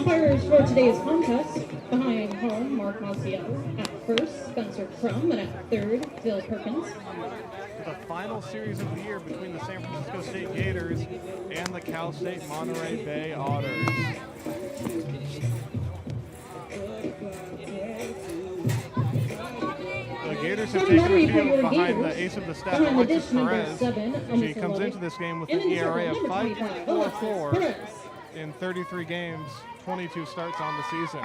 Umpires for today's contest: behind home, Mark Maciel; at first, Spencer Crum; and at third, Phil Perkins. The final series of the year between the San Francisco State Gators and the Cal State Monterey Bay Otters. The Gators have taken the field behind the ace of the staff, Alexis Perez. She comes into this game with an ERA of 5.44 in 33 games, 22 starts on the season.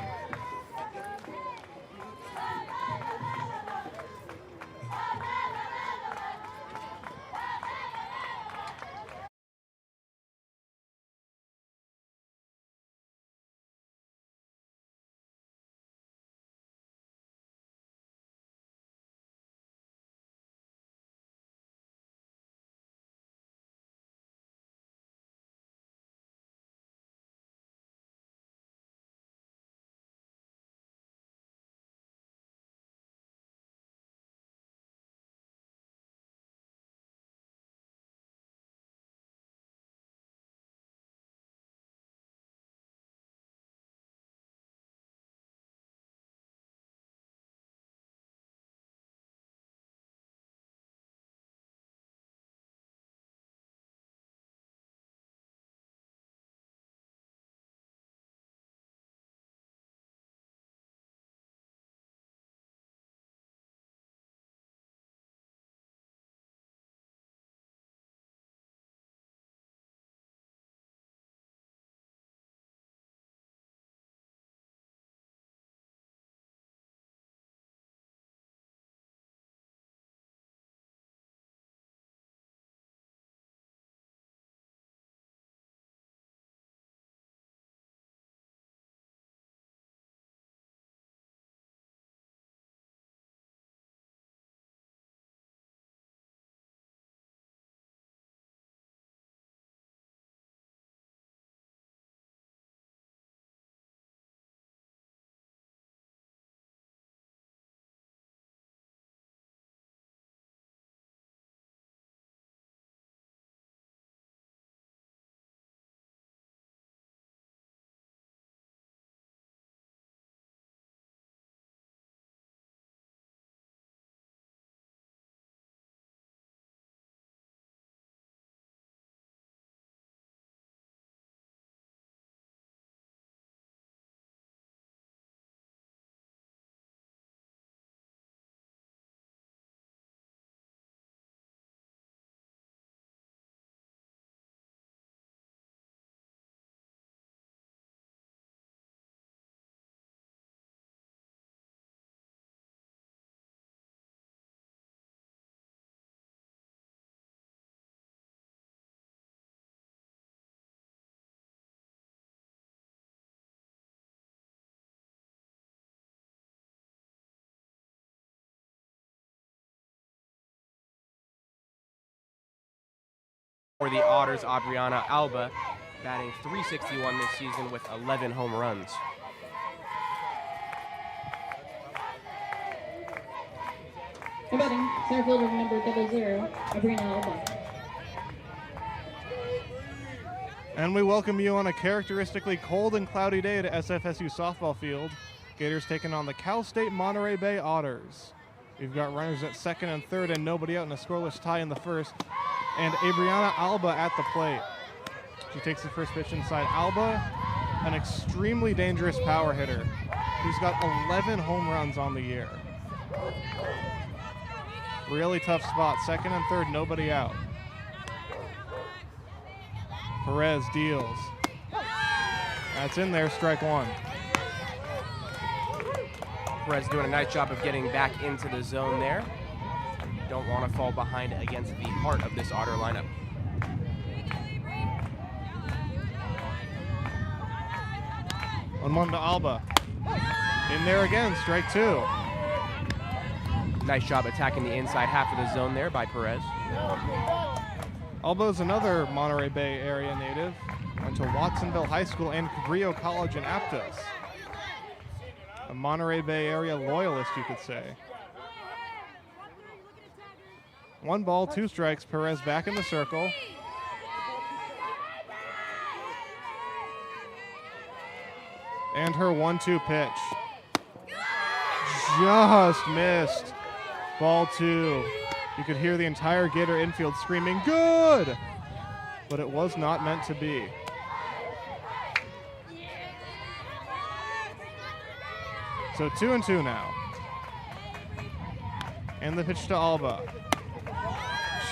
For the Otters, Adriana Alba, batting .361 this season with 11 home runs. Batting, center fielder number 00, Adriana Alba. And we welcome you on a characteristically cold and cloudy day to SFSU softball field. Gators taking on the Cal State Monterey Bay Otters. We've got runners at second and third and nobody out in a scoreless tie in the first. And Adriana Alba at the plate. She takes the first pitch inside. Alba, an extremely dangerous power hitter. He's got 11 home runs on the year. Really tough spot. Second and third, nobody out. Perez deals. That's in there, strike one. Perez doing a nice job of getting back into the zone there. Don't want to fall behind against the heart of this Otter lineup. On to Alba. In there again, strike two. Nice job attacking the inside half of the zone there by Perez. Alba's another Monterey Bay area native. Went to Watsonville High School and Cabrillo College in Aptos. A Monterey Bay area loyalist, you could say. 1 ball, 2 strikes. Perez back in the circle. And her 1-2 pitch. Just missed. Ball 2. You could hear the entire Gator infield screaming, "Good!" But it was not meant to be. So 2-2 now. And the pitch to Alba.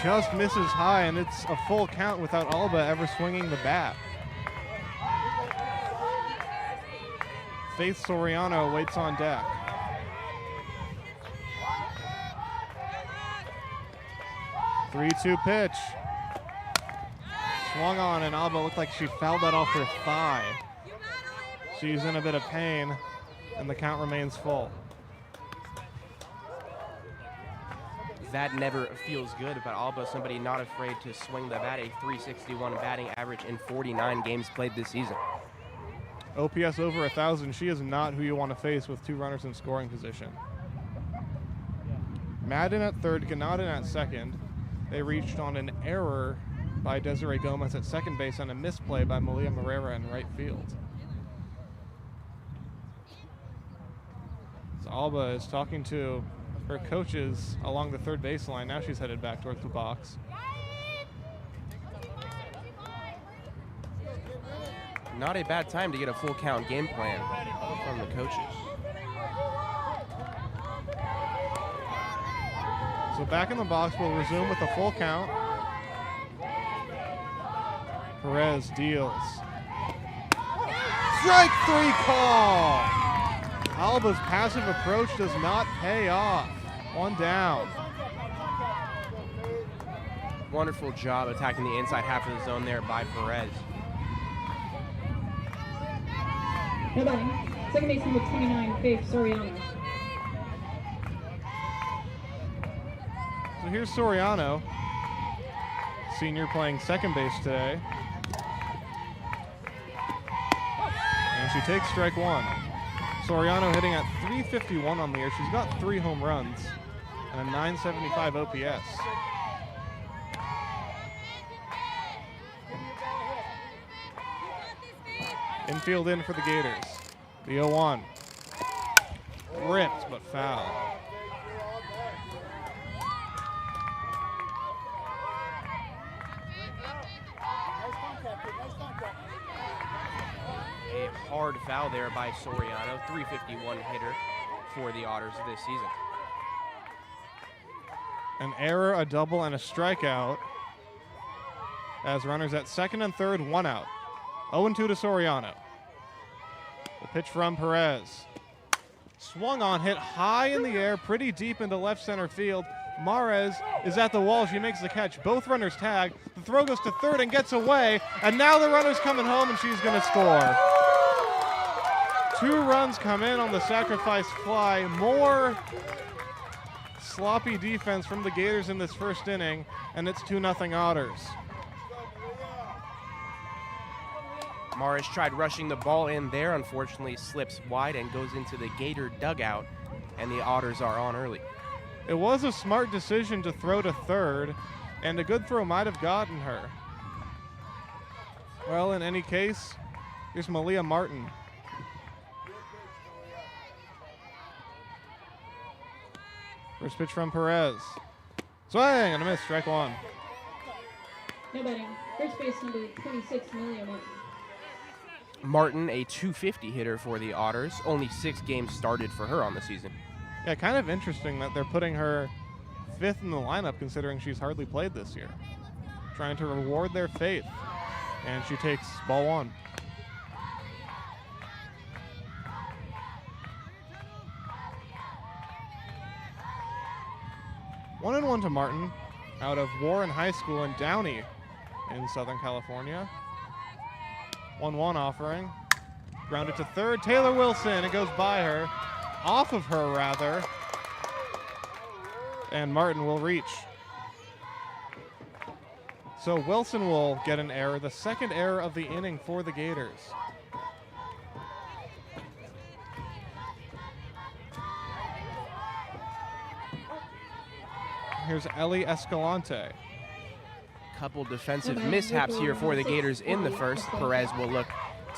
Just misses high, and it's a full count without Alba ever swinging the bat. Faith Soriano waits on deck. Three-two pitch. Swung on, and Alba looked like she fouled that off her thigh. She's in a bit of pain, and the count remains full. That never feels good, but Alba, somebody not afraid to swing the bat, a .361 batting average in 49 games played this season. OPS over 1,000. She is not who you want to face with 2 runners in scoring position. Madden at third, Ganadin at second. They reached on an error by Desiree Gomez at second base and a misplay by Malia Moreira in right field. So Alba is talking to her coaches along the third baseline. Now she's headed back towards the box. Not a bad time to get a full count game plan from the coaches. So back in the box, we'll resume with a full count. Perez deals. Strike 3 call! Alba's passive approach does not pay off. 1 down. Wonderful job attacking the inside half of the zone there by Perez. No batting. Second baseman with 29, Faith Soriano. So here's Soriano, senior playing second base today. And she takes strike 1. Soriano hitting at .351 on the year. She's got 3 home runs and a .975 OPS. Infield in for the Gators. The 0-1. Ripped, but foul. A hard foul there by Soriano, .351 hitter for the Otters this season. An error, a double, and a strikeout as runners at second and third, 1 out. 0-2 to Soriano. The pitch from Perez. Swung on, hit high in the air, pretty deep into left center field. Mares is at the wall. She makes the catch. Both runners tag. The throw goes to third and gets away. And now the runner's coming home, and she's going to score. 2 runs come in on the sacrifice fly. More sloppy defense from the Gators in this first inning, and it's 2-0 Otters. Morris tried rushing the ball in there, unfortunately slips wide and goes into the Gator dugout, and the Otters are on early. It was a smart decision to throw to third, and a good throw might have gotten her. Well, in any case, here's Malia Martin. First pitch from Perez. Swing and a miss, strike 1. No batting. First base number 26, Malia Martin. Martin, a .250 hitter for the Otters. Only 6 games started for her on the season. Yeah, kind of interesting that they're putting her 5th in the lineup considering she's hardly played this year. Trying to reward their faith. And she takes ball 1. One and 1 to Martin out of Warren High School in Downey in Southern California. 1-1 offering. Grounded to third. Taylor Wilson. It goes by her. Off of her, rather. And Martin will reach. So Wilson will get an error. The second error of the inning for the Gators. Here's Ellie Escalante. Couple defensive mishaps here for the Gators in the first. Perez will look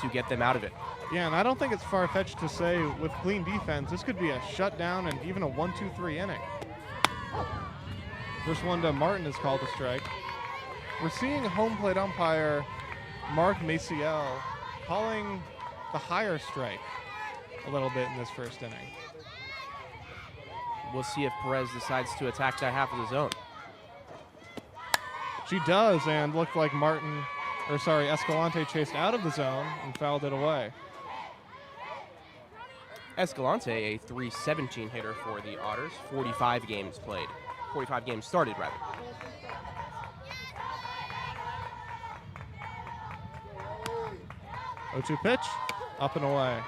to get them out of it. Yeah, and I don't think it's far-fetched to say with clean defense, this could be a shutdown and even a 1-2-3 inning. First one to Martin is called a strike. We're seeing home plate umpire Mark Maciel calling the higher strike a little bit in this first inning. We'll see if Perez decides to attack that half of the zone. She does, and looked like Escalante chased out of the zone and fouled it away. Escalante, a .317 hitter for the Otters, 45 games played. 45 games started, rather. O2 pitch, up and away.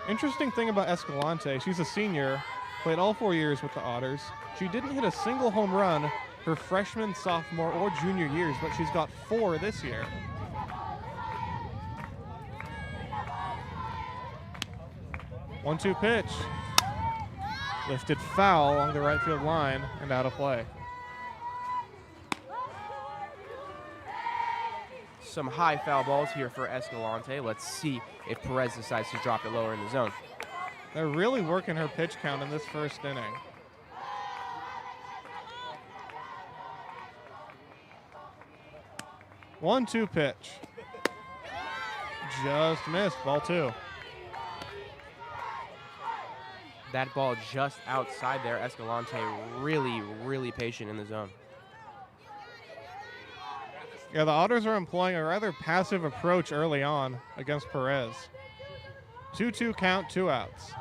Interesting thing about Escalante, she's a senior, played all 4 years with the Otters. She didn't hit a single home run her freshman, sophomore, or junior years, but she's got 4 this year. One-two pitch. Lifted foul along the right field line and out of play. Some high foul balls here for Escalante. Let's see if Perez decides to drop it lower in the zone. They're really working her pitch count in this first inning. One-two pitch. Just missed, ball 2. That ball just outside there. Escalante really, really patient in the zone. Yeah, the Otters are employing a rather passive approach early on against Perez. 2-2 count, 2 outs.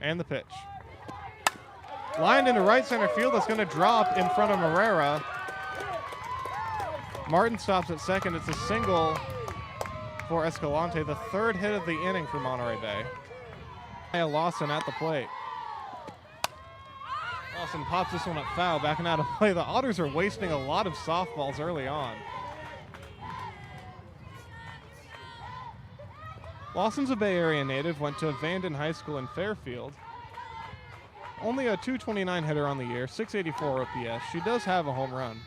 And the pitch. Lined into right center field. That's going to drop in front of Morera. Martin stops at second. It's a single for Escalante, the 3rd hit of the inning for Monterey Bay. Lawson at the plate. Lawson pops this one up foul, backing out of play. The Otters are wasting a lot of softballs early on. Lawson's a Bay Area native, went to Vanden High School in Fairfield. Only a .229 hitter on the year, .684 OPS. She does have a home run.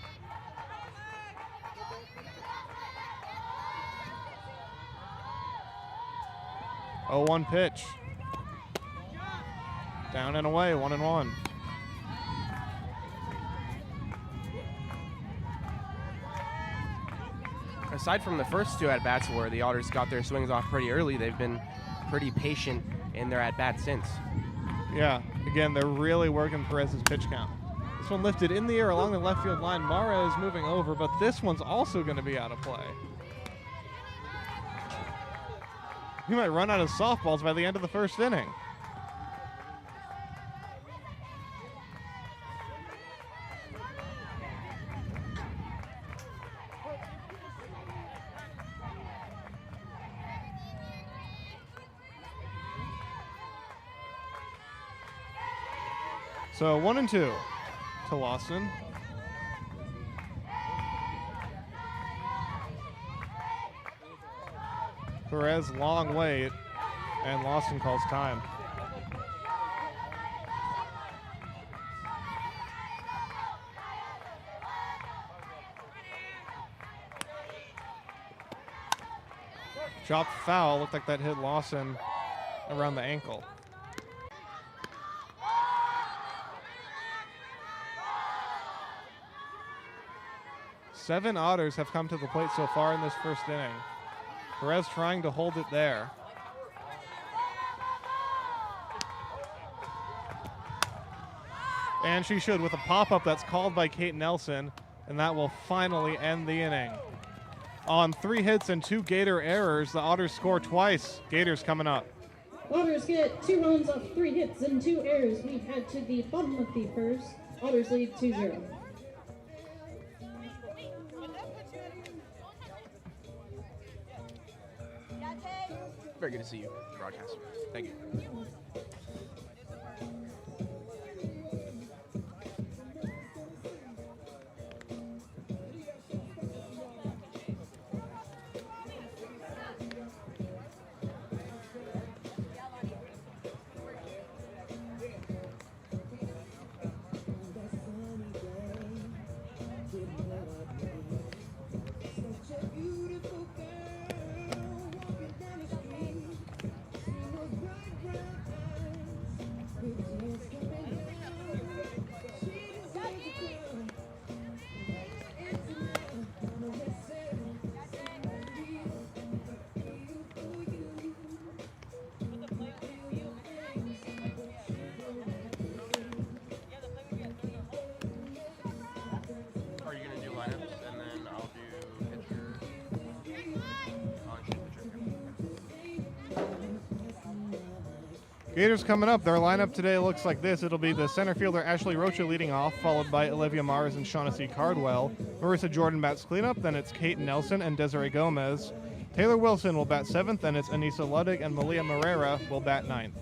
Oh, 1 pitch. Down and away, 1-1. Aside from the first 2 at-bats where the Otters got their swings off pretty early, they've been pretty patient in their at-bats since. Yeah, again, they're really working Perez's pitch count. This one lifted in the air along the left field line. Mara is moving over, but this one's also going to be out of play. He might run out of softballs by the end of the first inning. So 1-2 to Lawson. Perez, long wait, and Lawson calls time. Chopped foul, looked like that hit Lawson around the ankle. Seven Otters have come to the plate so far in this first inning. Perez trying to hold it there. And she should with a pop-up that's called by Kate Nelson, and that will finally end the inning. On 3 hits and 2 Gator errors, the Otters score twice. Gators coming up. Otters get 2 runs off 3 hits and 2 errors. We head to the bottom of the first. Otters lead 2-0. Very good to see you, broadcaster. Thank you. Gators coming up. Their lineup today looks like this. It'll be the center fielder Ashley Rocha leading off, followed by Olivia Mars and Shaughnessy Cardwell. Marissa Jordan bats cleanup. Then it's Kate Nelson and Desiree Gomez. Taylor Wilson will bat 7th, and it's Anissa Luddig and Malia Moreira will bat 9th.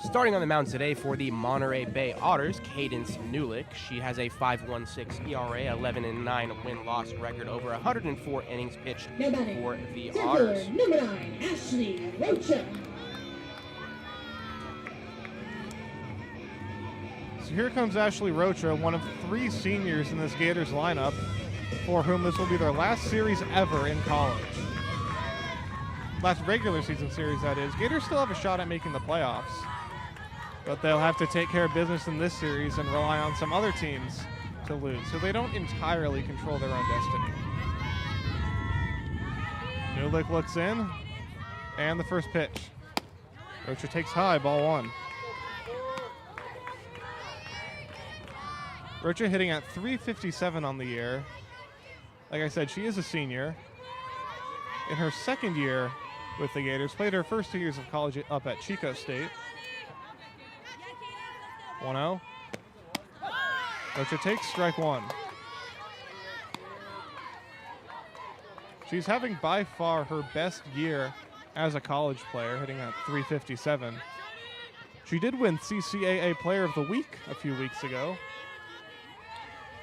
Starting on the mound today for the Monterey Bay Otters, Cadence Newlick. She has a 5.16 ERA, 11-9 win-loss record, over 104 innings pitched for the Otters. Number 9, Ashley Rocha. So here comes Ashley Rocha, one of 3 seniors in this Gators lineup, for whom this will be their last series ever in college. Last regular season series, that is. Gators still have a shot at making the playoffs, but they'll have to take care of business in this series and rely on some other teams to lose, so they don't entirely control their own destiny. Newlick looks in, and the first pitch. Rocha takes high, ball 1. Rocha hitting at .357 on the year. Like I said, she is a senior. In her second year with the Gators, played her first 2 years of college up at Chico State. 1-0. Rocha takes strike 1. She's having by far her best year as a college player, hitting at .357. She did win CCAA Player of the Week a few weeks ago.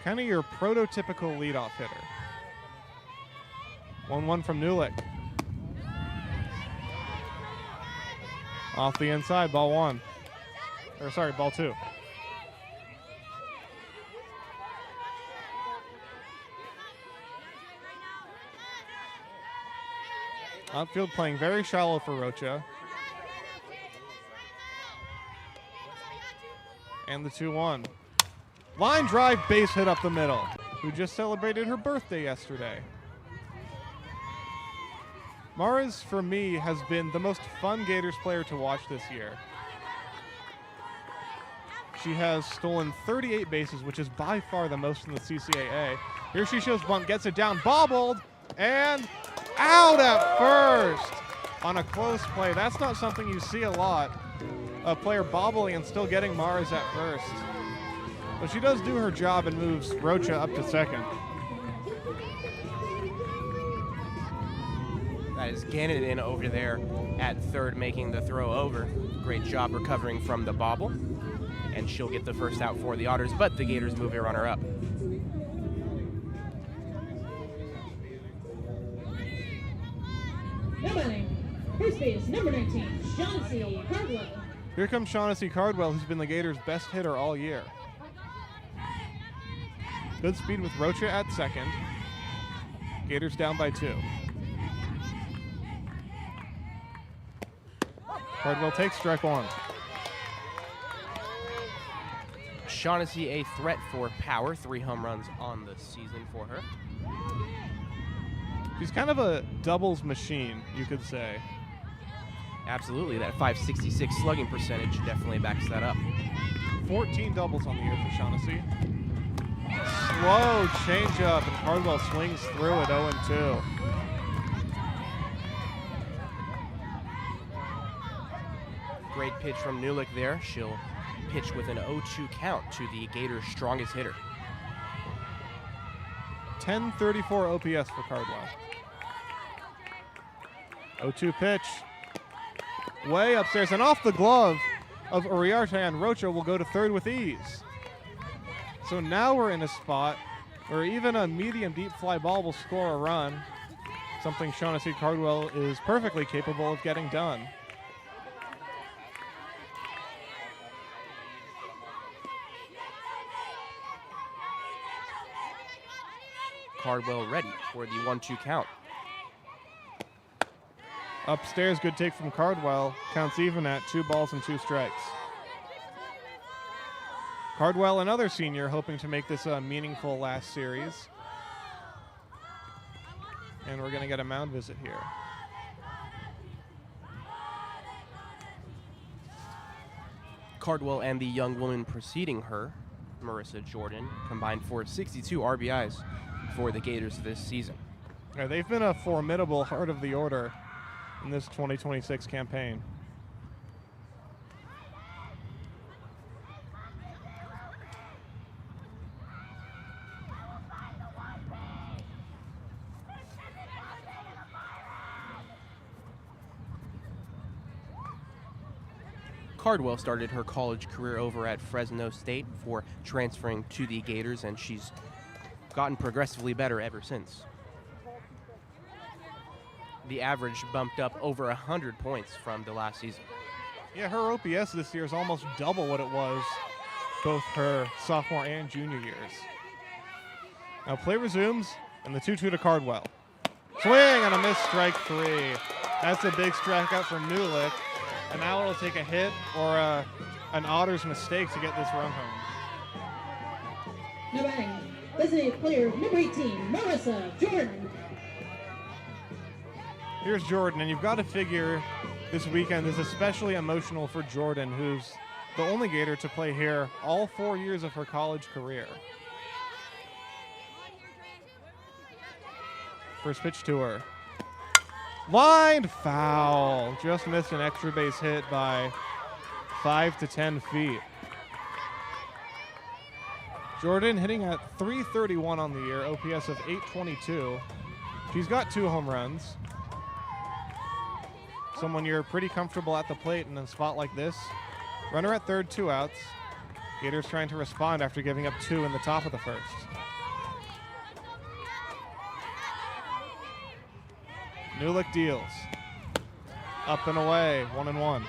Kind of your prototypical leadoff hitter. 1-1 from Newlick. Off the inside, ball 1. Or sorry, ball 2. Outfield playing very shallow for Rocha. And the 2-1. Line drive, base hit up the middle. Who just celebrated her birthday yesterday. Maras, for me, has been the most fun Gators player to watch this year. She has stolen 38 bases, which is by far the most in the CCAA. Here she shows bunt, gets it down, bobbled, and out at first on a close play. That's not something you see a lot. A player bobbling and still getting Maras at first. But she does do her job and moves Rocha up to second. That is Gannon in over there at third, making the throw over. Great job recovering from the bobble. And she'll get the first out for the Otters, but the Gators move a runner up. Now batting, first base, number 19, Shaughnessy Cardwell. Here comes Shaughnessy Cardwell, who's been the Gators' best hitter all year. Good speed with Rocha at second. Gators down by 2. Cardwell takes strike 1. Shaughnessy a threat for power, 3 home runs on the season for her. She's kind of a doubles machine, you could say. Absolutely, that 566 slugging percentage definitely backs that up. 14 doubles on the year for Shaughnessy. Slow changeup, and Cardwell swings through at 0-2. Great pitch from Newlick there. She'll pitch with an 0-2 count to the Gators' strongest hitter. 1034 OPS for Cardwell. 0-2 pitch. Way upstairs and off the glove of Uriarte, and Rocha will go to third with ease. So now we're in a spot where even a medium deep fly ball will score a run, something Shaughnessy Cardwell is perfectly capable of getting done. Cardwell ready for the 1-2 count. Upstairs, good take from Cardwell. Counts even at 2 balls and 2 strikes. Cardwell, another senior, hoping to make this a meaningful last series. And we're going to get a mound visit here. Cardwell and the young woman preceding her, Marissa Jordan, combined for 62 RBIs for the Gators this season. Yeah, they've been a formidable heart of the order in this 2026 campaign. Cardwell started her college career over at Fresno State before transferring to the Gators, and she's gotten progressively better ever since. The average bumped up over 100 points from the last season. Yeah, her OPS this year is almost double what it was both her sophomore and junior years. Now play resumes, and the 2-2 to Cardwell. Swing and a missed strike 3. That's a big strikeout from Nulick, and now it'll take a hit or an Otters mistake to get this run home. Now batting, designated player number 18, Marissa Jordan. Here's Jordan, and you've got to figure this weekend is especially emotional for Jordan, who's the only Gator to play here all 4 years of her college career. First pitch to her. Lined foul. Just missed an extra base hit by 5 to 10 feet. Jordan hitting at .331 on the year, OPS of .822. She's got 2 home runs. Someone you're pretty comfortable at the plate in a spot like this. Runner at third, 2 outs. Gators trying to respond after giving up 2 in the top of the first. Nulick deals. Up and away, 1-1.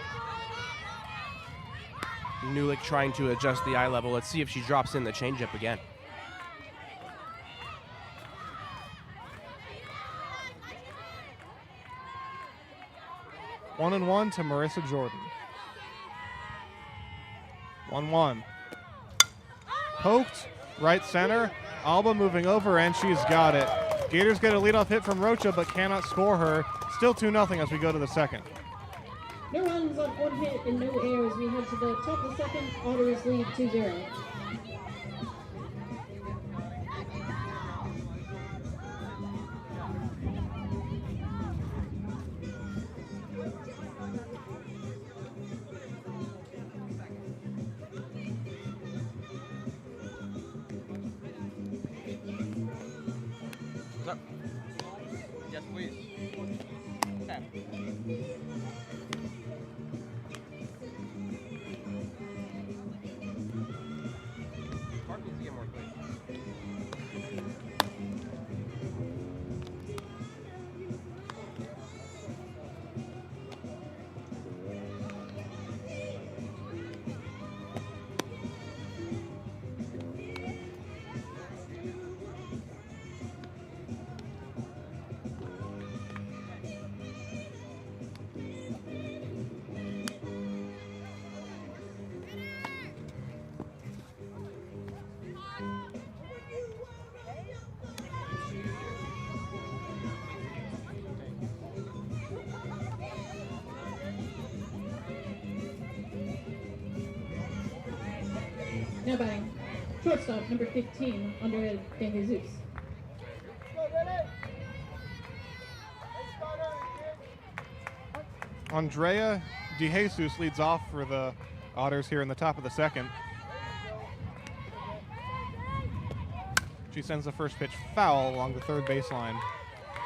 Nulick trying to adjust the eye level. Let's see if she drops in the changeup again. One and one to Marissa Jordan. 1-1. Poked, right center. Alba moving over, and she's got it. Gators get a leadoff hit from Rocha, but cannot score her. Still 2-0 as we go to the second. No runs on 1 hit and no errors. We head to the top of the second. Otters lead 2-0. Yes, please. Okay. Mark needs to get more clean. Now batting, shortstop number 15, Andrea De Jesus. Andrea De Jesus leads off for the Otters here in the top of the second. She sends the first pitch foul along the third baseline.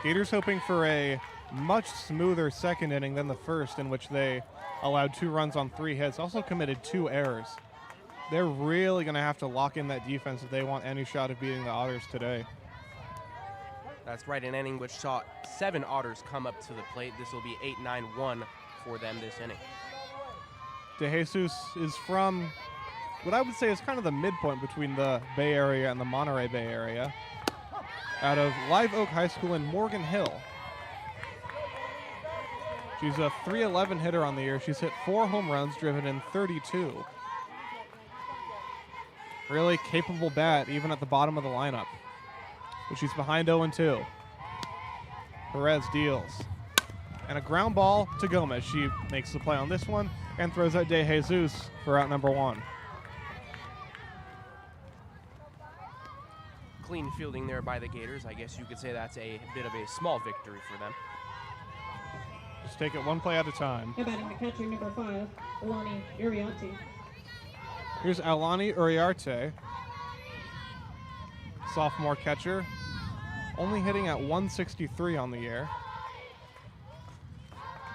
Gators hoping for a much smoother second inning than the first, in which they allowed 2 runs on 3 hits, also committed 2 errors. They're really going to have to lock in that defense if they want any shot of beating the Otters today. That's right, an inning which saw 7 Otters come up to the plate. This will be 8-9-1 for them this inning. De Jesus is from what I would say is kind of the midpoint between the Bay Area and the Monterey Bay Area, out of Live Oak High School in Morgan Hill. She's a .311 hitter on the year. She's hit 4 home runs, driven in 32. Really capable bat, even at the bottom of the lineup. But she's behind 0-2. Perez deals. And a ground ball to Gomez. She makes the play on this one and throws out De Jesus for out number 1. Clean fielding there by the Gators. I guess you could say that's a bit of a small victory for them. Just take it one play at a time. Now batting the catcher number 5, Alani Urianti. Here's Alani Uriarte, sophomore catcher, only hitting at .163 on the year.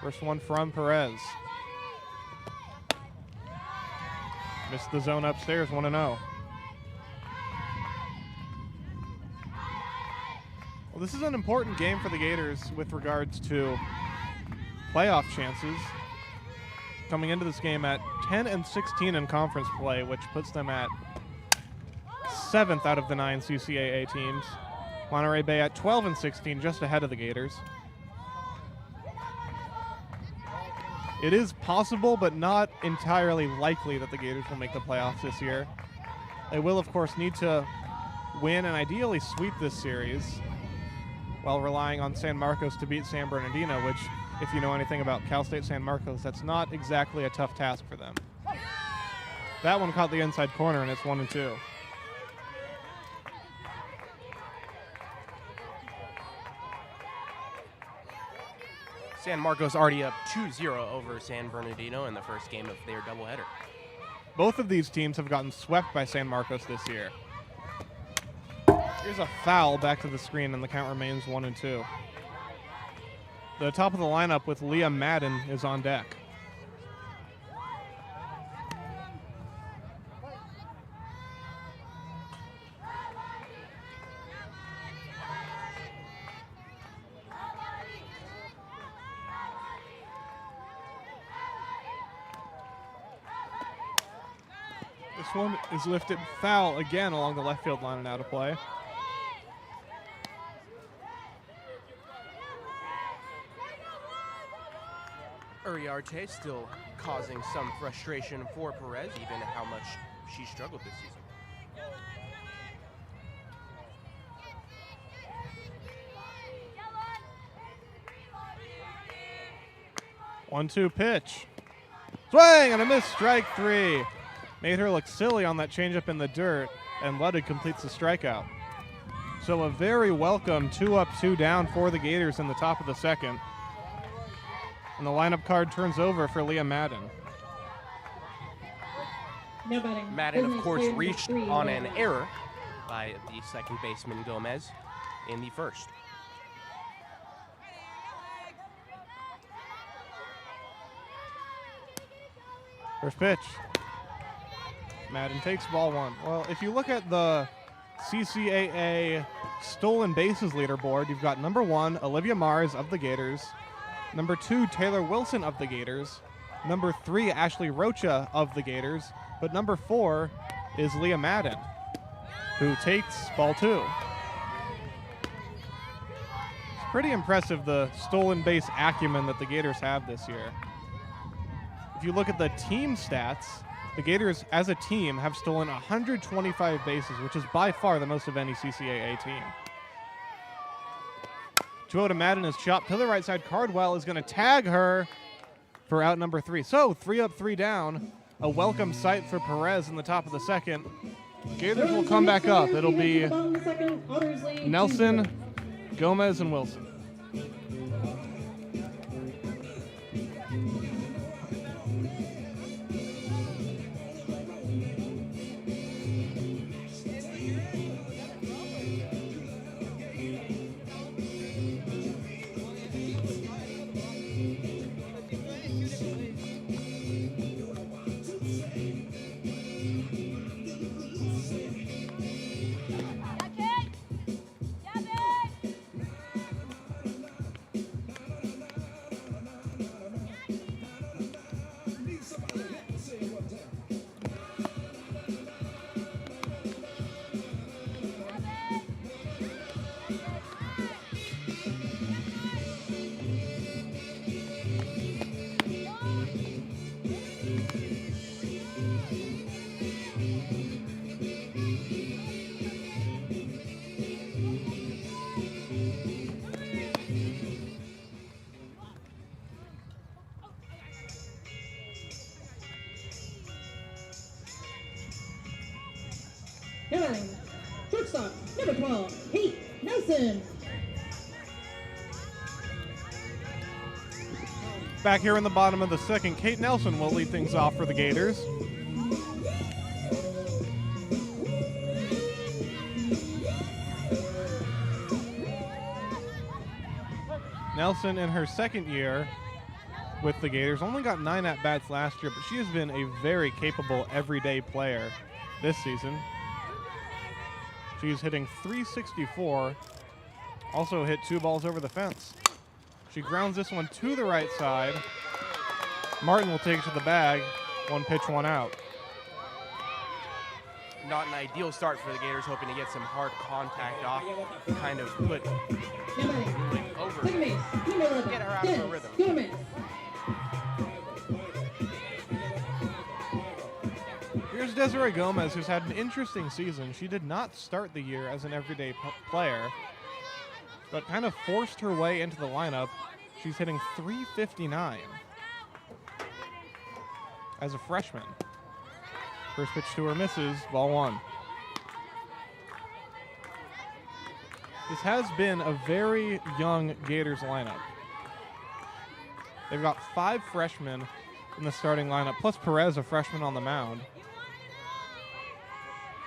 First one from Perez. Missed the zone upstairs, 1-0. Well, this is an important game for the Gators with regards to playoff chances. Coming into this game at 10-16 in conference play, which puts them at 7th out of the 9 CCAA teams. Monterey Bay at 12-16, just ahead of the Gators. It is possible, but not entirely likely that the Gators will make the playoffs this year. They will, of course, need to win and ideally sweep this series while relying on San Marcos to beat San Bernardino, which, if you know anything about Cal State San Marcos, that's not exactly a tough task for them. That one caught the inside corner, and it's 1-2. San Marcos already up 2-0 over San Bernardino in the first game of their doubleheader. Both of these teams have gotten swept by San Marcos this year. Here's a foul back to the screen, and the count remains 1-2. The top of the lineup with Leah Madden is on deck. This one is lifted foul again along the left field line and out of play. Uriarte still causing some frustration for Perez, even how much she struggled this season. One-two pitch. Swing and a miss, strike 3. Made her look silly on that changeup in the dirt, and Ludwig completes the strikeout. So a very welcome 2-up, 2-down for the Gators in the top of the second. And the lineup card turns over for Leah Madden. No batting. Madden, of Business course, player reached 3, on no an batting. error by the second baseman Gomez in the first. First pitch. Madden takes ball 1. Well, if you look at the CCAA stolen bases leaderboard, you've got number 1, Olivia Mars of the Gators. Number 2, Taylor Wilson of the Gators. Number 3, Ashley Rocha of the Gators. But number 4 is Leah Madden, who takes ball 2. It's pretty impressive, the stolen base acumen that the Gators have this year. If you look at the team stats, the Gators, as a team, have stolen 125 bases, which is by far the most of any CCAA team. 2-0 to Madden is chopped to the right side. Cardwell is going to tag her for out number 3. So 3-up, 3-down. A welcome sight for Perez in the top of the second. Gators will come back up. It'll be Nelson, Gomez, and Wilson. No batting. Shortstop, number 12, Kate Nelson. Back here in the bottom of the second, Kate Nelson will lead things off for the Gators. Nelson, in her second year, with the Gators. Only got 9 at-bats last year, but she has been a very capable everyday player this season. She's hitting .364. Also hit 2 balls over the fence. She grounds this one to the right side. Martin will take it to the bag. 1 pitch, 1 out. Not an ideal start for the Gators, hoping to get some hard contact off, kind of put Nulick over, get her out of her rhythm. Here's Desiree Gomez, who's had an interesting season. She did not start the year as an everyday player, but kind of forced her way into the lineup. She's hitting .359 as a freshman. First pitch to her misses, ball 1. This has been a very young Gators lineup. They've got 5 freshmen in the starting lineup, plus Perez, a freshman on the mound.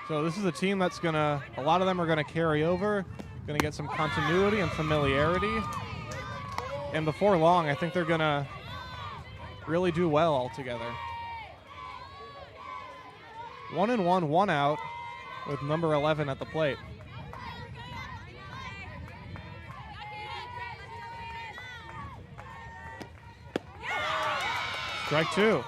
So this is a team that's a lot of them are gonna carry over, gonna get some continuity and familiarity. And before long, I think they're gonna really do well all together. 1-1, 1 out with number 11 at the plate. Strike 2.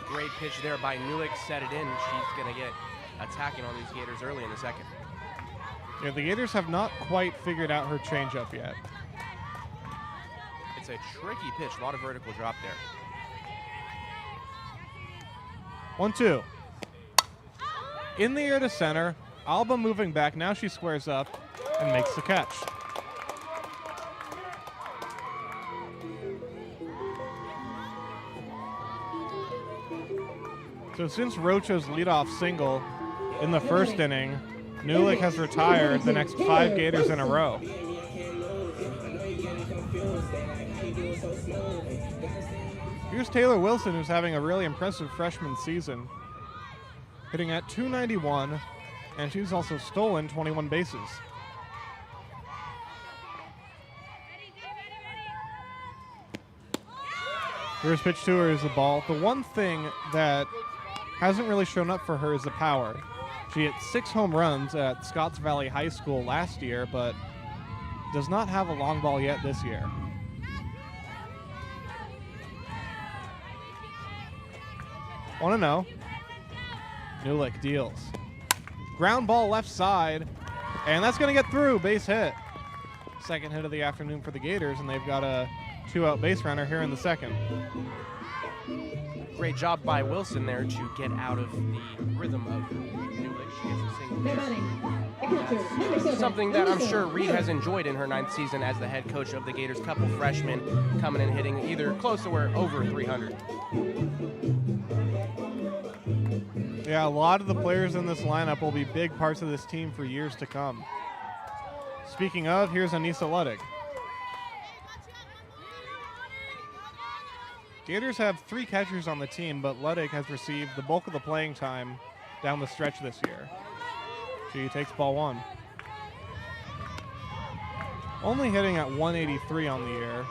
Great pitch there by Nulick, set it in. She's going to get attacking on these Gators early in the second. Yeah, the Gators have not quite figured out her changeup yet. It's a tricky pitch, a lot of vertical drop there. 1-2. In the air to center. Alba moving back. Now she squares up and makes the catch. So since Rocho's leadoff single in the first inning, Nulick has retired the next 5 Gators in a row. Here's Taylor Wilson, who's having a really impressive freshman season, hitting at .291, and she's also stolen 21 bases. First pitch to her is the ball. The one thing that hasn't really shown up for her is the power. She hit 6 home runs at Scotts Valley High School last year, but does not have a long ball yet this year. Want to know? Nulick deals. Ground ball left side, and that's going to get through. Base hit. Second hit of the afternoon for the Gators, and they've got a 2-out base runner here in the second. Great job by Wilson there to get out of the rhythm of Nulick. She gets a single there. That's something that I'm sure Reed has enjoyed in her 9th season as the head coach of the Gators. Couple freshmen coming and hitting either close to or over 300. Yeah, a lot of the players in this lineup will be big parts of this team for years to come. Speaking of, here's Anissa Luddig. Gators have 3 catchers on the team, but Luddig has received the bulk of the playing time down the stretch this year. She takes ball 1. Only hitting at 183 on the year.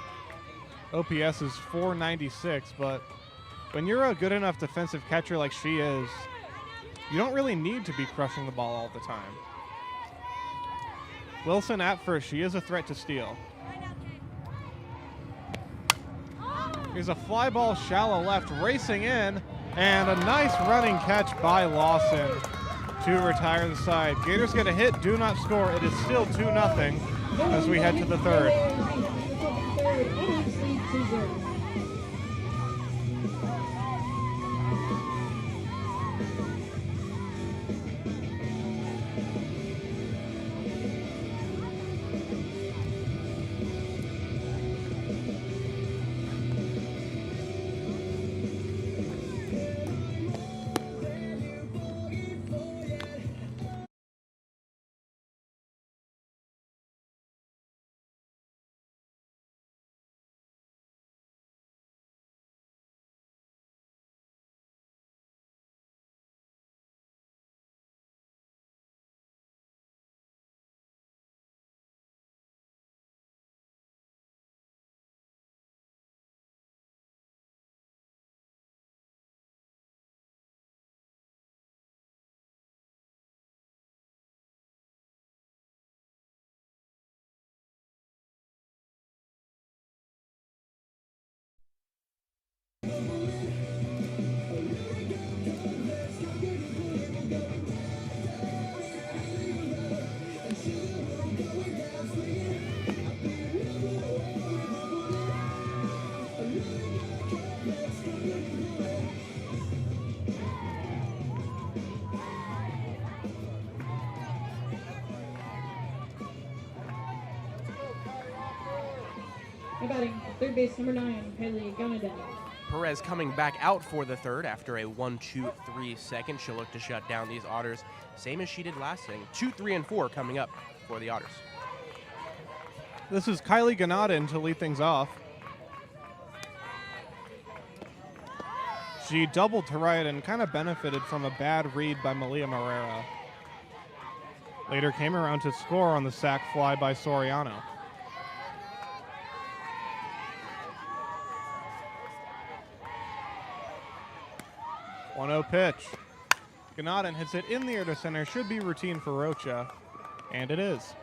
OPS is 496, but when you're a good enough defensive catcher like she is, you don't really need to be crushing the ball all the time. Wilson at first. She is a threat to steal. Here's a fly ball shallow left, racing in, and a nice running catch by Lawson to retire the side. Gators get a hit, do not score. It is still 2-0 as we head to the third. third base number 9, Kylie Gonadin. Perez coming back out for the third after a 1-2-3 second. She'll look to shut down these Otters, same as she did last inning. 2, 3, and 4 coming up for the Otters. This is Kylie Gonadin to lead things off. She doubled to right and kind of benefited from a bad read by Malia Morera. Later came around to score on the sac fly by Soriano. One-0 pitch. Gonadin hits it in the air to center. Should be routine for Rocha, and it is.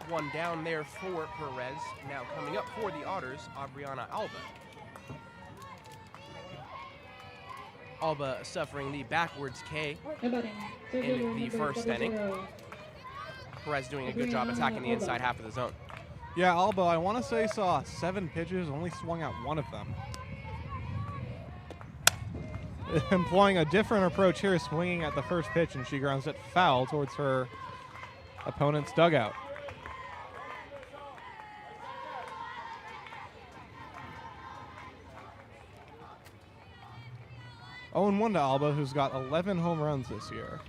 One down there for Perez. Now coming up for the Otters, Aubriana Alba. Alba suffering the backwards K in the first inning. Perez doing a good job attacking the inside half of the zone. Yeah, Alba, I want to say, saw 7 pitches, only swung out 1 of them. Employing a different approach here, swinging at the first pitch, and she grounds it foul towards her opponent's dugout. Oh, and 1 to Alba, who's got 11 home runs this year.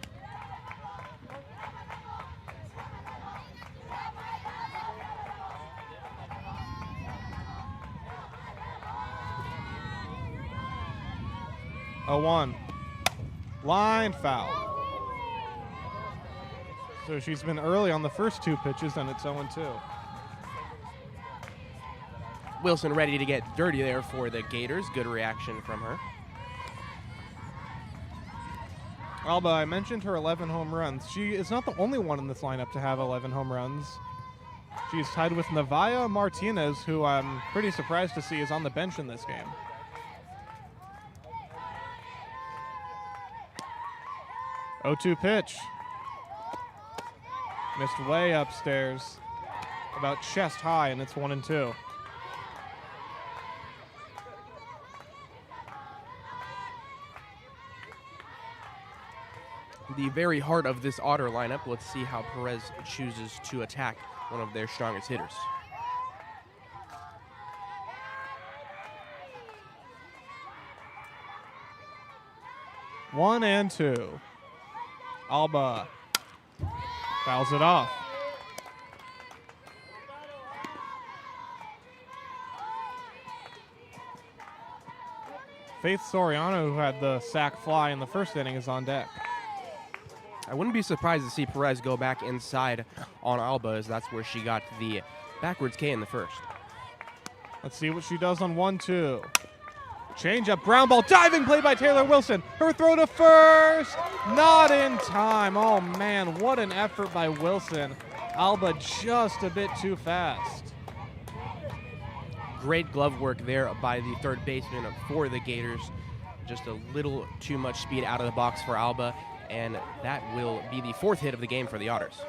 A 1. Line foul. So she's been early on the first 2 pitches, and it's 0-2. Wilson ready to get dirty there for the Gators. Good reaction from her. Alba, I mentioned her 11 home runs. She is not the only one in this lineup to have 11 home runs. She's tied with Navaya Martinez, who I'm pretty surprised to see is on the bench in this game. Oh-2 pitch. Missed way upstairs. About chest high, and it's 1-2. The very heart of this Otter lineup. Let's see how Perez chooses to attack one of their strongest hitters. One and 2. Alba fouls it off. Faith Soriano, who had the sac fly in the first inning, is on deck. I wouldn't be surprised to see Perez go back inside on Alba, as that's where she got the backwards K in the first. Let's see what she does on 1-2. Change up, ground ball, diving play by Taylor Wilson. Her throw to first, not in time. Oh man, what an effort by Wilson. Alba just a bit too fast. Great glove work there by the third baseman for the Gators. Just a little too much speed out of the box for Alba, and that will be the 4th hit of the game for the Otters.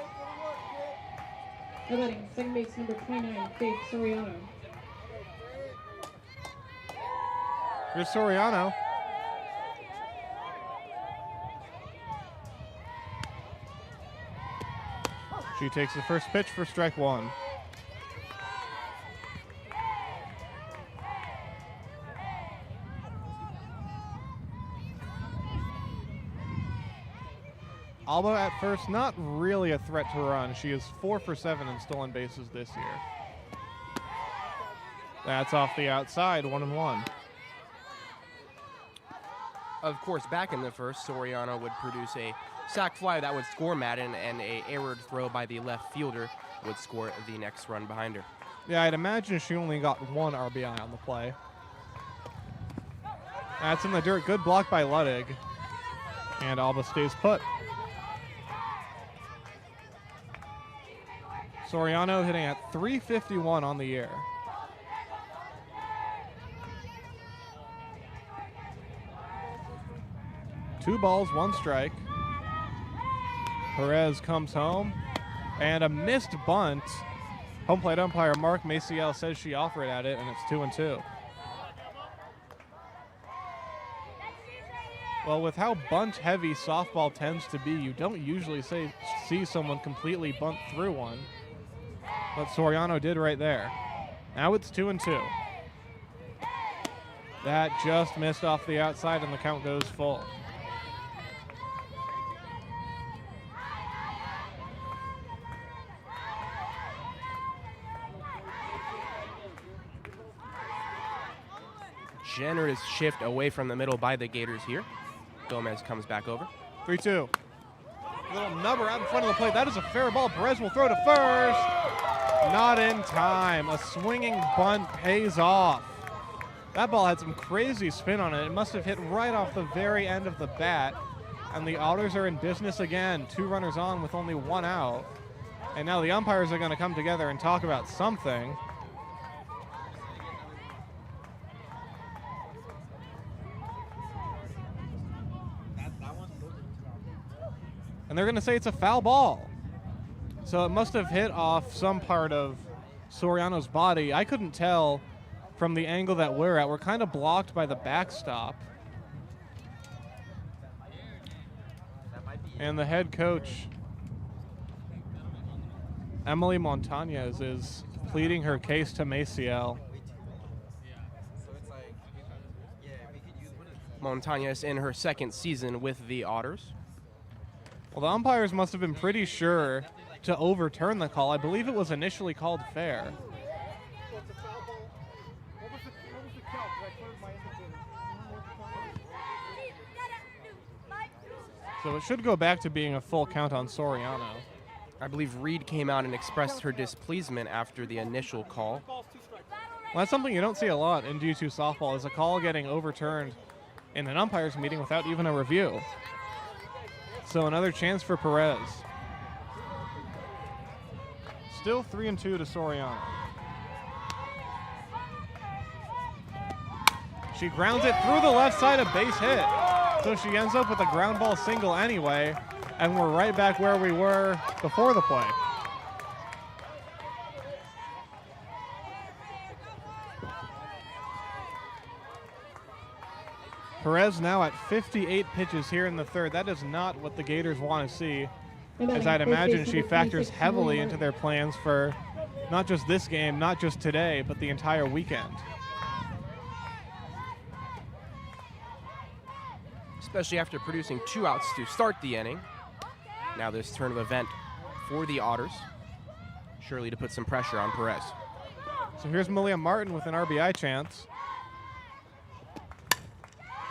Batting, second base number 29, Faith Soriano. Here's Soriano. She takes the first pitch for strike 1. Alba at first, not really a threat to run. She is 4 for 7 in stolen bases this year. That's off the outside, 1-1. Of course, back in the first, Soriano would produce a sac fly that would score Madden, and a errored throw by the left fielder would score the next run behind her. Yeah, I'd imagine she only got 1 RBI on the play. That's in the dirt. Good block by Luddig. And Alba stays put. Soriano hitting at .351 on the year. Two balls, 1 strike. Perez comes home, and a missed bunt. Home plate umpire Mark Maciel says she offered at it, and it's 2-2. Well, with how bunt-heavy softball tends to be, you don't usually see someone completely bunt through one. what Soriano did right there. Now it's 2-2. That just missed off the outside, and the count goes full. Generous shift away from the middle by the Gators here. Gomez comes back over. 3-2. Little number out in front of the plate. That is a fair ball. Perez will throw to first. Not in time. A swinging bunt pays off. That ball had some crazy spin on it. It must have hit right off the very end of the bat. And the Otters are in business again. 2 runners on with only 1 out. And now the umpires are going to come together and talk about something. And they're going to say it's a foul ball. So it must have hit off some part of Soriano's body. I couldn't tell from the angle that we're at. We're kind of blocked by the backstop. And the head coach, Emily Montañez, is pleading her case to Maciel. Montañez in her 2nd season with the Otters. Well, the umpires must have been pretty sure to overturn the call. I believe it was initially called fair. So it should go back to being a full count on Soriano. I believe Reed came out and expressed her displeasement after the initial call. Well, that's something you don't see a lot in D2 softball, is a call getting overturned in an umpires meeting without even a review. So another chance for Perez. Still 3-2 to Soriano. She grounds it through the left side, a base hit. So she ends up with a ground ball single anyway, and we're right back where we were before the play. Perez now at 58 pitches here in the 3rd. That is not what the Gators want to see, as I'd imagine she factors heavily into their plans for not just this game, not just today, but the entire weekend. Especially after producing 2 outs to start the inning. Now this turn of event for the Otters, surely to put some pressure on Perez. So here's Malia Martin with an RBI chance.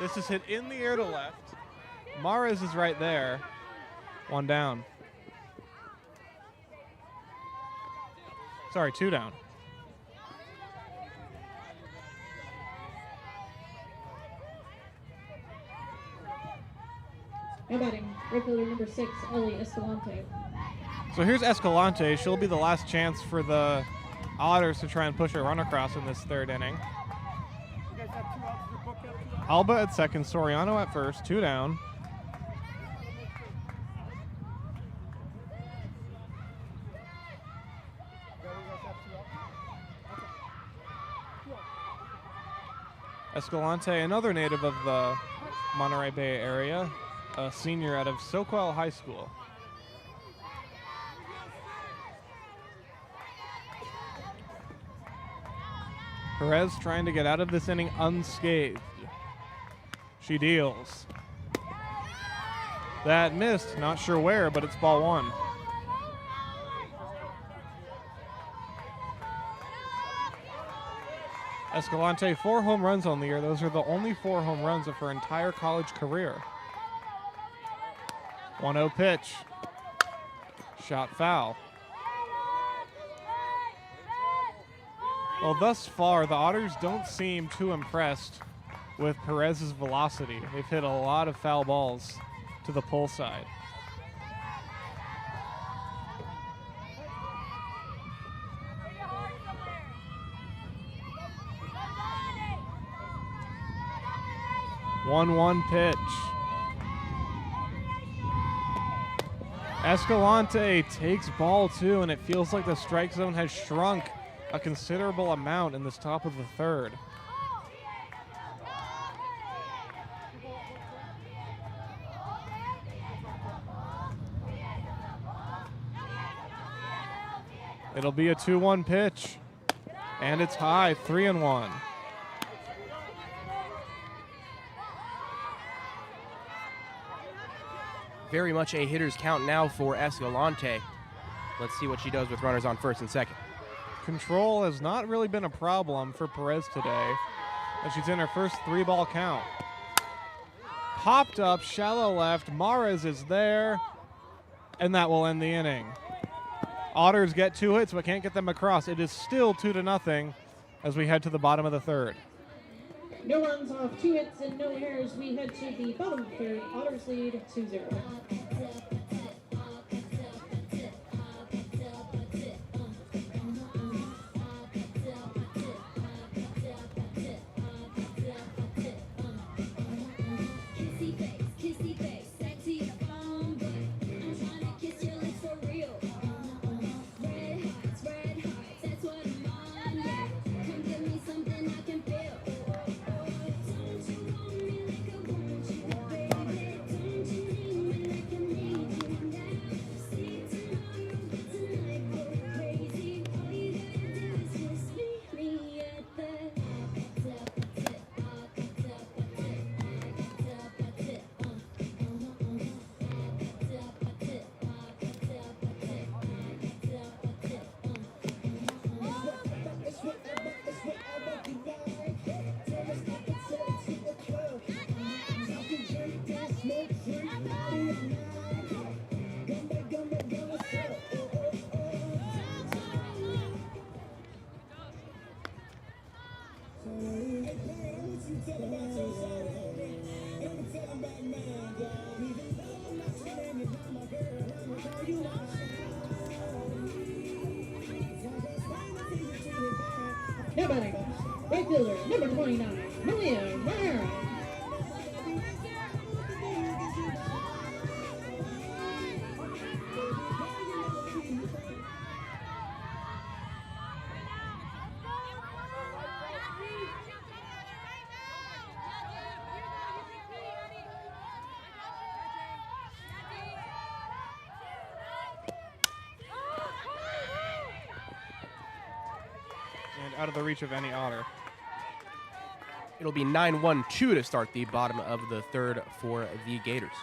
This is hit in the air to left. Mares is right there. 1 down. Sorry, 2 down. Now batting, right fielder number 6, Ellie Escalante. So here's Escalante. She'll be the last chance for the Otters to try and push a run across in this 3rd inning. Alba at 2nd, Soriano at 1st, 2 down. Escalante, another native of the Monterey Bay area, a senior out of Soquel High School. Perez trying to get out of this inning unscathed. She deals. That missed, not sure where, but it's ball 1. Escalante, 4 home runs on the year. Those are the only 4 home runs of her entire college career. 1-0 pitch. Shot foul. Well, thus far, the Otters don't seem too impressed with Perez's velocity. They've hit a lot of foul balls to the pull side. One pitch. Escalante takes ball 2, and it feels like the strike zone has shrunk a considerable amount in this top of the 3rd. It'll be a 2-1 pitch. And it's high, 3-1. Very much a hitter's count now for Escalante. Let's see what she does with runners on first and second. Control has not really been a problem for Perez today, as she's in her first 3-ball count. Popped up, shallow left. Mares is there, and that will end the inning. Otters get 2 hits, but can't get them across. It is still 2-0 as we head to the bottom of the third. No runs off 2 hits and no errors. We head to the bottom of the third. Otters lead 2-0. Now batting right fielder, number 29, Malia Herrera. Out of the reach of any Otter. It'll be 9-1-2 to start the bottom of the third for the Gators.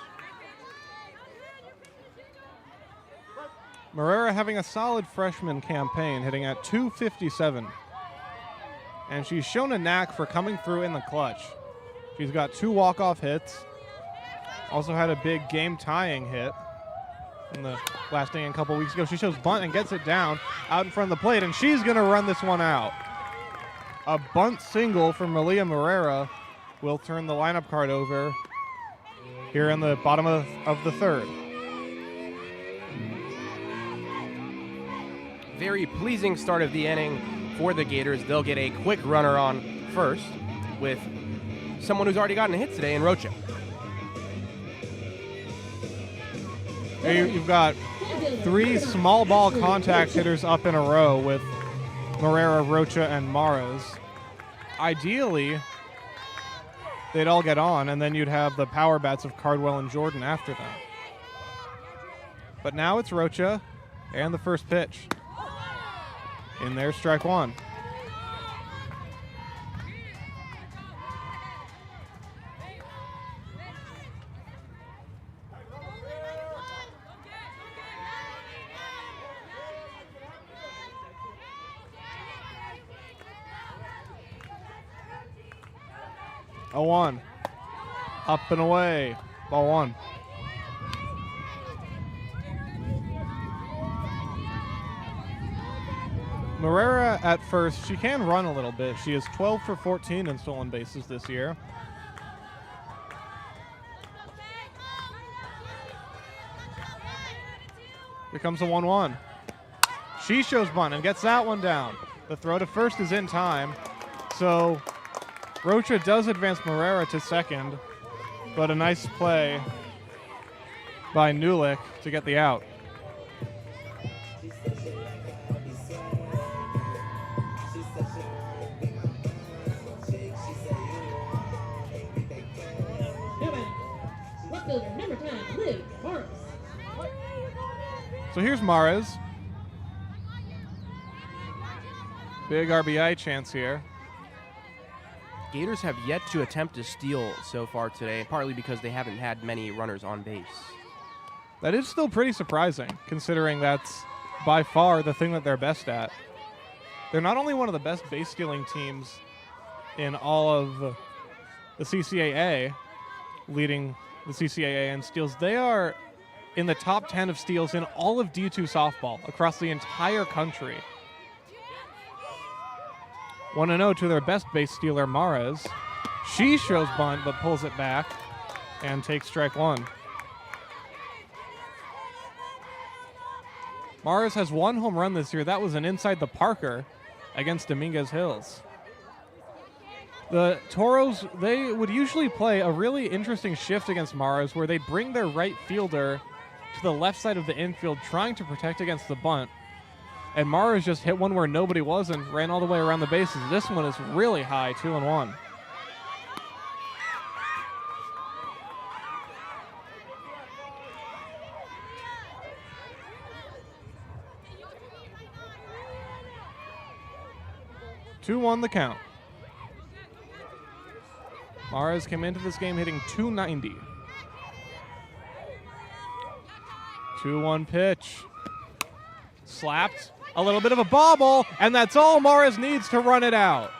Morera having a solid freshman campaign, hitting at .257. And she's shown a knack for coming through in the clutch. She's got 2 walk-off hits. Also had a big game-tying hit in the last inning a couple weeks ago. She shows bunt and gets it down out in front of the plate, and she's going to run this one out. A bunt single from Malia Morera will turn the lineup card over here in the bottom of the third. Very pleasing start of the inning for the Gators. They'll get a quick runner on first with someone who's already gotten a hit today in Rocha. Here you've got 3 small ball contact hitters up in a row with Morera, Rocha, and Mares. Ideally, they'd all get on, and then you'd have the power bats of Cardwell and Jordan after them. But now it's Rocha and the first pitch. In there, strike 1. A 1. Up and away. Ball 1. Morera at first, she can run a little bit. She is 12 for 14 in stolen bases this year. Here comes a 1-1. She shows bunt and gets that one down. The throw to first is in time. So Rocha does advance Morera to second, but a nice play by Newlick to get the out. Number 10, Liv Morris. So here's Mares. Big RBI chance here. Gators have yet to attempt a steal so far today, partly because they haven't had many runners on base. That is still pretty surprising, considering that's by far the thing that they're best at. They're not only one of the best base stealing teams in all of the CCAA, leading the CCAA in steals, they are in the top 10 of steals in all of D2 softball across the entire country. 1-0 to their best base stealer, Mares. She shows bunt, but pulls it back and takes strike one. Mares has one home run this year. That was an inside the Parker against Dominguez Hills. The Toros, they would usually play a really interesting shift against Mares where they'd bring their right fielder to the left side of the infield trying to protect against the bunt. And Mares just hit one where nobody was and ran all the way around the bases. This one is really high, 2-1. The count. Mares came into this game hitting .290. 2-1 pitch. Slapped. A little bit of a bobble, and that's all Mares needs to run it out.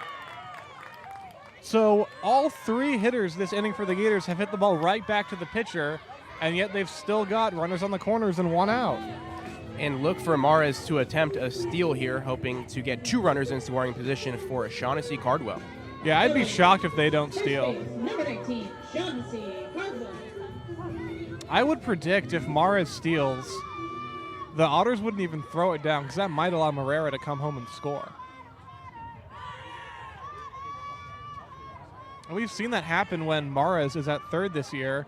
So all three hitters this inning for the Gators have hit the ball right back to the pitcher, and yet they've still got runners on the corners and one out. And look for Mares to attempt a steal here, hoping to get two runners in scoring position for Shaughnessy Cardwell. Yeah, I'd be shocked if they don't steal. Number 19, Shaughnessy Cardwell. I would predict if Mares steals, the Otters wouldn't even throw it down because that might allow Morera to come home and score. And we've seen that happen when Mares is at third this year.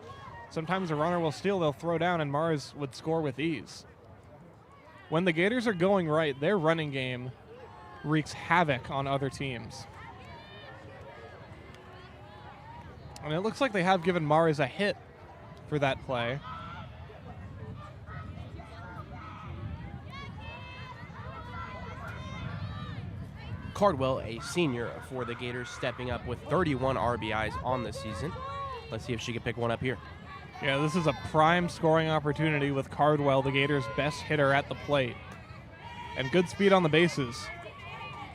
Sometimes a runner will steal, they'll throw down, and Mares would score with ease. When the Gators are going right, their running game wreaks havoc on other teams. And it looks like they have given Mares a hit for that play. Cardwell, a senior for the Gators, stepping up with 31 RBIs on the season. Let's see if she can pick one up here. Yeah, this is a prime scoring opportunity with Cardwell, the Gators' best hitter at the plate. And good speed on the bases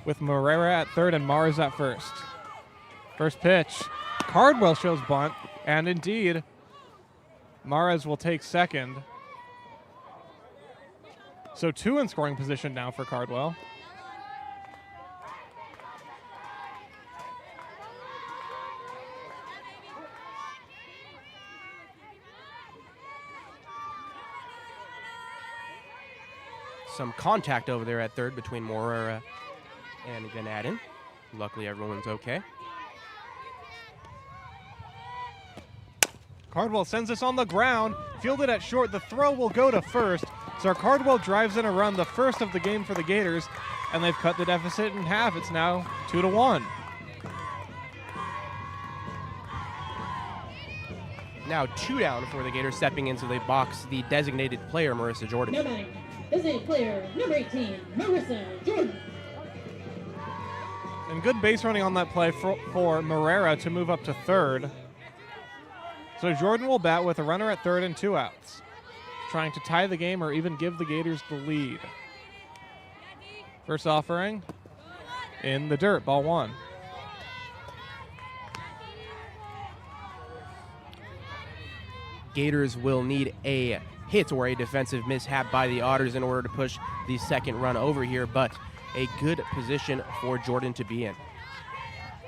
with Morera at third and Mares at first. First pitch. Cardwell shows bunt, and indeed, Mares will take second. So two in scoring position now for Cardwell. Some contact over there at third between Morera and Ganadin. Luckily, everyone's okay. Cardwell sends this on the ground, fielded at short. The throw will go to first. So Cardwell drives in a run, the first of the game for the Gators, and they've cut the deficit in half. It's now 2-1. Now 2 down for the Gators, stepping into the box, the designated player, Marissa Jordan. Nobody. Designated player, number 18, Marissa Jordan. And good base running on that play for Morera to move up to third. So Jordan will bat with a runner at third and 2 outs, trying to tie the game or even give the Gators the lead. First offering in the dirt, ball 1. Gators will need a hit or a defensive mishap by the Otters in order to push the second run over here, but a good position for Jordan to be in.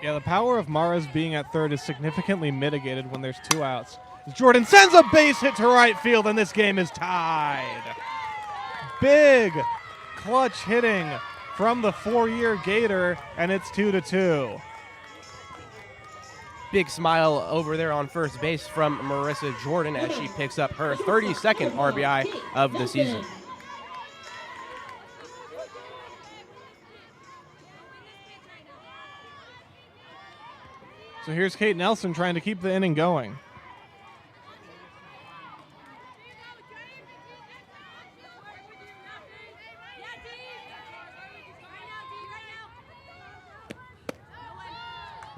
Yeah, the power of Mares being at third is significantly mitigated when there's 2 outs. Jordan sends a base hit to right field, and this game is tied. Big clutch hitting from the 4-year Gator, and it's 2-2. Big smile over there on first base from Marissa Jordan as she picks up her 32nd RBI of the season. So here's Kate Nelson trying to keep the inning going.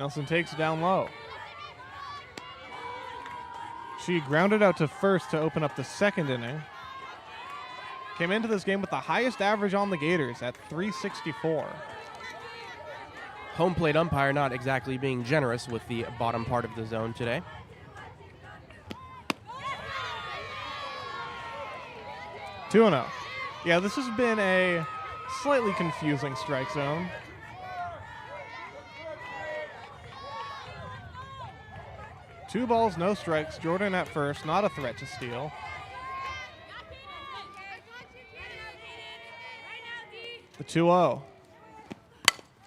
Nelson takes down low. She grounded out to first to open up the second inning. Came into this game with the highest average on the Gators at 364. Home plate umpire not exactly being generous with the bottom part of the zone today. Two and 0. Yeah, this has been a slightly confusing strike zone. Two balls, no strikes. Jordan at first, not a threat to steal. The 2-0.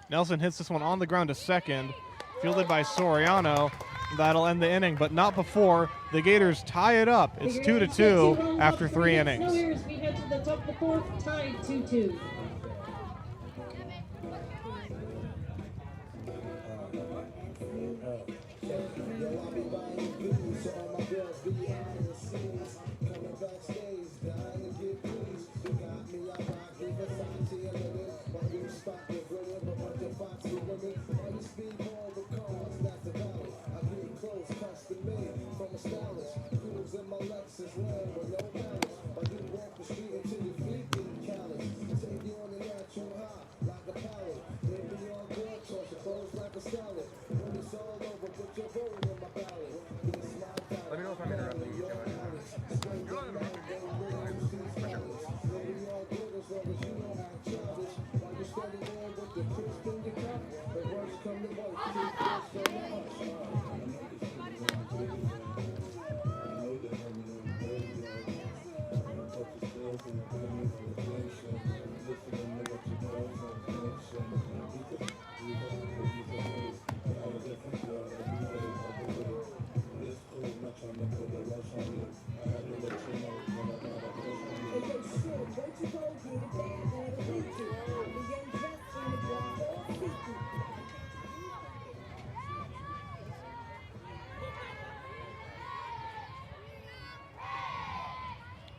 Nelson hits this one on the ground to second, fielded by Soriano. That'll end the inning, but not before the Gators tie it up. It's 2-2 after 3 innings. We head to the top of the fourth, tied 2-2. Let me know if I'm interrupting you.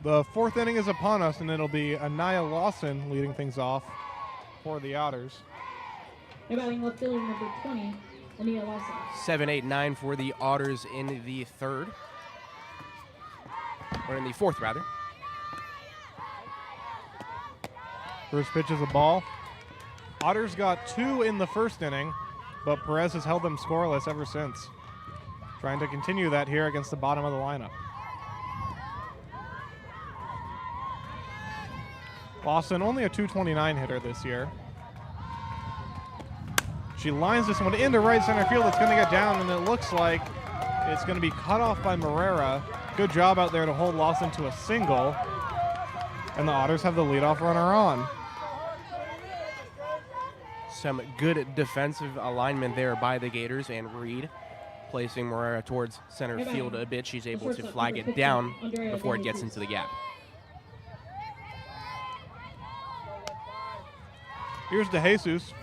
The fourth inning is upon us, and it'll be Anaya Lawson leading things off for the Otters. They're batting left fielder number 20, Anaya Lawson. 7-8-9 for the Otters in the third. Or in the fourth, rather. First pitch is a ball. Otters got 2 in the first inning, but Perez has held them scoreless ever since. Trying to continue that here against the bottom of the lineup. Lawson, only a .229 hitter this year. She lines this one into right center field. It's going to get down, and it looks like it's going to be cut off by Morera. Good job out there to hold Lawson to a single. And the Otters have the leadoff runner on. Some good defensive alignment there by the Gators, and Reed placing Morera towards center field a bit. She's able to flag it down before it gets into the gap. Here's DeJesus.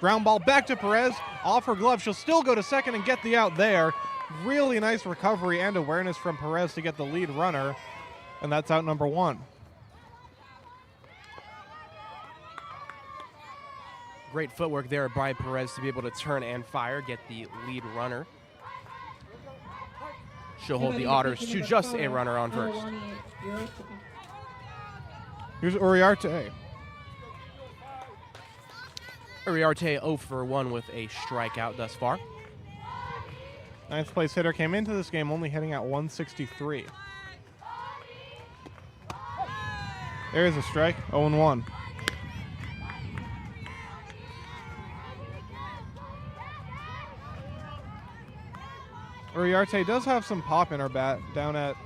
Ground ball back to Perez. Off her glove. She'll still go to second and get the out there. Really nice recovery and awareness from Perez to get the lead runner. And that's out number 1. Great footwork there by Perez to be able to turn and fire, get the lead runner. She'll hold the Otters to just a runner on first. Here's Uriarte. Uriarte 0 for 1 with a strikeout thus far. Ninth place hitter came into this game only hitting at 163. There's a strike, 0-1. Uriarte does have some pop in her bat down at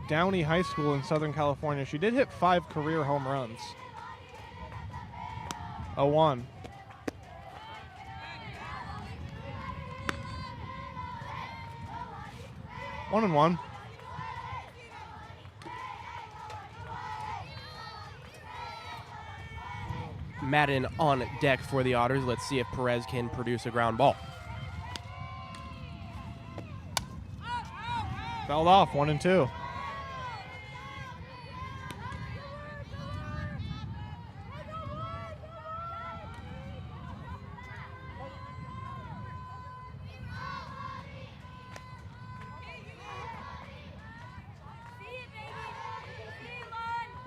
Downey High School in Southern California. She did hit 5 career home runs. 0-1. One and one. Madden on deck for the Otters. Let's see if Perez can produce a ground ball. Fouled off, 1 and 2.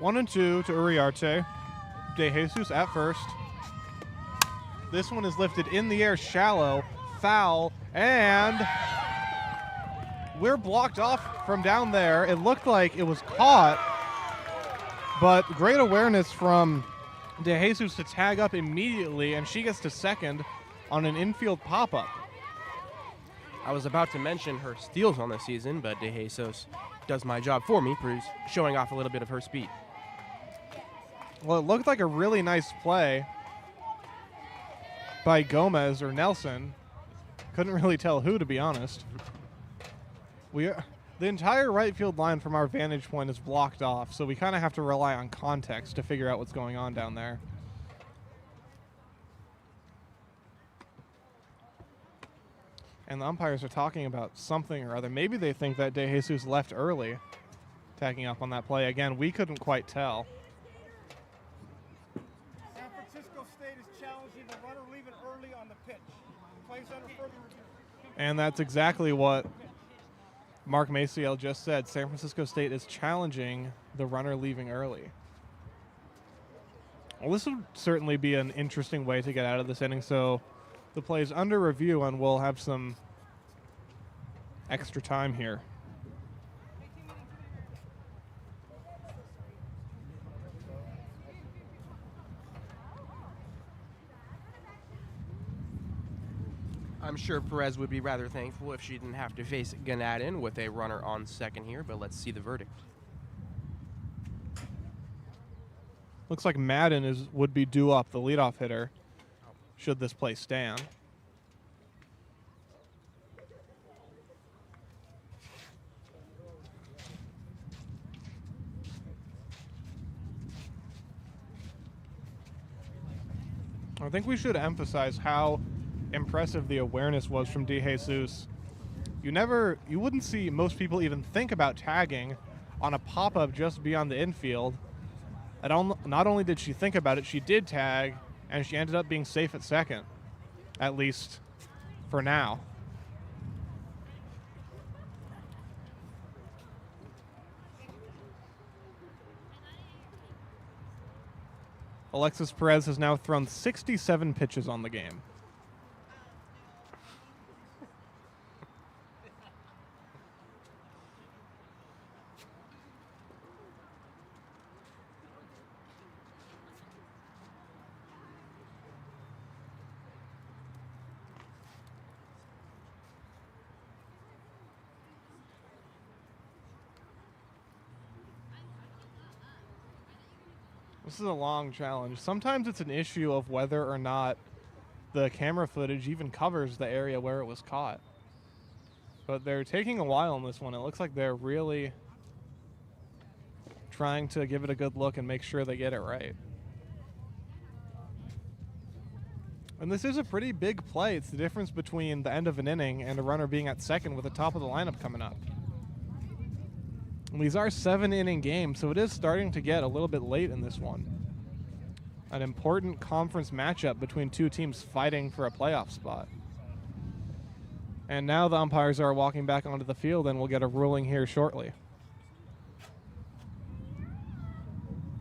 1-2 to Uriarte. De Jesus at first. This one is lifted in the air, shallow, foul, and we're blocked off from down there. It looked like it was caught, but great awareness from De Jesus to tag up immediately, and she gets to second on an infield pop-up. I was about to mention her steals on the season, but De Jesus does my job for me, showing off a little bit of her speed. Well, it looked like a really nice play by Gomez or Nelson. Couldn't really tell who, to be honest. The entire right field line from our vantage point is blocked off, so we kind of have to rely on context to figure out what's going on down there. And the umpires are talking about something or other. Maybe they think that De Jesus left early, tagging up on that play. Again, we couldn't quite tell. San Francisco State is challenging the runner leaving early on the pitch. Plays under further review. And that's exactly what Mark Maciel just said. San Francisco State is challenging the runner leaving early. Well, this would certainly be an interesting way to get out of this inning. So the play is under review, and we'll have some extra time here. I'm sure Perez would be rather thankful if she didn't have to face Ganadin with a runner on second here, but let's see the verdict. Looks like Madden would be due up, the leadoff hitter, should this play stand. I think we should emphasize how impressive the awareness was from De Jesus. You wouldn't see most people even think about tagging on a pop-up just beyond the infield. Not only did she think about it, she did tag, and she ended up being safe at second, at least for now. Alexis Perez has now thrown 67 pitches on the game. This is a long challenge. Sometimes it's an issue of whether or not the camera footage even covers the area where it was caught. But they're taking a while on this one. It looks like they're really trying to give it a good look and make sure they get it right. And this is a pretty big play. It's the difference between the end of an inning and a runner being at second with the top of the lineup coming up. And these are 7-inning games, so it is starting to get a little bit late in this one. An important conference matchup between two teams fighting for a playoff spot. And now the umpires are walking back onto the field, and we'll get a ruling here shortly.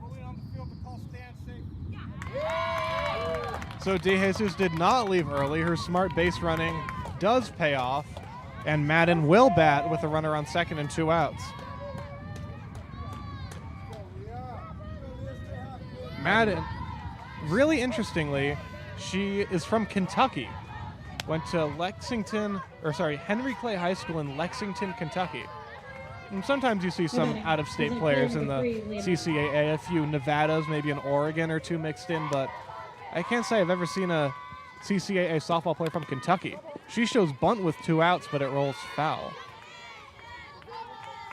Ruling on the field to call stand safe. So De Jesus did not leave early. Her smart base running does pay off, and Madden will bat with a runner on second and 2 outs. Madden, really interestingly, she is from Kentucky. Went to Henry Clay High School in Lexington, Kentucky. And sometimes you see some out-of-state players in the CCAA, a few Nevadas, maybe an Oregon or two mixed in, but I can't say I've ever seen a CCAA softball player from Kentucky. She shows bunt with 2 outs, but it rolls foul.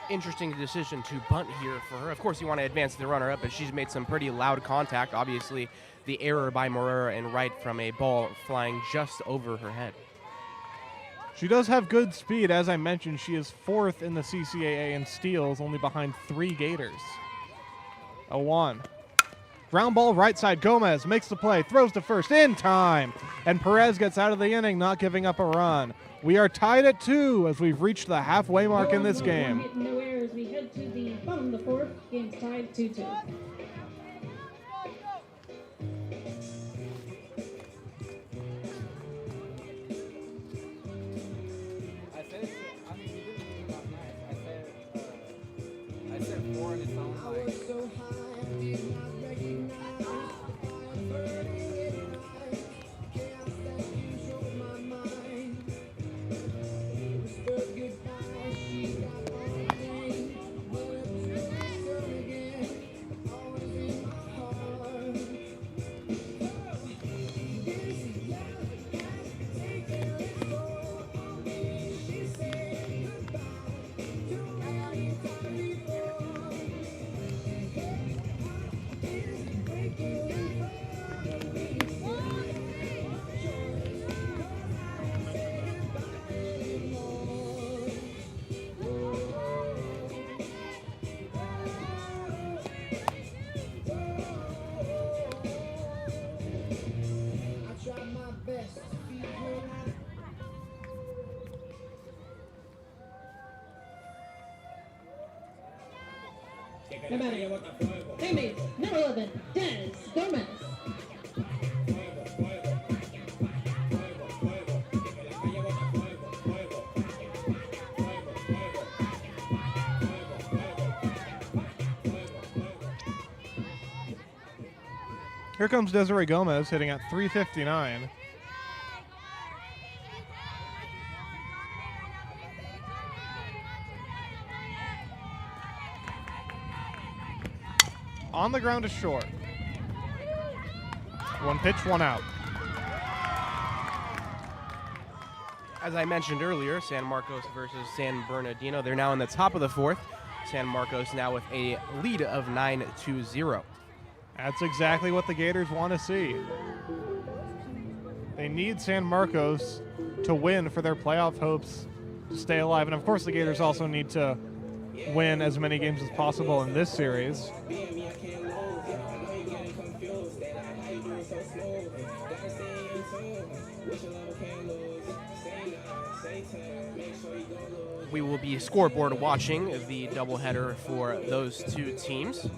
Interesting decision to bunt here for her. Of course, you want to advance the runner up, but she's made some pretty loud contact. Obviously, the error by Morera in right from a ball flying just over her head. She does have good speed. As I mentioned, she is 4th in the CCAA in steals, only behind 3 Gators. 0-1. Ground ball right side. Gomez makes the play, throws to first in time, and Perez gets out of the inning, not giving up a run. We are tied at 2 as we've reached the halfway mark in this game. No errors. We head to the bottom of the 4th. Game's tied 2-2. I said 4 and it sounds like. They're batting. Teammates, number 11, Dennis Gomez. Here comes Desiree Gomez hitting at 359. On the ground is short. One pitch, one out. As I mentioned earlier, San Marcos versus San Bernardino. They're now in the top of the fourth. San Marcos now with a lead of 9-0. That's exactly what the Gators want to see. They need San Marcos to win for their playoff hopes to stay alive. And of course, the Gators also need to win as many games as possible in this series. We will be scoreboard watching the doubleheader for those two teams.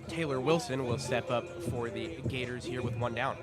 Taylor Wilson will step up for the Gators here with one down.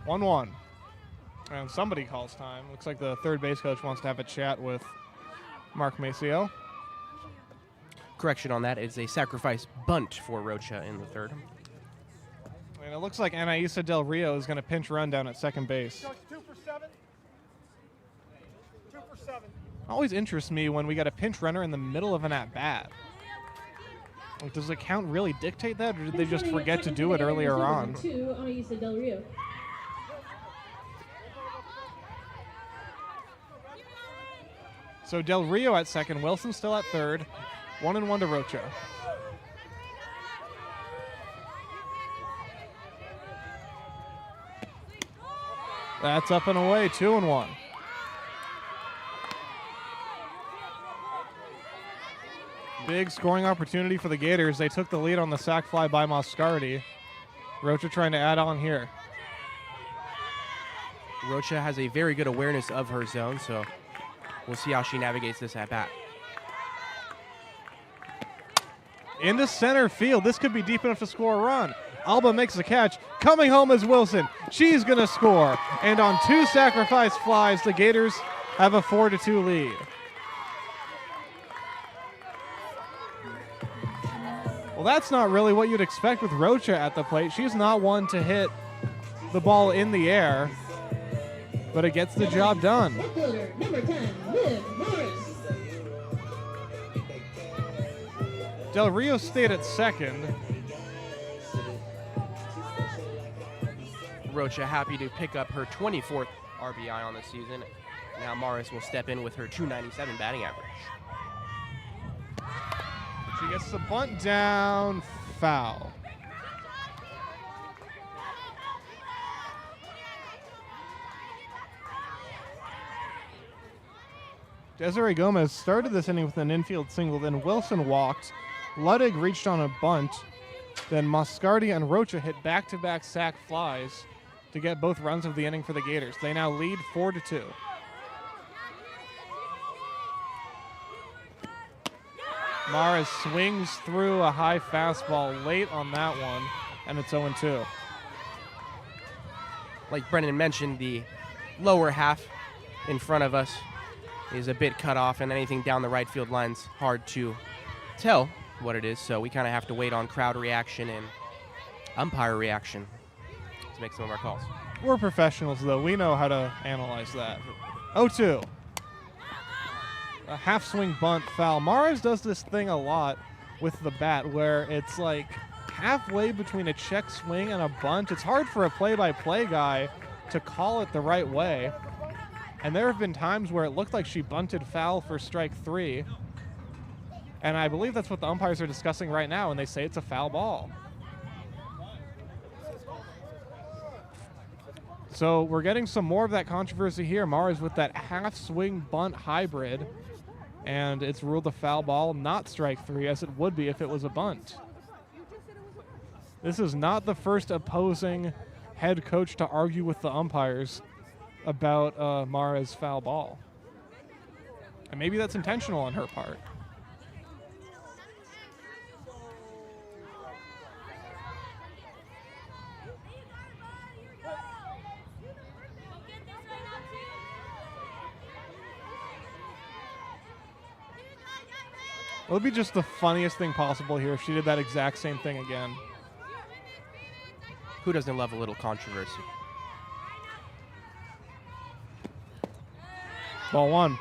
1-1. And somebody calls time. Looks like the third base coach wants to have a chat with Mark Maceo. Correction on that, it's a sacrifice bunt for Rocha in the third. And it looks like Anaisa Del Rio is going to pinch run down at second base. Coach, 2 for 7. 2 for 7. Always interests me when we got a pinch runner in the middle of an at-bat. Like, does the count really dictate that, or did they just forget to do it earlier on? Anaisa Del Rio. So Del Rio at second, Wilson still at third. 1-1 to Rocha. That's up and away, 2-1. Big scoring opportunity for the Gators. They took the lead on the sac fly by Moscardi. Rocha trying to add on here. Rocha has a very good awareness of her zone, so we'll see how she navigates this at bat. Into center field. This could be deep enough to score a run. Alba makes the catch. Coming home is Wilson. She's going to score. And on 2 sacrifice flies, the Gators have a 4-2 lead. Well, that's not really what you'd expect with Rocha at the plate. She's not one to hit the ball in the air, but it gets the job done. Number 10, Liv Morris. Del Rio stayed at second. Rocha happy to pick up her 24th RBI on the season. Now Morris will step in with her .297 batting average. She gets the bunt down, foul. Desiree Gomez started this inning with an infield single, then Wilson walked. Ludwig reached on a bunt. Then Moscardi and Rocha hit back-to-back sac flies to get both runs of the inning for the Gators. They now lead 4-2. Mara swings through a high fastball late on that one, and it's 0-2. Like Brendan mentioned, the lower half in front of us is a bit cut off, and anything down the right field line's hard to tell what it is, so we kind of have to wait on crowd reaction and umpire reaction to make some of our calls. We're professionals, though. We know how to analyze that. 0-2. A half-swing bunt foul. Mars does this thing a lot with the bat where it's like halfway between a check swing and a bunt. It's hard for a play-by-play guy to call it the right way. And there have been times where it looked like she bunted foul for strike 3. And I believe that's what the umpires are discussing right now, and they say it's a foul ball. So we're getting some more of that controversy here. Mars with that half-swing bunt hybrid, and it's ruled a foul ball, not strike 3, as it would be if it was a bunt. This is not the first opposing head coach to argue with the umpires about Mara's foul ball. And maybe that's intentional on her part. It would be just the funniest thing possible here if she did that exact same thing again. Who doesn't love a little controversy? Ball 1.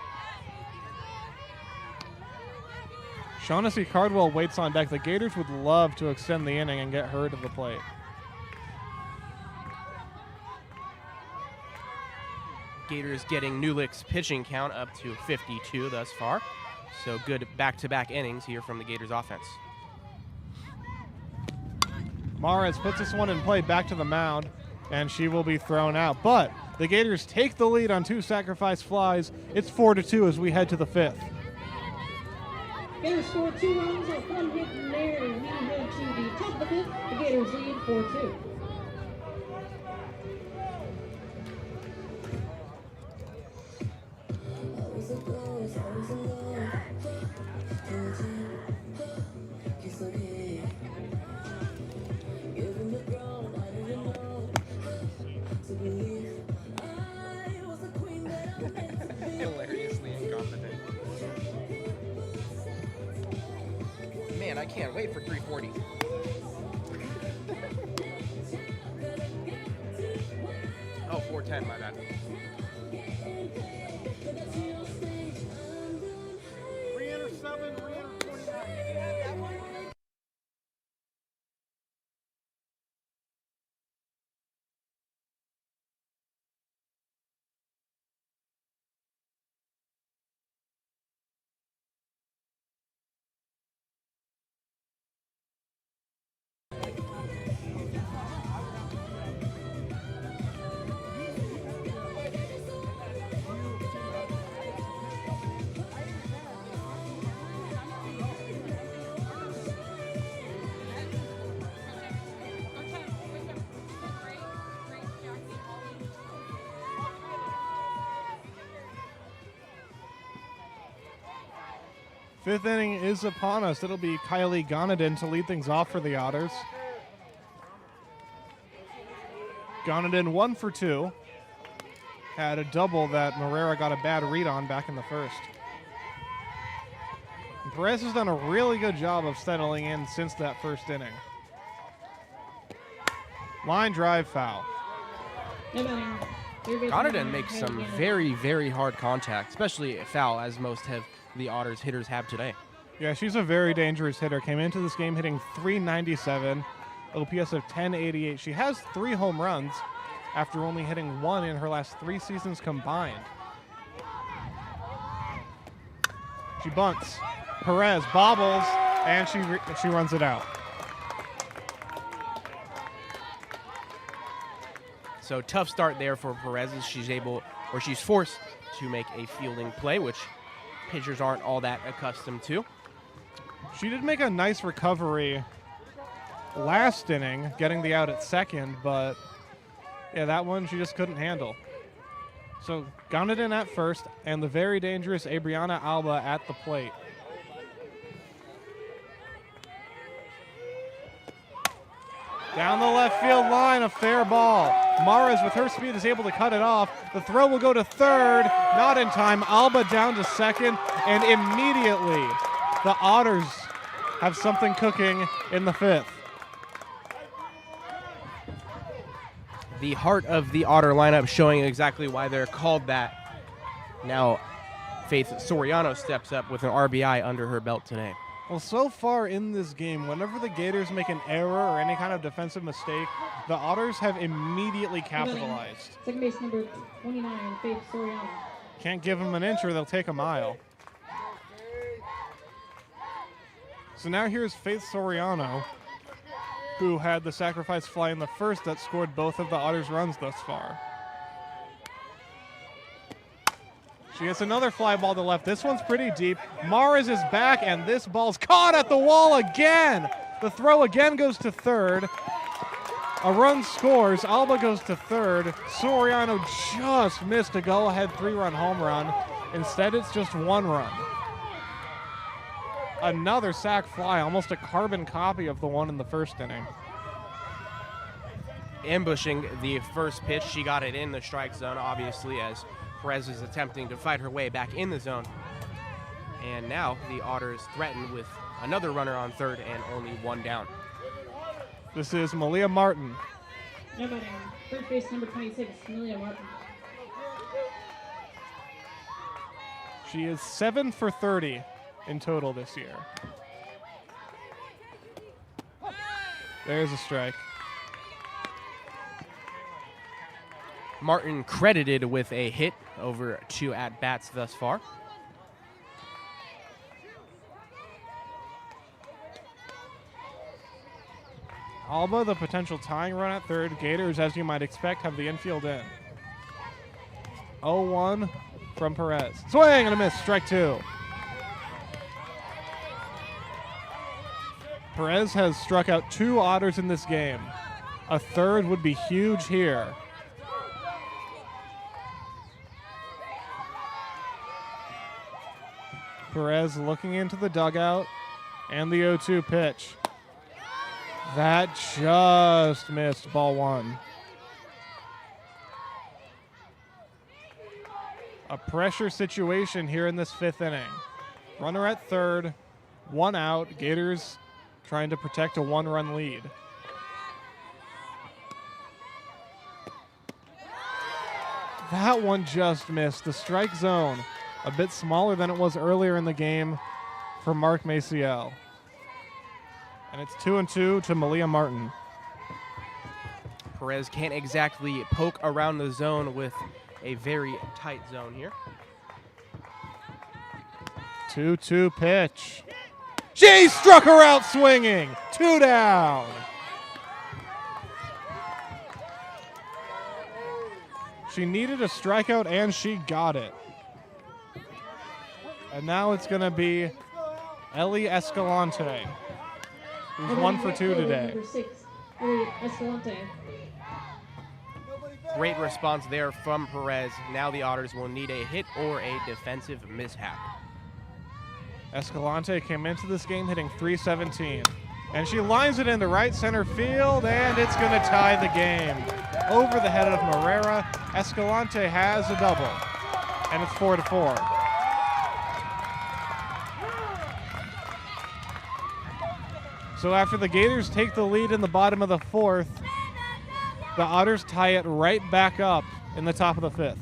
Shaughnessy Cardwell waits on deck. The Gators would love to extend the inning and get her to the plate. Gators getting Newlick's pitching count up to 52 thus far. So good back-to-back innings here from the Gators offense. Mares puts this one in play back to the mound, and she will be thrown out. But the Gators take the lead on 2 sacrifice flies. It's 4-2 as we head to the 5th. Gators scored 2 runs off 1 hit in there, and we head to the top of the 5th. The Gators lead 4-2. I can't wait for 340. Oh, 410, my bad. Re-enter 7, re-enter 29. Fifth inning is upon us. It'll be Kylie Gonadin to lead things off for the Otters. Gonadin 1 for 2. Had a double that Morera got a bad read on back in the first. And Perez has done a really good job of settling in since that first inning. Line drive foul. Gonadin makes some very, very hard contact, especially a foul, as most of the Otters hitters have today. Yeah, she's a very dangerous hitter. Came into this game hitting .397, OPS of 1088. She has 3 home runs after only hitting 1 in her last 3 seasons combined. She bunts. Perez bobbles, and she runs it out. So tough start there for Perez as she's forced to make a fielding play, which pitchers aren't all that accustomed to. She did make a nice recovery last inning, getting the out at second, but yeah, that one she just couldn't handle. So Gonadin at first, and the very dangerous Abriana Alba at the plate. Down the left field line, a fair ball. Mares, with her speed, is able to cut it off. The throw will go to third, not in time. Alba down to second, and immediately the Otters have something cooking in the fifth. The heart of the Otter lineup showing exactly why they're called that. Now, Faith Soriano steps up with an RBI under her belt today. Well, so far in this game, whenever the Gators make an error or any kind of defensive mistake, the Otters have immediately capitalized. Second base number 29, Faith Soriano. Can't give them an inch or they'll take a mile. So now here's Faith Soriano, who had the sacrifice fly in the first that scored both of the Otters' runs thus far. She gets another fly ball to left. This one's pretty deep. Mares is back, and this ball's caught at the wall again. The throw again goes to third. A run scores. Alba goes to third. Soriano just missed a go-ahead 3-run home run. Instead, it's just 1 run. Another sac fly, almost a carbon copy of the one in the first inning. Ambushing the first pitch, she got it in the strike zone, obviously, as Perez is attempting to fight her way back in the zone. And now the Otters threaten with another runner on third and only 1 down. This is Malia Martin. No batting. Third base number 26, Amelia Martin. She is 7 for 30 in total this year. There's a strike. Martin credited with a hit over 2 at-bats thus far. Alba, the potential tying run at third. Gators, as you might expect, have the infield in. 0-1 from Perez. Swing and a miss, strike 2. Perez has struck out 2 Otters in this game. A third would be huge here. Perez looking into the dugout, and the 0-2 pitch. That just missed, ball 1. A pressure situation here in this 5th inning. Runner at third, 1 out. Gators trying to protect a 1-run lead. That one just missed. The strike zone, a bit smaller than it was earlier in the game for Mark Maciel. And it's 2-2 to Malia Martin. Perez can't exactly poke around the zone with a very tight zone here. 2-2 pitch. She struck her out swinging. 2 down. She needed a strikeout, and she got it. And now it's going to be Ellie Escalante, who's 1 for 2 today. Number 6, Ellie Escalante. Great response there from Perez. Now the Otters will need a hit or a defensive mishap. Escalante came into this game hitting .317, and she lines it into right center field, and it's going to tie the game. Over the head of Morera, Escalante has a double, and it's 4-4. So after the Gators take the lead in the bottom of the 4th, the Otters tie it right back up in the top of the 5th.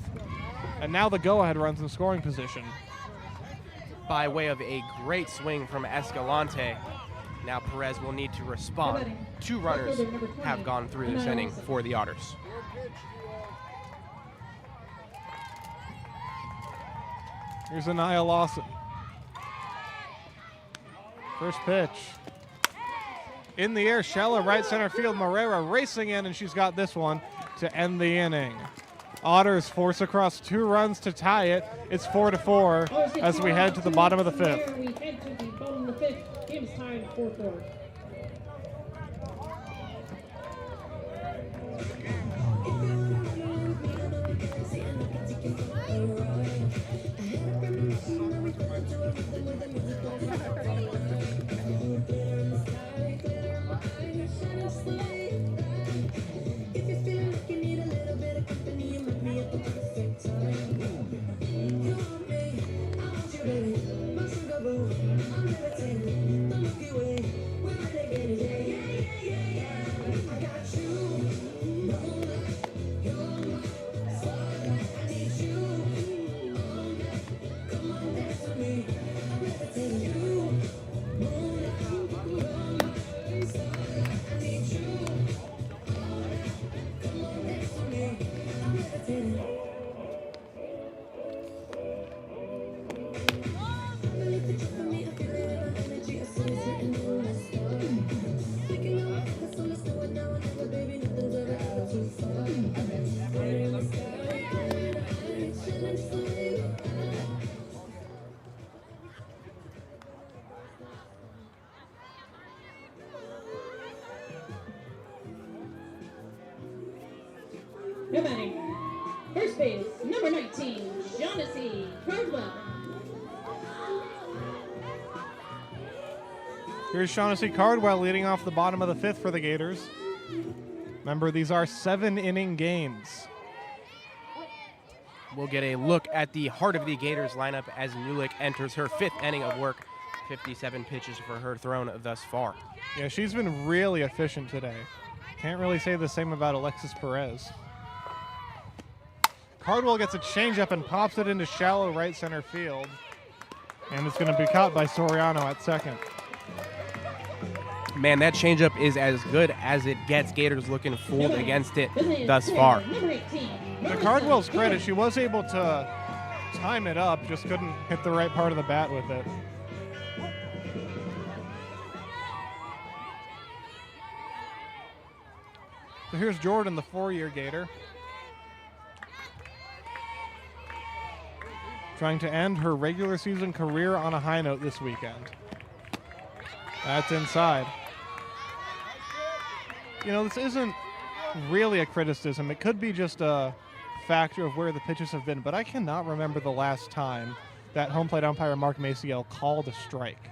And now the go-ahead runs in scoring position. By way of a great swing from Escalante, now Perez will need to respond. 2 runners have gone through this inning for the Otters. Here's Anaya Lawson. First pitch. In the air, shallow right center field. Morera racing in, and she's got this one to end the inning. Otters force across 2 runs to tie it. It's 4-4 as we head to the bottom of the 5th. We head to the bottom of the 5th. Game's tied 4-4. No batting. First base, number 19, Shaughnessy Cardwell. Here's Shaughnessy Cardwell leading off the bottom of the 5th for the Gators. Remember, these are 7-inning games. We'll get a look at the heart of the Gators lineup as Mulick enters her 5th inning of work. 57 pitches for her thrown thus far. Yeah, she's been really efficient today. Can't really say the same about Alexis Perez. Cardwell gets a changeup and pops it into shallow right center field. And it's going to be caught by Soriano at second. Man, that changeup is as good as it gets. Gators looking fooled against it thus far. To Cardwell's credit, she was able to time it up, just couldn't hit the right part of the bat with it. So here's Jordan, the 4-year Gator, trying to end her regular season career on a high note this weekend. That's inside. You know, this isn't really a criticism. It could be just a factor of where the pitches have been, but I cannot remember the last time that home plate umpire Mark Maciel called a strike.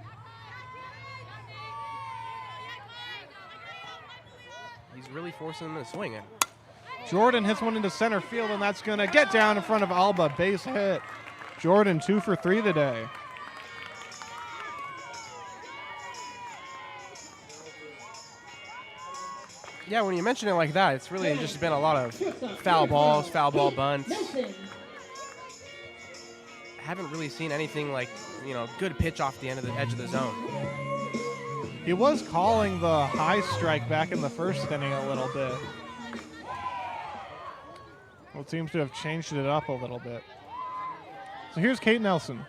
He's really forcing them to swing it. Jordan hits one into center field, and that's going to get down in front of Alba. Base hit. Jordan 2 for 3 today. Yeah, when you mention it like that, it's really just been a lot of foul balls, foul ball bunts. Haven't really seen anything like, good pitch off the end of the edge of the zone. He was calling the high strike back in the first inning a little bit. Well, it seems to have changed it up a little bit. So here's Kate Nelson.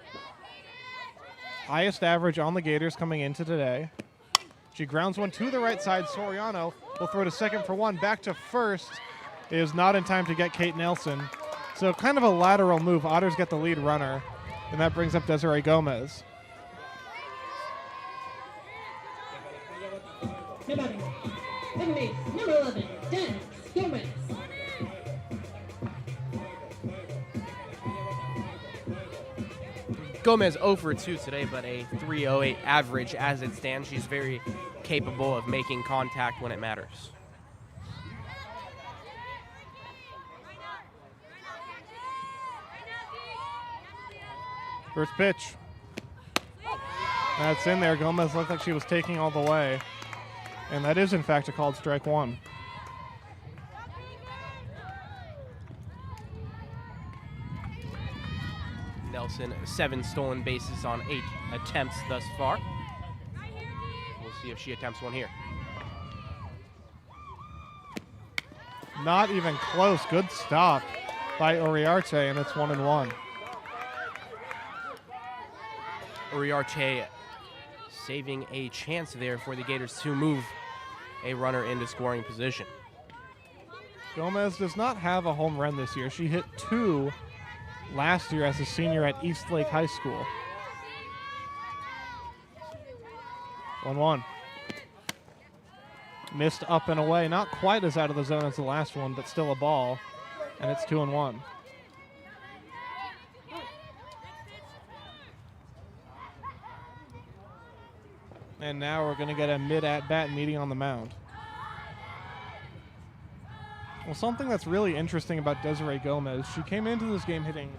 Highest average on the Gators coming into today. She grounds one to the right side. Soriano will throw to second for one. Back to first. It is not in time to get Kate Nelson. So kind of a lateral move. Otters get the lead runner, and that brings up Desiree Gomez. Second base, number 11, Dennis Gomez. Gomez 0 for 2 today, but a 3.08 average as it stands. She's very capable of making contact when it matters. First pitch. That's in there. Gomez looked like she was taking all the way. And that is, in fact, a called strike one. Nelson, 7 stolen bases on 8 attempts thus far. We'll see if she attempts one here. Not even close. Good stop by Uriarte, and it's 1-1. Uriarte saving a chance there for the Gators to move a runner into scoring position. Gomez does not have a home run this year. She hit 2 last year as a senior at Eastlake High School. 1-1. Missed up and away. Not quite as out of the zone as the last one, but still a ball. And it's 2-1. And now we're going to get a mid-at-bat meeting on the mound. Well, something that's really interesting about Desiree Gomez, she came into this game hitting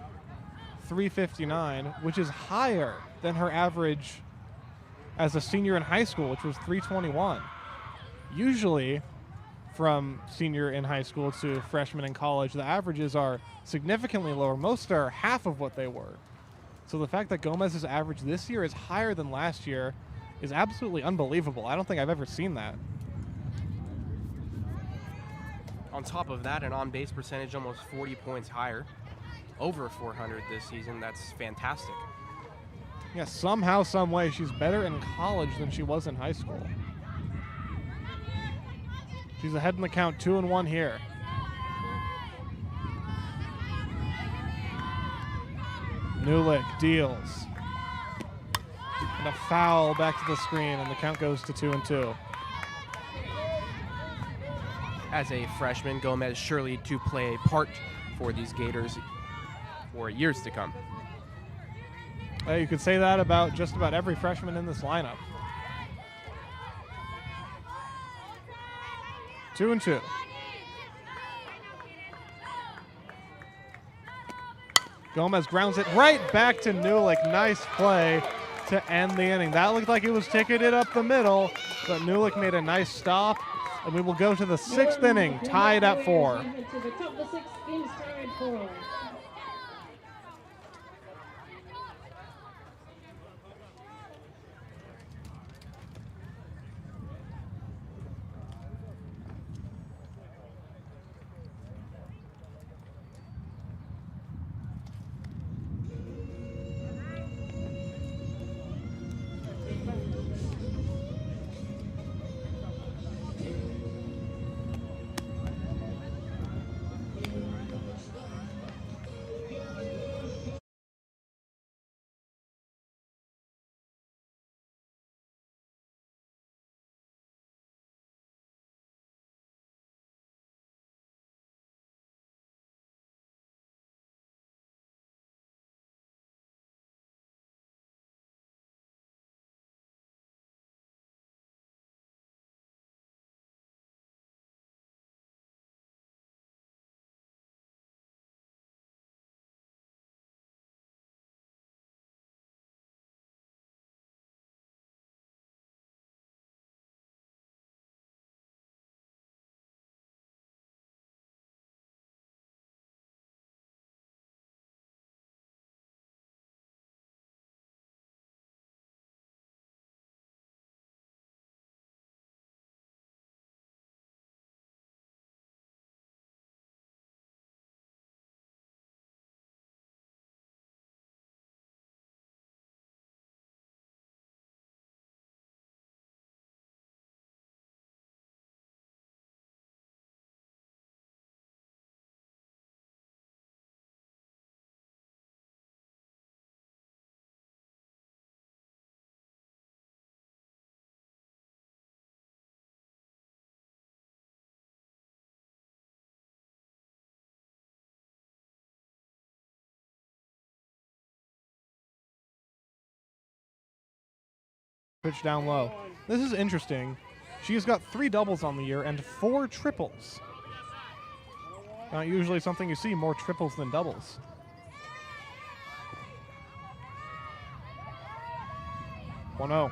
.359, which is higher than her average as a senior in high school, which was .321. Usually, from senior in high school to freshman in college, the averages are significantly lower. Most are half of what they were. So the fact that Gomez's average this year is higher than last year is absolutely unbelievable. I don't think I've ever seen that. On top of that, an on-base percentage almost 40 points higher. Over 400 this season. That's fantastic. Yeah, somehow, some way, she's better in college than she was in high school. She's ahead in the count, 2-1 here. Newlick deals. And a foul back to the screen, and the count goes to 2-2. As a freshman, Gomez surely to play a part for these Gators for years to come. You could say that about just about every freshman in this lineup. 2-2. Gomez grounds it right back to Newlick. Nice play to end the inning. That looked like it was ticketed up the middle, but Newlick made a nice stop, and we will go to the 6th inning, tied at 4. To the top of the 6th, game's tied 4. Pitch down low. This is interesting. She has got 3 doubles on the year and 4 triples. Not usually something you see, more triples than doubles. Oh no.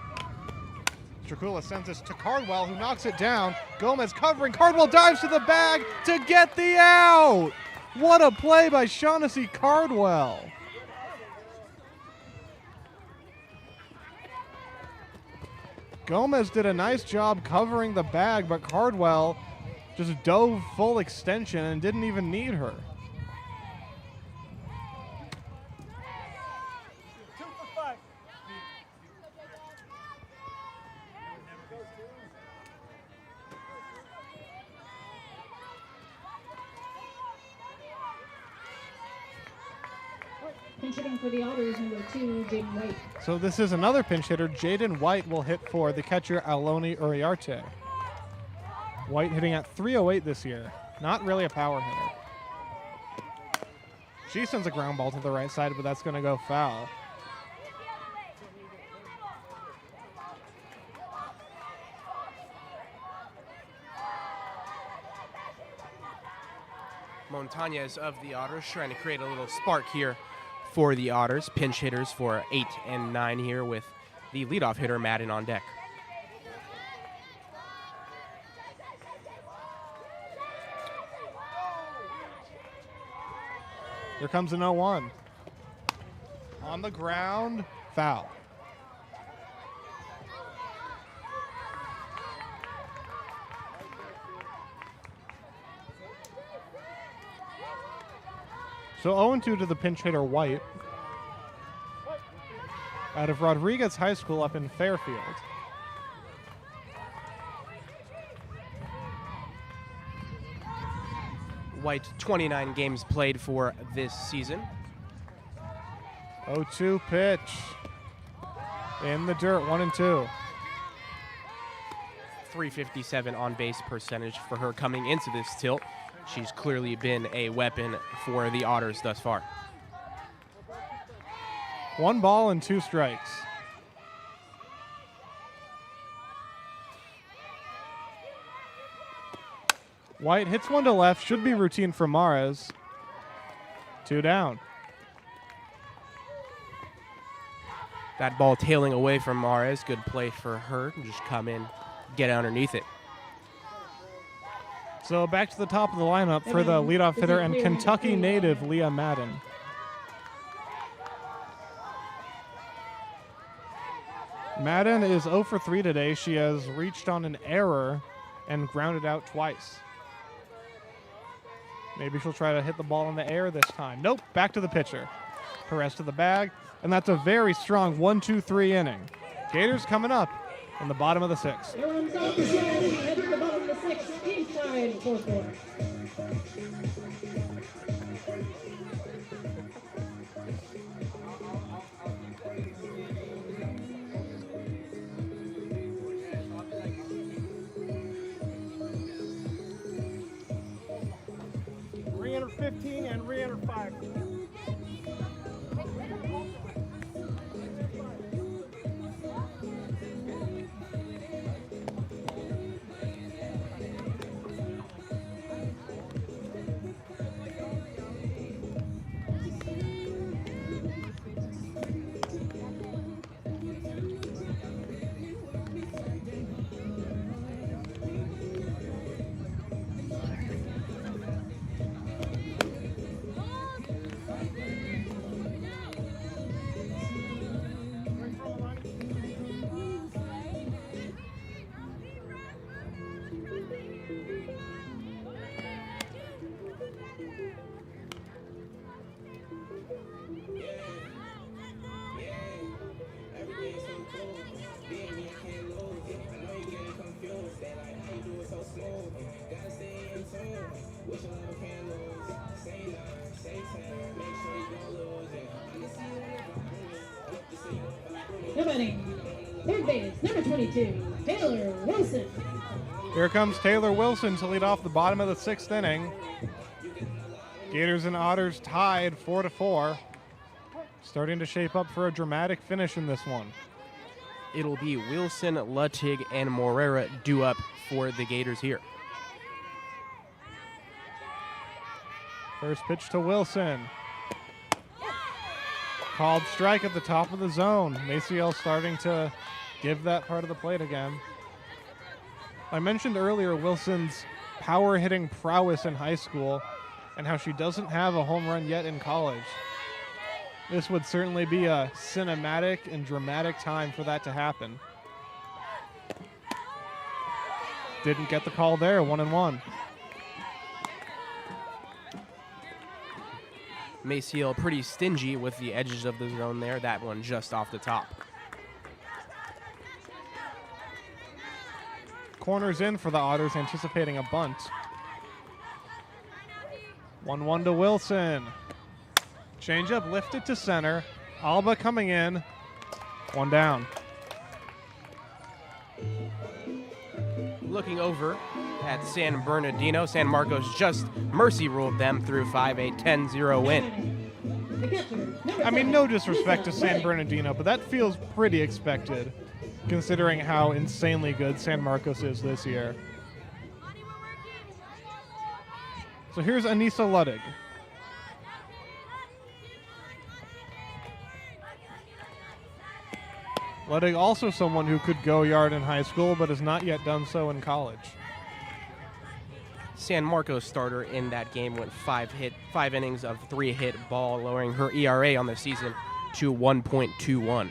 Stracula sends this to Cardwell, who knocks it down. Gomez covering. Cardwell dives to the bag to get the out. What a play by Shaughnessy Cardwell. Gomez did a nice job covering the bag, but Cardwell just dove full extension and didn't even need her. 2 for 5. Pinch hitting for the Otters, number 2, Jaden White. So this is another pinch hitter. Jaden White will hit for the catcher Aloni Uriarte. White hitting at .308 this year. Not really a power hitter. She sends a ground ball to the right side, but that's going to go foul. Montañez of the Otters trying to create a little spark here for the Otters. Pinch hitters for 8 and 9 here with the leadoff hitter Madden on deck. Here comes an 0-1. On the ground, foul. So 0-2 to the pinch hitter White out of Rodriguez High School up in Fairfield. White, 29 games played for this season. 0-2 pitch. In the dirt, 1-2. .357 on base percentage for her coming into this tilt. She's clearly been a weapon for the Otters thus far. 1 ball and 2 strikes. White hits one to left, should be routine for Mares. 2 down. That ball tailing away from Mares. Good play for her. Just come in, get underneath it. So back to the top of the lineup for the leadoff hitter and Kentucky native Leah Madden. Madden is 0 for 3 today. She has reached on an error and grounded out twice. Maybe she'll try to hit the ball in the air this time. Nope, back to the pitcher. Perez to the bag, and that's a very strong 1-2-3 inning. Gators coming up in the bottom of the 6th. Here runs out the zone, heading the bottom of the 6th, inside 4-4. Re-enter 15 and re-enter 5. No batting. Third base, number 22, Taylor Wilson. Here comes Taylor Wilson to lead off the bottom of the 6th inning. Gators and Otters tied 4-4. Starting to shape up for a dramatic finish in this one. it'll be Wilson, Luttig, and Morera due up for the Gators here. First pitch to Wilson. Called strike at the top of the zone. Maciel starting to give that part of the plate again. I mentioned earlier Wilson's power hitting prowess in high school and how she doesn't have a home run yet in college. This would certainly be a cinematic and dramatic time for that to happen. Didn't get the call there, 1-1. Maciel pretty stingy with the edges of the zone there. That one just off the top. Corners in for the Otters, anticipating a bunt. 1-1 to Wilson. Changeup lifted to center. Alba coming in. One down. Looking over at San Bernardino, San Marcos just mercy ruled them through 5, a 10-0 win. I mean, no disrespect to San Bernardino, but that feels pretty expected, considering how insanely good San Marcos is this year. So here's Anissa Luttig. Luttig also someone who could go yard in high school, but has not yet done so in college. San Marcos starter in that game went 5 innings of 3-hit ball, lowering her ERA on the season to 1.21.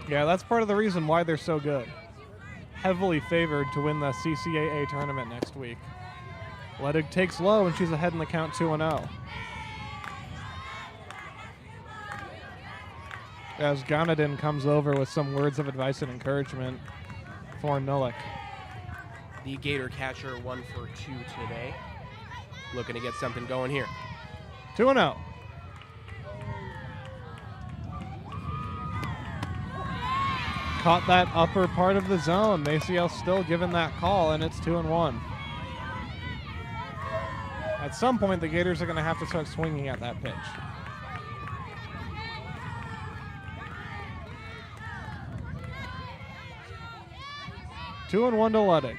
Yeah, that's part of the reason why they're so good. Heavily favored to win the CCAA tournament next week. Luttig takes low, and she's ahead in the count 2-0. As Ganadin comes over with some words of advice and encouragement for Nulick. The Gator catcher 1 for 2 today. Looking to get something going here. 2-0. Caught that upper part of the zone. Maciel still giving that call, and it's 2-1. At some point, the Gators are going to have to start swinging at that pitch. Two and 1 to Luttig.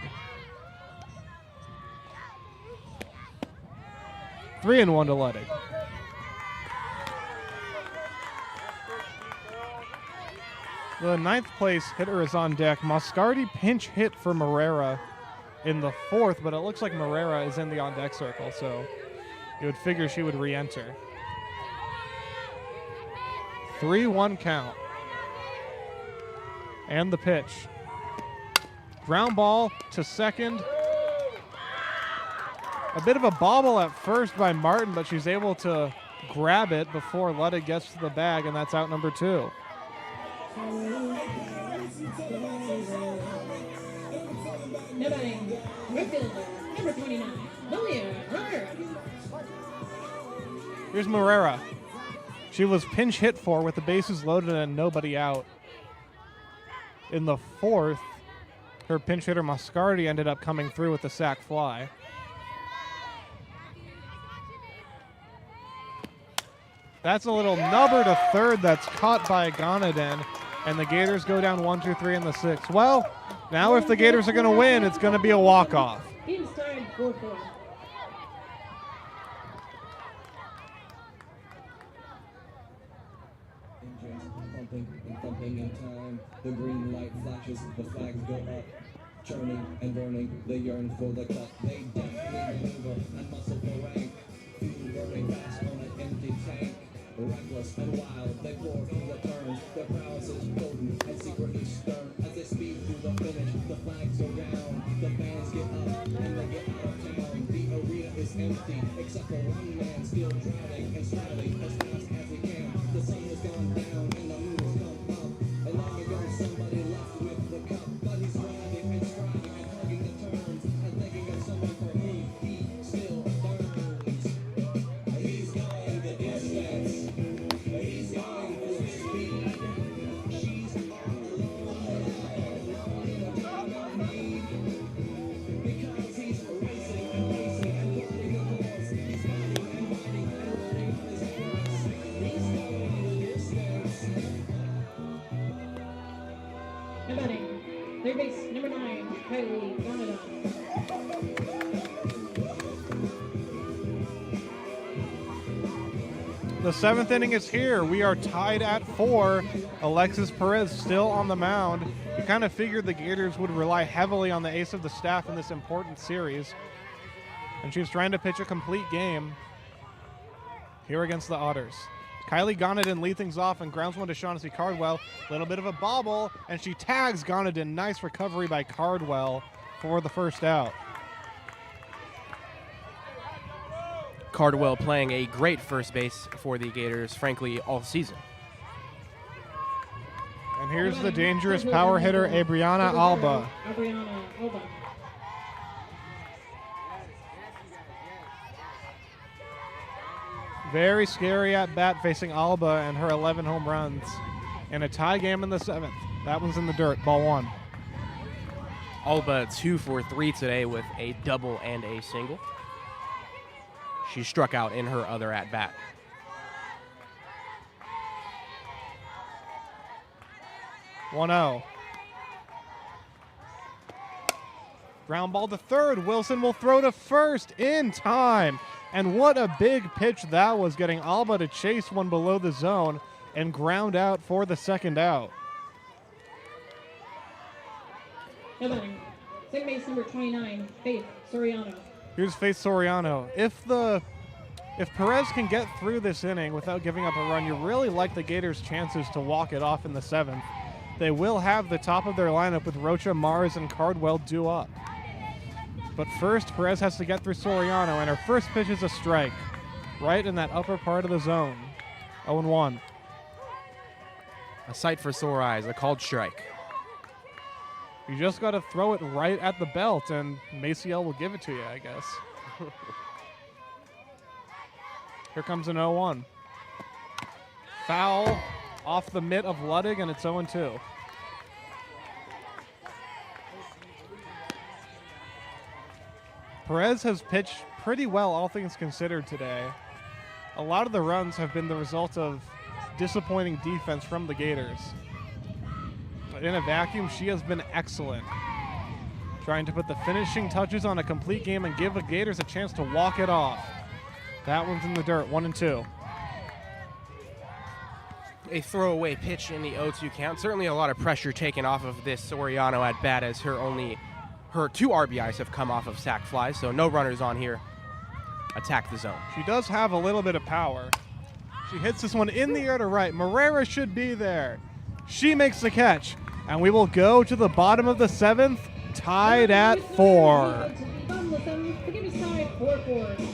3-1 to Luttig. The 9th place hitter is on deck. Moscardi pinch hit for Morera in the 4th, but it looks like Morera is in the on-deck circle, so you would figure she would re-enter. 3-1 count. And the pitch. Ground ball to second. A bit of a bobble at first by Martin, but she's able to grab it before Luttig gets to the bag, and that's out number 2. No batting. Right fielder, number 29, Lilia Runner. Here's Morera. She was pinch hit for with the bases loaded and nobody out. In the 4th, her pinch hitter Moscardi ended up coming through with the sac fly. That's a little nubber to third that's caught by Ganadin, and the Gators go down 1-2-3 in the 6th. Well, now if the Gators are going to win, it's going to be a walk-off. Team's tied 4-4. Thumping in time, the green light flashes, the flags go up, churning and burning, they yearn for the cup. They definitely maneuver and muscle for rank, fuel burning fast on an empty tank. Reckless and wild, they pour through the turns, their prowess is potent and secretly stern. As they speed through the finish, the flags go down, the fans get up and they get out of town. The arena is empty, except for one man still driving and striding as fast as he can. The sun has gone down and the moon has come up, and long ago somebody left with the cup, but he's riding and striding and hugging the turns and thinking of someone for whom he still burns. He's going the distance, he's going full speed. She's all alone in a time of need, because he's racing and racing and riding a horse. He's riding and riding and riding on his horse. He's going the distance. Kylie Donovan. The 7th inning is here. We are tied at 4. Alexis Perez still on the mound. You kind of figured the Gators would rely heavily on the ace of the staff in this important series. And she's trying to pitch a complete game here against the Otters. Kylie Gonadin lead things off and grounds one to Shaughnessy Cardwell. A little bit of a bobble, and she tags Gonadin. Nice recovery by Cardwell for the first out. Cardwell playing a great first base for the Gators, frankly, all season. And here's the dangerous power hitter, Abriana Alba. Abriana Alba. Very scary at bat facing Alba and her 11 home runs. And a tie game in the 7th. That one's in the dirt, ball 1. Alba 2 for 3 today with a double and a single. She struck out in her other at-bat. One 0. Ground ball to third. Wilson will throw to first in time. And what a big pitch that was, getting Alba to chase one below the zone and ground out for the second out. Hitting. Second base number 29, Faith Soriano. Here's Faith Soriano. If Perez can get through this inning without giving up a run, you really like the Gators' chances to walk it off in the 7th. They will have the top of their lineup with Rocha, Mars, and Cardwell due up. But first, Perez has to get through Soriano, and her first pitch is a strike, right in that upper part of the zone. 0-1. A sight for sore eyes, a called strike. You just got to throw it right at the belt, and Maciel will give it to you, I guess. Here comes an 0-1. Foul off the mitt of Ludwig, and it's 0-2. Perez has pitched pretty well, all things considered, today. A lot of the runs have been the result of disappointing defense from the Gators. But in a vacuum, she has been excellent. Trying to put the finishing touches on a complete game and give the Gators a chance to walk it off. That one's in the dirt, 1-2. A throwaway pitch in the 0-2 count. Certainly a lot of pressure taken off of this Soriano at bat, as her 2 RBIs have come off of sac flies, so no runners on here. Attack the zone. She does have a little bit of power. She hits this one in the air to right. Morera should be there. She makes the catch, and we will go to the bottom of the 7th, tied at 4. Bottom of the 7th, the game is tied 4-4.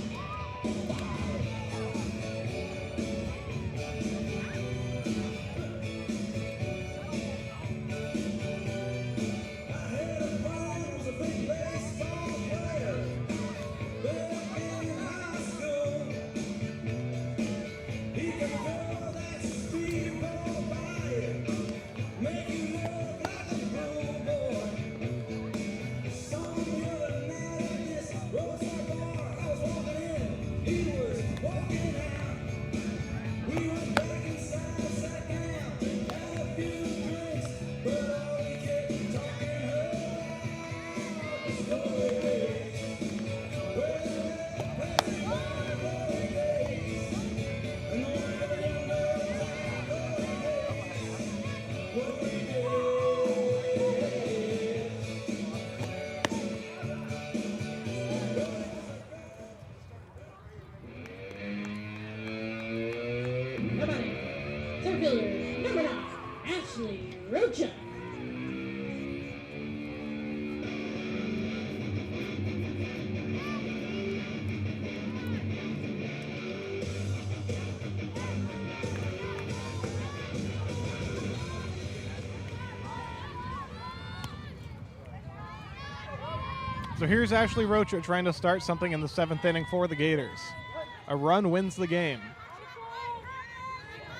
Number 9, Ashley Rocha. So here's Ashley Rocha trying to start something in the 7th inning for the Gators. A run wins the game.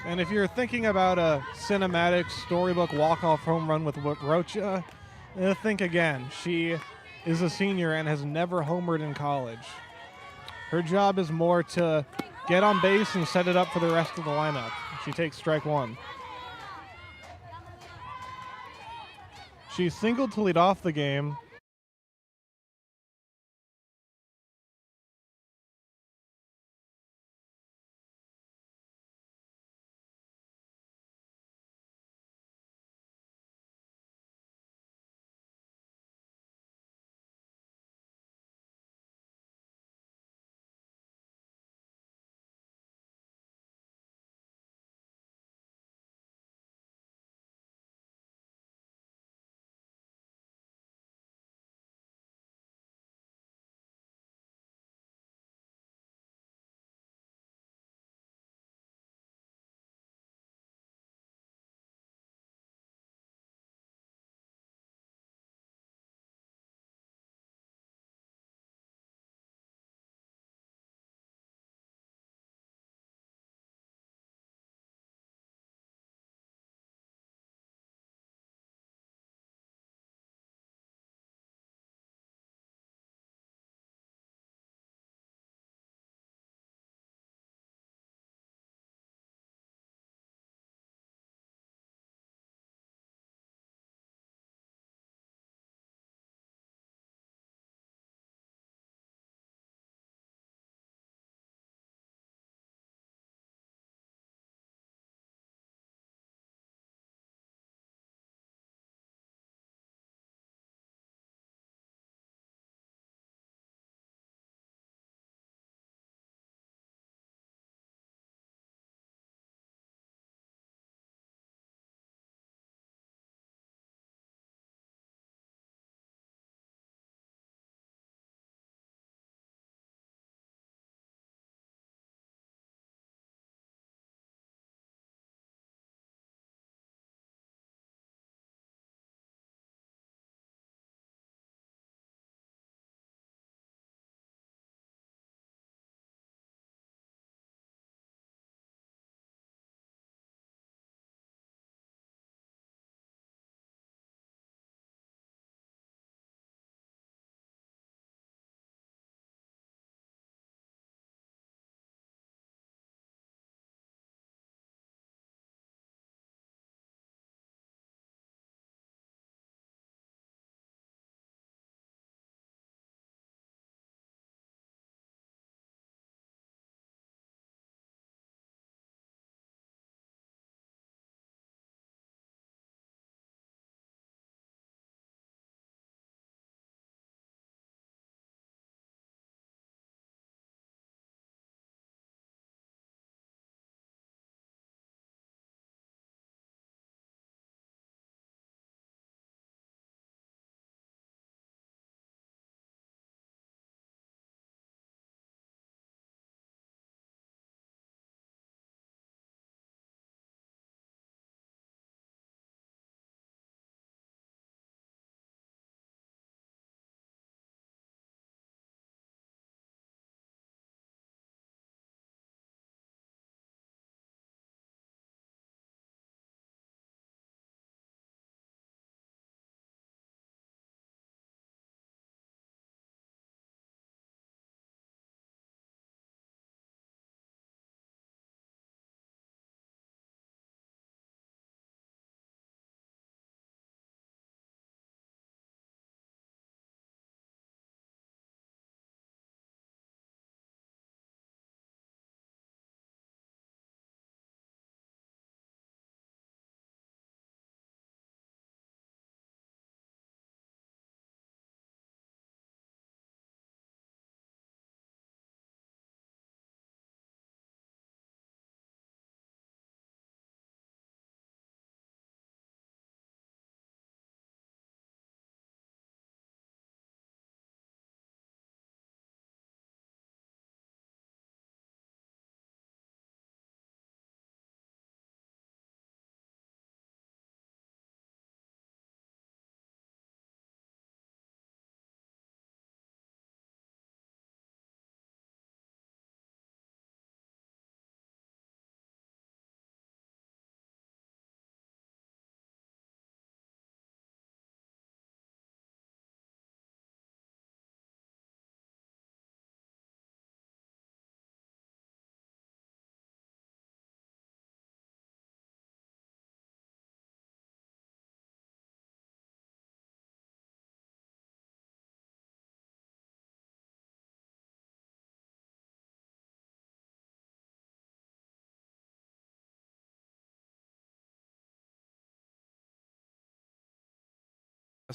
And if you're thinking about a cinematic storybook walk-off home run with Rocha, think again. She is a senior and has never homered in college. Her job is more to get on base and set it up for the rest of the lineup. She takes strike 1. She singled to lead off the game,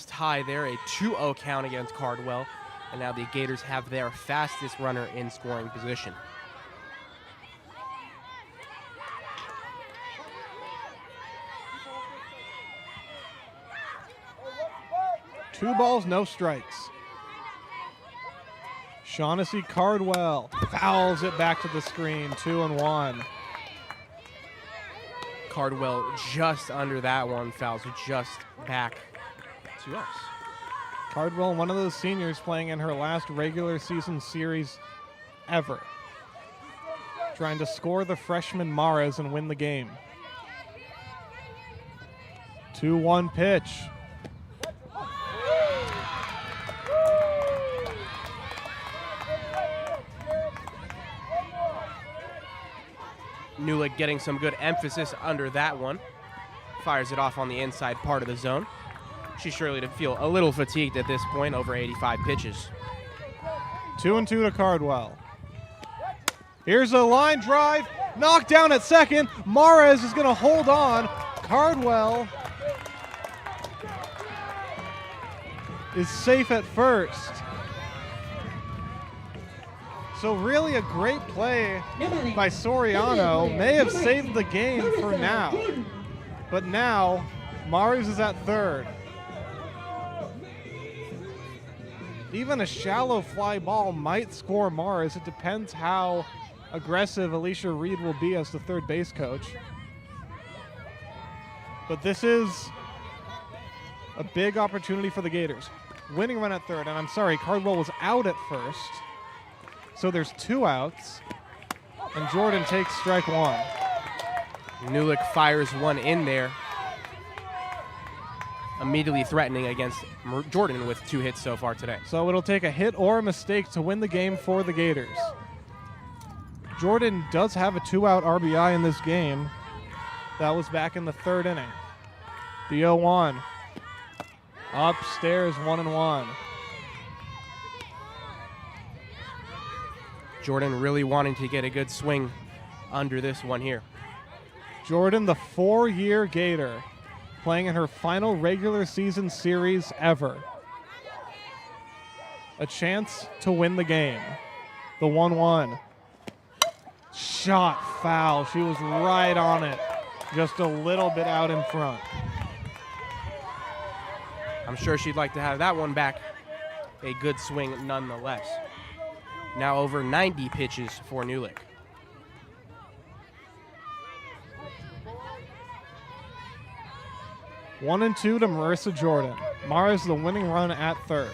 High there, a 2-0 count against Cardwell, and now the Gators have their fastest runner in scoring position. Two balls, no strikes. Shaughnessy Cardwell fouls it back to the screen, 2-1. Cardwell just under that one, fouls just back to us. Cardwell, one of those seniors playing in her last regular season series ever. Trying to score the freshman Mares and win the game. 2-1 pitch. Newlick getting some good emphasis under that one. Fires it off on the inside part of the zone. She's surely to feel a little fatigued at this point, over 85 pitches. 2-2 to Cardwell. Here's a line drive, knocked down at second. Mares is going to hold on. Cardwell is safe at first. So really a great play by Soriano. May have saved the game for now. But now, Mares is at third. Even a shallow fly ball might score Mares. It depends how aggressive Alicia Reed will be as the third base coach. But this is a big opportunity for the Gators. Winning run at third, and I'm sorry, Cardwell was out at first. So there's 2 outs, and Jordan takes strike 1. Newlick fires one in there, immediately threatening against Jordan with 2 hits so far today. So it'll take a hit or a mistake to win the game for the Gators. Jordan does have a 2-out RBI in this game. That was back in the 3rd inning. The 0-1. Upstairs, 1-1. Jordan really wanting to get a good swing under this one here. Jordan, the 4-year Gator, playing in her final regular season series ever. A chance to win the game. The 1-1. Shot foul. She was right on it. Just a little bit out in front. I'm sure she'd like to have that one back. A good swing nonetheless. Now over 90 pitches for Newlick. One and 2 to Marissa Jordan. Mara's the winning run at third.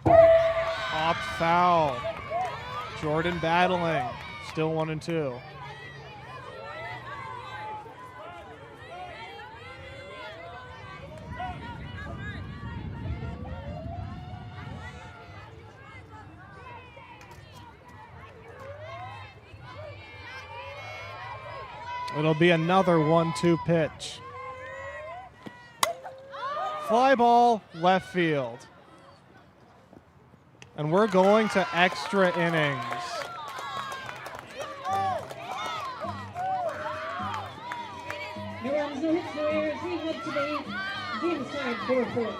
Popped foul. Jordan battling. Still 1 and 2. It'll be another 1-2 pitch. Fly ball, left field. And we're going to extra innings. No runs, no hits, no errors. We head today. Game is tied 4-4.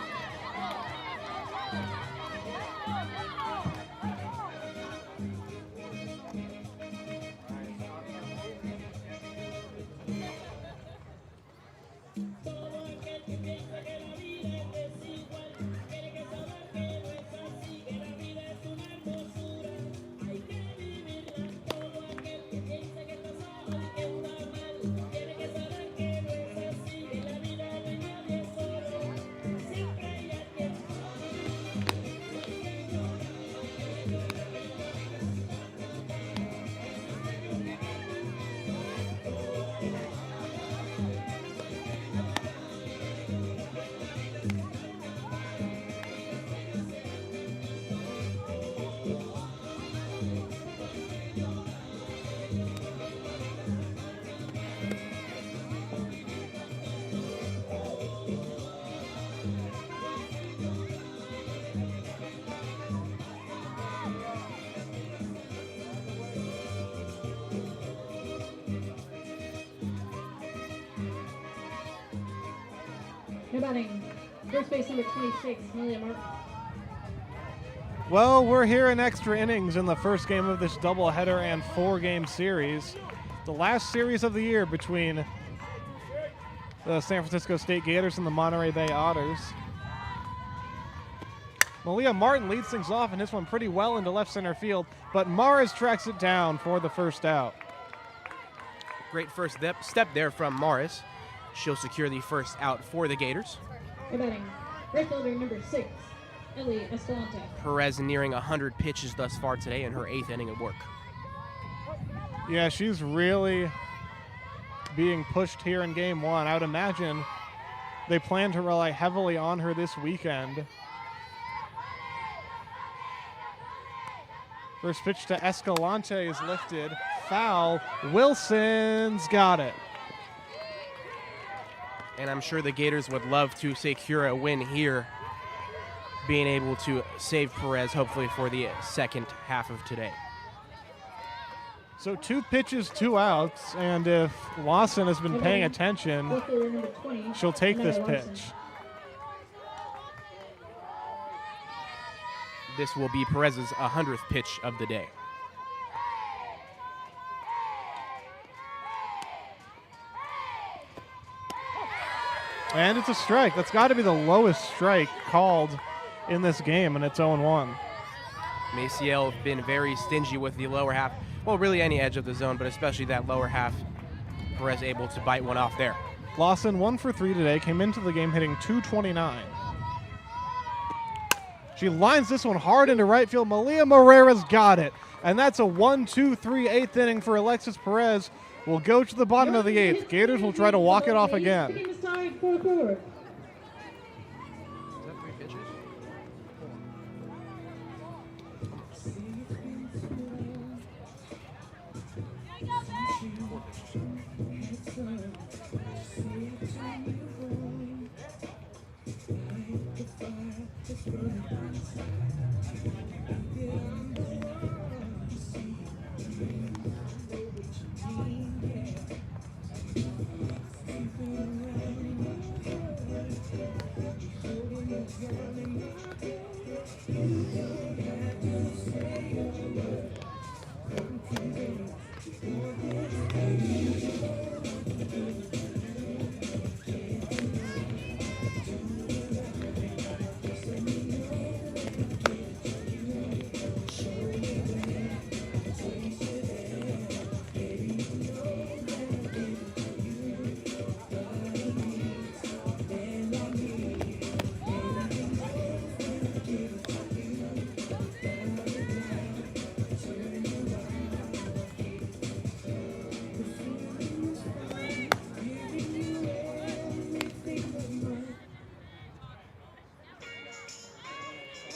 Now batting, first base number 26, Amelia Martin. Well, we're here in extra innings in the first game of this doubleheader and 4-game series. The last series of the year between the San Francisco State Gators and the Monterey Bay Otters. Malia Martin leads things off and hits one pretty well into left center field, but Morris tracks it down for the first out. Great first step there from Morris. She'll secure the first out for the Gators. Now batting, right fielder number 6, Ellie Escalante. Perez nearing 100 pitches thus far today in her 8th inning of work. Yeah, she's really being pushed here in game 1. I would imagine they plan to rely heavily on her this weekend. First pitch to Escalante is lifted. Foul. Wilson's got it. And I'm sure the Gators would love to secure a win here, being able to save Perez hopefully for the second half of today. So 2 pitches, 2 outs, and if Lawson has been paying attention, Left fielder number 20, she'll take this Amanda Larson. pitch. This will be Perez's 100th pitch of the day. And it's a strike. That's got to be the lowest strike called in this game, and it's 0-1. Maciel been very stingy with the lower half. Well, really any edge of the zone, but especially that lower half. Perez able to bite one off there. Lawson 1 for 3 today, came into the game hitting .229. She lines this one hard into right field. Malia Morera's got it. And that's a 1-2-3 8th inning for Alexis Perez. We'll go to the bottom of the 8th. Gators will try to walk it off again. The game is tied 4-4. Is that 3 pitches?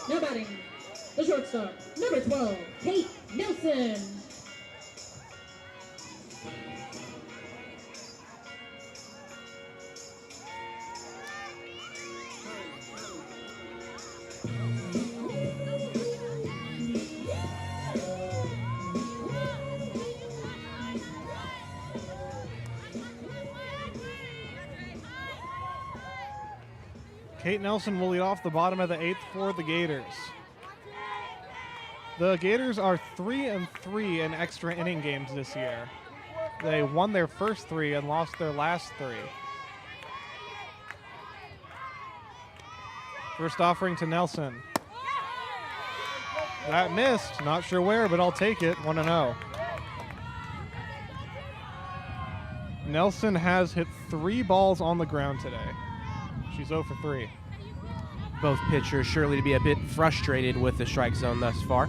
Now batting, the shortstop, number 12, Kate Nelson. Kate Nelson will lead off the bottom of the 8th for the Gators. The Gators are 3-3 in extra inning games this year. They won their first 3 and lost their last 3. First offering to Nelson. That missed. Not sure where, but I'll take it. 1-0. Nelson has hit 3 balls on the ground today. She's 0 for 3. Both pitchers surely to be a bit frustrated with the strike zone thus far.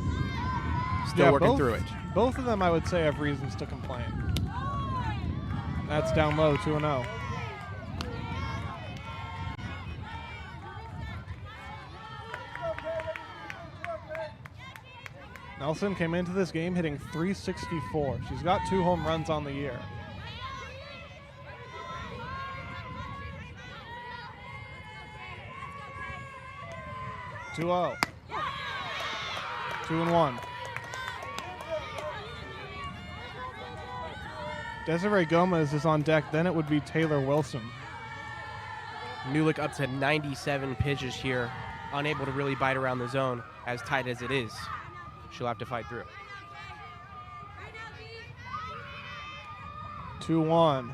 Still working through it. Both of them, I would say, have reasons to complain. That's down low, 2-0. Nelson came into this game hitting .364. She's got 2 home runs on the year. (2-0). 2-1. Desiree Gomez is on deck. Then it would be Taylor Wilson. Nulick up to 97 pitches here, unable to really bite around the zone as tight as it is. She'll have to fight through. 2-1.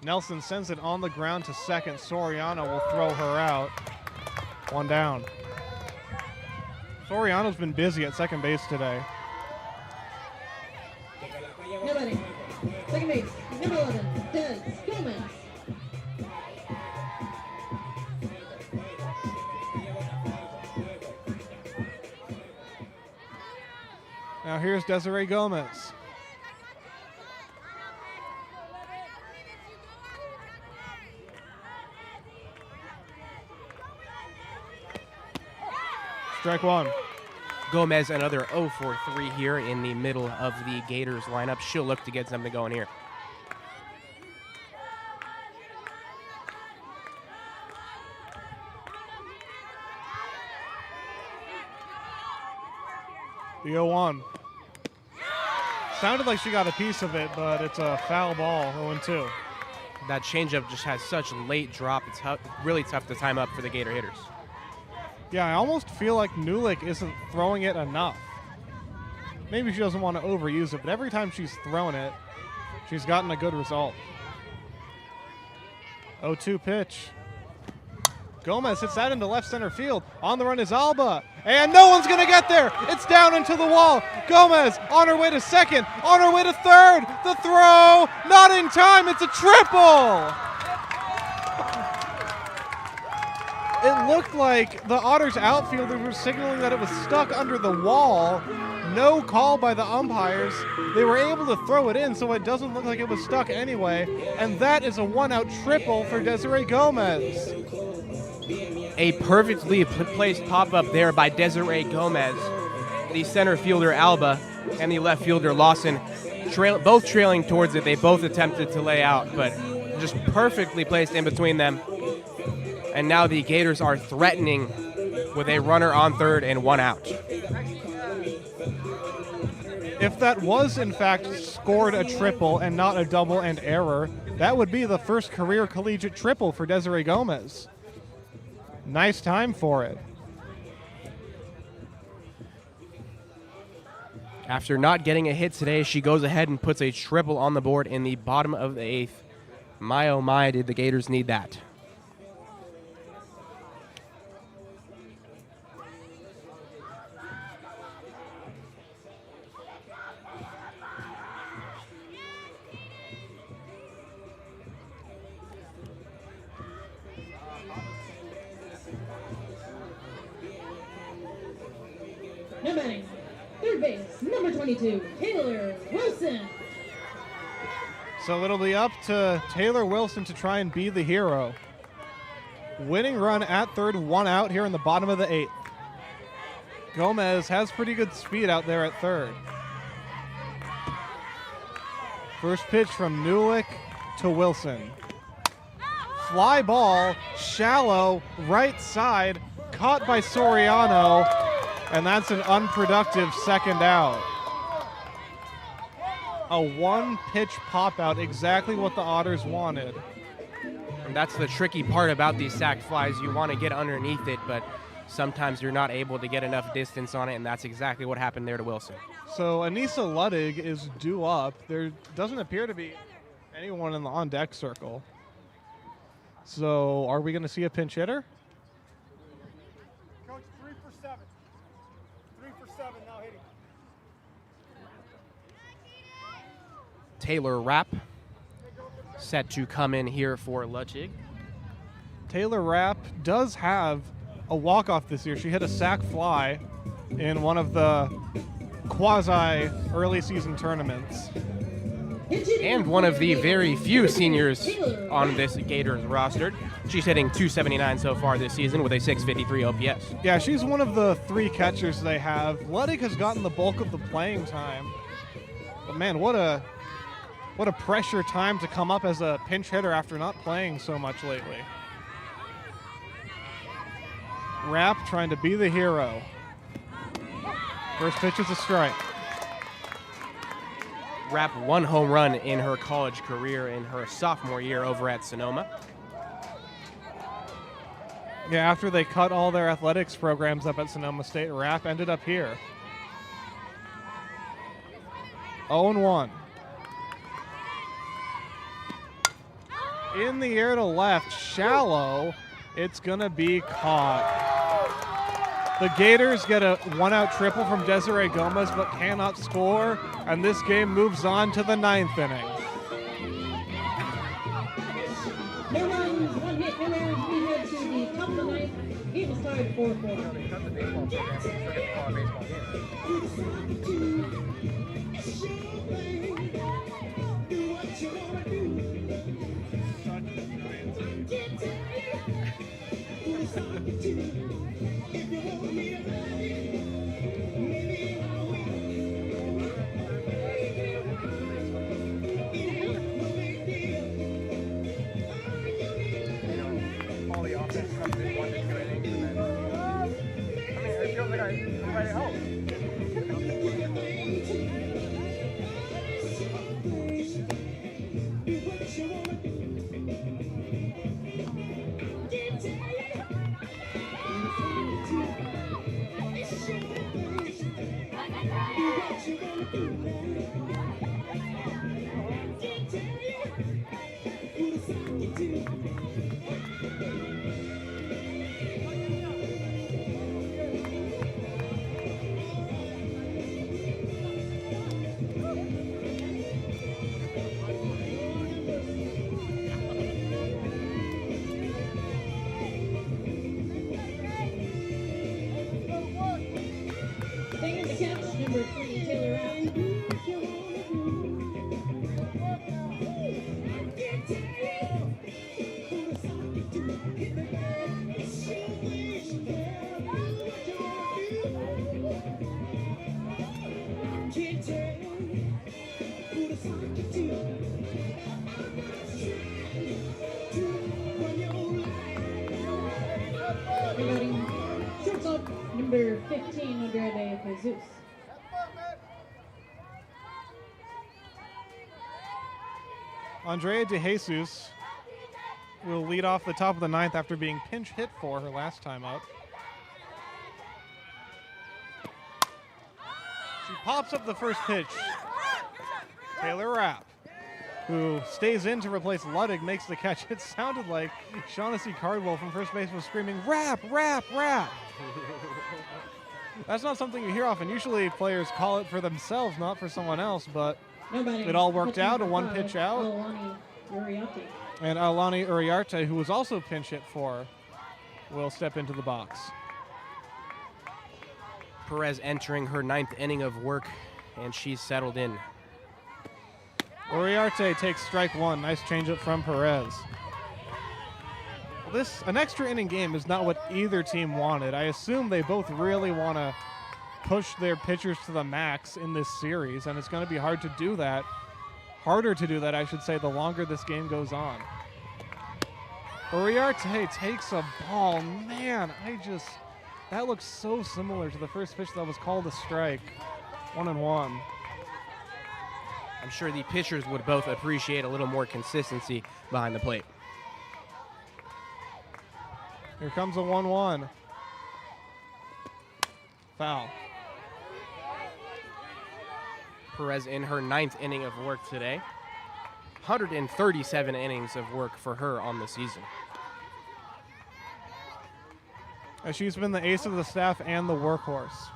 Nelson sends it on the ground to second. Soriano will throw her out. 1 down. Soriano's been busy at second base today. Now batting. Second base, number 11, Des Gomez. Now here's Desiree Gomez. Strike 1. Gomez, another 0 for 3 here in the middle of the Gators lineup. She'll look to get something going here. The 0-1. Sounded like she got a piece of it, but it's a foul ball, 0-2. That changeup just has such late drop. It's really tough to time up for the Gator hitters. Yeah, I almost feel like Nulick isn't throwing it enough. Maybe she doesn't want to overuse it, but every time she's thrown it, she's gotten a good result. 0-2 pitch. Gomez hits that into left center field. On the run is Alba, and no one's going to get there. It's down into the wall. Gomez on her way to second, on her way to third. The throw, not in time. It's a triple. It looked like the Otters outfielders were signaling that it was stuck under the wall. No call by the umpires. They were able to throw it in, so it doesn't look like it was stuck anyway. And that is a 1-out triple for Desiree Gomez. A perfectly placed pop-up there by Desiree Gomez. The center fielder, Alba, and the left fielder, Lawson, both trailing towards it. They both attempted to lay out, but just perfectly placed in between them. And now the Gators are threatening with a runner on third and 1 out. If that was, in fact, scored a triple and not a double and error, that would be the first career collegiate triple for Desiree Gomez. Nice time for it. After not getting a hit today, she goes ahead and puts a triple on the board in the bottom of the 8th. My, oh my, did the Gators need that. Now batting. Third base, number 22, Taylor Wilson. So it'll be up to Taylor Wilson to try and be the hero. Winning run at third, 1 out here in the bottom of the 8th. Gomez has pretty good speed out there at third. First pitch from Nulick to Wilson. Fly ball, shallow, right side, caught by Soriano, and that's an unproductive second out. A 1-pitch pop out, exactly what the Otters wanted. And that's the tricky part about these sacked flies. You want to get underneath it, but sometimes you're not able to get enough distance on it, and that's exactly what happened there to Wilson. So Anissa Luddig is due up. There doesn't appear to be anyone in the on-deck circle. So are we going to see a pinch hitter? Coach, 3 for 7. 3 for 7 now hitting. Taylor Rapp set to come in here for Ludwig. Taylor Rapp does have a walk-off this year. She hit a sac fly in one of the quasi-early season tournaments. And one of the very few seniors on this Gators roster. She's hitting .279 so far this season with a .653 OPS. Yeah, she's one of the 3 catchers they have. Luddig has gotten the bulk of the playing time. But man, what a pressure time to come up as a pinch hitter after not playing so much lately. Rapp trying to be the hero. First pitch is a strike. Rapp 1 home run in her college career in her sophomore year over at Sonoma. Yeah, after they cut all their athletics programs up at Sonoma State, Rapp ended up here. 0-1. In the air to left, shallow. It's going to be caught. The Gators get a one-out triple from Desiree Gomez, but cannot score, and this game moves on to the 9th inning. No runs, 1 hit, no errors. We head to the top of the 9th. Game is tied 4-4. They cut the baseball program, so you get to call a baseball game. All the offense comes in 1 to 2 innings, and then I mean, it feels like I'm right at home. Taking the catch, number 3, Taylor Rapp. Regarding shortstop, number 15, Andrade Jesus. Andrea De Jesus will lead off the top of the 9th after being pinch hit for her last time up. She pops up the first pitch. Taylor Rapp, who stays in to replace Luddig, makes the catch. It sounded like Shaughnessy Cardwell from first base was screaming, "Rapp, Rapp, Rapp." That's not something you hear often. Usually players call it for themselves, not for someone else, but it all worked out, a one pitch out. Alani Uriarte. And Alani Uriarte, who was also pinch hit for, will step into the box. Perez entering her 9th inning of work, and she's settled in. Uriarte takes strike 1. Nice changeup from Perez. Well, an extra inning game is not what either team wanted. I assume they both really want to push their pitchers to the max in this series, and it's going to be hard to do that. Harder to do that, I should say, the longer this game goes on. Uriarte takes a ball. Man, that looks so similar to the first pitch that was called a strike. 1-1. I'm sure the pitchers would both appreciate a little more consistency behind the plate. Here comes a 1-1. Foul. Perez in her 9th inning of work today. 137 innings of work for her on the season. She's been the ace of the staff and the workhorse.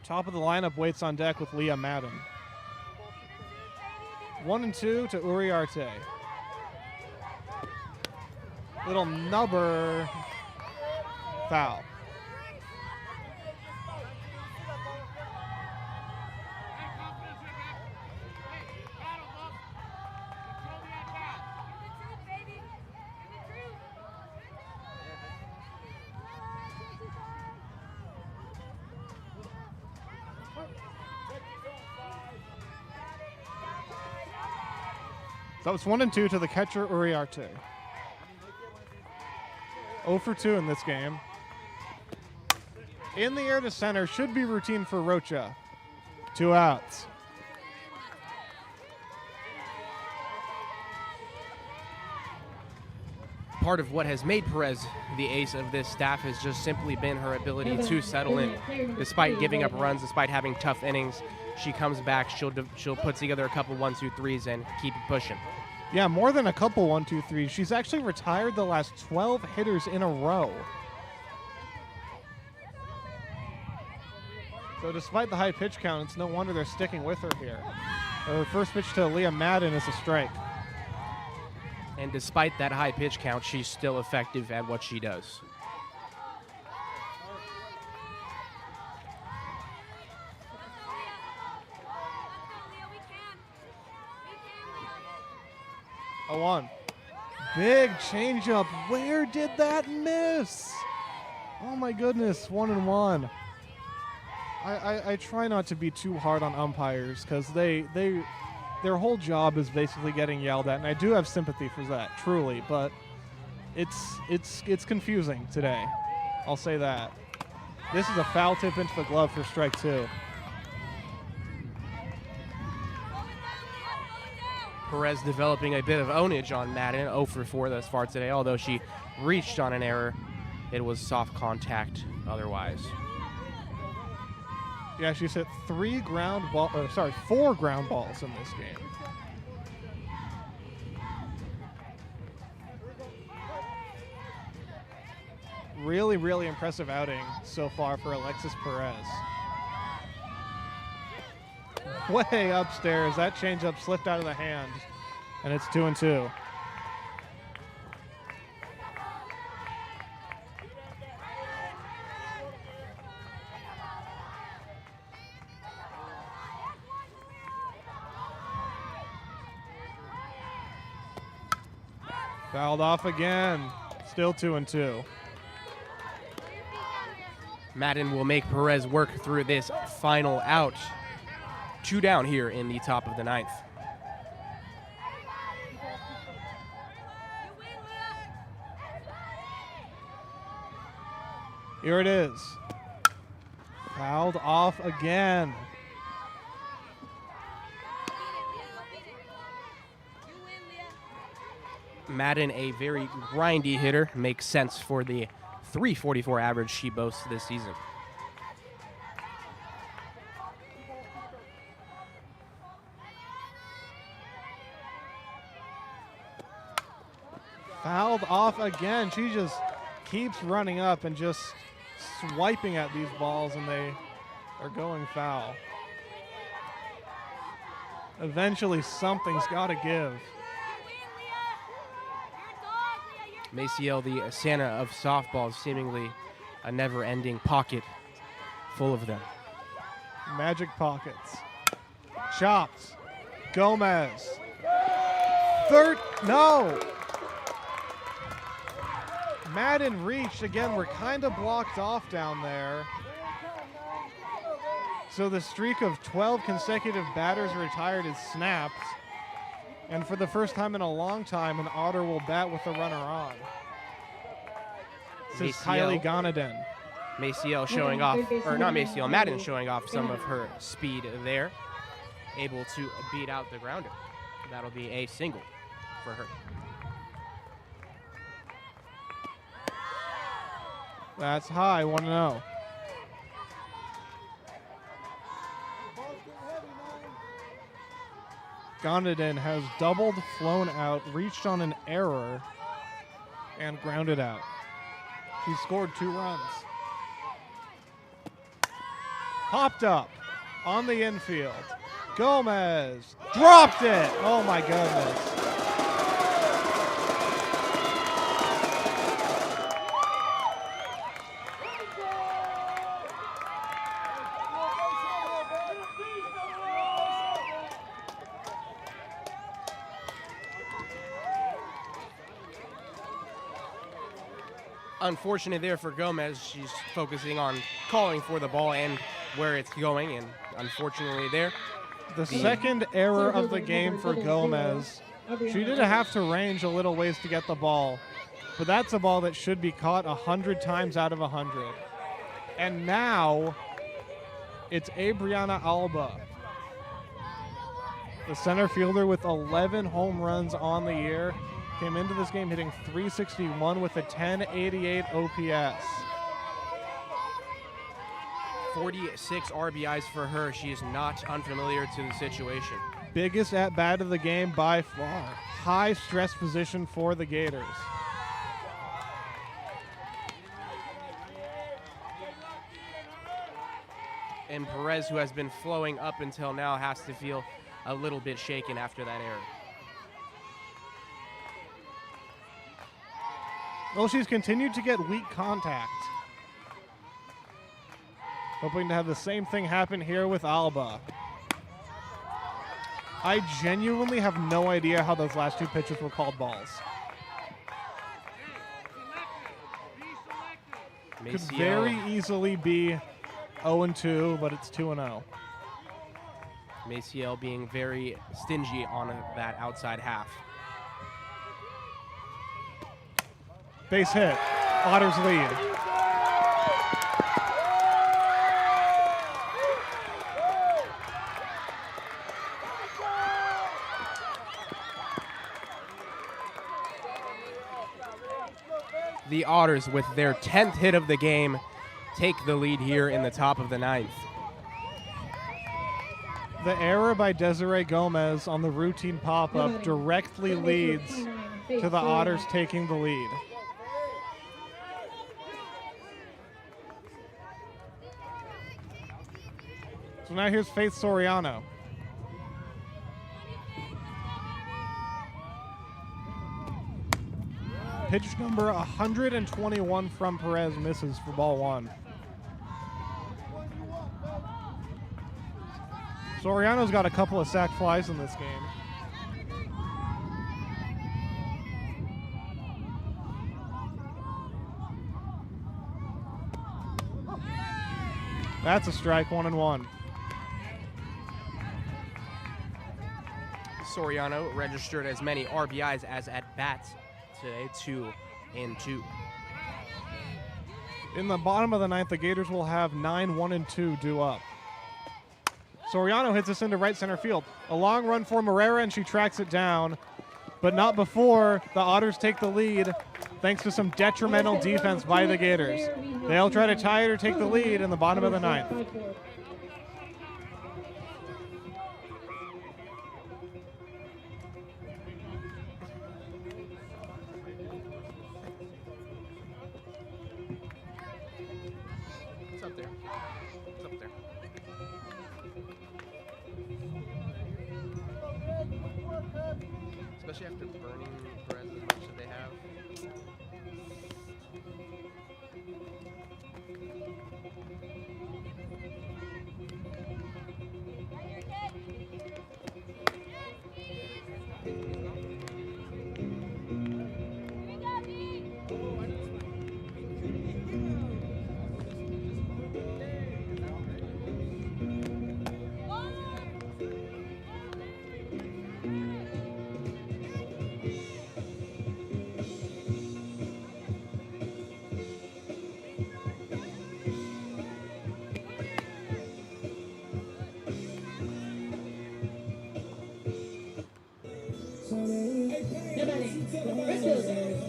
Top of the lineup waits on deck with Leah Madden. 1-2 to Uriarte. Little nubber. Foul. So it's 1-2 to the catcher, Uriarte. 0 for 2 in this game. In the air to center, should be routine for Rocha. 2 outs. part of what has made Perez the ace of this staff has just simply been her ability to settle in. Despite giving up runs, despite having tough innings, she comes back, she'll put together a couple 1-2-3s and keep it pushing. Yeah, more than a couple 1-2-3s. She's actually retired the last 12 hitters in a row. So despite the high pitch count, it's no wonder they're sticking with her here. Her first pitch to Leah Madden is a strike. And despite that high pitch count, she's still effective at what she does. A 1. Big changeup. Where did that miss? Oh my goodness, 1-1. I try not to be too hard on umpires because their whole job is basically getting yelled at, and I do have sympathy for that, truly, but it's confusing today. I'll say that. This is a foul tip into the glove for strike 2. Perez developing a bit of ownage on Madden, 0 for 4 thus far today, although she reached on an error. It was soft contact otherwise. Yeah, she's hit 4 ground balls in this game. Really, really impressive outing so far for Alexis Perez. Way upstairs, that changeup slipped out of the hand, and it's 2-2. Fouled off again. Still 2-2. Madden will make Perez work through this final out. 2 down here in the top of the 9th. Here it is. Fouled off again. Madden, a very grindy hitter, makes sense for the .344 average she boasts this season. Fouled off again. She just keeps running up and just swiping at these balls, and they are going foul. Eventually, something's got to give. Maciel, the Santa of softball, seemingly a never-ending pocket full of them. Magic pockets. Chopped. Gomez. No! Madden reached. Again, we're kind of blocked off down there. So the streak of 12 consecutive batters retired is snapped. And for the first time in a long time, an Otter will bat with a runner on. This is Kylie Gonadin. Maciel showing off, or not Maciel, Madden showing off some of her speed there. Able to beat out the grounder. That'll be a single for her. That's high, 1-0. Gondadin has doubled, flown out, reached on an error, and grounded out. He scored 2 runs. Popped up on the infield. Gomez dropped it. Oh my goodness. Unfortunate there for Gomez. She's focusing on calling for the ball and where it's going, and unfortunately there. The second error of the game for Gomez. She did have to range a little ways to get the ball, but that's a ball that should be caught 100 times out of 100. And now it's Abriana Alba, the center fielder with 11 home runs on the year, Came into this game hitting .361 with a 1088 OPS. 46 RBIs for her. She is not unfamiliar to the situation. Biggest at bat of the game by far. High stress position for the Gators. And Perez, who has been flowing up until now, has to feel a little bit shaken after that error. Well, she's continued to get weak contact. Hoping to have the same thing happen here with Alba. I genuinely have no idea how those last two pitches were called balls. Could very easily be 0-2, but it's 2-0. Maciel being very stingy on that outside half. Base hit. Otters lead. The Otters, with their 10th hit of the game, take the lead here in the top of the 9th. The error by Desiree Gomez on the routine pop-up directly leads to the Otters taking the lead. So now here's Faith Soriano. Pitch number 121 from Perez misses for ball one. Soriano's got a couple of sac flies in this game. That's a strike, 1-1. Soriano registered as many RBIs as at-bats today, 2 and 2. In the bottom of the 9th, the Gators will have 9, 1, and 2 due up. Soriano hits this into right center field. A long run for Morera, and she tracks it down, but not before the Otters take the lead thanks to some detrimental defense by the Gators. They'll try to tie it or take the lead in the bottom of the 9th. It's up there. It's up there. Especially after burning Perez as much as they have.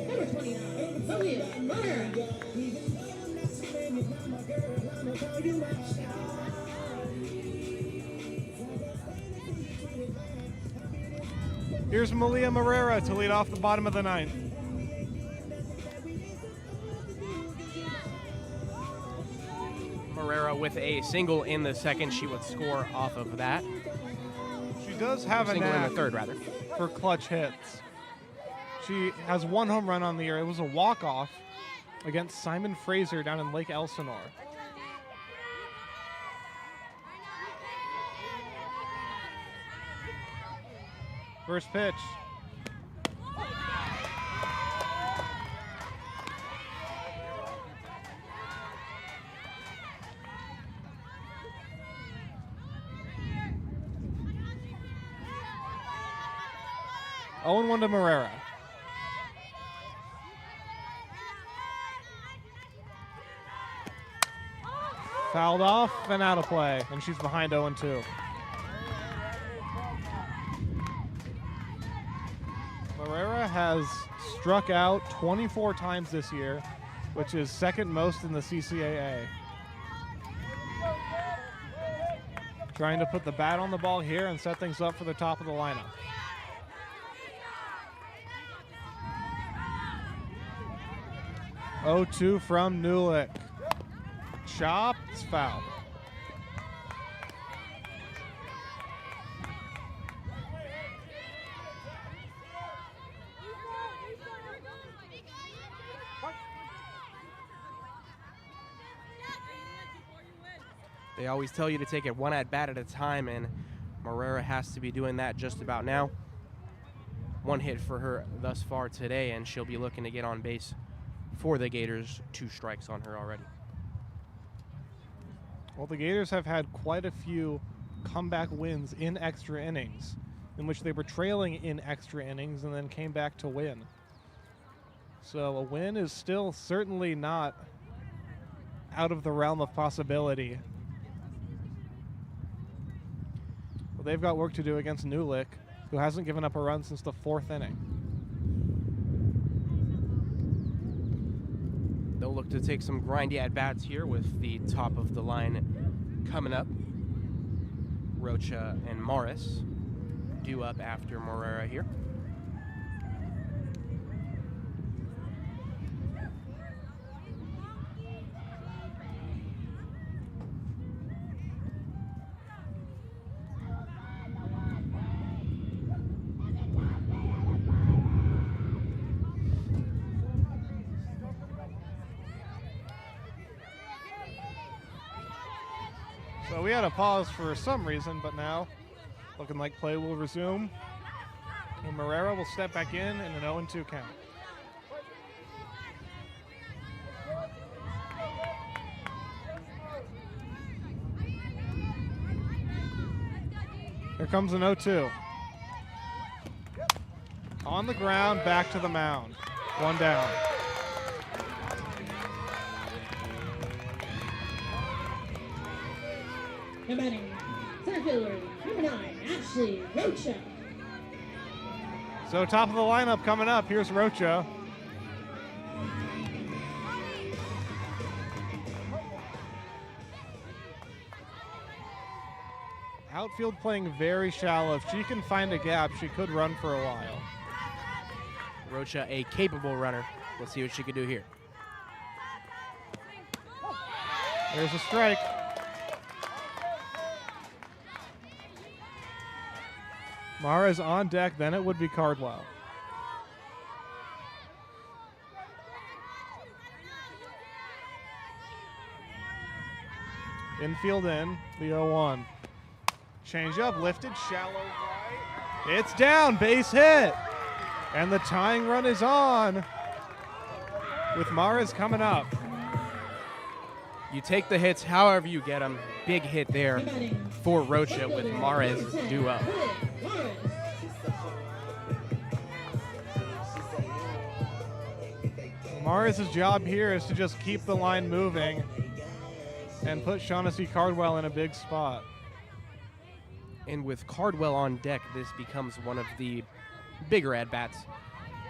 Number 29, Malia Mara. Here's Malia Morera to lead off the bottom of the 9th. Morera with a single in the second. She would score off of that. She does have a Single in knack the third, rather. for clutch hits. She has one home run on the year. It was a walk-off against Simon Fraser down in Lake Elsinore. First pitch. Oh, 0-1 to Morera. Fouled off and out of play, and she's behind 0-2. Moreira has struck out 24 times this year, which is second most in the CCAA. Trying to put the bat on the ball here and set things up for the top of the lineup. Oh, 2 from Newlick. Chop, it's foul. They always tell you to take it one at bat at a time, and Moreira has to be doing that just about now. One hit for her thus far today, and she'll be looking to get on base for the Gators. 2 strikes on her already. Well, the Gators have had quite a few comeback wins in extra innings, in which they were trailing in extra innings and then came back to win. So a win is still certainly not out of the realm of possibility. But they've got work to do against Newlick, who hasn't given up a run since the 4th inning. They'll look to take some grindy at-bats here with the top of the line coming up. Rocha and Morris due up after Moreira here. So we had a pause for some reason, but now looking like play will resume. And Moreira will step back in an 0-2 count. Here comes an 0-2. On the ground, back to the mound. 1 down. Now batting, center fielder, number 9, Ashley Rocha. So top of the lineup coming up. Here's Rocha. Outfield playing very shallow. If she can find a gap, she could run for a while. Rocha, a capable runner. We'll see what she can do here. There's a strike. Mara's on deck, then it would be Cardwell. Infield in, the 0-1. Change up, lifted, shallow right. It's down, base hit. And the tying run is on with Maras coming up. You take the hits however you get them. Big hit there for Rocha with Mares due up. Maris' job here is to just keep the line moving and put Shaughnessy Cardwell in a big spot. And with Cardwell on deck, this becomes one of the bigger at-bats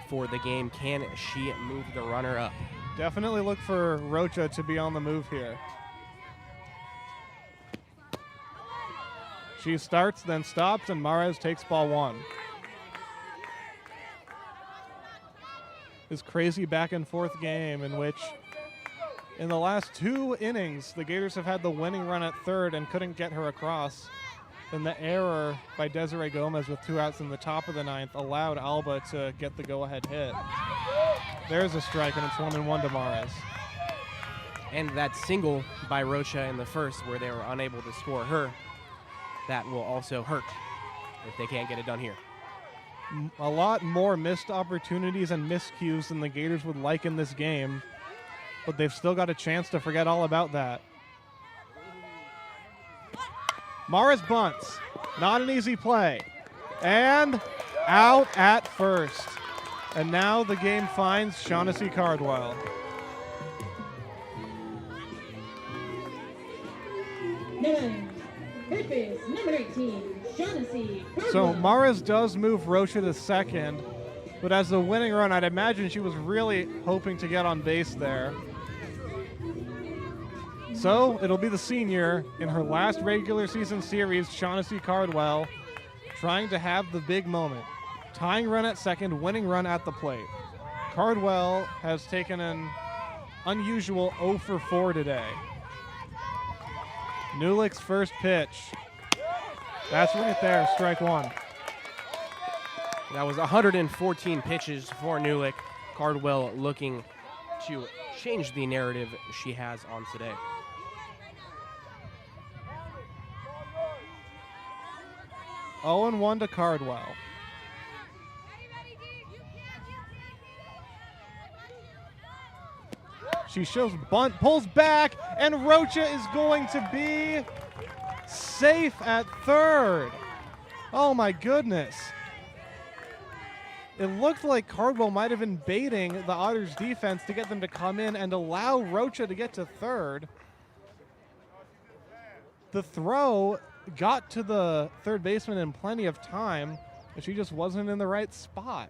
for the game. Can she move the runner up? Definitely look for Rocha to be on the move here. She starts, then stops, and Mares takes ball 1. This crazy back and forth game in which in the last 2 innings, the Gators have had the winning run at third and couldn't get her across. And the error by Desiree Gomez with 2 outs in the top of the 9th allowed Alba to get the go-ahead hit. There's a strike, and it's 1-1 to Mares. And that single by Rocha in the first where they were unable to score her, that will also hurt if they can't get it done here. A lot more missed opportunities and miscues than the Gators would like in this game, but they've still got a chance to forget all about that. Mares bunts. Not an easy play. And out at first. And now the game finds Shaughnessy Cardwell. Number 18, Shaughnessy Cardwell. So Mares does move Rocha to second, But as the winning run, I'd imagine she was really hoping to get on base there. So it'll be the senior in her last regular season series, Shaughnessy Cardwell, trying to have the big moment. Tying run at second, winning run at the plate. Cardwell has taken an unusual 0 for 4 today. Newlick's first pitch. That's right there, strike one. That was 114 pitches for Newlick. Cardwell looking to change the narrative she has on today. Oh and 1 to Cardwell. She shows bunt, pulls back, and Rocha is going to be safe at third. Oh my goodness. It looked like Cardwell might have been baiting the Otters defense to get them to come in and allow Rocha to get to third. The throw got to the third baseman in plenty of time, but she just wasn't in the right spot.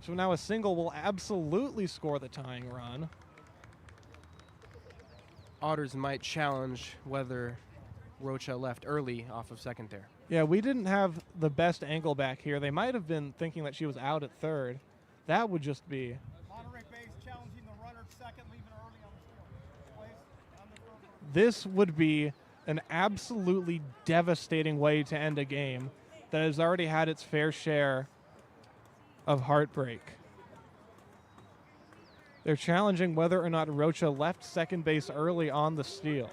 So now a single will absolutely score the tying run. Otters might challenge whether Rocha left early off of second there. Yeah, we didn't have the best angle back here. They might have been thinking that she was out at third. That would just be... Monterey base challenging the runner at second, leaving early on the field. Place on the third. This would be an absolutely devastating way to end a game that has already had its fair share of heartbreak. They're challenging whether or not Rocha left second base early on the steal.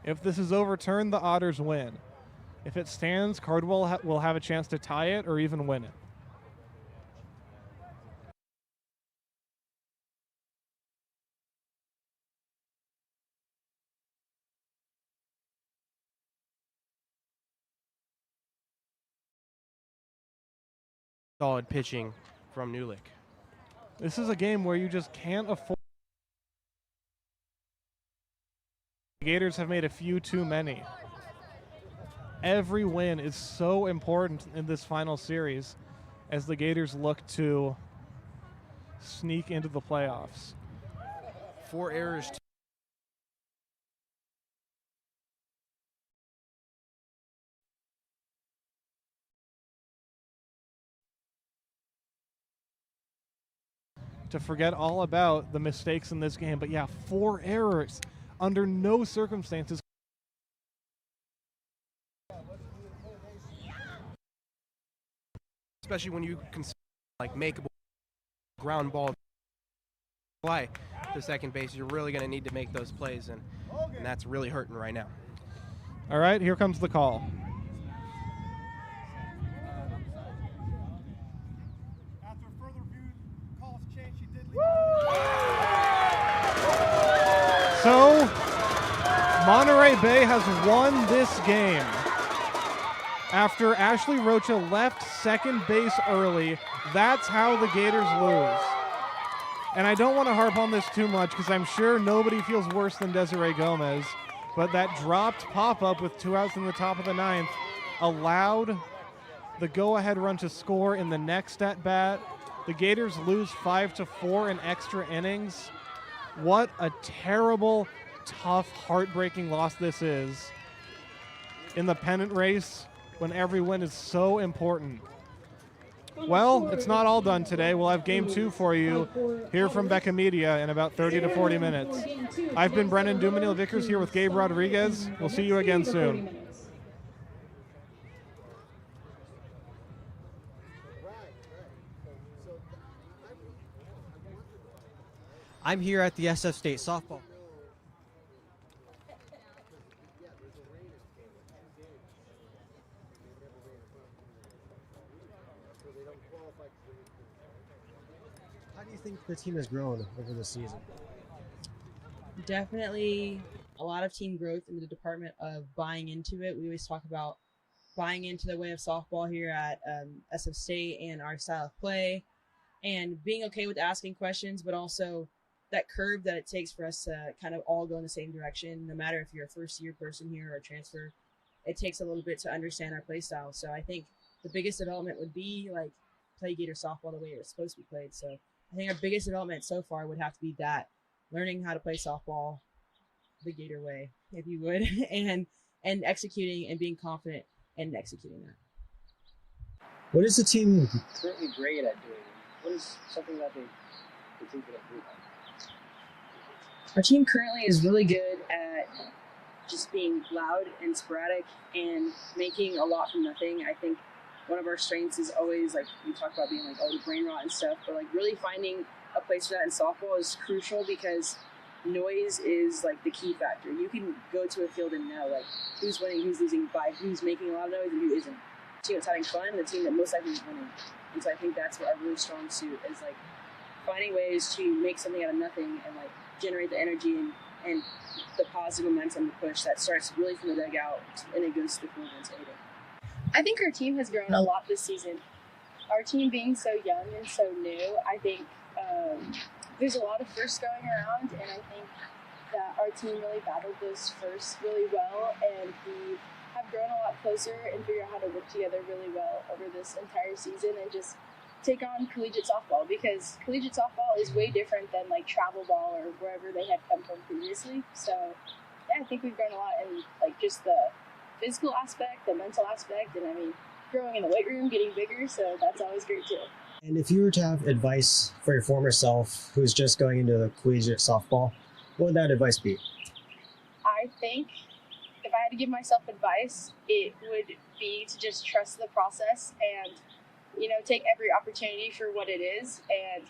If this is overturned, the Otters win. If it stands, Cardwell will have a chance to tie it or even win it. Solid pitching from Newlick. This is a game where you just can't afford. The Gators have made a few too many. Every win is so important in this final series as the Gators look to sneak into the playoffs. 4 errors. To forget all about the mistakes in this game. But yeah, 4 errors. Under no circumstances. Especially when you consider like makeable ground ball fly to second base, you're really going to need to make those plays, and that's really hurting right now. All right, here comes the call. After further review, calls changed. She did leave. So, Monterey Bay has won this game. After Ashley Rocha left second base early, that's how the Gators lose. And I don't want to harp on this too much because I'm sure nobody feels worse than Desiree Gomez, but that dropped pop-up with 2 outs in the top of the 9th allowed the go-ahead run to score in the next at-bat. The Gators lose 5-4 in extra innings. What a terrible, tough, heartbreaking loss this is in the pennant race when every win is so important. Well, it's not all done today. We'll have Game 2 for you here from BECA Media in about 30 to 40 minutes. I've been Brennan Dumanil-Vickers here with Gabe Rodriguez. We'll see you again soon. I'm here at the SF State softball. How do you think the team has grown over the season? Definitely a lot of team growth in the department of buying into it. We always talk about buying into the way of softball here at SF State and our style of play, and being okay with asking questions, but also that curve that it takes for us to kind of all go in the same direction, no matter if you're a first-year person here or a transfer. it takes a little bit to understand our play style. So I think the biggest development would be like play Gator softball the way it's supposed to be played. So I think our biggest development so far would have to be that, learning how to play softball the Gator way, if you would, and executing and being confident in executing that. What is the team currently great at doing? What is something that the team could improve on? Our team currently is really good at just being loud and sporadic and making a lot from nothing. I think one of our strengths is always, like, we talk about being like, oh, the brain rot and stuff, but like really finding a place for that in softball is crucial because noise is like the key factor. You can go to a field and know like who's winning, who's losing, by who's making a lot of noise and who isn't. The team that's having fun, the team that most likely is winning. And so I think that's what our really strong suit is, like finding ways to make something out of nothing and like generate the energy and the positive momentum to push that starts really from the dugout and it goes to the field and to hitting. I think our team has grown a lot this season. Our team being so young and so new, I think there's a lot of firsts going around, and I think that our team really battled those firsts really well, and we have grown a lot closer and figured out how to work together really well over this entire season and just take on collegiate softball, because collegiate softball is way different than like travel ball or wherever they had come from previously. So yeah, I think we've grown a lot in like just the physical aspect, the mental aspect, and I mean growing in the weight room, getting bigger, so that's always great too. And if you were to have advice for your former self who's just going into the collegiate softball, what would that advice be? I think if I had to give myself advice, it would be to just trust the process and, you know, take every opportunity for what it is. And,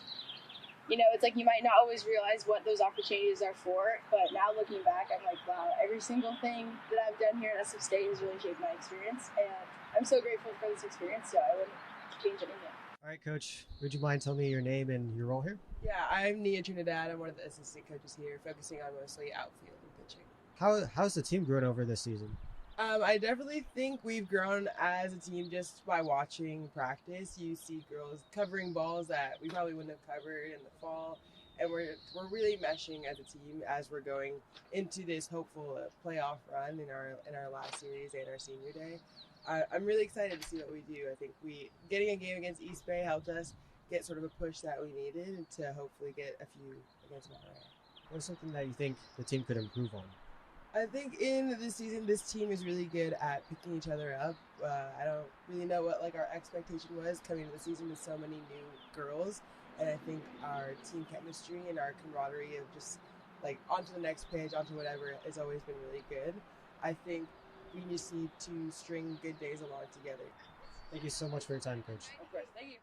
you know, it's like you might not always realize what those opportunities are for, but now looking back, I'm like, wow, every single thing that I've done here at SF State has really shaped my experience. And I'm so grateful for this experience, so I wouldn't change anything. All right, Coach, would you mind telling me your name and your role here? Yeah, I'm Nia Trinidad. I'm one of the assistant coaches here, focusing on mostly outfield and pitching. How's the team grown over this season? I definitely think we've grown as a team just by watching practice. You see girls covering balls that we probably wouldn't have covered in the fall, and we're really meshing as a team as we're going into this hopeful playoff run in our last series and our senior day. I'm really excited to see what we do. I think getting a game against East Bay helped us get sort of a push that we needed to hopefully get a few against Monterey. What's something that you think the team could improve on? I think in this season, this team is really good at picking each other up. I don't really know what like our expectation was coming into the season with so many new girls, and I think our team chemistry and our camaraderie of just like onto the next page, onto whatever, has always been really good. I think we just need to string good days along together. Thank you so much for your time, Coach. Of course, thank you.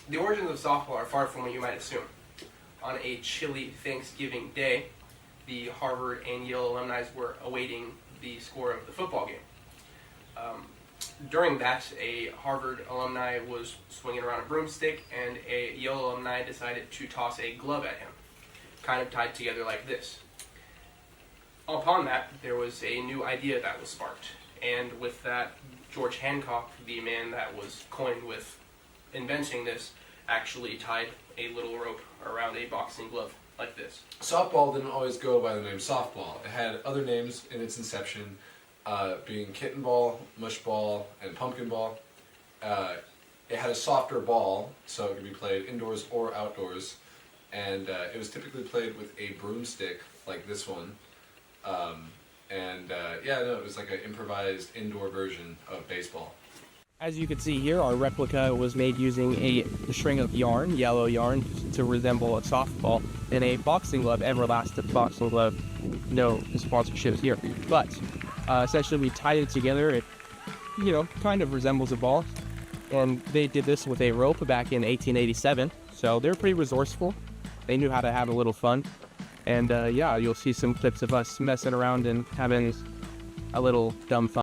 The origins of softball are far from what you might assume. On a chilly Thanksgiving day, the Harvard and Yale alumni were awaiting the score of the football game. during that, a Harvard alumni was swinging around a broomstick, and a Yale alumni decided to toss a glove at him, kind of tied together like this. Upon that, there was a new idea that was sparked, and with that, George Hancock, the man that was coined with inventing this, actually tied a little rope around a boxing glove like this. Softball didn't always go by the name softball. It had other names in its inception, being kitten ball, mush ball, and pumpkin ball. It had a softer ball, so it could be played indoors or outdoors, and it was typically played with a broomstick like this one. It was like an improvised indoor version of baseball. As you can see here, our replica was made using a string of yarn, yellow yarn, to resemble a softball, and a boxing glove, everlasting boxing glove. No sponsorships here, but essentially we tied it together. It, kind of resembles a ball, and they did this with a rope back in 1887. So they're pretty resourceful. They knew how to have a little fun, and you'll see some clips of us messing around and having a little dumb fun.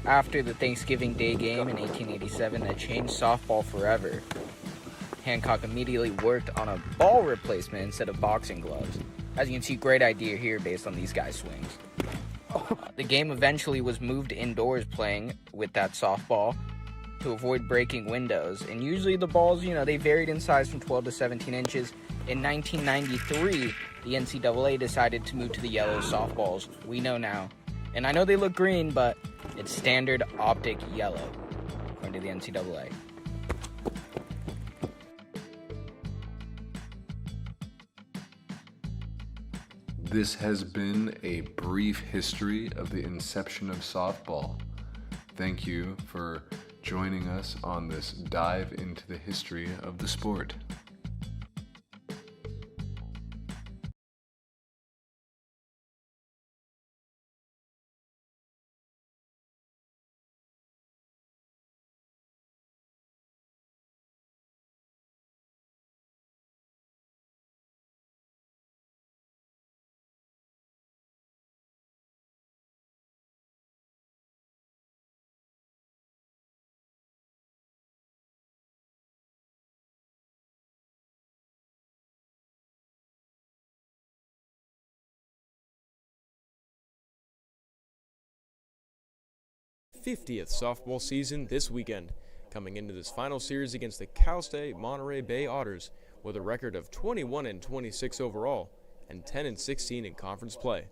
After the Thanksgiving Day game in 1887 that changed softball forever, Hancock immediately worked on a ball replacement instead of boxing gloves. As you can see, great idea here based on these guys' swings. The game eventually was moved indoors playing with that softball to avoid breaking windows. And usually the balls, they varied in size from 12 to 17 inches. In 1993, the NCAA decided to move to the yellow softballs we know now. And I know they look green, but it's standard optic yellow, according to the NCAA. This has been a brief history of the inception of softball. Thank you for joining us on this dive into the history of the sport. '50th softball season this weekend, coming into this final series against the Cal State Monterey Bay Otters with a record of 21-26 overall and 10-16 in conference play.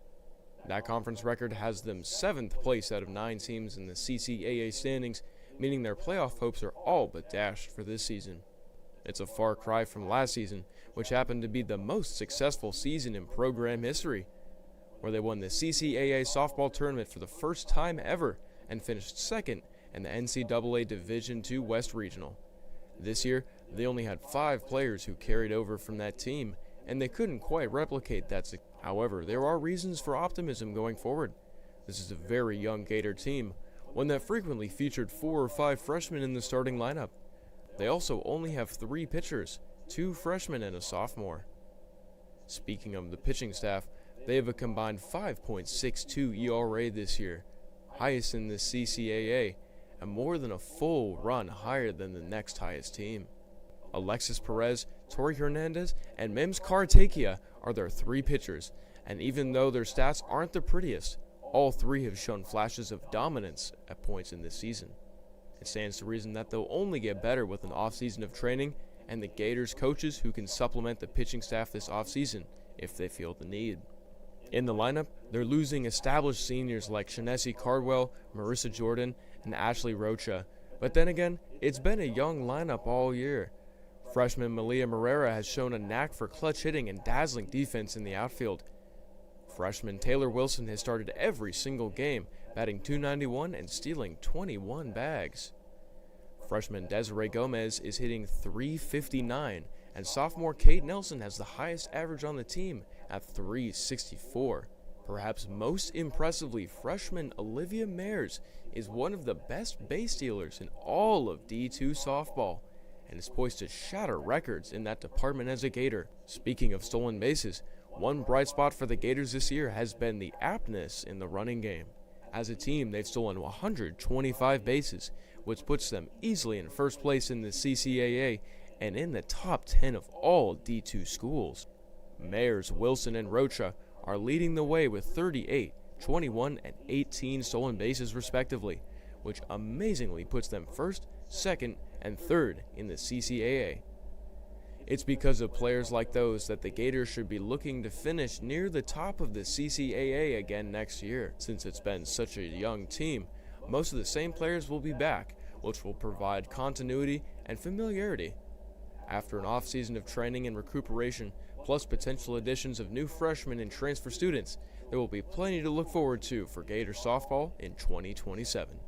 That conference record has them 7th place out of 9 teams in the CCAA standings, meaning their playoff hopes are all but dashed for this season. It's a far cry from last season, which happened to be the most successful season in program history, where they won the CCAA softball tournament for the first time ever and finished second in the NCAA Division II West Regional. This year, they only had 5 players who carried over from that team, and they couldn't quite replicate that. However, there are reasons for optimism going forward. This is a very young Gator team, one that frequently featured 4 or 5 freshmen in the starting lineup. They also only have 3 pitchers, 2 freshmen and a sophomore. Speaking of the pitching staff, they have a combined 5.62 ERA this year, highest in the CCAA, and more than a full run higher than the next highest team. Alexis Perez, Tori Hernandez, and Mims Kartakia are their 3 pitchers, and even though their stats aren't the prettiest, all 3 have shown flashes of dominance at points in this season. It stands to reason that they'll only get better with an offseason of training and the Gators coaches who can supplement the pitching staff this offseason if they feel the need. In the lineup, they're losing established seniors like Shanessie Cardwell, Marissa Jordan, and Ashley Rocha, but then again, it's been a young lineup all year. Freshman Malia Morera has shown a knack for clutch hitting and dazzling defense in the outfield. Freshman Taylor Wilson has started every single game, batting .291 and stealing 21 bags. Freshman Desiree Gomez is hitting .359, and sophomore Kate Nelson has the highest average on the team at .364. Perhaps most impressively, freshman Olivia Mayers is one of the best base stealers in all of D2 softball, and is poised to shatter records in that department as a Gator. Speaking of stolen bases, One bright spot for the Gators this year has been the aptness in the running game. As a team, they've stolen 125 bases, which puts them easily in first place in the CCAA and in the top 10 of all D2 schools. Mayors Wilson and Rocha are leading the way with 38, 21, and 18 stolen bases respectively, which amazingly puts them first, second, and third in the CCAA. It's because of players like those that the Gators should be looking to finish near the top of the CCAA again next year. Since it's been such a young team, most of the same players will be back, which will provide continuity and familiarity. After an off-season of training and recuperation, plus potential additions of new freshmen and transfer students, there will be plenty to look forward to for Gator softball in 2027.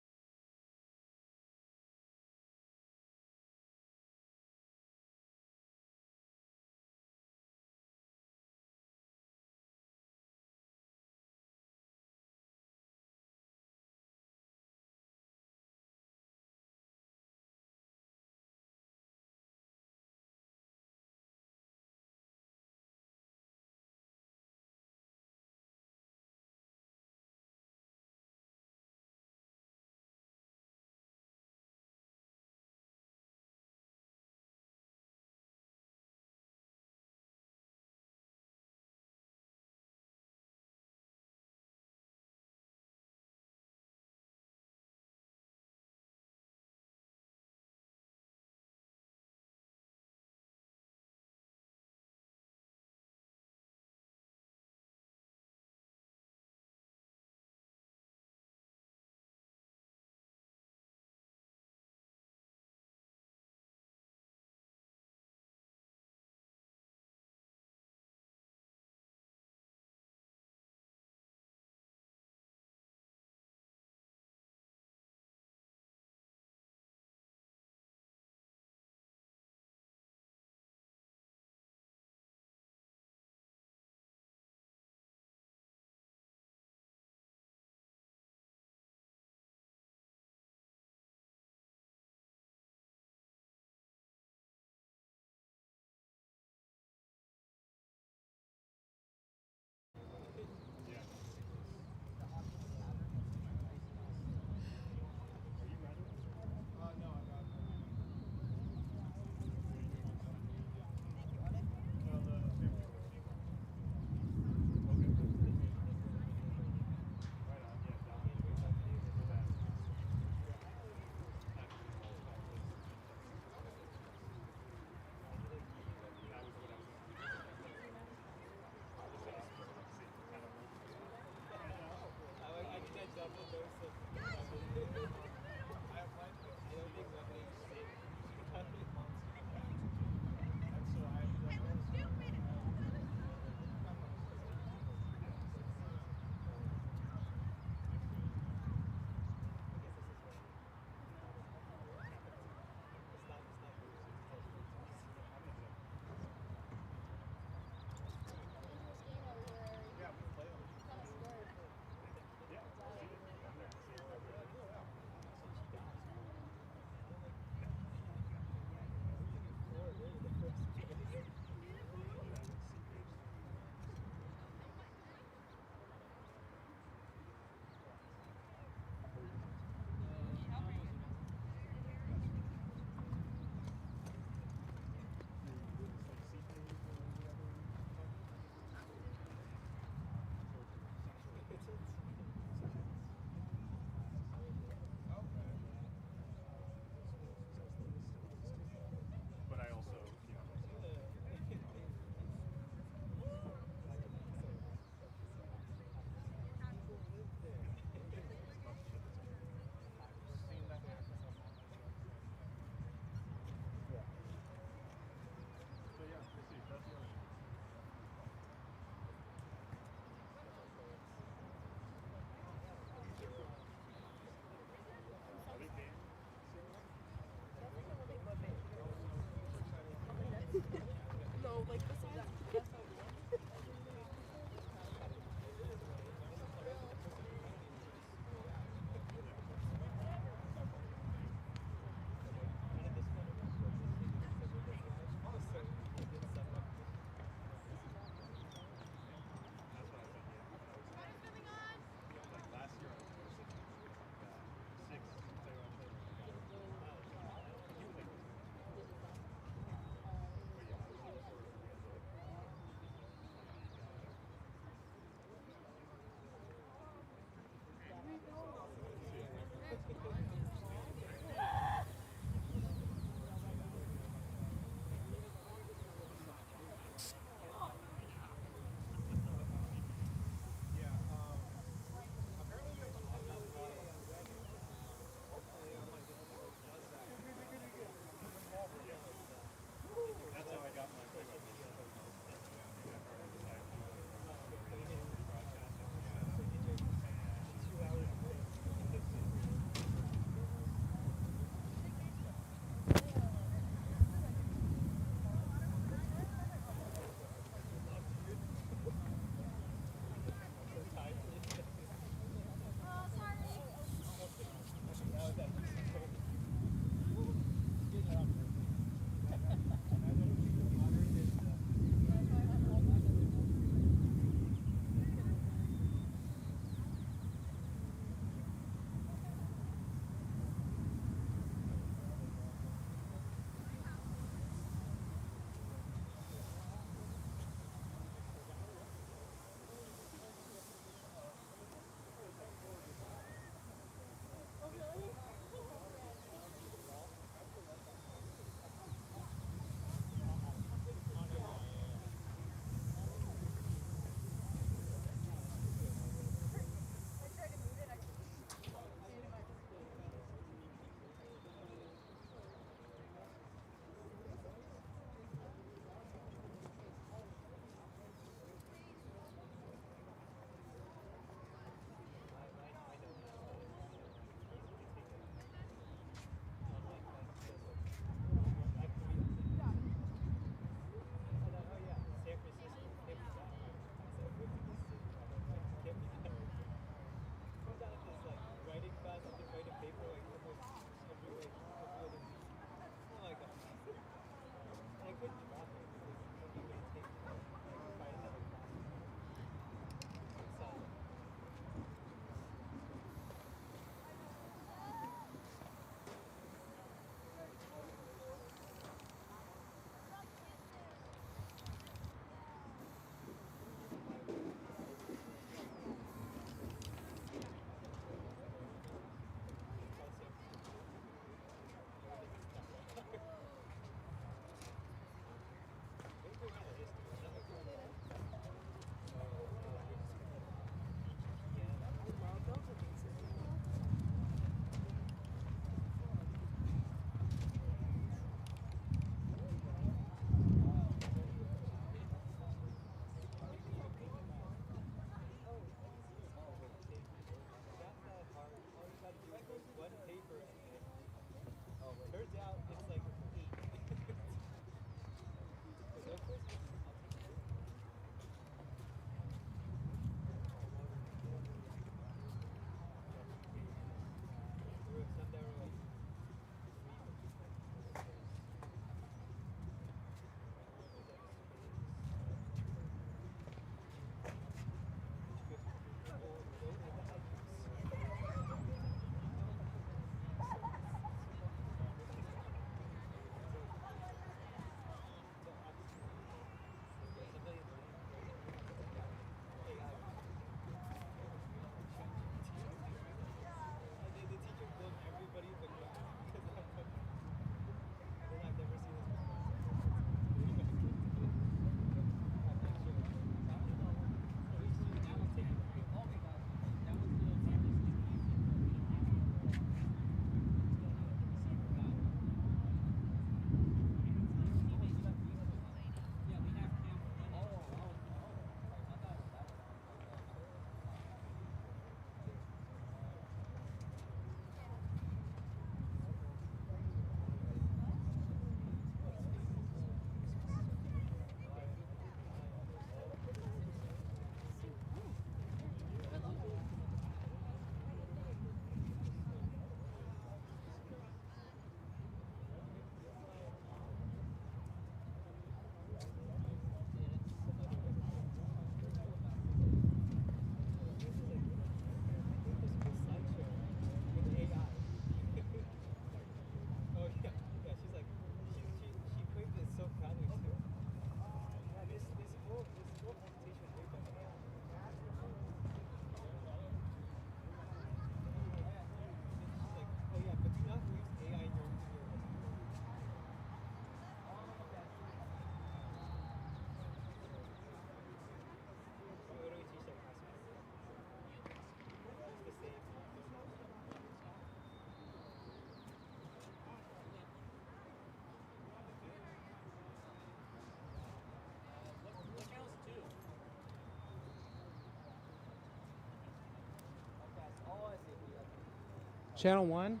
Channel 1.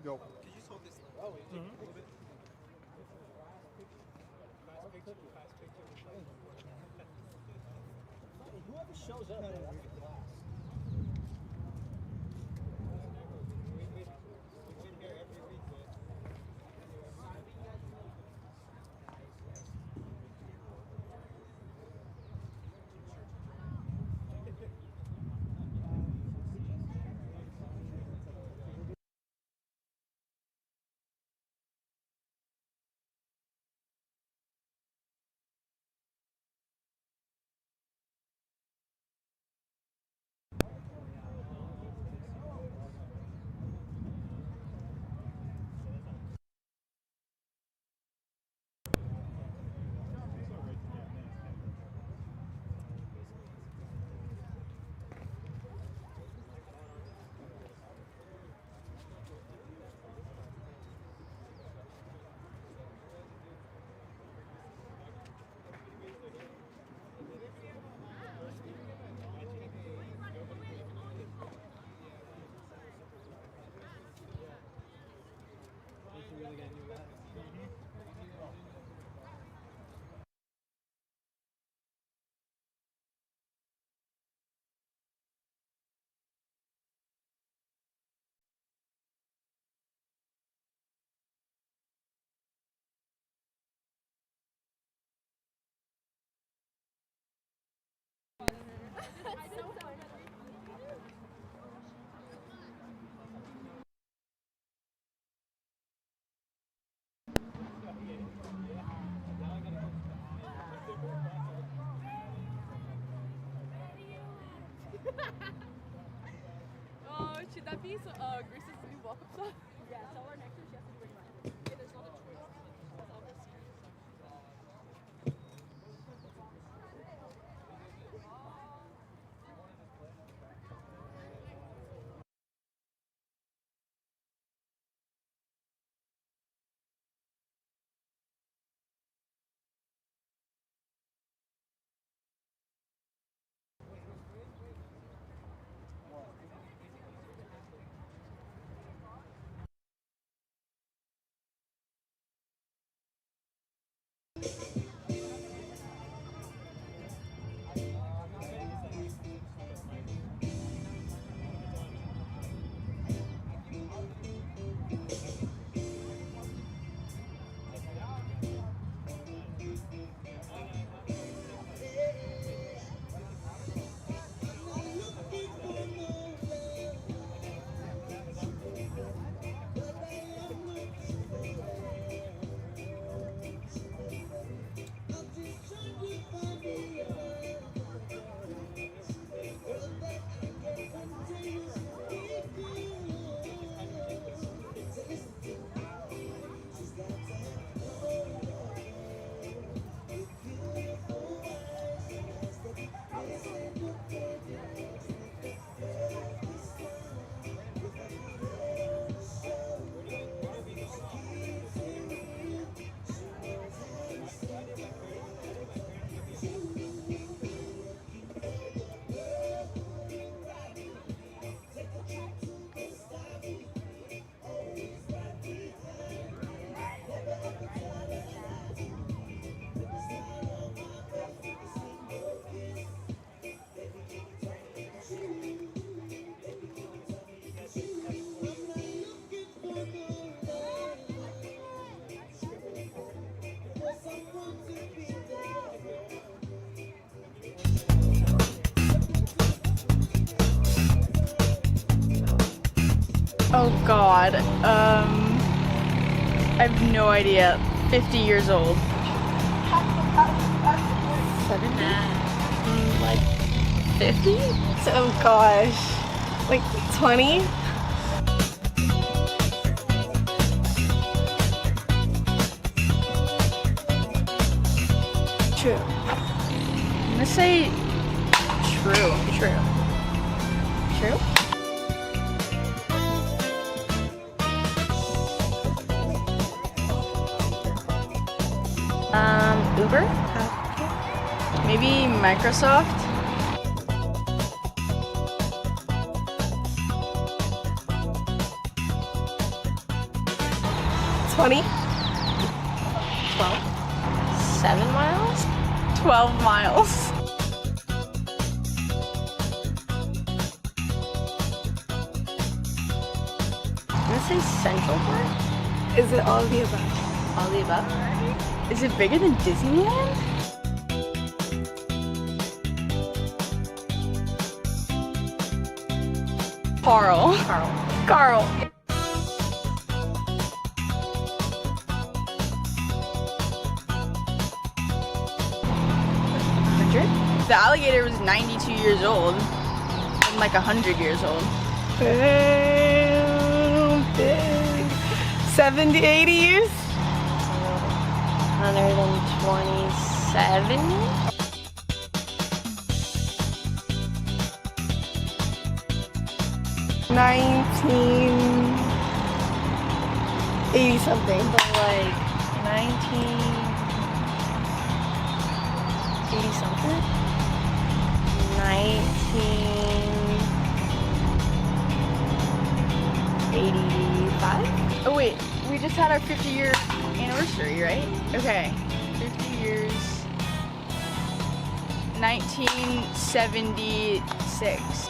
Go. Could you just hold this? Oh, wait, a little bit. Whoever shows up after class. We've been here every week, really gonna do that. Oh, should that be Grace's new welcome song? Yeah, tell her next year she has to bring mine. Yeah, there's not a Oh God. I have no idea. 50 years old. 70? Like 50? Oh gosh. Like 20? True. I'm gonna say true. True. True? Uber? Maybe Microsoft? $20? 12? 7 miles? 12 miles. I'm gonna say Central Park? Is it all of the above? All the above? Is it bigger than Disneyland? Carl. Carl. The alligator was 92 years old and like 100 years old. Big. 70, 80 years? 127? $1980 something. But like 1980 something? 1985? Oh wait, we just had our 50-year anniversary, right? Okay, 50 years. 1976.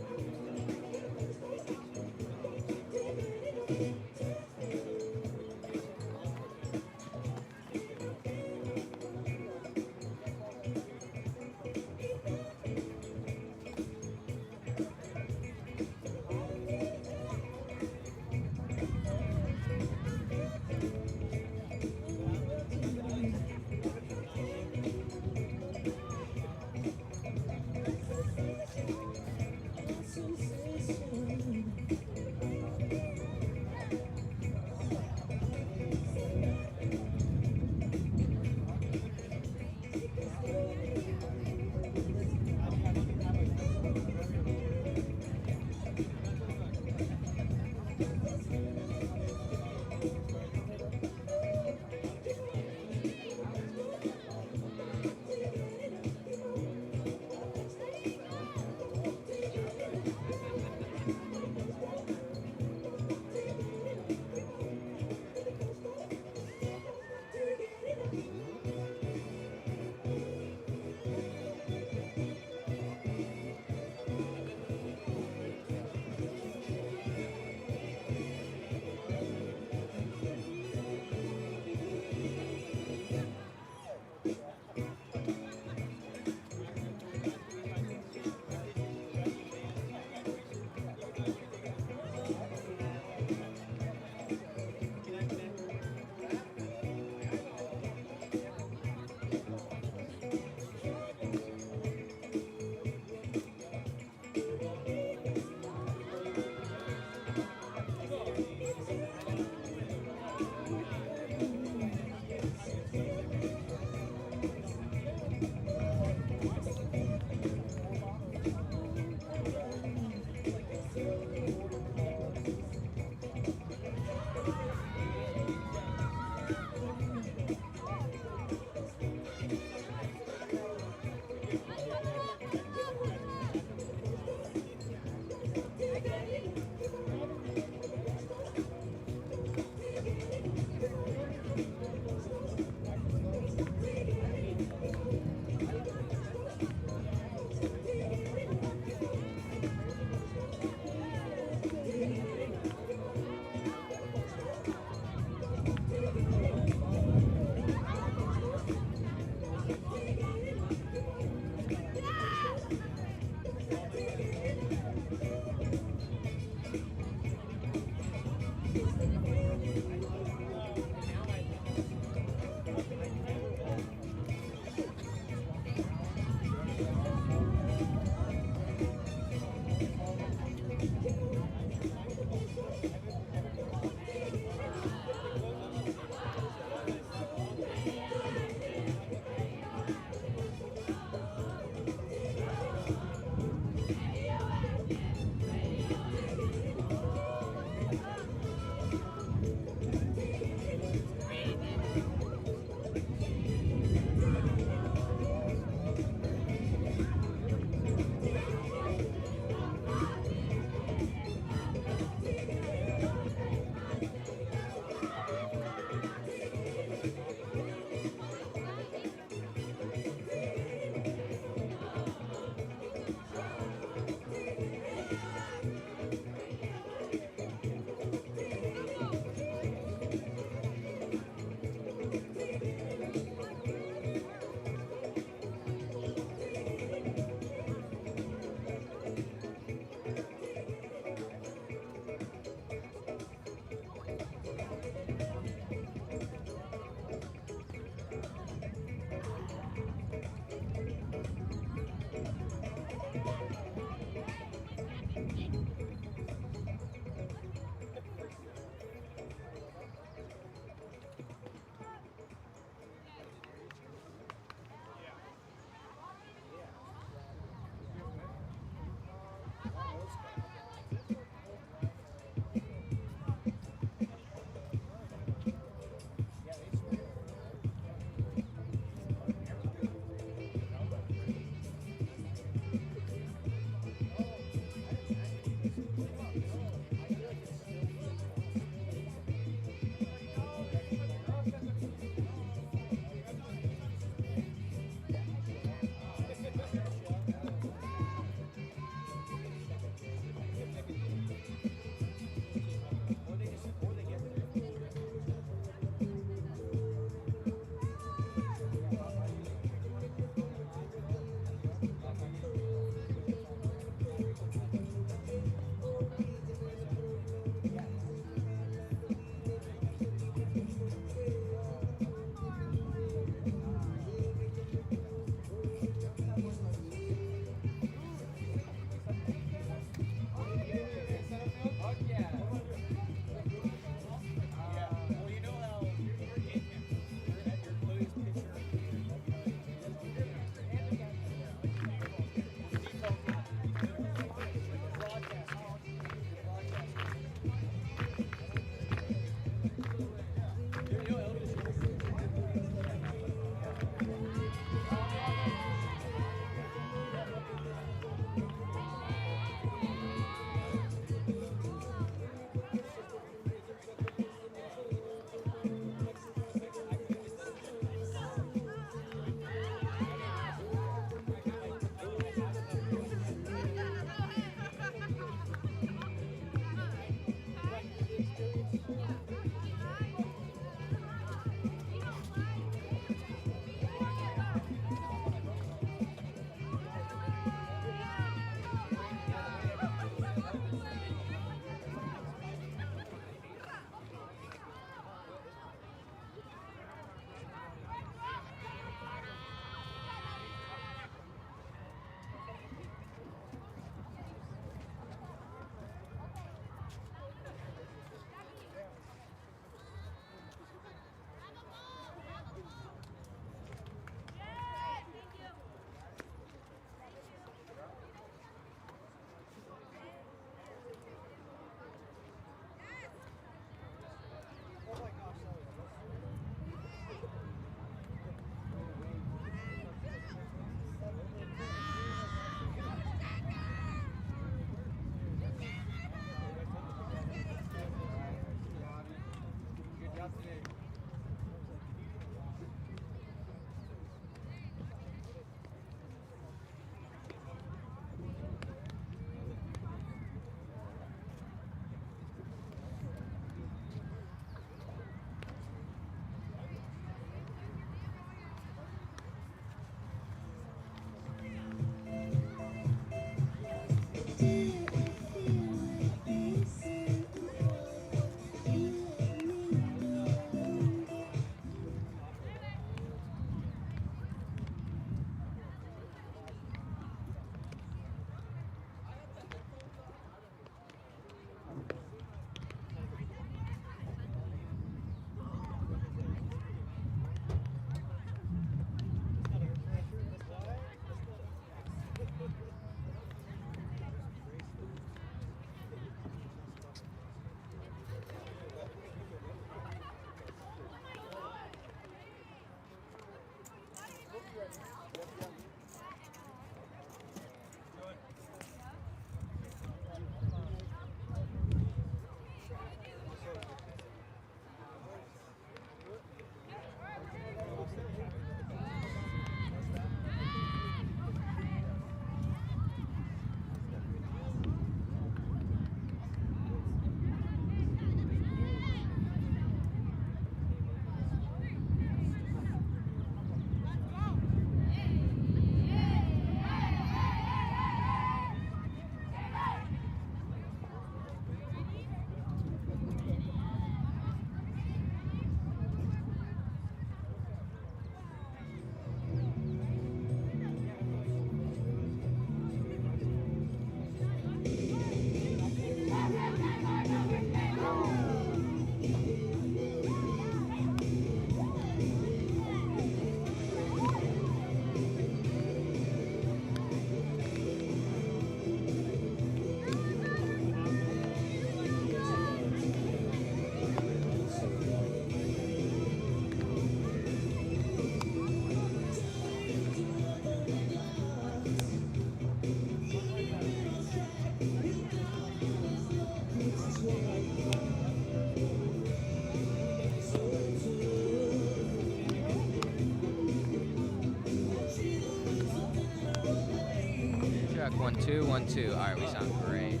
1, 2, 1, 2. All right, we sound great.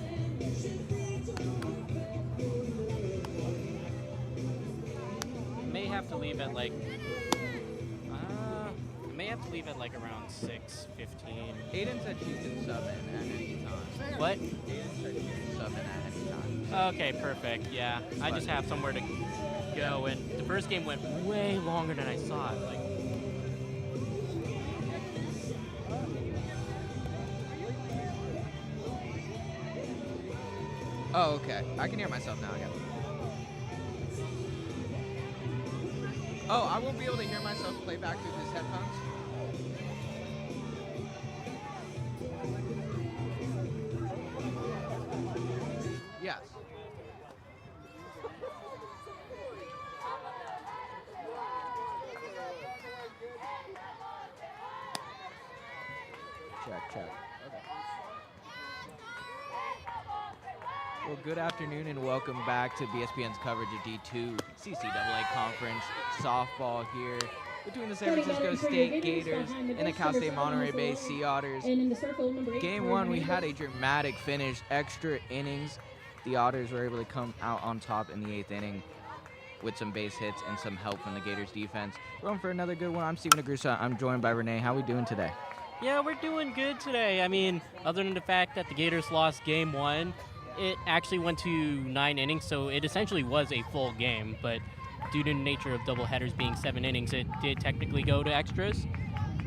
May have to leave at like around 6:15. Aiden said she can sub in at any time. What? Aiden said she can sub in at any time. Okay, perfect. Yeah, I just have somewhere to go, and the first game went way longer than I thought. Like, Oh, okay. I can hear myself now again. Oh, I won't be able to hear myself play back through these headphones? Yes. Check. Okay. Well, good afternoon and welcome back to BSPN's coverage of D2 CCAA Conference softball here between the San Francisco State Gators and the Cal State Monterey Bay Sea Otters. Game 1, we had a dramatic finish, extra innings. The Otters were able to come out on top in the 8th inning with some base hits and some help from the Gators defense. We're going for another good one. I'm Steven Agrusa. I'm joined by Renee. How are we doing today? yeah, we're doing good today. I mean, other than the fact that the Gators lost game 1, it actually went to 9 innings, so it essentially was a full game, but due to the nature of doubleheaders being 7 innings, it did technically go to extras.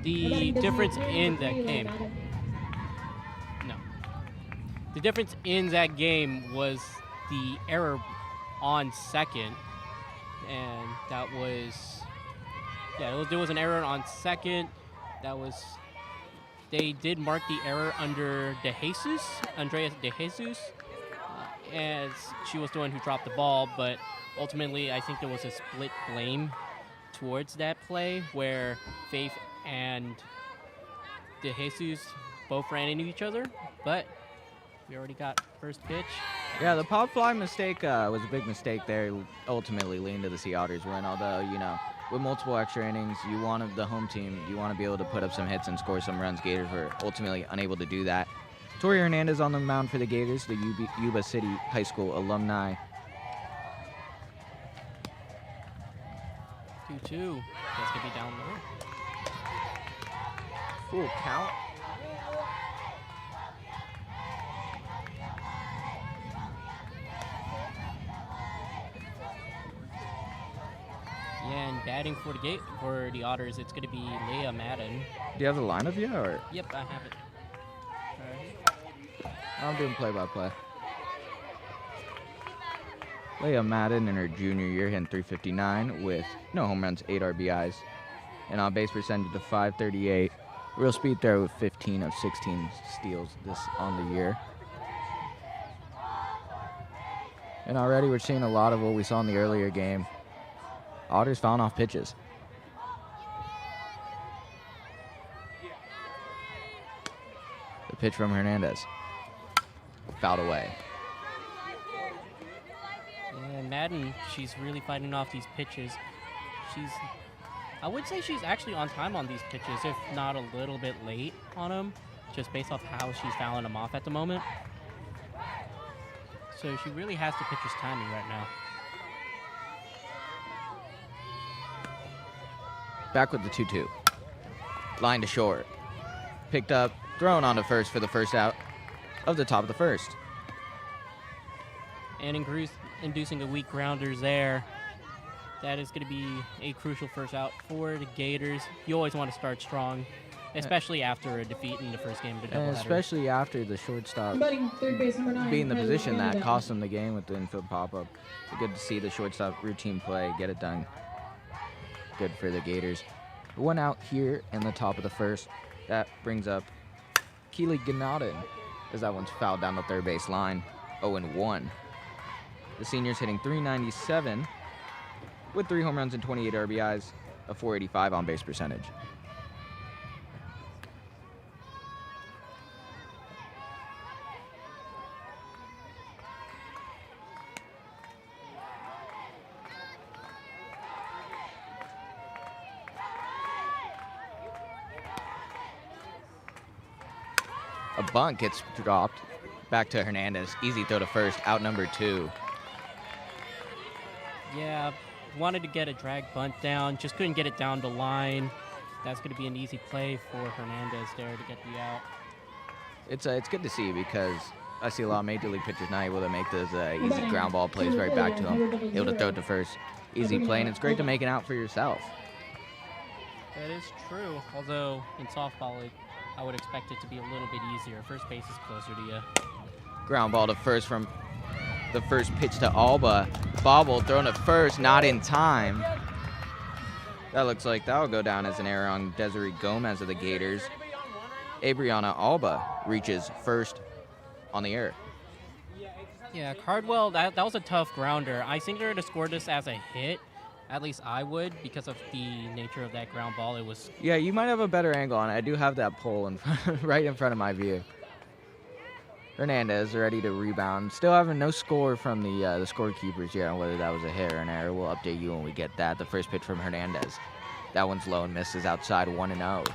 The difference in that game... No. The difference in that game was the error on second, and that was... Yeah, there was an error on second. That was... They did mark the error under Andreas De Jesus, as she was the one who dropped the ball, but ultimately I think there was a split blame towards that play where Faith and De Jesus both ran into each other, but we already got first pitch. Yeah, the pop fly mistake was a big mistake there. Ultimately leaned to the Sea Otters win, although, you know, with multiple extra innings, you want the home team, you want to be able to put up some hits and score some runs. Gators were ultimately unable to do that. Tori Hernandez on the mound for the Gators, the Yuba City High School alumni. 2-2. That's going to be down low. Full count. Yeah, and batting for the Otters, it's going to be Leah Madden. Do you have the lineup yet? Or? Yep, I have it. I'm doing play-by-play. Leah Madden in her junior year hitting .359 with no home runs, 8 RBIs, and on base percentage of .538. Real speed throw with 15 of 16 steals on the year. And already we're seeing a lot of what we saw in the earlier game. Otters fouling off pitches. The pitch from Hernandez. Fouled away. And Madden, she's really fighting off these pitches. I would say she's actually on time on these pitches, if not a little bit late on them, just based off how she's fouling them off at the moment. So she really has the pitcher's timing right now. Back with the 2-2. Line to short. Picked up, thrown onto first for the first out of the top of the first. And inducing a weak grounders there. That is going to be a crucial first out for the Gators. You always want to start strong, especially after a defeat in the first game of the doubleheader. And especially after the shortstop being the position that cost them the game with the infield pop-up. It's good to see the shortstop routine play, get it done. Good for the Gators. One out here in the top of the first. That brings up Keely Ganaden, as that one's fouled down the third base line. 0-1. The senior's hitting .397 with 3 home runs and 28 RBIs, a .485 on base percentage. A bunt gets dropped. Back to Hernandez. Easy throw to first. Out number 2. Yeah, wanted to get a drag bunt down, just couldn't get it down the line. That's going to be an easy play for Hernandez there to get the out. It's good to see because I see a lot of Major League pitchers not able to make those easy ground ball plays right back to them. Able to throw it to first. Easy play, and it's great to make it out for yourself. That is true, although in softball, I would expect it to be a little bit easier. First base is closer to you. Ground ball to first from the first pitch to Alba. Bobble thrown to first, not in time. That looks like that will go down as an error on Desiree Gomez of the Gators. Abriana Alba reaches first on the error. Yeah, Cardwell, that was a tough grounder. I think they're going to score this as a hit. At least I would, because of the nature of that ground ball. It was. Yeah, you might have a better angle on it. I do have that pole right in front of my view. Hernandez ready to rebound. Still having no score from the scorekeepers yet on whether that was a hit or an error. We'll update you when we get that. The first pitch from Hernandez. That one's low and misses outside 1-0.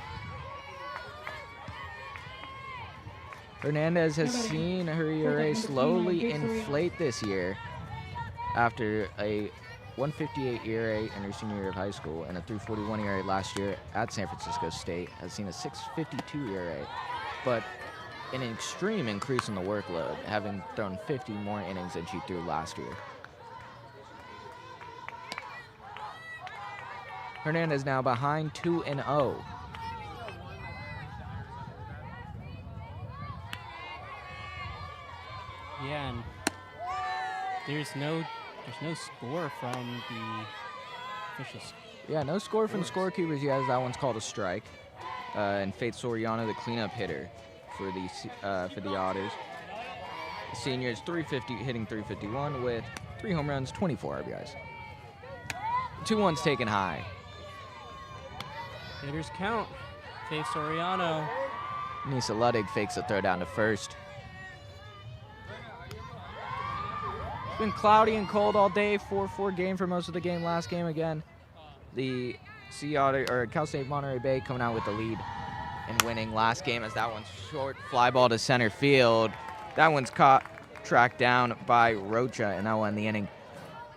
Hernandez has seen her ERA slowly inflate this year after a 158 ERA in her senior year of high school and a 341 ERA last year at San Francisco State. Has seen a 652 ERA, but an extreme increase in the workload, having thrown 50 more innings than she threw last year. Hernandez now behind 2-0. Yeah, and there's no score from the officials. Yeah, no score from the scorekeepers yet, as that one's called a strike. And Faith Soriano, the cleanup hitter for the Otters. The senior is hitting 351 with 3 home runs, 24 RBIs. 2-1's taken high. Hitters count. Faith Soriano. Nisa Luddig fakes a throw down to first. It's been cloudy and cold all day. 4-4 game for most of the game. Last game again, the Cal State Monterey Bay coming out with the lead and winning last game as that one's short fly ball to center field. That one's tracked down by Rocha, and that one in the inning.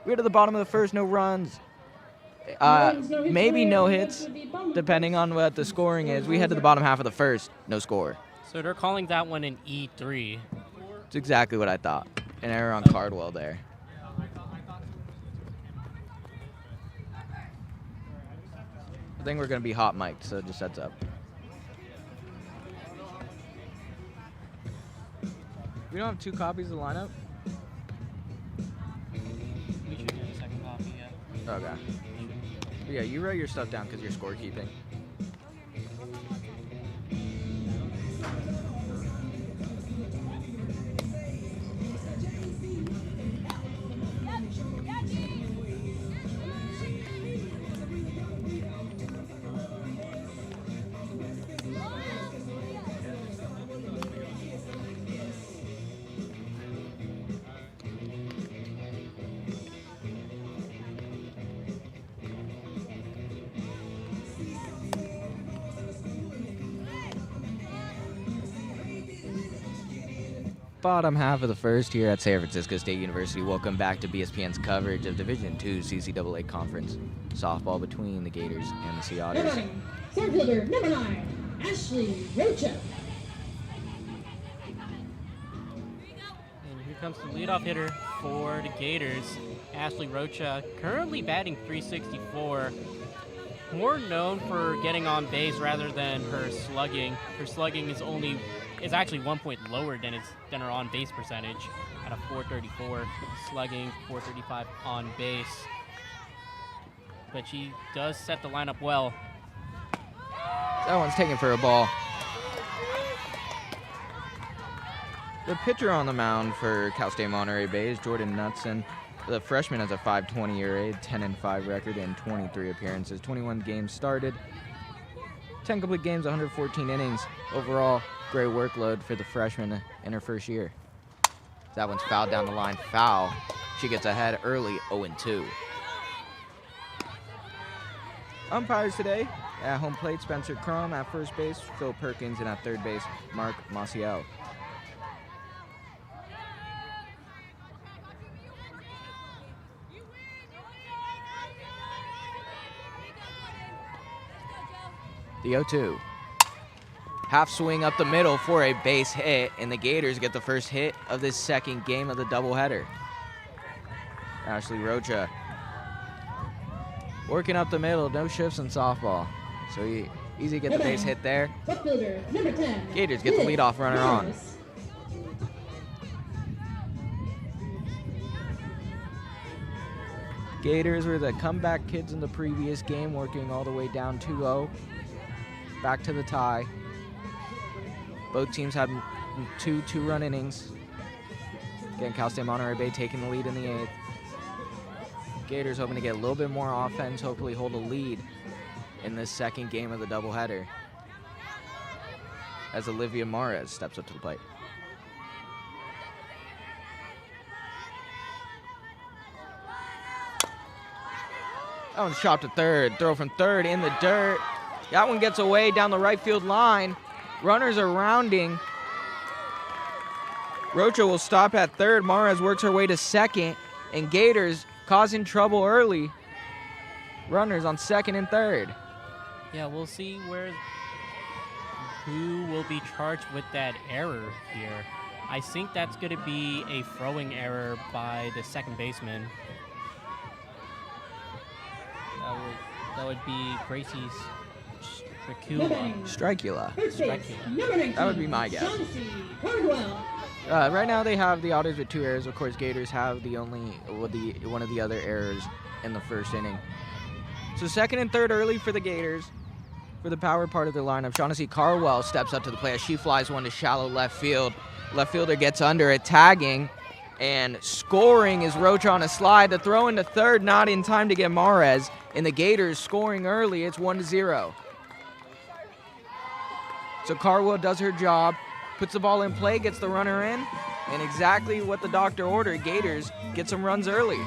We're to the bottom of the first, no runs. Maybe no hits, depending on what the scoring is. We head to the bottom half of the first, no score. So they're calling that one an E3. It's exactly what I thought. An error on Cardwell there. I think we're going to be hot mic'd, so just heads up. We don't have 2 copies of the lineup? We should do a second copy, yeah. Okay. But yeah, you write your stuff down because you're scorekeeping. Bottom half of the first here at San Francisco State University. Welcome back to BSPN's coverage of Division II CCAA Conference softball between the Gators and the Sea Otters. Center fielder number 9, Ashley Rocha. And here comes the leadoff hitter for the Gators, Ashley Rocha, currently batting .364. More known for getting on base rather than her slugging. Her slugging is actually 1 point lower than her on base percentage at a .434 slugging, .435 on base. But she does set the lineup well. That one's taken for a ball. The pitcher on the mound for Cal State Monterey Bay is Jordan Knutson. The freshman has a .520 ERA, 10-5 record in 23 appearances, 21 games started, 10 complete games, 114 innings. Overall, great workload for the freshman in her first year. That one's fouled down the line, foul. She gets ahead early, 0-2. Umpires today, At home plate, Spencer Crum. At first base, Phil Perkins. And at third base, Mark Maciel. The 0-2. Half swing up the middle for a base hit, and the Gators get the first hit of this second game of the doubleheader. Ashley Rocha working up the middle, no shifts in softball. So easy to get the base hit there. Number 10. Gators get the leadoff runner on. Gators were the comeback kids in the previous game, working all the way down 2-0. Back to the tie. Both teams had two two-run innings. Again, Cal State Monterey Bay taking the lead in the 8th. Gators hoping to get a little bit more offense, hopefully hold a lead in this second game of the doubleheader. As Olivia Mares steps up to the plate. That one's chopped to third. Throw from third in the dirt. That one gets away down the right field line. Runners are rounding. Rocha will stop at third. Mares works her way to second. And Gators causing trouble early. Runners on second and third. Yeah, we'll see who will be charged with that error here. I think that's going to be a throwing error by the second baseman. That would be Gracie's Strikula. Strikula. That would be my guess. Right now they have the Otters with 2 errors. Of course, Gators have one of the other errors in the first inning. So second and third early for the Gators. For the power part of their lineup, Shaughnessy Carwell steps up to the plate as she flies one to shallow left field. Left fielder gets under it, tagging, and scoring is Rocha on a slide. The throw into third, not in time to get Mares. And the Gators scoring early. It's 1-0. So Carwell does her job, puts the ball in play, gets the runner in, and exactly what the doctor ordered. Gators get some runs early.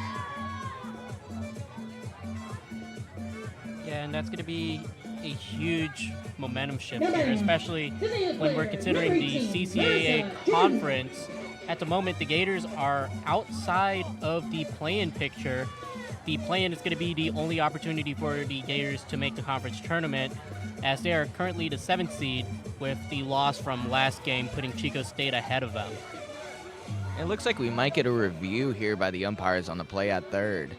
Yeah, and that's going to be a huge momentum shift here, especially when we're considering the CCAA conference. At the moment, the Gators are outside of the play-in picture. The play-in is going to be the only opportunity for the Gators to make the conference tournament, as they are currently the 7th seed with the loss from last game, putting Chico State ahead of them. It looks like we might get a review here by the umpires on the play at third.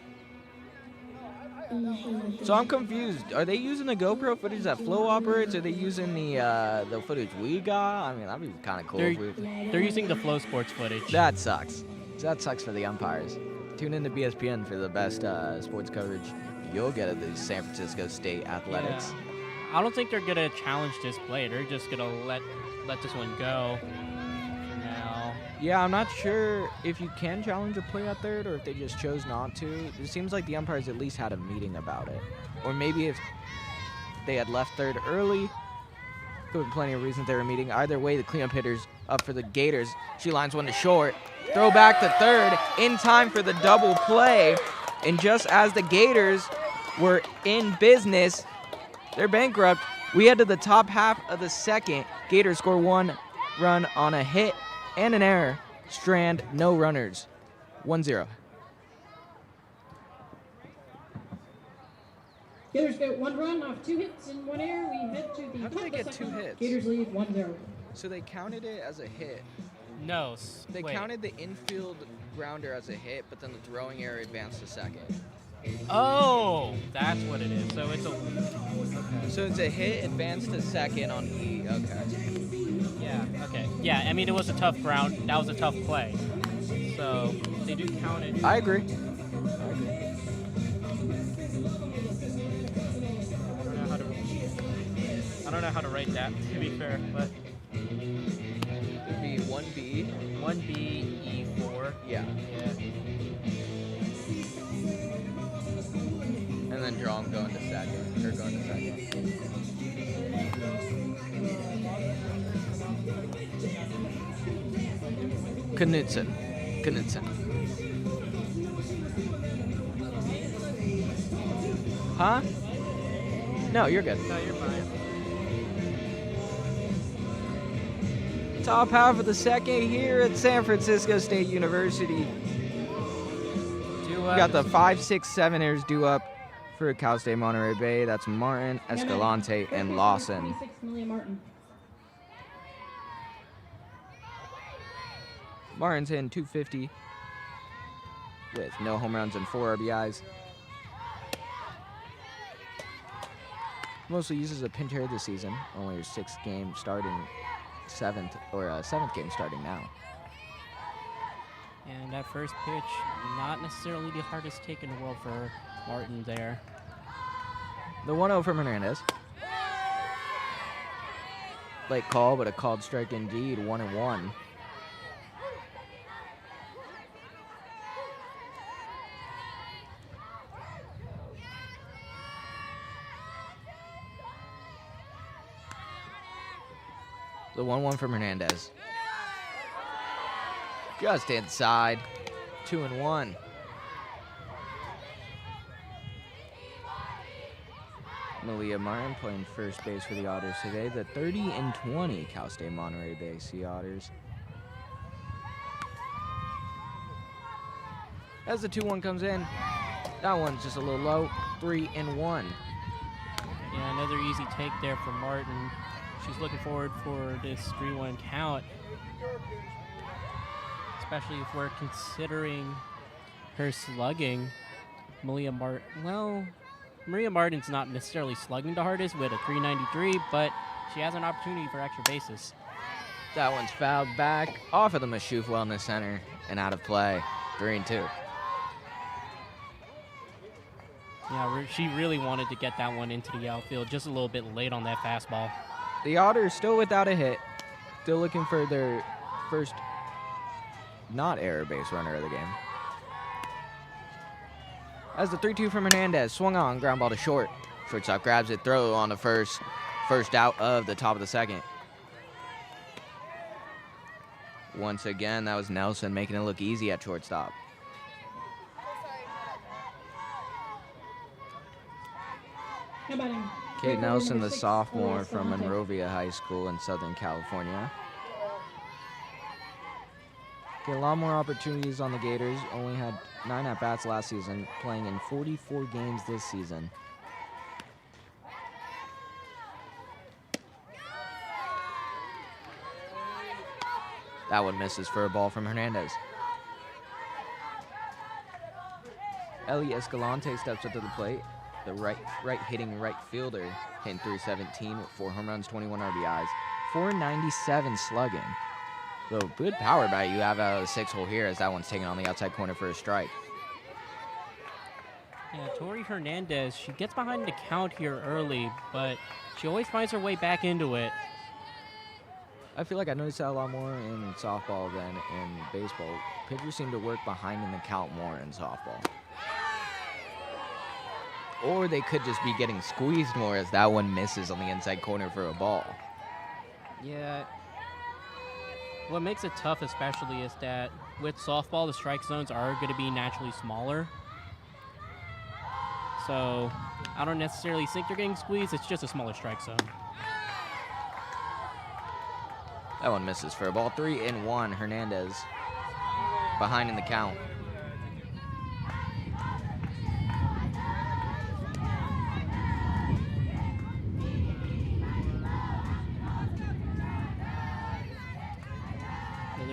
So I'm confused. Are they using the GoPro footage that Flow operates? Or are they using the footage we got? I mean, that'd be kind of cool. They're using the Flow Sports footage. That sucks. That sucks for the umpires. Tune in to BSPN for the best sports coverage you'll get at the San Francisco State Athletics. Yeah. I don't think they're going to challenge this play. They're just going to let this one go for now. Yeah, I'm not sure if you can challenge a play at third or if they just chose not to. It seems like the umpires at least had a meeting about it. Or maybe if they had left third early, there were plenty of reasons they were meeting. Either way, the cleanup hitter's up for the Gators. She lines one to short. Throw back to third in time for the double play. And just as the Gators were in business, they're bankrupt. We head to the top half of the second. Gators score 1 run on a hit and an error. Strand, no runners. 1-0. Gators get 1 run off 2 hits and 1 error. We head to the How did they get 2 hits? Gators lead 1-0. So they counted it as a hit. No. They counted the infield grounder as a hit, but then the throwing error advanced to second. Oh, that's what it is. So it's a... Okay. So it's a hit advanced to second on E. Okay. Yeah, okay. Yeah, I mean, it was a tough ground. That was a tough play. So they do count it. I agree. I don't know how to write that, to be fair, but... It'd be 1B. 1B, E4. Yeah. And then draw him going to second. Or going to second. Knudsen. Huh? No, you're good. No, you're fine. Top half of the second here at San Francisco State University. We got the 5, 6, 7ers due up for Cal State Monterey Bay. That's Martin, Escalante, and Lawson. 26, Amelia Martin. Martin's hitting 250 with no home runs and 4 RBIs. Mostly uses a pinch hitter this season. Only her 6th game starting, 7th game starting now. And that first pitch, not necessarily the hardest take in the world for Martin there. The 1-0 from Hernandez. Late call, but a called strike indeed. 1-1. The 1-1 from Hernandez. Just inside. 2-1. Malia Martin playing first base for the Otters today. The 30-20 Cal State Monterey Bay Sea Otters. As the 2-1 comes in, that one's just a little low. 3-1. Yeah, another easy take there for Martin. She's looking forward for this 3-1 count, especially if we're considering her slugging. Maria Martin's not necessarily slugging the hardest with a 393, but she has an opportunity for extra bases. That one's fouled back off of the Mashouf Wellness Center and out of play. 3-2. Yeah, she really wanted to get that one into the outfield, just a little bit late on that fastball. The Otters still without a hit. Still looking for their first not error base runner of the game. As the 3-2 from Hernandez, swung on, ground ball to short. Shortstop grabs it, throw on the first out of the top of the second. Once again, that was Nelson making it look easy at shortstop. Kate Nelson, the sophomore from Monrovia High School in Southern California. Get a lot more opportunities on the Gators. Only had 9 at-bats last season, playing in 44 games this season. That one misses for a ball from Hernandez. Ellie Escalante steps up to the plate. The right-hitting right fielder, hitting .317 with 4 home runs, 21 RBIs, 497 slugging. So good power bat you have out of the 6-hole here, as that one's taken on the outside corner for a strike. Yeah, Tori Hernandez, she gets behind the count here early, but she always finds her way back into it. I feel like I noticed that a lot more in softball than in baseball. Pitchers seem to work behind in the count more in softball. Or they could just be getting squeezed more, as that one misses on the inside corner for a ball. Yeah. What makes it tough especially is that with softball, the strike zones are going to be naturally smaller. So I don't necessarily think they're getting squeezed. It's just a smaller strike zone. That one misses for a ball. 3-1. Hernandez behind in the count.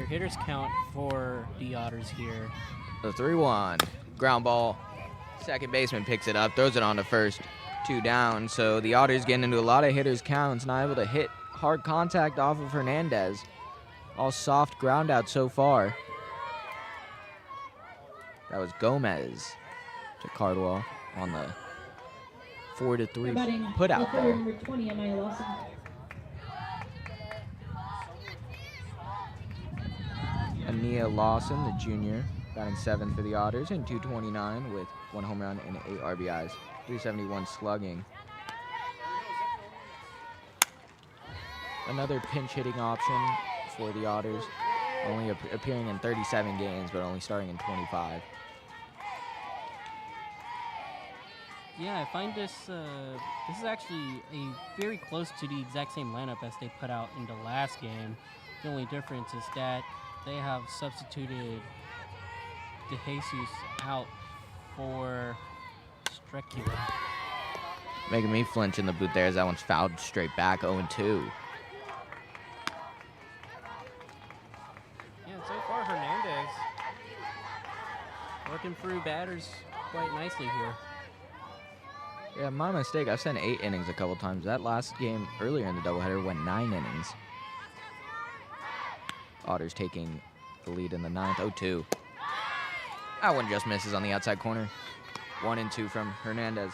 Hitters count for the Otters here. The 3-1. Ground ball. Second baseman picks it up, throws it on to first. 2 down. So the Otters getting into a lot of hitters counts, not able to hit hard contact off of Hernandez. All soft ground out so far. That was Gomez to Cardwell on the 4-3 put out there. Number 20, Amaya Lawson. Ania Lawson, the junior, batting 7th for the Otters, and .229 with 1 home run and 8 RBIs, .371 slugging. Another pinch hitting option for the Otters, only appearing in 37 games, but only starting in 25. Yeah, I find this is actually very close to the exact same lineup as they put out in the last game. The only difference is that they have substituted DeJesus out for Strecula. Making me flinch in the boot there as that one's fouled straight back, 0-2. Yeah, and so far Hernandez working through batters quite nicely here. Yeah, my mistake. I've sent 8 innings a couple times. That last game earlier in the doubleheader went 9 innings. Otters taking the lead in the 9th, 0-2. That one just misses on the outside corner. 1-2 from Hernandez.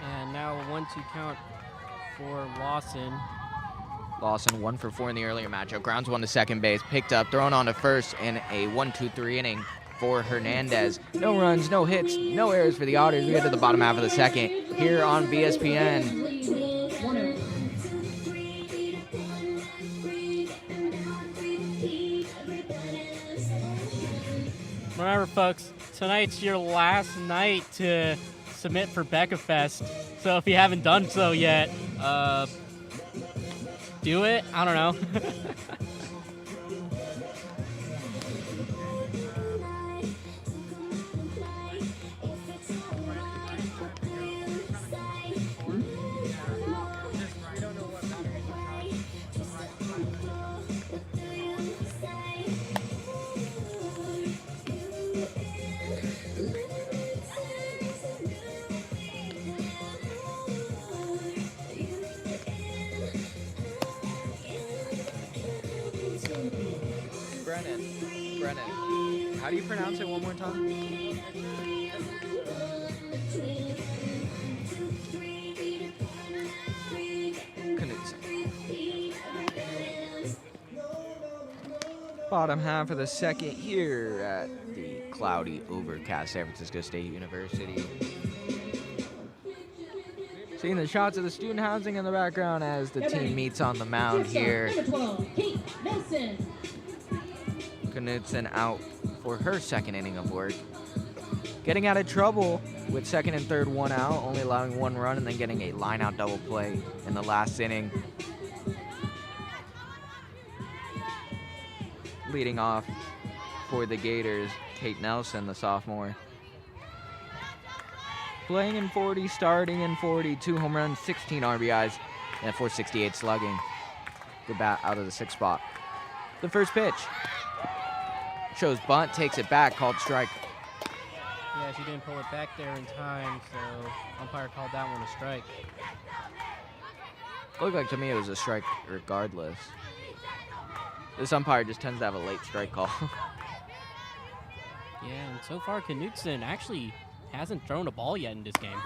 And now a 1-2 count for Lawson. Lawson 1 for 4 in the earlier matchup. Grounds one to second base. Picked up, thrown on to first in a 1-2-3 inning for Hernandez. No runs, no hits, no errors for the Otters. We get to the bottom half of the second here on BSPN. Remember, folks, tonight's your last night to submit for BECA Fest. So if you haven't done so yet, do it. I don't know. Brennan. How do you pronounce it one more time? Bottom half of the second here at the cloudy, overcast San Francisco State University. Seeing the shots of the student housing in the background as the team meets on the mound here. Knudsen out for her second inning of work. Getting out of trouble with second and third, 1 out, only allowing 1 run and then getting a line-out double play in the last inning. Leading off for the Gators, Kate Nelson, the sophomore. Playing in 40, starting in 40, 2 home runs, 16 RBIs, and 468 slugging. Good bat out of the 6th spot. The first pitch. Shows bunt, takes it back, called strike. Yeah, she didn't pull it back there in time, so umpire called that one a strike. Looked like to me it was a strike regardless. This umpire just tends to have a late strike call. Yeah, and so far Knudsen actually hasn't thrown a ball yet in this game.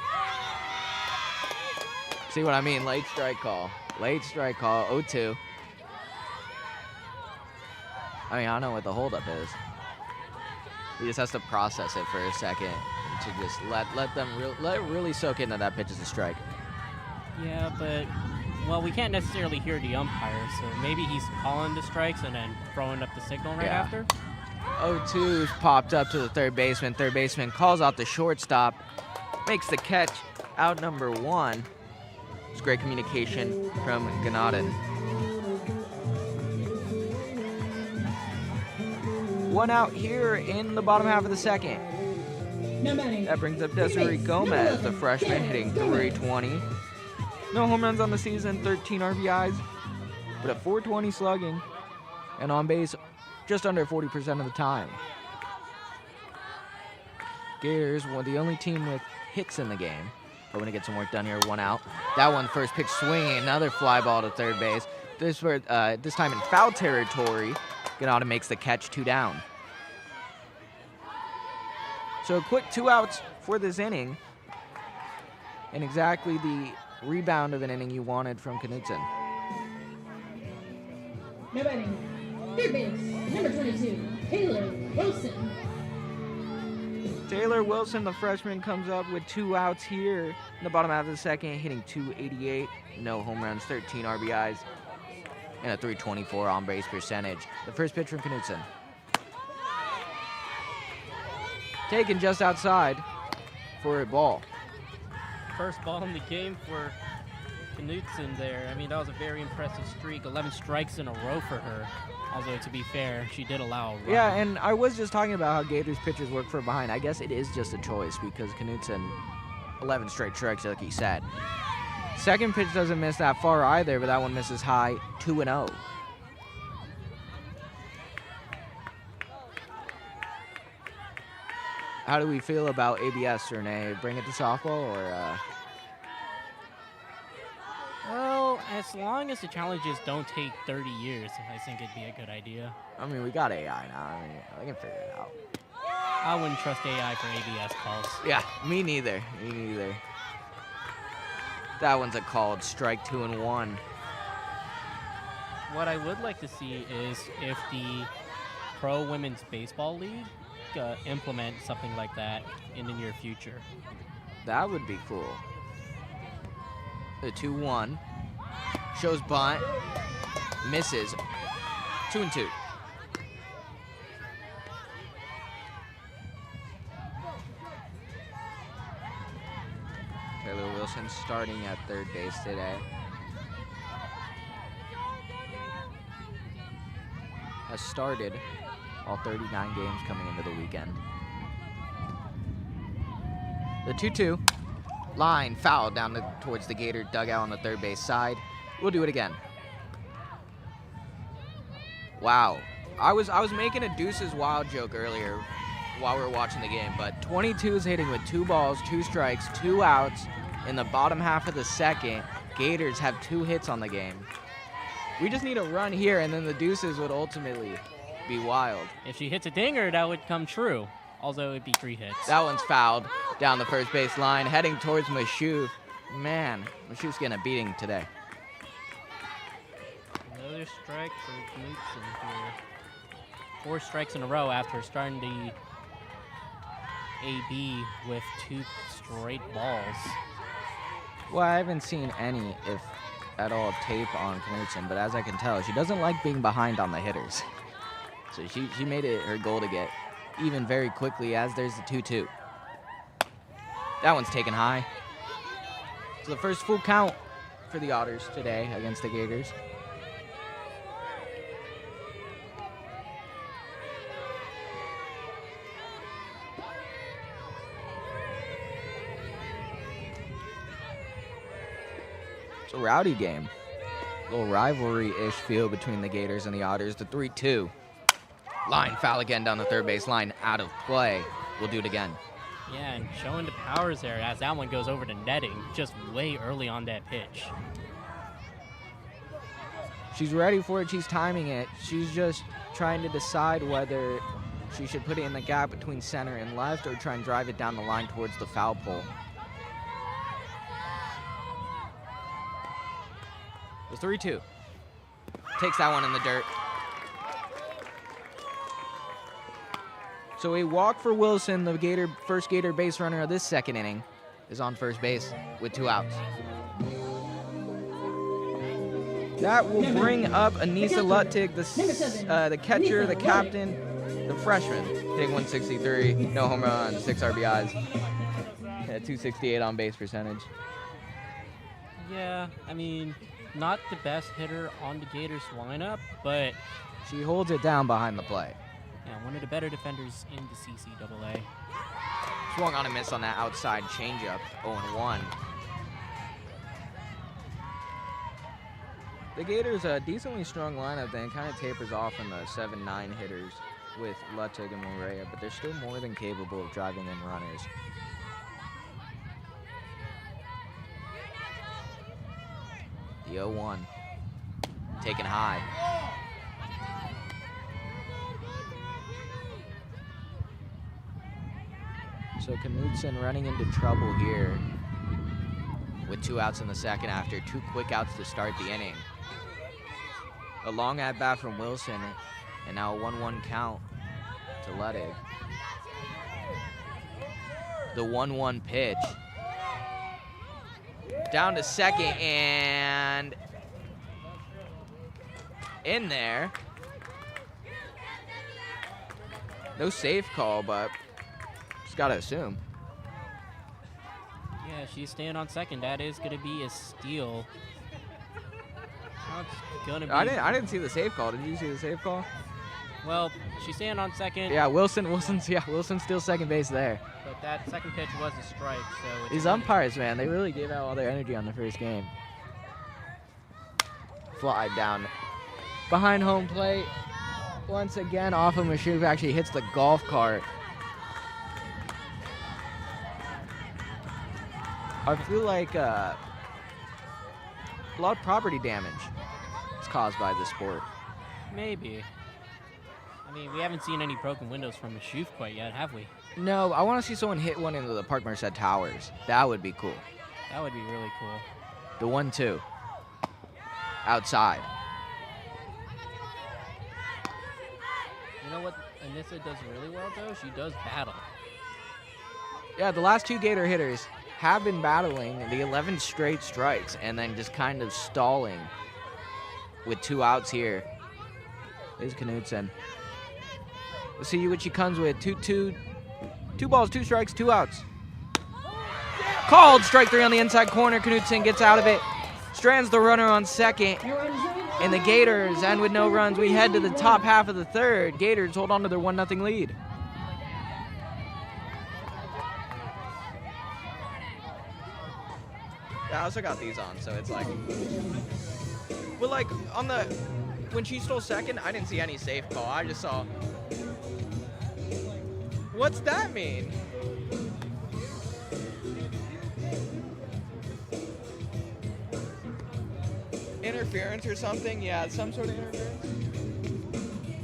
See what I mean? Late strike call. Late strike call, 0-2. I mean, I don't know what the holdup is. He just has to process it for a second to just let it really soak into that pitch as a strike. Yeah, but, well, we can't necessarily hear the umpire, so maybe he's calling the strikes and then throwing up the signal right after. 0-2's popped up to the third baseman. Third baseman calls out the shortstop, makes the catch, out number 1. It's great communication from Ganaden. 1 out here in the bottom half of the second. That brings up Desiree Gomez, the freshman, hitting .320. No home runs on the season, 13 RBIs, but at .420 slugging, and on base just under 40% of the time. Gators were the only team with hits in the game. We're going to get some work done here, 1 out. That one, first pitch swinging, another fly ball to third base. This time in foul territory. Ganaden makes the catch, 2 down. So a quick 2 outs for this inning. And exactly the rebound of an inning you wanted from Knudsen. Now batting, third base, number 22, Taylor Wilson. Taylor Wilson, the freshman, comes up with 2 outs here in the bottom half of the second, hitting .288. No home runs, 13 RBIs. and a .324 on-base percentage. The first pitch from Knutson. Taken just outside for a ball. First ball in the game for Knutson there. I mean, that was a very impressive streak. 11 strikes in a row for her. Although, to be fair, she did allow a run. Yeah, and I was just talking about how Gators pitchers work for behind. I guess it is just a choice because Knutson, 11 straight strikes, like he said. Second pitch doesn't miss that far either, but that one misses high, 2-0. How do we feel about ABS, Renee? Bring it to softball or? Well, as long as the challenges don't take 30 years, I think it'd be a good idea. I mean, we got AI now. I mean, I can figure it out. I wouldn't trust AI for ABS calls. Yeah, me neither. Me neither. That one's a called strike 2-1. What I would like to see is if the Pro Women's Baseball League implement something like that in the near future. That would be cool. The 2-1. Shows bunt. Misses. 2-2. Taylor Wilson starting at third base today. Has started all 39 games coming into the weekend. The 2-2. Line foul down towards the Gator dugout on the third base side. We'll do it again. Wow. I was making a Deuces Wild joke earlier while we were watching the game, but 22 is hitting with 2 balls, 2 strikes, 2 outs in the bottom half of the second. Gators have 2 hits on the game. We just need a run here, and then the Deuces would ultimately be wild. If she hits a dinger, that would come true. Although it'd be 3 hits. That one's fouled down the first base line, heading towards Mashouf. Man, Mashouf's getting a beating today. Another strike for Knutson here. 4 strikes in a row after starting the AB with 2 straight balls. Well, I haven't seen any, if at all, tape on Knutson, but as I can tell, she doesn't like being behind on the hitters. So she made it her goal to get even very quickly as there's the 2-2. That one's taken high. So the first full count for the Otters today against the Gators. It's a rowdy game. A little rivalry-ish feel between the Gators and the Otters. The 3-2. Line foul again down the third base line, out of play. We'll do it again. Yeah, and showing the powers there as that one goes over to netting just way early on that pitch. She's ready for it. She's timing it. She's just trying to decide whether she should put it in the gap between center and left or try and drive it down the line towards the foul pole. The 3-2. Takes that one in the dirt. So a walk for Wilson, the first Gator base runner of this second inning, is on first base with 2 outs. That will bring up Anissa Luttig, the catcher, the captain, the freshman, hitting 163, no home runs, 6 RBIs, 268 on base percentage. Yeah, I mean, not the best hitter on the Gators lineup, but she holds it down behind the plate. Yeah, one of the better defenders in the CCAA. Swung on a miss on that outside changeup, 0-1. The Gators a decently strong lineup then kind of tapers off in the 7-9 hitters with Luttig and Morea, but they're still more than capable of driving in runners. The 0-1, taken high. So Knutson running into trouble here with 2 outs in the second after 2 quick outs to start the inning. A long at-bat from Wilson, and now a 1-1 count to Luttig. The 1-1 pitch. Down to second, and in there. No safe call, but just got to assume. Yeah, she's staying on second. That is going to be a steal. That's gonna be. I didn't see the safe call. Did you see the safe call? Well, she's staying on second. Yeah, Wilson steals second base there. But that second pitch was a strike, so it's These umpires, man, they really gave out all their energy on the first game. Fly down behind home plate. Once again, off of Mashuk, actually hits the golf cart. I feel like a lot of property damage is caused by this sport. Maybe. I mean, we haven't seen any broken windows from Mashuf quite yet, have we? No, I want to see someone hit one into the Park Merced Towers. That would be cool. That would be really cool. The 1-2. Outside. You know what Anissa does really well, though? She does battle. Yeah, the last two Gator hitters have been battling the 11 straight strikes and then just kind of stalling with 2 outs here. Is Knudsen. Let's see what she comes with. Two balls, 2 strikes, 2 outs. Called strike 3 on the inside corner. Knudsen gets out of it. Strands the runner on second. And the Gators end with no runs. We head to the top half of the third. Gators hold on to their 1-0 lead. Yeah, I also got these on, so it's like. But like on the when she stole second, I didn't see any safe call. I just saw. What's that mean? Interference or something? Yeah, some sort of interference.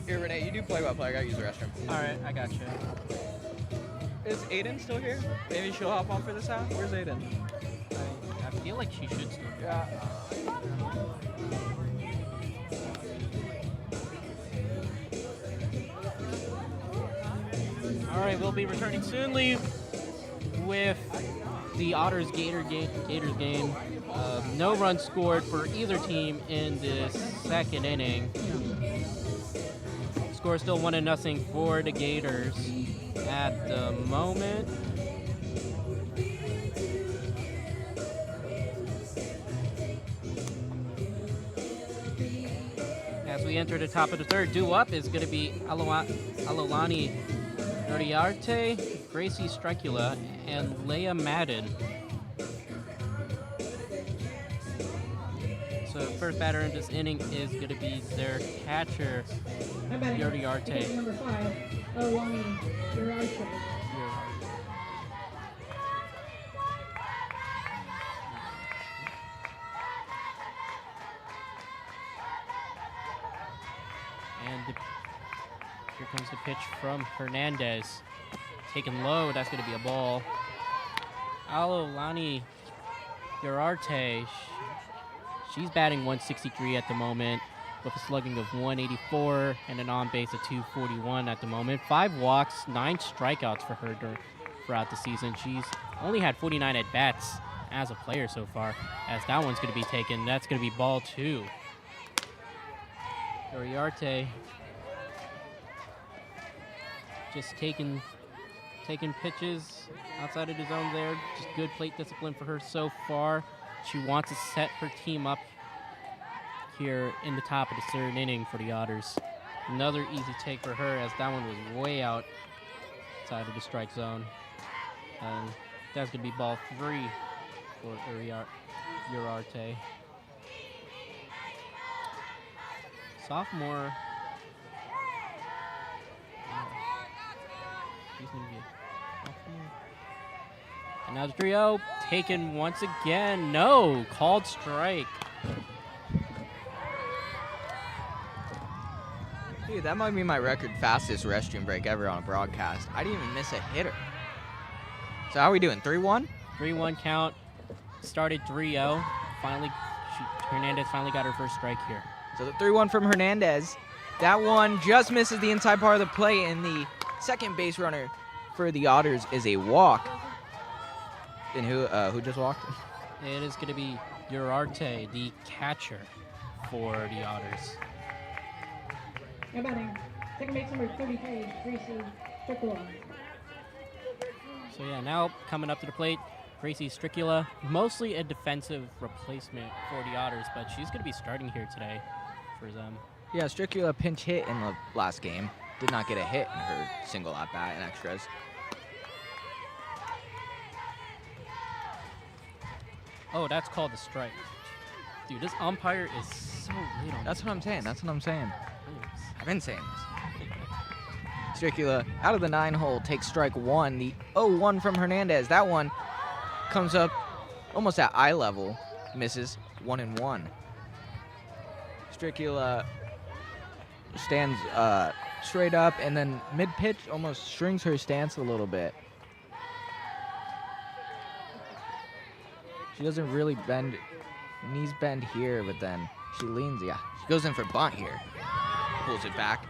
Here, Renee, you do play-by-play. I gotta use the restroom. All right, I got you. Is Aiden still here? Maybe she'll hop on for this half. Where's Aiden? I feel like she should still be. Yeah. All right, we'll be returning soonly with the Otters Gators game. No runs scored for either team in this second inning. Score still 1-0 for the Gators at the moment. As we enter the top of the third, due up is going to be Alolani Uriarte, Gracie Strecula, and Leia Madden. So first batter in this inning is going to be their catcher, Uriarte. Number 5, Alolani Uriarte. And here comes the pitch from Hernandez. Taken low, that's going to be a ball. Alolani Uriarte, she's batting 163 at the moment with a slugging of 184 and an on-base of 241 at the moment. 5 walks, 9 strikeouts for her throughout the season. She's only had 49 at-bats as a player so far, as that one's going to be taken. That's going to be ball 2. Uriarte just taking pitches outside of the zone there. Just good plate discipline for her so far. She wants to set her team up here in the top of the third inning for the Otters. Another easy take for her, as that one was way outside of the strike zone. And that's going to be ball 3 for Uriarte. Sophomore. He's going to be a sophomore. And now the 3-0 taken once again. No, called strike. Dude, that might be my record fastest restroom break ever on a broadcast. I didn't even miss a hitter. So how are we doing? 3-1? 3-1 count. Started 3-0. Finally, Hernandez finally got her first strike here. So the 3-1 from Hernandez. That one just misses the inside part of the plate, and the second base runner for the Otters is a walk. And who just walked? It is going to be Uriarte, the catcher for the Otters. Now batting, second base number 33, Gracie Stricula. So yeah, now coming up to the plate, Gracie Stricula, mostly a defensive replacement for the Otters, but she's going to be starting here today for them. Yeah, Stricula pinch hit in the last game. Did not get a hit in her single at-bat in extras. Oh, that's called a strike. Dude, this umpire is so late on That's what I'm saying. That's what I'm saying. Oops. I've been saying this. Stricula out of the 9-hole takes strike one. The 0-1 from Hernandez. That one comes up almost at eye level. Misses 1-1. Stricula stands straight up and then mid-pitch almost shrinks her stance a little bit. She doesn't really bend, knees bend here, but then she leans, yeah. She goes in for bunt here. Pulls it back.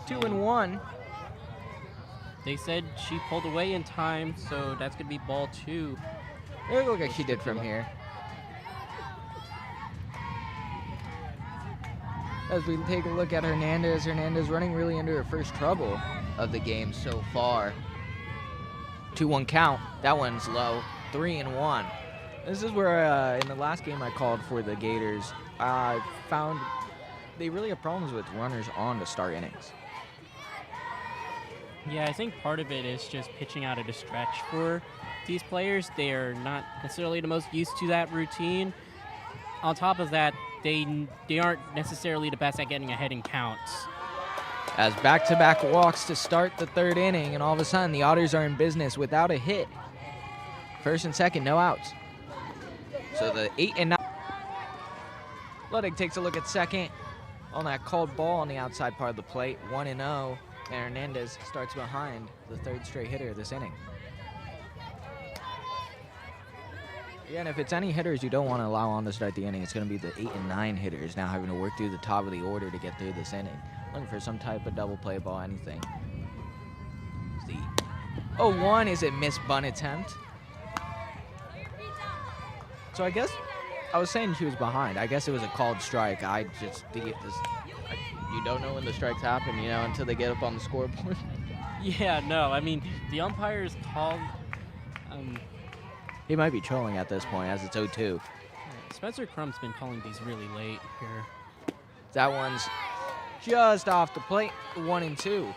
2-1. They said she pulled away in time, so that's going to be ball 2. It looked like she did from here. As we take a look at Hernandez, Hernandez running really into her first trouble of the game so far. 2-1 count. That one's low. 3-1. This is where in the last game I called for the Gators, I found they really have problems with runners on to start innings. Yeah, I think part of it is just pitching out of the stretch for these players. They are not necessarily the most used to that routine. On top of that, they aren't necessarily the best at getting ahead in counts. As back-to-back walks to start the third inning, and all of a sudden the Otters are in business without a hit. First and second, no outs. So the 8-9. Ludwig takes a look at second on that called ball on the outside part of the plate. 1-0, and Hernandez starts behind the third straight hitter of this inning. Yeah, and if it's any hitters you don't want to allow on to start the inning, it's going to be the 8 and 9 hitters now having to work through the top of the order to get through this inning. Looking for some type of double play ball, anything. The 0-1 is a missed bunt attempt. So I guess I was saying she was behind. I guess it was a called strike. I just you don't know when the strikes happen, you know, until they get up on the scoreboard. Yeah, no, I mean, the umpires called. He might be trolling at this point as it's 0-2. Spencer Crumb's been calling these really late here. That one's just off the plate, 1-2.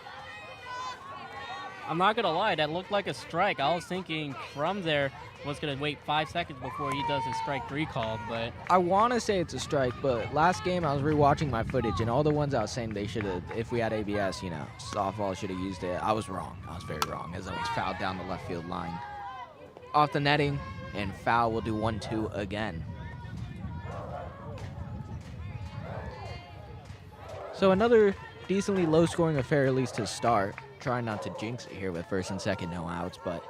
I'm not going to lie, that looked like a strike. I was thinking Crumb there was going to wait 5 seconds before he does his strike 3 call, but... I want to say it's a strike, but last game I was rewatching my footage, and all the ones I was saying they should have, if we had ABS, you know, softball should have used it. I was wrong. I was very wrong, as it was fouled down the left field line. Off the netting, and foul will do 1-2 again. So another decently low-scoring affair, at least to start. Trying not to jinx it here with first and second, no outs, but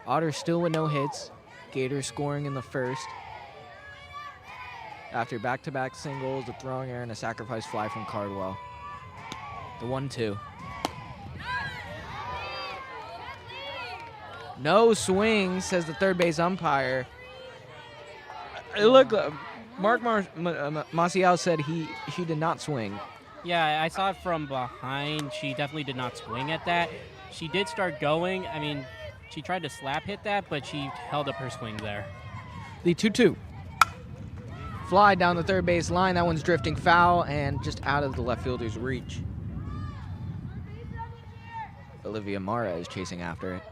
Otters still with no hits. Gators scoring in the first. After back-to-back singles, a throwing error, and a sacrifice fly from Cardwell. The 1-2. No swing, says the third base umpire. Look, Mark Maciel said she did not swing. Yeah, I saw it from behind. She definitely did not swing at that. She did start going. I mean, she tried to slap hit that, but she held up her swing there. The 2-2. Fly down the third base line. That one's drifting foul and just out of the left fielder's reach. Olivia Mara is chasing after it.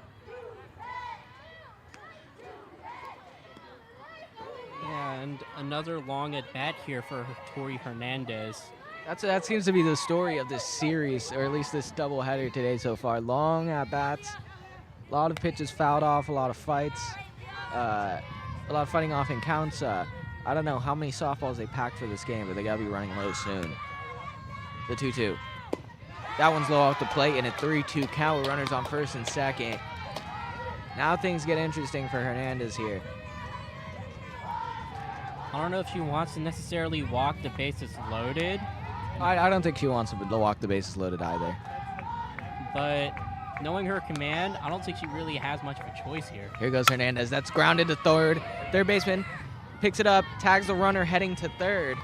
Yeah, and another long at bat here for Tori Hernandez. That seems to be the story of this series, or at least this doubleheader today so far. Long at bats, a lot of pitches fouled off, a lot of fights, a lot of fighting off in counts. I don't know how many softballs they packed for this game, but they gotta be running low soon. The 2-2. That one's low off the plate, and a 3-2 count with runners on first and second. Now things get interesting for Hernandez here. I don't know if she wants to necessarily walk the bases loaded. I don't think she wants to walk the bases loaded either. But knowing her command, I don't think she really has much of a choice here. Here goes Hernandez. That's grounded to third. Third baseman picks it up, tags the runner heading to third.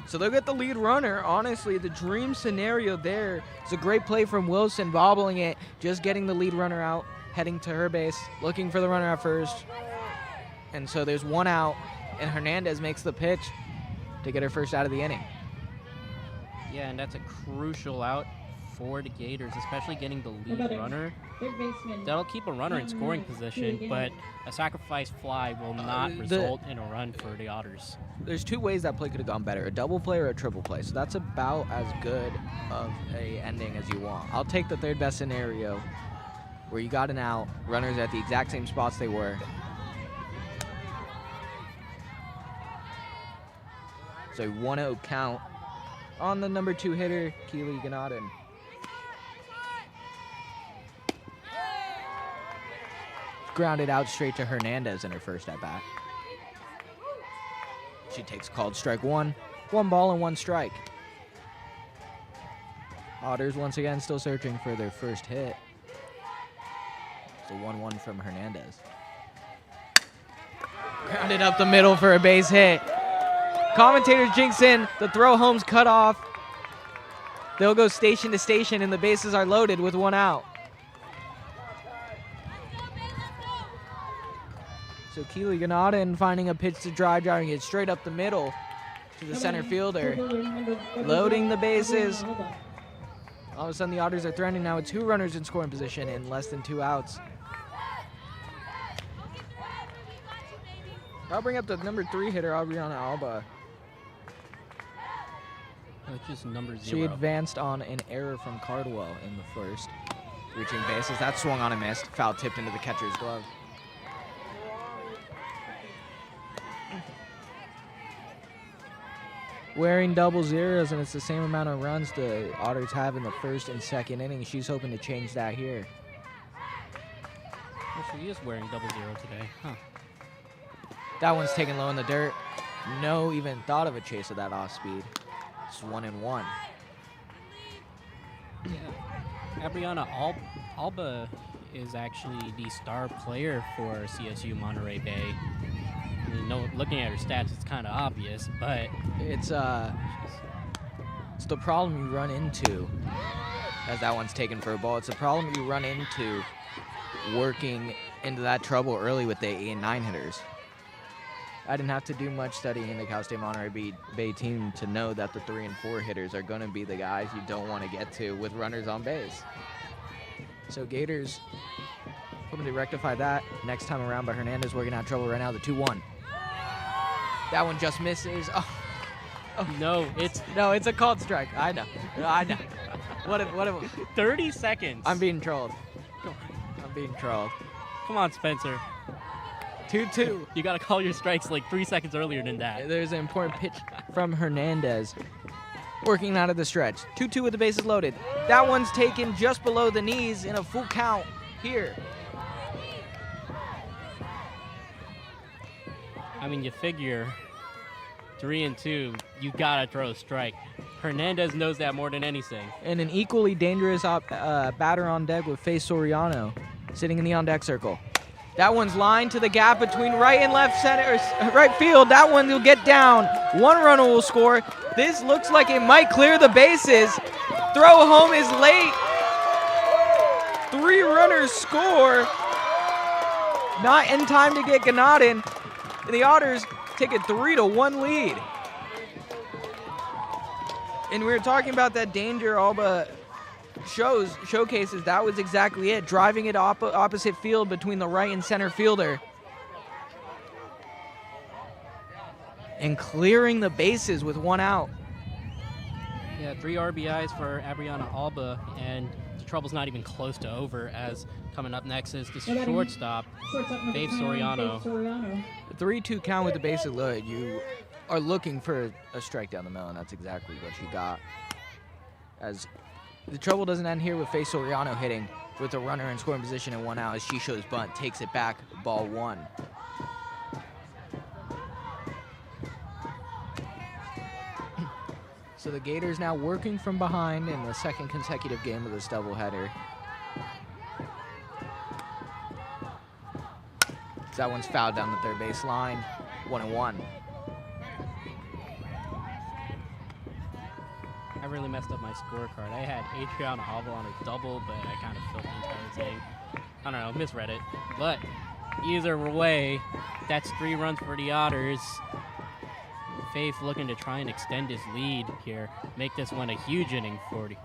So they'll get the lead runner. Honestly, the dream scenario there is a great play from Wilson, bobbling it, just getting the lead runner out, heading to her base, looking for the runner at first. And so there's one out, and Hernandez makes the pitch to get her first out of the inning. Yeah, and that's a crucial out for the Gators, especially getting the lead runner. That'll keep a runner in scoring position, but a sacrifice fly will not result in a run for the Otters. There's two ways that play could have gone better, a double play or a triple play. So that's about as good of a ending as you want. I'll take the third best scenario where you got an out, runners at the exact same spots they were. So 1-0 count on the number 2 hitter, Keely Ganadin. Grounded out straight to Hernandez in her first at bat. She takes called strike 1. 1 ball and 1 strike. Otters once again still searching for their first hit. It's a 1-1 from Hernandez. Grounded up the middle for a base hit. Commentators jinx in, the throw home's cut off. They'll go station to station and the bases are loaded with 1 out. So Keely Ganadin finding a pitch to driving it straight up the middle to the center fielder. Loading the bases. All of a sudden the Otters are threatening now with 2 runners in scoring position and less than 2 outs. I'll bring up the number 3 hitter, Adriana Alba. That's just number 0. She advanced on an error from Cardwell in the first. Reaching bases, that swung on and missed. Foul tipped into the catcher's glove. Wearing double zeros, and it's the same amount of runs the Otters have in the first and second inning. She's hoping to change that here. Well, she is wearing double 0 today, huh? That one's taken low in the dirt. No even thought of a chase of that off speed. It's 1-1. Yeah. Adriana Alba is actually the star player for CSU Monterey Bay. You know, looking at her stats, it's kind of obvious, but it's the problem you run into as that one's taken for a ball. It's the problem you run into working into that trouble early with the 8 and 9 hitters. I didn't have to do much studying in the Cal State Monterey Bay team to know that the 3 and 4 hitters are going to be the guys you don't want to get to with runners on base. So Gators hoping to rectify that next time around, but Hernandez working out trouble right now, the 2-1. That one just misses. Oh. No, it's a called strike. I know. What if 30 seconds. I'm being trolled. Come on, Spencer. 2-2. You got to call your strikes like 3 seconds earlier than that. There's an important pitch from Hernandez. Working out of the stretch. 2-2 with the bases loaded. That one's taken just below the knees in a full count here. I mean, you figure 3 and 2, you gotta throw a strike. Hernandez knows that more than anything. And an equally dangerous batter on deck with Faye Soriano sitting in the on-deck circle. That one's lined to the gap between right and left center, right field. That one will get down. 1 runner will score. This looks like it might clear the bases. Throw home is late. 3 runners score. Not in time to get Ganadin. The Otters take a 3-1 lead. And we were talking about that danger Alba showcases. That was exactly it. Driving it opposite field between the right and center fielder. And clearing the bases with 1 out. Yeah, 3 RBIs for Adriana Alba, and the trouble's not even close to over, as coming up next is the shortstop, Faith Soriano. 3-2 count with the bases loaded. You are looking for a strike down the middle, and that's exactly what you got. As the trouble doesn't end here with Faith Soriano hitting with a runner in scoring position and 1 out, as she shows bunt, takes it back, ball 1. So the Gators now working from behind in the second consecutive game of this doubleheader. That one's fouled down the third base line. 1-1. I really messed up my scorecard. I had Adriana Alba on a double, but I kind of filled the entire thing. I don't know, misread it. But either way, that's 3 runs for the Otters. Faith looking to try and extend his lead here, make this one a huge inning for the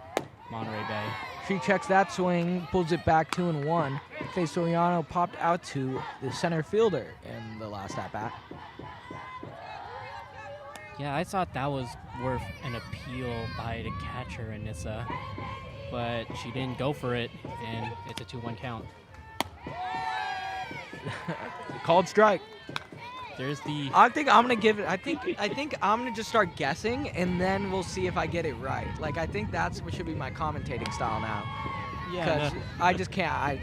Monterey Bay. She checks that swing, pulls it back 2-1. Faith Soriano popped out to the center fielder in the last at-bat. Yeah, I thought that was worth an appeal by the catcher, Anissa, but she didn't go for it, and it's a 2-1 count. Called strike. There's the. I think I'm gonna give it. I think I'm gonna just start guessing, and then we'll see if I get it right. Like I think that's what should be my commentating style now. Yeah. Because I just can't.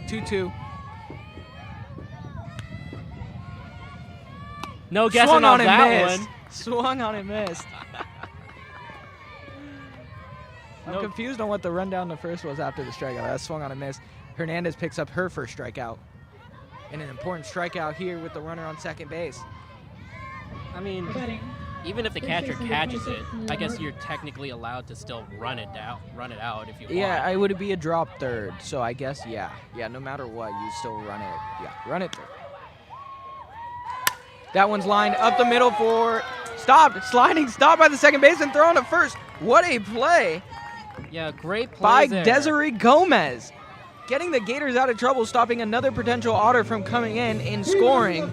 2-2. No guessing Swung on that missed. one. Swung on and missed. I'm confused on what the rundown the first was after the strikeout. That swung on and missed. Hernandez picks up her first strikeout. And an important strikeout here with the runner on second base. I mean, even if the catcher catches it, I guess you're technically allowed to still run it out if you want. Yeah, it would be a drop third. So I guess, yeah. Yeah, no matter what, you still run it. Yeah, run it third. That one's lined up the middle for stopped. Sliding stop by the second baseman, throwing to first. What a play. Yeah, great play by there. Desiree Gomez. Getting the Gators out of trouble, stopping another potential Otter from coming in scoring.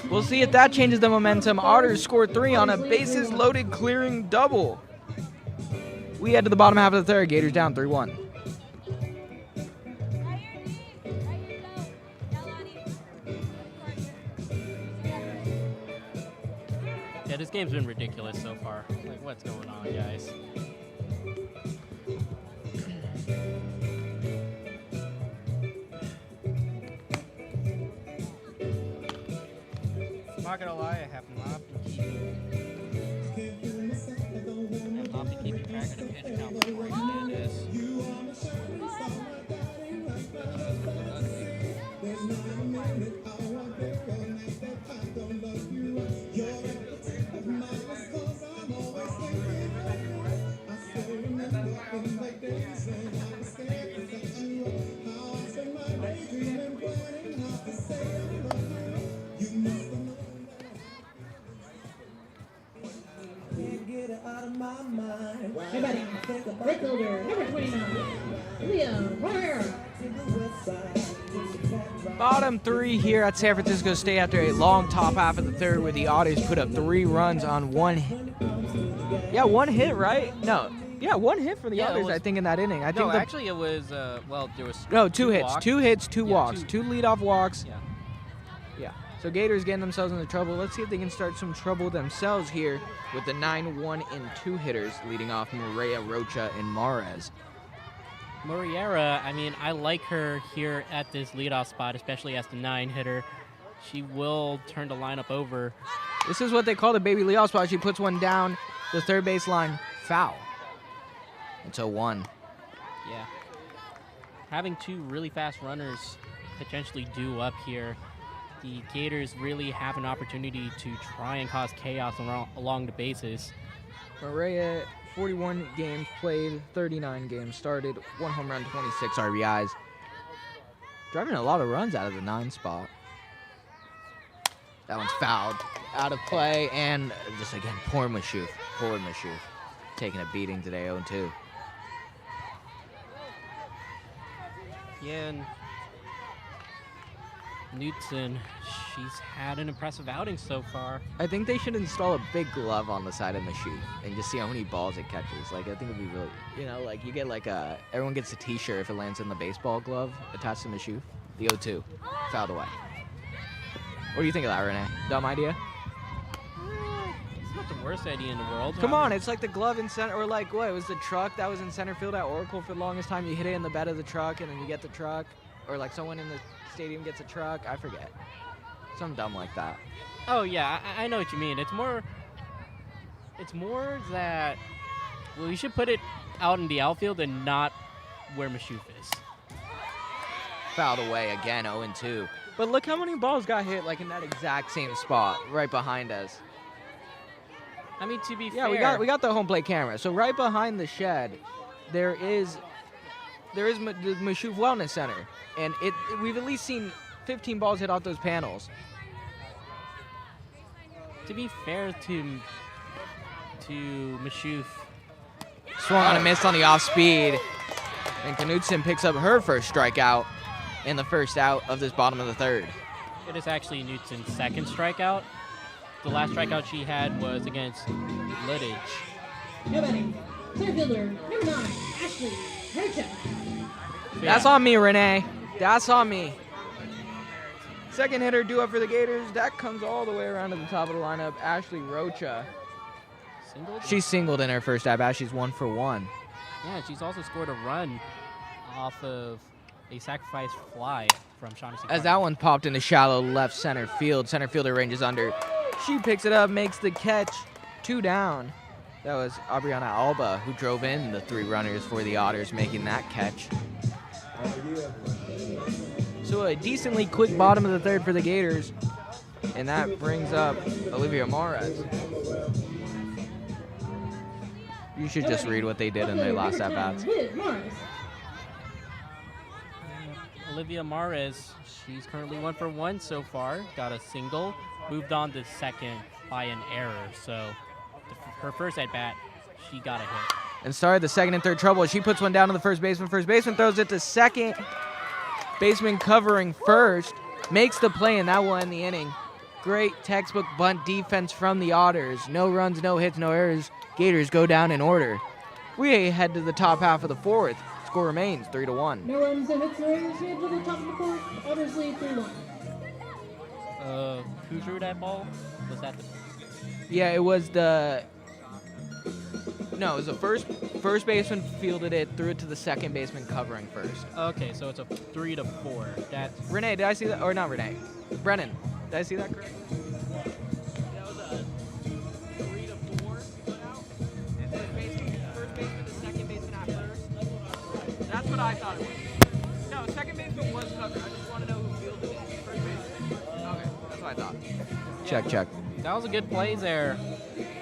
We'll see if that changes the momentum. Otters score 3 on a bases-loaded clearing double. We head to the bottom half of the third. Gators down 3-1. Yeah, this game's been ridiculous so far. Like, what's going on, guys? I'm not gonna lie, I have not been keeping track of the pitch count before I did this. Right fielder, number 29, Leah Herrera. Bottom 3 here at San Francisco State after a long top half of the third where the Otters put up 3 runs on 1 hit. Yeah, 1 hit, right? No. Yeah, 1 hit for the Otters, I think, in that inning. I think actually it was, well, there was no, 2 hits. walks. 2 hits, 2 walks. 2 leadoff walks. Yeah. Yeah. So Gators getting themselves into trouble. Let's see if they can start some trouble themselves here with the 9-1 and 2 hitters leading off Maria Rocha and Mares. Moriera, I mean, I like her here at this leadoff spot, especially as the 9 hitter. She will turn the lineup over. This is what they call the baby leadoff spot. She puts one down the third base line, foul. It's 0-1. Yeah. Having 2 really fast runners potentially due up here, the Gators really have an opportunity to try and cause chaos along the bases. Maria, 41 games played, 39 games started, 1 home run, 26 RBIs. Driving a lot of runs out of the 9 spot. That one's fouled, out of play, and just again, poor Mashouf. Taking a beating today, 0-2. Yeah, and Knutson, she's had an impressive outing so far. I think they should install a big glove on the side of Mashouf and just see how many balls it catches. Like, I think it'd be really, like you get like everyone gets a t-shirt if it lands in the baseball glove attached to Mashouf. The 0-2, fouled away. What do you think of that, Renee? Dumb idea? It's not the worst idea in the world. Come on, it's like the glove in center, or like what? It was the truck that was in center field at Oracle for the longest time. You hit it in the bed of the truck, and then you get the truck, or like someone in the stadium gets a truck. I forget. Something dumb like that. Oh yeah, I know what you mean. It's more that, well, you should put it out in the outfield and not where Mashouf is. Fouled away again, 0-2. But look how many balls got hit like in that exact same spot right behind us. I mean, to be Yeah, fair, we got the home plate camera. So right behind the shed, there is the Mashouf Wellness Center, and we've at least seen 15 balls hit off those panels. to be fair to Mashouf, Swung on a miss on the off speed, and Knudsen picks up her first strikeout and the first out of this bottom of the third. it is actually Knudsen's second strikeout. The last strikeout she had was against Lidditch. No batting. Center fielder, number 9, Ashley Rocha. That's on me, Renee. That's on me. Second hitter due up for the Gators. That comes all the way around to the top of the lineup. Ashley Rocha. Singled? She's singled in her first at-bat. She's 1 for 1. Yeah, she's also scored a run off of a sacrifice fly from Shaughnessy. As that one popped into shallow left center field. Center fielder ranges under. She picks it up, makes the catch. 2 down. That was Aubriana Alba who drove in the 3 runners for the Otters, making that catch. So a decently quick bottom of the third for the Gators. And that brings up Olivia Mares. You should just read what they did in their last at-bats. Olivia Mares, she's currently 1 for 1 so far. Got a single, moved on to second by an error. So her first at-bat, she got a hit. And started the second and third trouble. She puts one down to the first baseman. First baseman throws it to second. Baseman covering first. Makes the play, and that will end the inning. Great textbook bunt defense from the Otters. No runs, no hits, no errors. Gators go down in order. We head to the top half of the fourth. Score remains 3-1. No runs, no hits, no errors. We head to the top of the fourth. Otters lead 3-1. Who drew that ball? Was that the... Yeah, it was the... No, it was the first baseman fielded it, threw it to the second baseman covering first. Okay, so it's a 3-4. That's... Renee, did I see that? Or not Renee. Brennan, did I see that correct? That was a 3-4 out. And first baseman to second baseman at first. That's what I thought it was. No, second baseman was covered. I just want to know who fielded it. First baseman. Okay, that's what I thought. Check. That was a good play there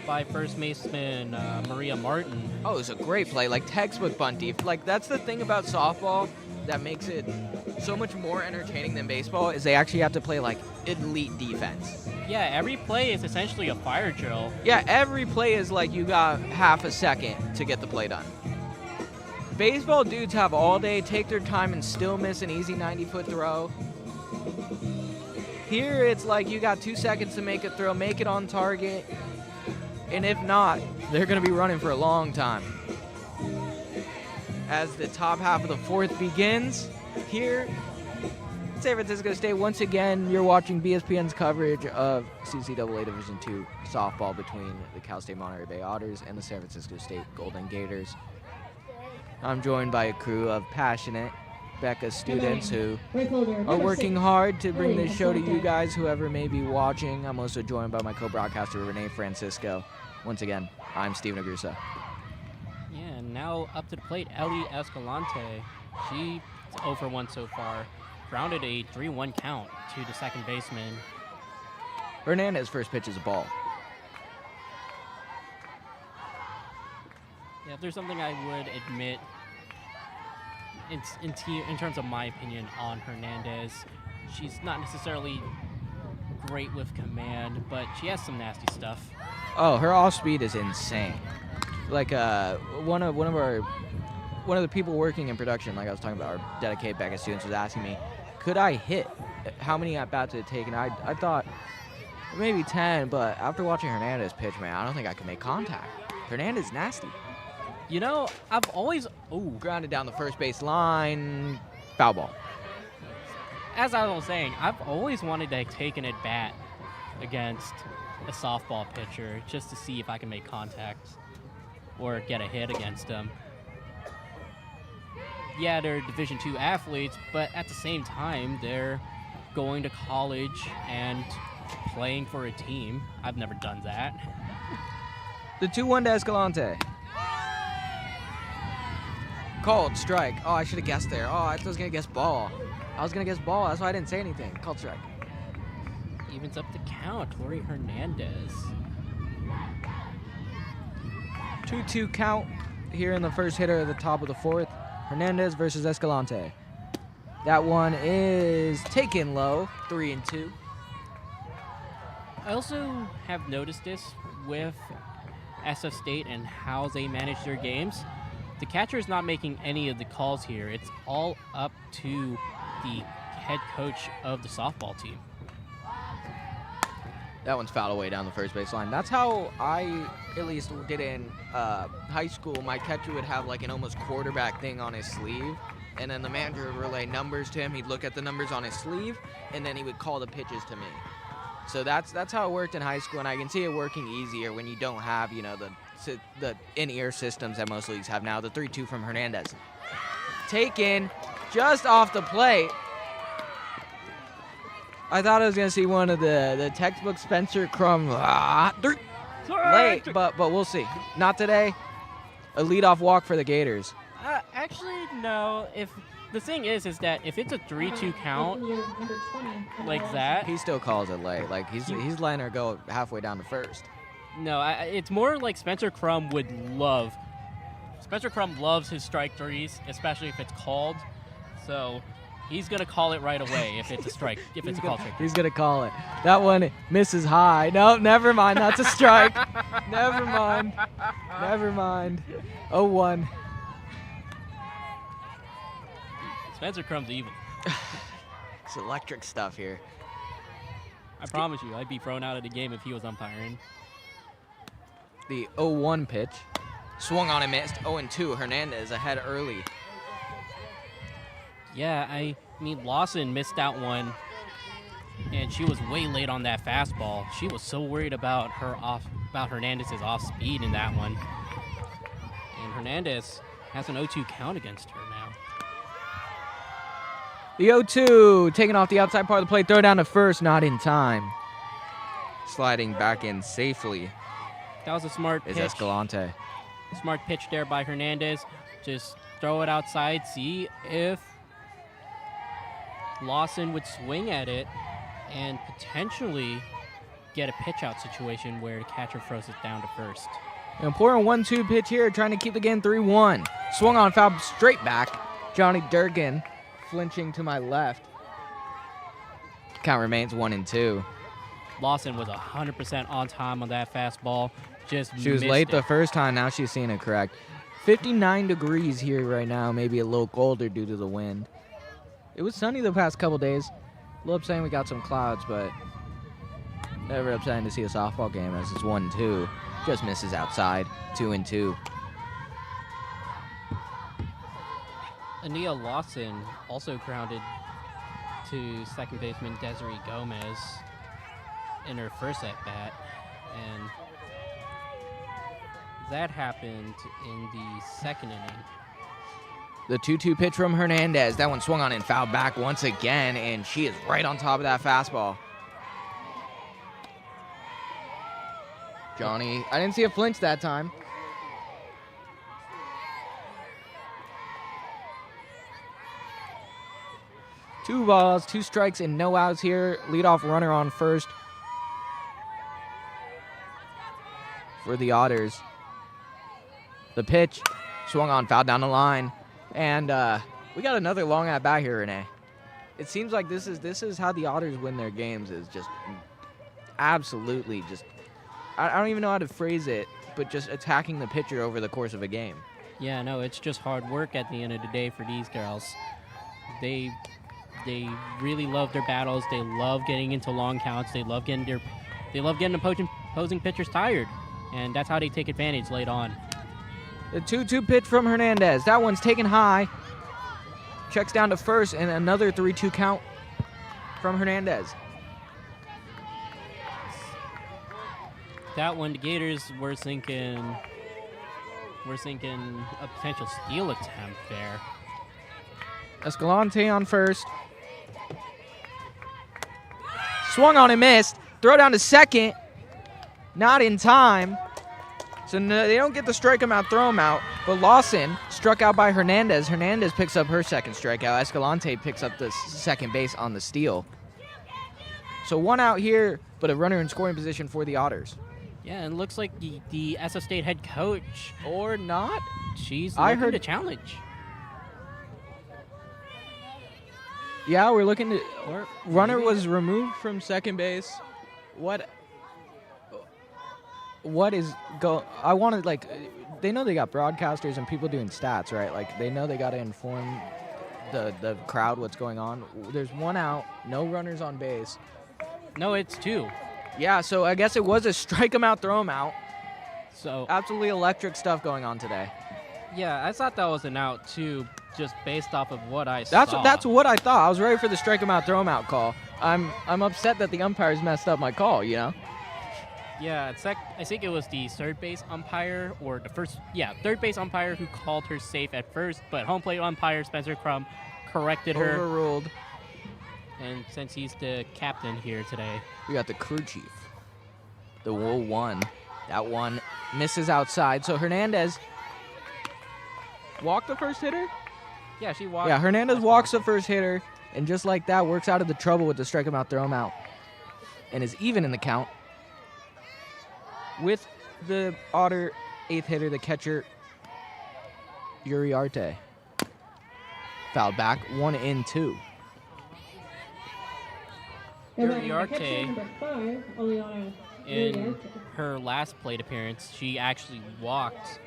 by first baseman Maria Martin. Oh, it was a great play, like textbook bunt defense. Like, that's the thing about softball that makes it so much more entertaining than baseball is they actually have to play like elite defense. Yeah, every play is essentially a fire drill. Yeah, every play is like you got half a second to get the play done. Baseball dudes have all day, take their time, and still miss an easy 90-foot throw. Here, it's like you got 2 seconds to make a throw, make it on target, and if not, they're going to be running for a long time. As the top half of the fourth begins, here, San Francisco State, once again, you're watching BSPN's coverage of CCAA Division II softball between the Cal State Monterey Bay Otters and the San Francisco State Golden Gators. I'm joined by a crew of passionate BECA students who are working hard to bring this show to you guys, whoever may be watching. I'm also joined by my co-broadcaster, Renee Francisco. Once again, I'm Steven Agrusa. Yeah, and now up to the plate, Ellie Escalante. She's 0 for 1 so far. Grounded a 3-1 count to the second baseman. Hernandez first pitch is a ball. Yeah, if there's something I would admit in terms of my opinion on Hernandez, she's not necessarily great with command, but she has some nasty stuff. Oh, her off speed is insane. Like one of the people working in production, like I was talking about, our dedicated BECA students, was asking me, could I hit? How many at bats did it take? And I thought maybe 10, but after watching Hernandez pitch, man, I don't think I can make contact. Hernandez nasty. You know, I've always... Grounded down the first base line. Foul ball. As I was saying, I've always wanted to take an at-bat against a softball pitcher just to see if I can make contact or get a hit against them. Yeah, they're Division II athletes, but at the same time, they're going to college and playing for a team. I've never done that. The 2-1 to Escalante. Called strike. Oh, I should have guessed there. Oh, I was going to guess ball. That's why I didn't say anything. Called strike. Evens up the count. Tori Hernandez. 2-2 count here in the first hitter at the top of the fourth. Hernandez versus Escalante. That one is taken low, 3-2. I also have noticed this with SF State and how they manage their games. The catcher is not making any of the calls here. It's all up to the head coach of the softball team. That one's fouled away down the first baseline. That's how I at least did it in high school. My catcher would have like an almost quarterback thing on his sleeve, and then the manager would relay numbers to him. He'd look at the numbers on his sleeve, and then he would call the pitches to me. So that's how it worked in high school, and I can see it working easier when you don't have, you know, the in-ear systems that most leagues have now. The 3-2 from Hernandez. Taken just off the plate. I thought I was going to see one of the textbook Spencer Crum late, but we'll see. Not today. A leadoff walk for the Gators. Actually, no. If the thing is that if it's a 3-2 count like that, he still calls it late. Like he's letting her go halfway down to first. No, it's more like Spencer Crum would love. Spencer Crum loves his strike threes, especially if it's called. So he's gonna call it right away if it's a strike. If it's a call strike. He's gonna call it. That one misses high. No, never mind. That's a strike. Never mind. 0-1. Spencer Crum's evil. It's electric stuff here. I promise you, I'd be thrown out of the game if he was umpiring. The 0-1 pitch. Swung on and missed. 0-2. Hernandez ahead early. Yeah, I mean, Lawson missed that one, and she was way late on that fastball. She was so worried about Hernandez's off speed in that one. And Hernandez has an 0-2 count against her now. The 0-2, taken off the outside part of the plate, throw down to first, not in time. Sliding back in safely. That was a smart pitch. Is Escalante. Smart pitch there by Hernandez. Just throw it outside, see if Lawson would swing at it and potentially get a pitch out situation where the catcher throws it down to first. An important 1-2 pitch here, trying to keep the game 3-1. Swung on, foul straight back. Johnny Durgan flinching to my left. Count remains 1-2. Lawson was 100% on time on that fastball. She was late the first time. Now she's seeing it correct. 59 degrees here right now. Maybe a little colder due to the wind. It was sunny the past couple days. A little upsetting we got some clouds, but never upsetting to see a softball game as it's 1-2. Just misses outside. 2-2. Ania Lawson also grounded to second baseman Desiree Gomez in her first at-bat, and that happened in the second inning. The 2-2 pitch from Hernandez. That one swung on and fouled back once again, and she is right on top of that fastball. Johnny, I didn't see a flinch that time. Two balls, 2 strikes, and no outs here. Leadoff runner on first for the Otters. The pitch swung on, fouled down the line. And we got another long at bat here, Renee. It seems like this is how the Otters win their games, is just absolutely just, I don't even know how to phrase it, but just attacking the pitcher over the course of a game. Yeah, no, it's just hard work at the end of the day for these girls. They really love their battles. They love getting into long counts. They love getting opposing pitchers tired, and that's how they take advantage late on. The 2-2 pitch from Hernandez. That one's taken high. Checks down to first, and another 3-2 count from Hernandez. That one, the Gators were thinking a potential steal attempt there. Escalante on first. Swung on and missed. Throw down to second. Not in time. So no, they don't get to strike him out, throw him out. But Lawson struck out by Hernandez. Hernandez picks up her second strikeout. Escalante picks up the second base on the steal. So 1 out here, but a runner in scoring position for the Otters. Yeah, and it looks like the SF State head coach, or not, she's I looking heard to challenge. Yeah, we're looking to. Runner was removed from second base. What is I wanted, like, they know they got broadcasters and people doing stats, right? Like, they know they got to inform the crowd what's going on. There's one out, no runners on base. No, it's two. Yeah, so I guess it was a strike 'em out, throw 'em out. So absolutely electric stuff going on today. Yeah, I thought that was an out too, just based off of what I saw. That's what I thought. I was ready for the strike 'em out, throw 'em out call. I'm upset that the umpires messed up my call. You know. Yeah, I think it was the third base umpire or third base umpire who called her safe at first, but home plate umpire Spencer Crum corrected her. Overruled. And since he's the captain here today, we got the crew chief. The 0-1. That one misses outside. So Hernandez walked the first hitter? Yeah, she walked. Yeah, Hernandez walks the first hitter, and just like that, works out of the trouble with the strike him out, throw him out, and is even in the count with the Otter 8th hitter, the catcher, Uriarte. Fouled back, 1-2. Uriarte, in her last plate appearance, she actually walked.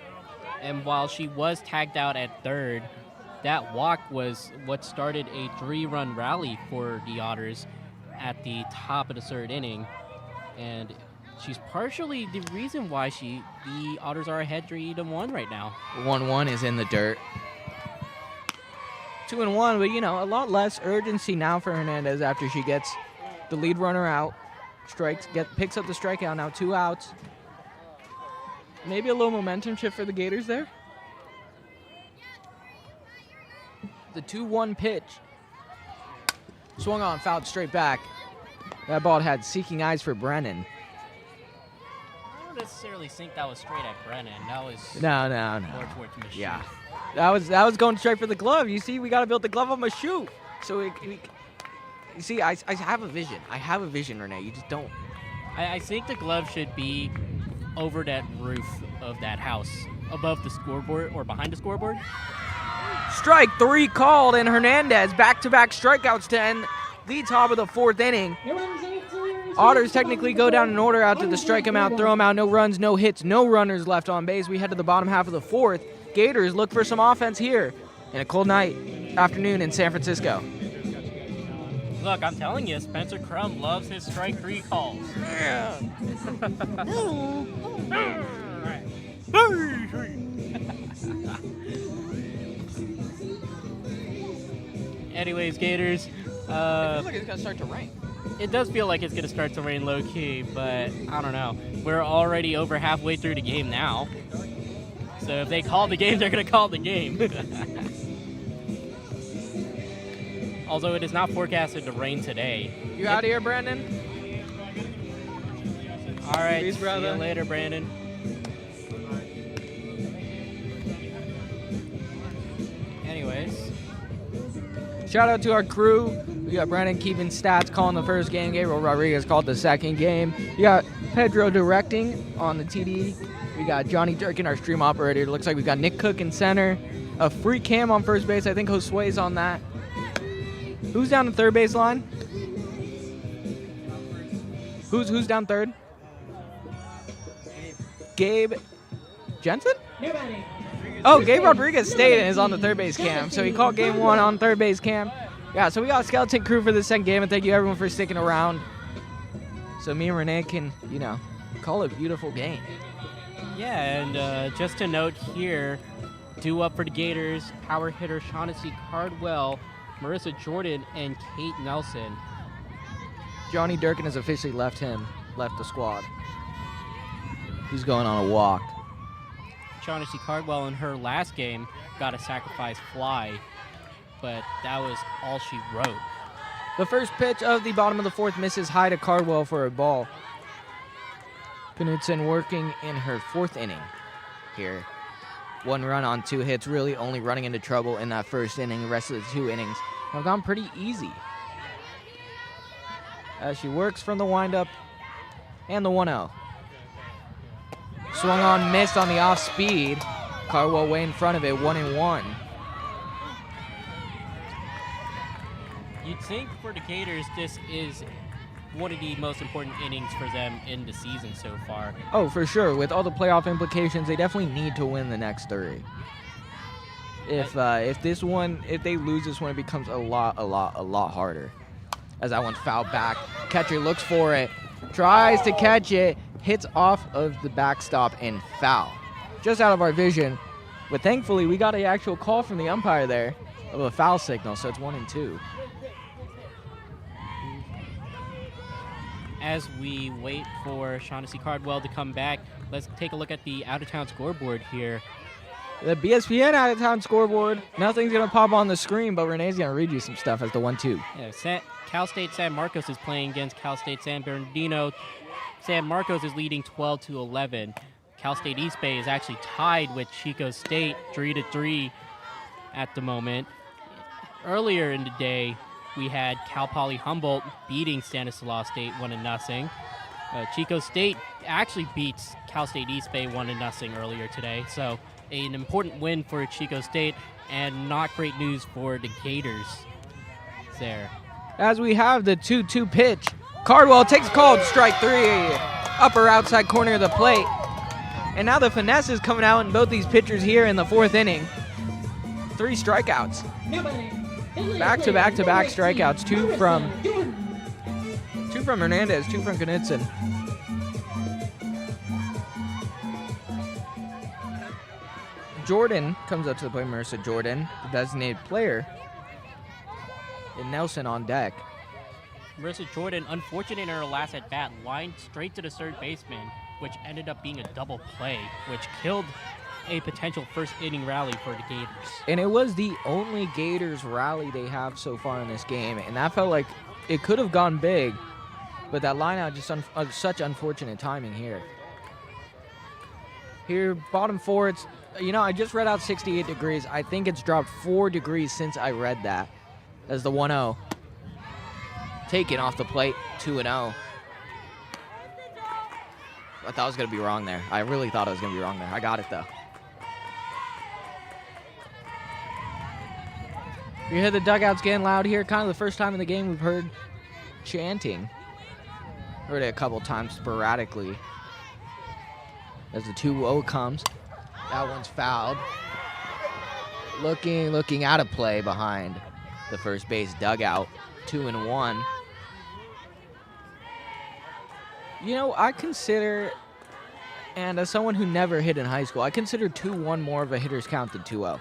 And while she was tagged out at third, that walk was what started a 3-run rally for the Otters at the top of the third inning. And she's partially the reason why the Otters are ahead 3-1 right now. 1-1 is in the dirt. 2-1, but a lot less urgency now for Hernandez after she gets the lead runner out, picks up the strikeout, now 2 outs. Maybe a little momentum shift for the Gators there. The 2-1 pitch. Swung on, fouled straight back. That ball had seeking eyes for Brennan. I don't necessarily think that was straight at Brennan. That was no. more towards Michelle. Yeah, that was going straight for the glove. You see, we got to build the glove on my shoe. So you see, I have a vision. I have a vision, Renee. You just don't. I think the glove should be over that roof of that house, above the scoreboard or behind the scoreboard. Strike 3 called, and Hernandez back-to-back strikeouts to end the top of the 4th inning. Otters technically go down in order after the strike him out, throw him out, no runs, no hits, no runners left on base. We head to the bottom half of the 4th. Gators look for some offense here in a cold afternoon in San Francisco. Look, I'm telling you, Spencer Crum loves his strike 3 calls. Yeah. Anyways, Gators. It feels like it's going to start to rain. It does feel like it's going to start to rain low-key, but I don't know. We're already over halfway through the game now. So if they call the game, they're going to call the game. Although it is not forecasted to rain today. You out of here, Brandon? All right, peace, brother. See you later, Brandon. Anyways. Shout out to our crew. We got Brandon keeping stats, calling the first game. Gabriel Rodriguez called the second game. You got Pedro directing on the TD. We got Johnny Durkin, our stream operator. It looks like we've got Nick Cook in center. A free cam on first base. I think Josue's on that. Who's down the third base line? Who's down third? Gabe Jensen? Nobody. Oh, Gabe Rodriguez stayed and is on the third base cam. So he called game 1 on third base cam. Yeah, so we got a skeleton crew for the second game, and thank you everyone for sticking around. So me and Renee can, call it a beautiful game. Yeah, and just to note here, due up for the Gators, power hitter Shaughnessy Cardwell, Marissa Jordan, and Kate Nelson. Johnny Durkin has officially left the squad. He's going on a walk. Shaughnessy Cardwell in her last game got a sacrifice fly, but that was all she wrote. The first pitch of the bottom of the 4th misses high to Cardwell for a ball. Knudsen working in her 4th inning here. 1 run on 2 hits, really only running into trouble in that first inning. The rest of the 2 innings have gone pretty easy. As she works from the windup and the 1-0. Swung on, missed on the off speed. Cardwell way in front of it, 1-1. You'd think for the Gators, this is one of the most important innings for them in the season so far. Oh, for sure. With all the playoff implications, they definitely need to win the next 3. If they lose this one, it becomes a lot harder. As that one's fouled back, catcher looks for it, tries to catch it, hits off of the backstop and foul. Just out of our vision, but thankfully we got an actual call from the umpire there of a foul signal, so it's 1-2. As we wait for Shaughnessy Cardwell to come back, let's take a look at the out-of-town scoreboard here. The BSPN out-of-town scoreboard. Nothing's going to pop on the screen, but Renee's going to read you some stuff as the 1-2. Yeah, Cal State San Marcos is playing against Cal State San Bernardino. San Marcos is leading 12-11. Cal State East Bay is actually tied with Chico State 3-3 at the moment. Earlier in the day, we had Cal Poly Humboldt beating Stanislaus State 1-0. Chico State actually beats Cal State East Bay 1-0 earlier today. So an important win for Chico State and not great news for the Gators there. As we have the 2-2 pitch, Cardwell takes called strike 3, upper outside corner of the plate. And now the finesse is coming out in both these pitchers here in the 4th inning. 3 strikeouts. Back-to-back strikeouts. 2 from Hernandez, 2 from Knudsen. Jordan comes up to the plate. Marissa Jordan, the designated player. And Nelson on deck. Marissa Jordan, unfortunate in her last at-bat, lined straight to the third baseman, which ended up being a double play, which killed a potential first inning rally for the Gators. And it was the only Gators rally they have so far in this game, and that felt like it could have gone big, but that line out just such unfortunate timing here. Here, bottom 4, it's, I just read out 68 degrees. I think it's dropped 4 degrees since I read that. As the 1-0. Taken off the plate, 2-0. I thought I was going to be wrong there. I really thought I was going to be wrong there. I got it, though. You hear the dugouts getting loud here. Kind of the first time in the game we've heard chanting. Heard it a couple times sporadically. As the 2-0 comes. That one's fouled. Looking out of play behind the first base dugout. 2-1. I consider, and as someone who never hit in high school, I consider 2-1 more of a hitter's count than 2-0.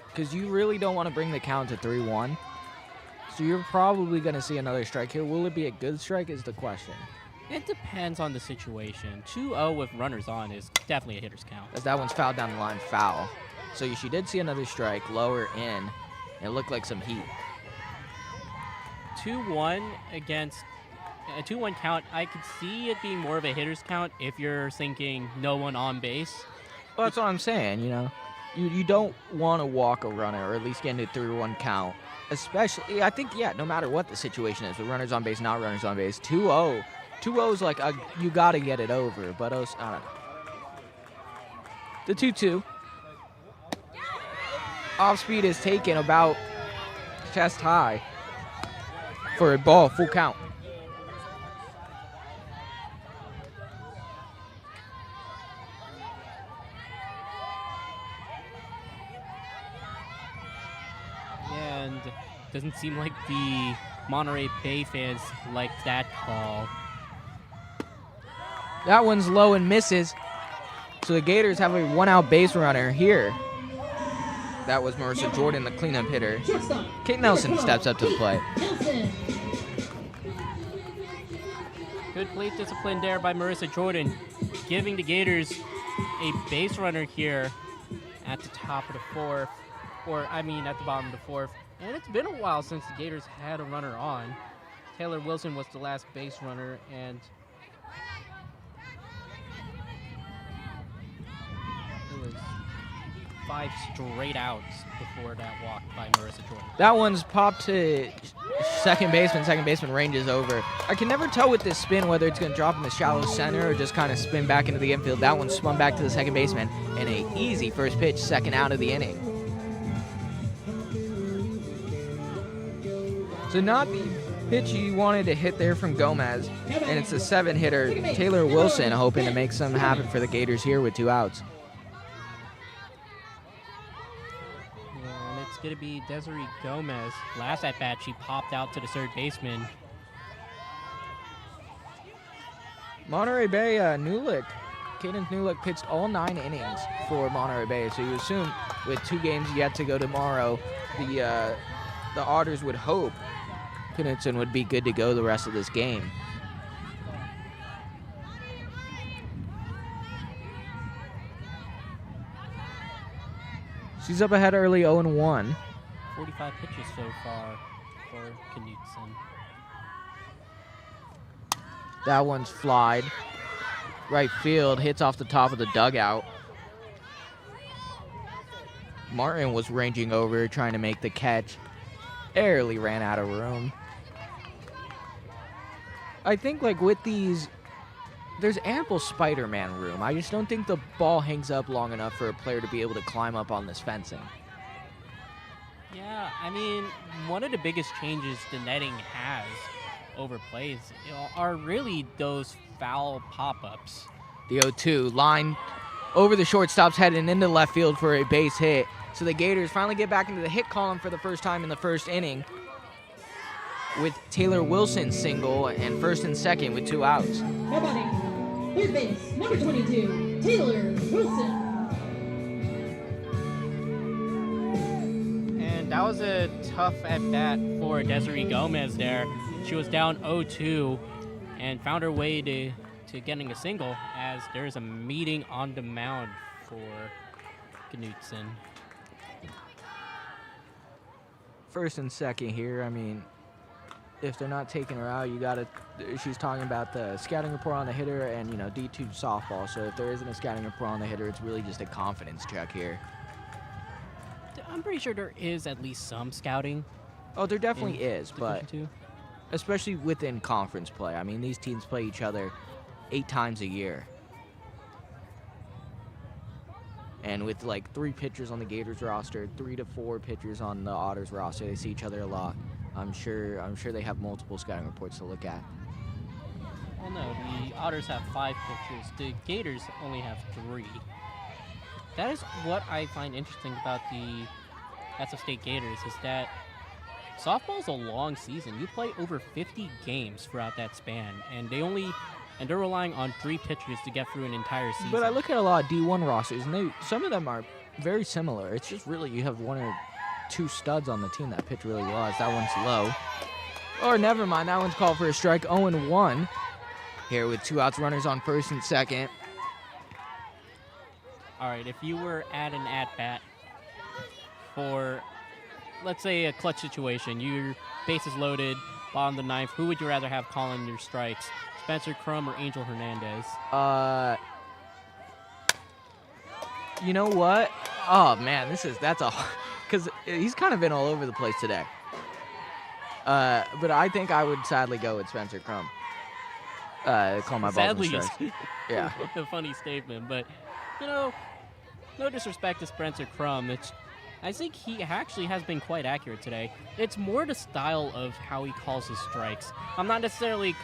Because you really don't want to bring the count to 3-1. So you're probably going to see another strike here. Will it be a good strike is the question. It depends on the situation. 2-0 with runners on is definitely a hitter's count. As that one's fouled down the line, foul. So she did see another strike, lower in. It looked like some heat. 2-1 against a 2-1 count. I could see it being more of a hitter's count if you're thinking no one on base. Well, that's what I'm saying, You don't want to walk a runner or at least get into a 3-1 count. Especially, I think, no matter what the situation is, with runners on base, not runners on base, 2-0. 2-0 is like, you got to get it over, but I don't know. The 2-2. Off speed is taken about chest high for a ball, full count. And doesn't seem like the Monterey Bay fans like that call. That one's low and misses. So the Gators have a 1-out base runner here. That was Marissa Jordan, the cleanup hitter. Kate Nelson steps up to the plate. Good plate discipline there by Marissa Jordan, giving the Gators a base runner here at the top of the 4th, at the bottom of the 4th. And it's been a while since the Gators had a runner on. Taylor Wilson was the last base runner, and it was 5 straight outs before that walk by Marissa Jordan. That one's popped to second baseman. Second baseman ranges over. I can never tell with this spin whether it's going to drop in the shallow center or just kind of spin back into the infield. That one spun back to the second baseman, and a easy first pitch, second out of the inning. So not the pitch you wanted to hit there from Gomez, and it's a 7-hitter, Taylor Wilson, hoping to make something happen for the Gators here with 2 outs. And it's going to be Desiree Gomez. Last at bat, she popped out to the third baseman. Monterey Bay, Cadence Newlick pitched all 9 innings for Monterey Bay, so you assume with 2 games yet to go tomorrow, the Otters would hope Knudsen would be good to go the rest of this game. She's up ahead early, 0-1. 45 pitches so far for Knudsen. That one's flied. Right field, hits off the top of the dugout. Martin was ranging over, trying to make the catch. Barely ran out of room. I think, like, with these, there's ample Spider-Man room. I just don't think the ball hangs up long enough for a player to be able to climb up on this fencing. Yeah, I mean, one of the biggest changes the netting has over plays are really those foul pop-ups. The 0-2 line over the shortstop's head and into left field for a base hit. So the Gators finally get back into the hit column for the first time in the first inning with Taylor Wilson single and first and second with 2 outs. Now batting, third base, number 22, Taylor Wilson. And that was a tough at-bat for Desiree Gomez there. She was down 0-2 and found her way to getting a single as there's a meeting on the mound for Knudsen. First and second here. I mean, if they're not taking her out, you gotta. She's talking about the scouting report on the hitter and, you know, D2 softball. So if there isn't a scouting report on the hitter, it's really just a confidence check here. I'm pretty sure there is at least some scouting. Oh, there definitely is, but Division especially within conference play. I mean, these teams play each other 8 times a year. And with like 3 pitchers on the Gators roster, 3 to 4 pitchers on the Otters roster, they see each other a lot. I'm sure they have multiple scouting reports to look at. Well, no, the Otters have 5 pitchers. The Gators only have 3. That is what I find interesting about the SF State Gators is that softball is a long season. You play over 50 games throughout that span, and they're relying on 3 pitchers to get through an entire season. But I look at a lot of D1 rosters, and some of them are very similar. It's just really you have 1 or 2 studs on the team that pitch really well. As that one's low. Or never mind, that one's called for a strike. 0-1 here with 2 outs, runners on first and second. All right, if you were at an at-bat for, let's say, a clutch situation, your bases loaded, bottom of the 9th, who would you rather have calling your strikes? Spencer Crum or Angel Hernandez? You know what? Oh man, because he's kind of been all over the place today. But I think I would sadly go with Spencer Crum. Call my balls and strikes. Yeah. A funny statement, but you know, no disrespect to Spencer Crum. I think he actually has been quite accurate today. It's more the style of how he calls his strikes. I'm not necessarily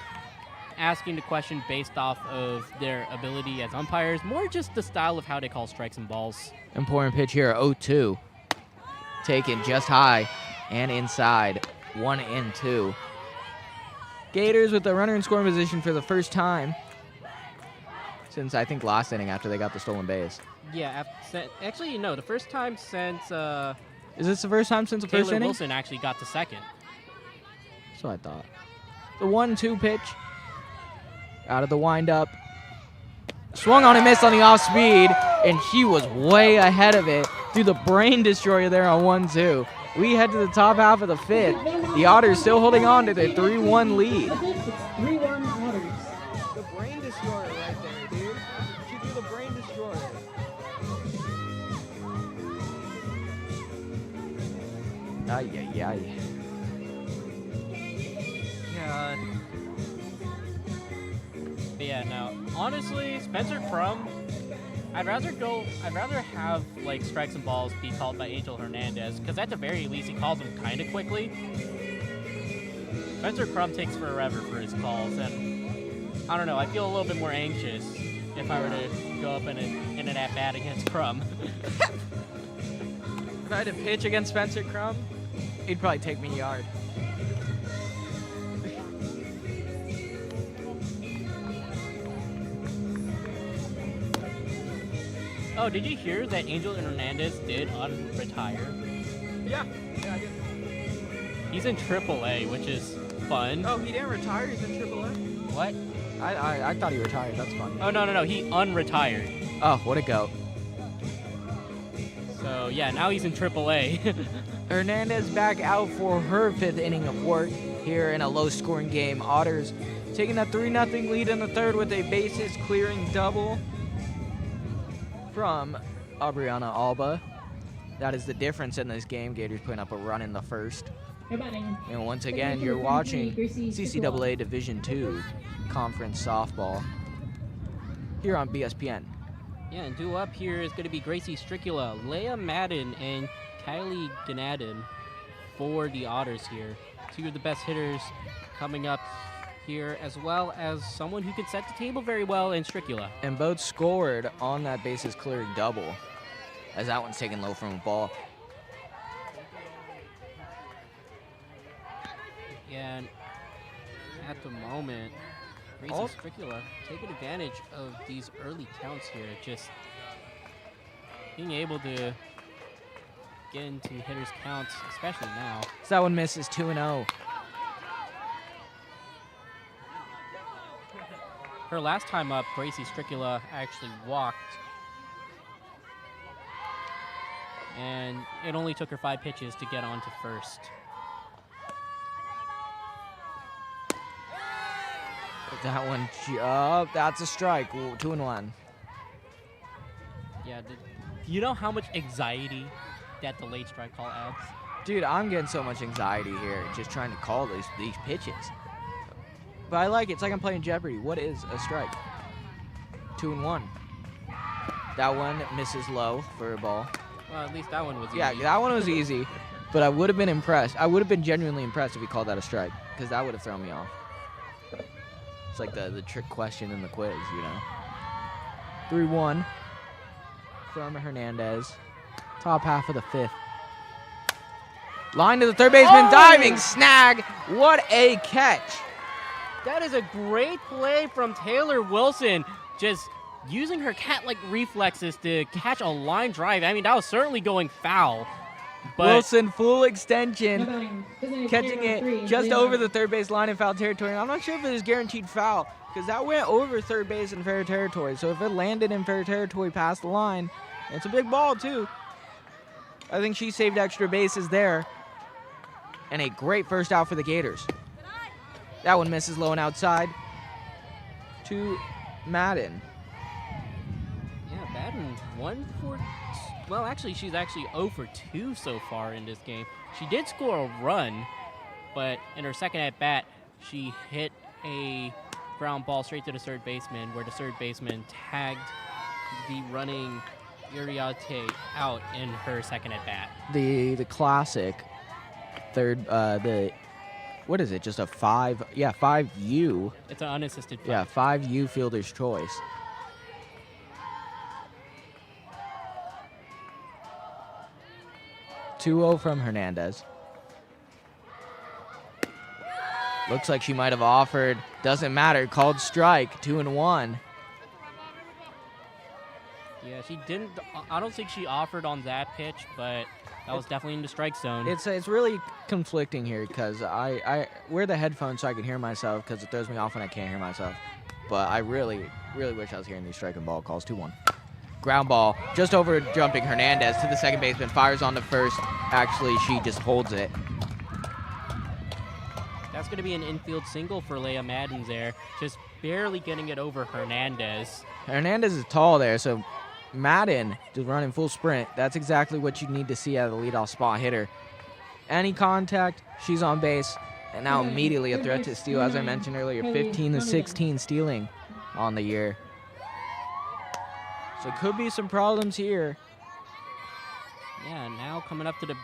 asking the question based off of their ability as umpires, more just the style of how they call strikes and balls. Important pitch here, 0-2. Taken just high and inside, 1-2. Gators with the runner in scoring position for the first time since I think last inning after they got the stolen base. Yeah, actually, no, the first time since... Is this the first time since the first inning? Taylor Wilson actually got to second. That's what I thought. The 1-2 pitch. Out of the windup. Swung on and missed on the off speed, and he was way ahead of it through the brain destroyer there on 1-2. We head to the top half of the 5th. The Otters still holding on to their 3-1 lead. 3-1 Otters. The brain destroyer right there, dude. She threw the brain destroyer. Ay, ay, ay. Yeah, no. Honestly, Spencer Crum, I'd rather have like strikes and balls be called by Angel Hernandez, because at the very least he calls them kind of quickly. Spencer Crum takes forever for his calls, and I don't know, I feel a little bit more anxious if I were to go up in an at-bat against Crum. If I had to pitch against Spencer Crum, he'd probably take me yard. Oh, did you hear that Angel Hernandez did unretire? Yeah, I did. He's in AAA, which is fun. Oh, he didn't retire? He's in AAA? What? I thought he retired. That's funny. Oh, no. He unretired. Oh, what a goat. So, yeah, now he's in AAA. Hernandez back out for her 5th inning of work here in a low-scoring game. Otters taking a 3-0 lead in the 3rd with a bases-clearing double from Aubriana Alba. That is the difference in this game. Gators putting up a run in the 1st. And once again, you're watching CCAA Division II Conference Softball here on BSPN. Yeah, and due up here is going to be Gracie Stricula, Leah Madden, and Kylie Ganadin for the Otters here. 2 of the best hitters coming up here, as well as someone who can set the table very well in Stricula. And both scored on that bases clearing double, as that one's taken low from a ball. And at the moment, Gracie Stricula taking advantage of these early counts here, just being able to get into hitters' counts, especially now. So that one misses 2-0. Her last time up, Gracie Stricula actually walked. And it only took her 5 pitches to get on to first. That one, that's a strike. 2-1. Yeah, you know how much anxiety that the late strike call adds? Dude, I'm getting so much anxiety here just trying to call these pitches. But I like it. It's like I'm playing Jeopardy. What is a strike? 2-1. That one misses low for a ball. Well, at least that one was easy. Yeah, that one was easy. But I would have been impressed. I would have been genuinely impressed if he called that a strike, because that would have thrown me off. It's like the trick question in the quiz, you know. 3-1 from Hernandez. Top half of the 5th. Line to the third baseman, diving snag. What a catch. That is a great play from Taylor Wilson. Just using her cat-like reflexes to catch a line drive. I mean, that was certainly going foul. But Wilson, full extension, catching it just over the third base line in foul territory. I'm not sure if it was guaranteed foul, because that went over third base in fair territory. So if it landed in fair territory past the line, it's a big ball too. I think she saved extra bases there. And a great first out for the Gators. That one misses low and outside to Madden. Yeah, Madden 1 for... Well, actually, she's actually 0 for 2 so far in this game. She did score a run, but in her second at-bat, she hit a ground ball straight to the third baseman, where the third baseman tagged the running Uriarte out in her second at-bat. The classic third, what is it, just a 5? Yeah, 5U. It's an unassisted 5. Yeah, 5U fielder's choice. (2-0) from Hernandez. Looks like she might have offered. Doesn't matter. Called strike. 2-1. Yeah, she didn't. I don't think she offered on that pitch, but that was definitely in the strike zone. It's really conflicting here because I wear the headphones so I can hear myself, because it throws me off when I can't hear myself. But I really wish I was hearing these strike and ball calls. 2-1. Ground ball just over jumping Hernandez to the second baseman. Fires on to first. Actually, she just holds it. That's going to be an infield single for Leah Madden there. Just barely getting it over Hernandez. Hernandez is tall there, so Madden just running full sprint. That's exactly what you need to see out of the leadoff spot hitter. Any contact, she's on base. And now immediately a threat to steal, as I mentioned earlier. 15-16 stealing on the year. So could be some problems here. Yeah, now coming up to the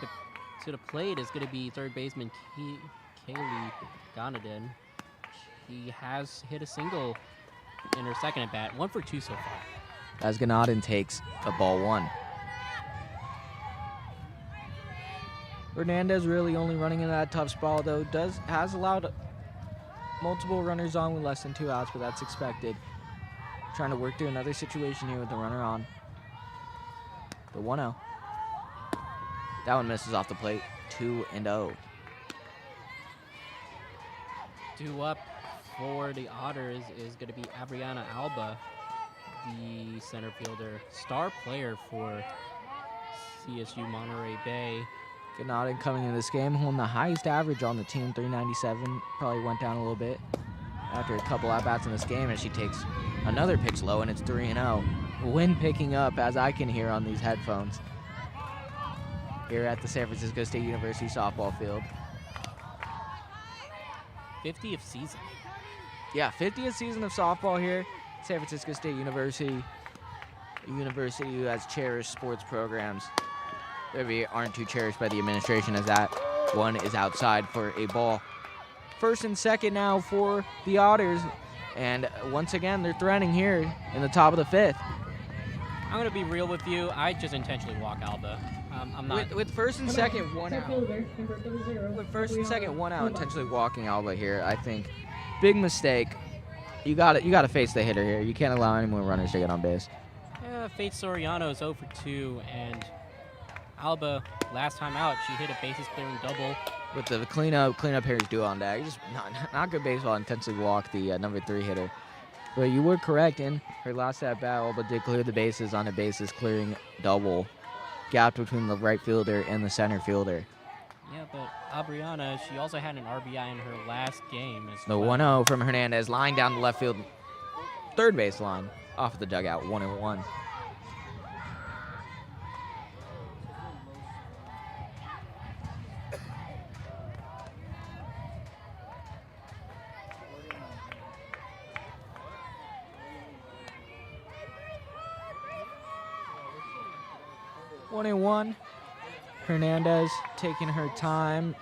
plate is going to be third baseman Kaylee Gonadin. She has hit a single in her second at bat, 1 for 2 so far. As Gonadin takes a ball 1. Hernandez really only running in that tough spot, though has allowed multiple runners on with less than 2 outs, but that's expected. Trying to work through another situation here with the runner on. The 1-0. That one misses off the plate. 2-0. 2 up for the Otters is going to be Abriana Alba, the center fielder, star player for CSU Monterey Bay. Gonadin coming in this game, holding the highest average on the team, 397. Probably went down a little bit after a couple at-bats in this game, and she takes another pitch low, and it's 3-0. Wind picking up, as I can hear on these headphones, here at the San Francisco State University softball field. 50th season. Yeah, 50th season of softball here at San Francisco State University, a university who has cherished sports programs. Maybe aren't too cherished by the administration, as that one is outside for a ball. First and second now for the Otters, and once again they're threatening here in the top of the 5th. I'm going to be real with you. I just intentionally walk Alba. I'm not. With first and second, 1 out. With first and second, 1 out, intentionally walking Alba here, I think big mistake. You got to face the hitter here. You can't allow any more runners to get on base. Yeah, Faith Soriano is 0 for 2, and Alba, last time out, she hit a bases clearing double. With the cleanup hitters do on deck. Just not good baseball, intentionally walk the number 3 hitter. But you were correct, in her last at bat, Alba did clear the bases on a bases clearing double. Gap between the right fielder and the center fielder. Yeah, but Abriana, she also had an RBI in her last game as The well. 1-0 from Hernandez, lying down the left field, third base line, off of the dugout, 1-1. Hernandez taking her time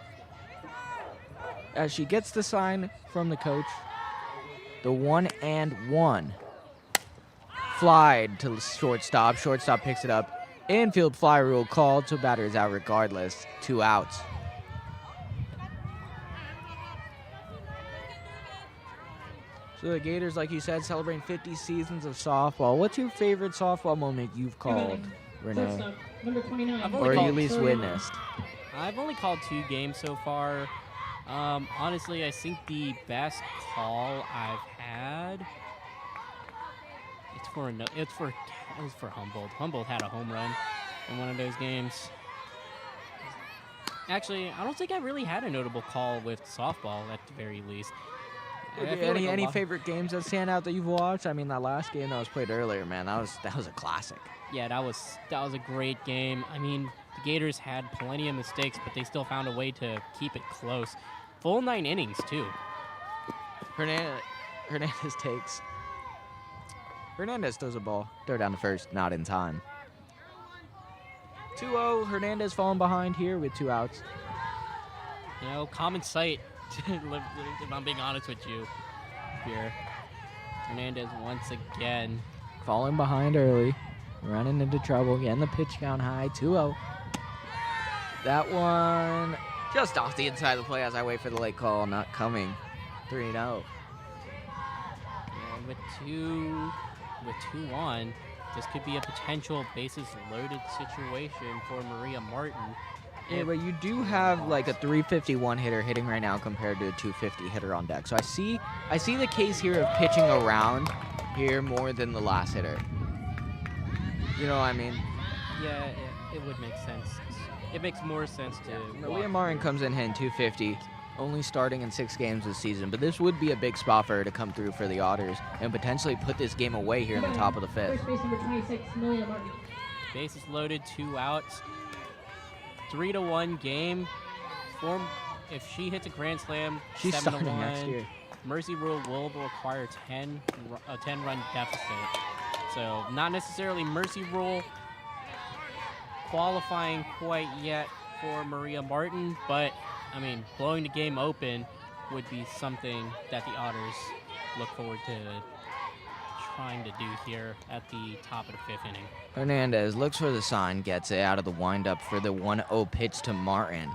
as she gets the sign from the coach. The 1-1. Flied to shortstop. Shortstop picks it up. Infield fly rule called, so batter is out regardless. 2 outs. So the Gators, like you said, celebrating 50 seasons of softball. What's your favorite softball moment you've called, Renee? Number 29. Or you at least witnessed? I've only called 2 games so far. Honestly, I think the best call I've had. It was for Humboldt. Humboldt had a home run in one of those games. Actually, I don't think I really had a notable call with softball at the very least. Any favorite games that stand out that you've watched? I mean, that last game that was played earlier, man, that was a classic. Yeah, that was a great game. I mean, the Gators had plenty of mistakes, but they still found a way to keep it close. Full 9 innings, too. Hernandez throws a ball. Throw down to first, not in time. 2-0, Hernandez falling behind here with 2 outs. You know, common sight, if I'm being honest with you here. Hernandez once again. Falling behind early. Running into trouble, getting the pitch count high, 2-0. That one just off the inside of the play as I wait for the late call, not coming. 3-0. And with two on, this could be a potential bases loaded situation for Maria Martin. Yeah, but you do have like a 351 hitter hitting right now compared to a 250 hitter on deck. So I see the case here of pitching around here more than the last hitter. You know what I mean? Yeah, it would make sense. It makes more sense to. Maria Martin comes in hitting 250, only starting in 6 games this season, but this would be a big spot for her to come through for the Otters and potentially put this game away here in the top of the 5th. First base number 26, Maria Martin. Bases loaded, 2 outs. 3-1 game. If she hits a grand slam, she's 7-1. starting next year. Mercy Rule will require a 10-run deficit. So not necessarily Mercy Rule qualifying quite yet for Maria Martin, but I mean, blowing the game open would be something that the Otters look forward to trying to do here at the top of the 5th inning. Hernandez looks for the sign, gets it out of the windup for the 1-0 pitch to Martin.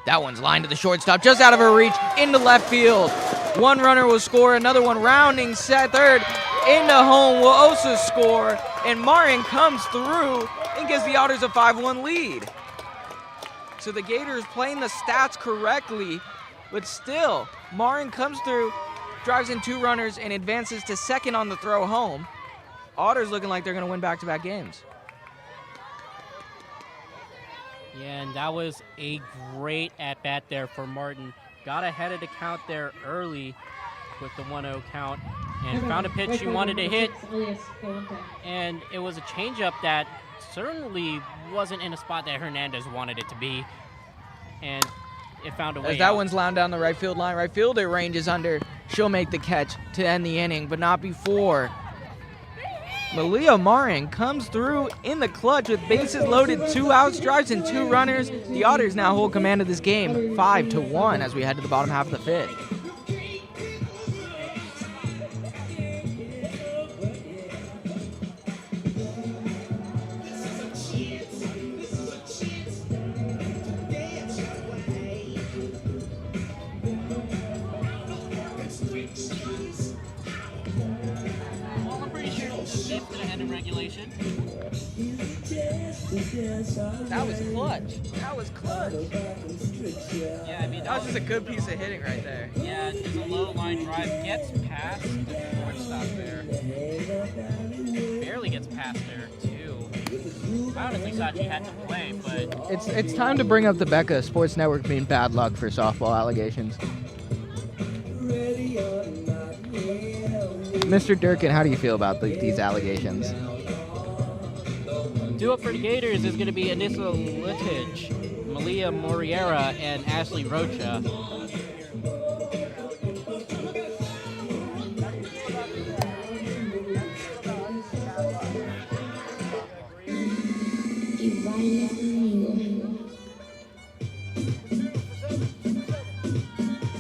That one's lined to the shortstop, just out of her reach, into left field. One runner will score, another one rounding third, into home will also score, and Martin comes through and gives the Otters a 5-1 lead. So the Gators playing the stats correctly, but still, Martin comes through, drives in 2 runners, and advances to second on the throw home. Otters looking like they're going to win back-to-back games. Yeah, and that was a great at-bat there for Martin. Got ahead of the count there early with the 1-0 count and found a pitch she wanted to hit. And it was a changeup that certainly wasn't in a spot that Hernandez wanted it to be. And it found a way As that out. one's louned down the right field line. Right fielder ranges under. She'll make the catch to end the inning, but not before. Malia Martin comes through in the clutch with bases loaded, 2 outs, drives in 2 runners. The Otters now hold command of this game, 5-1 as we head to the bottom half of the 5th. Regulation. That was clutch. That was clutch. Yeah, I mean, That was just a good piece of hitting right there. Yeah, just a low line drive. Gets past the shortstop there. Barely gets past there, too. I honestly thought she had to play, but... It's time to bring up the BECA Sports Network being bad luck for softball allegations. Mr. Durkin, how do you feel about these allegations? Due up for the Gators is going to be Anissa Littich, Malia Moriera, and Ashley Rocha.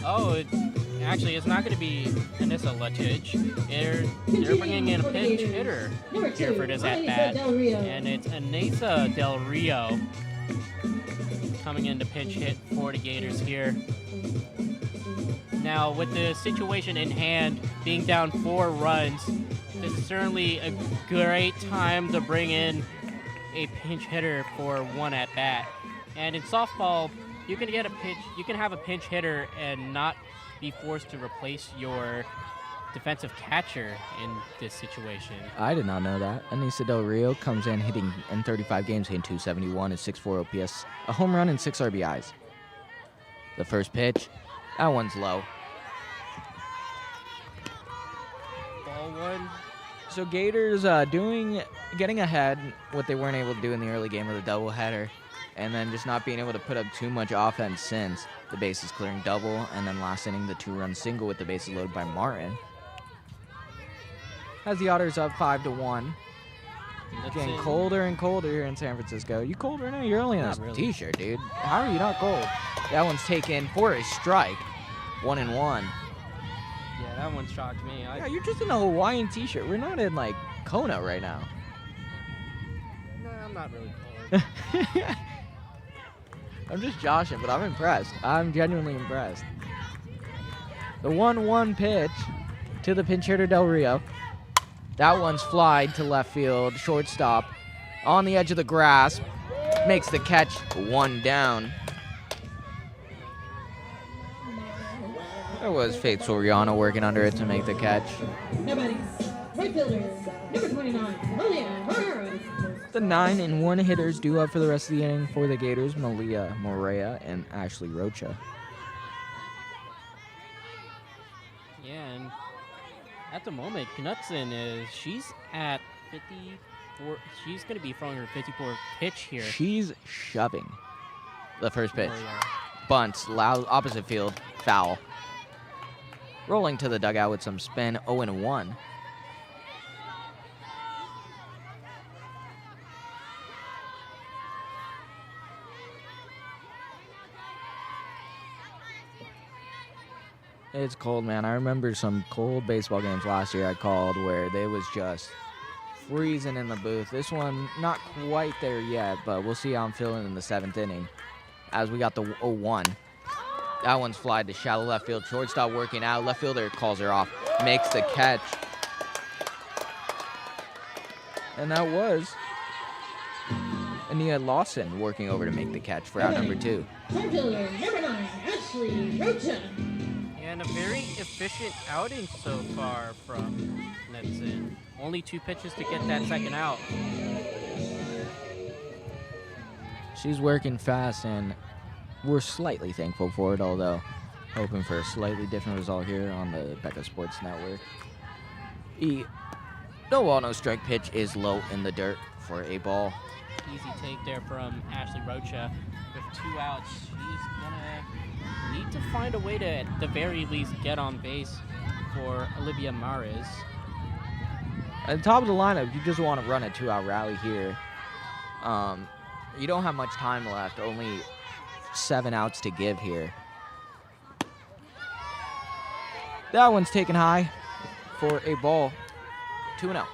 Oh, actually, it's not going to be Anissa Littich. They're bringing in a pinch hitter here for this at-bat. And it's Anissa Del Rio coming in to pinch hit for the Gators here. Now, with the situation in hand, being down 4 runs, this is certainly a great time to bring in a pinch hitter for one at-bat. And in softball, you can get a pitch. You can have a pinch hitter and not be forced to replace your defensive catcher in this situation. I did not know that. Anissa Del Rio comes in hitting in 35 games, hitting .271 and .64 OPS, a home run and 6 RBIs. The first pitch, that one's low. Ball 1. So Gators getting ahead, what they weren't able to do in the early game of the doubleheader, and then just not being able to put up too much offense since the bases clearing double, and then last inning the 2-run single with the bases loaded by Martin. Has the Otters up 5-1. Getting colder and colder here in San Francisco. You cold right now? You're only in a t-shirt, dude. How are you not cold? That one's taken for a strike. 1-1. Yeah, that one shocked me. Yeah, you're just in a Hawaiian t-shirt. We're not in like Kona right now. No, I'm not really cold. I'm just joshing, but I'm impressed. I'm genuinely impressed. The 1-1 pitch to the pinch hitter Del Rio. That one's flied to left field. Shortstop on the edge of the grass. Makes the catch. 1 down. There was Faith Soriano working under it to make the catch. Right fielder, number 29, Malia Herrera. The 9-1 hitters due up for the rest of the inning for the Gators, Malia Morea and Ashley Rocha. Yeah, and at the moment, Knutson she's at 54. She's going to be throwing her 54th pitch here. She's shoving. The first pitch. Oh, yeah. Bunts, loud, opposite field, foul. rolling to the dugout with some spin, 0-1. It's cold, man. I remember some cold baseball games last year I called where they was just freezing in the booth. This one, not quite there yet, but we'll see how I'm feeling in the 7th inning as we got the 0-1. That one's flied to shallow left field. Shortstop working out. Left fielder calls her off. Makes the catch. And that was Ania Lawson working over to make the catch for out number 2. Center fielder, number 9, Ashley Rocha. And a very efficient outing so far from Knudsen. Only 2 pitches to get that second out. She's working fast, and we're slightly thankful for it, although hoping for a slightly different result here on the BECA Sports Network. No ball, no strike pitch is low in the dirt for a ball. Easy take there from Ashley Rocha. With 2 outs, she's gonna need to find a way to, at the very least, get on base for Olivia Mares. At the top of the lineup, you just want to run a 2-out rally here. You don't have much time left, only 7 outs to give here. That one's taken high for a ball. 2-0.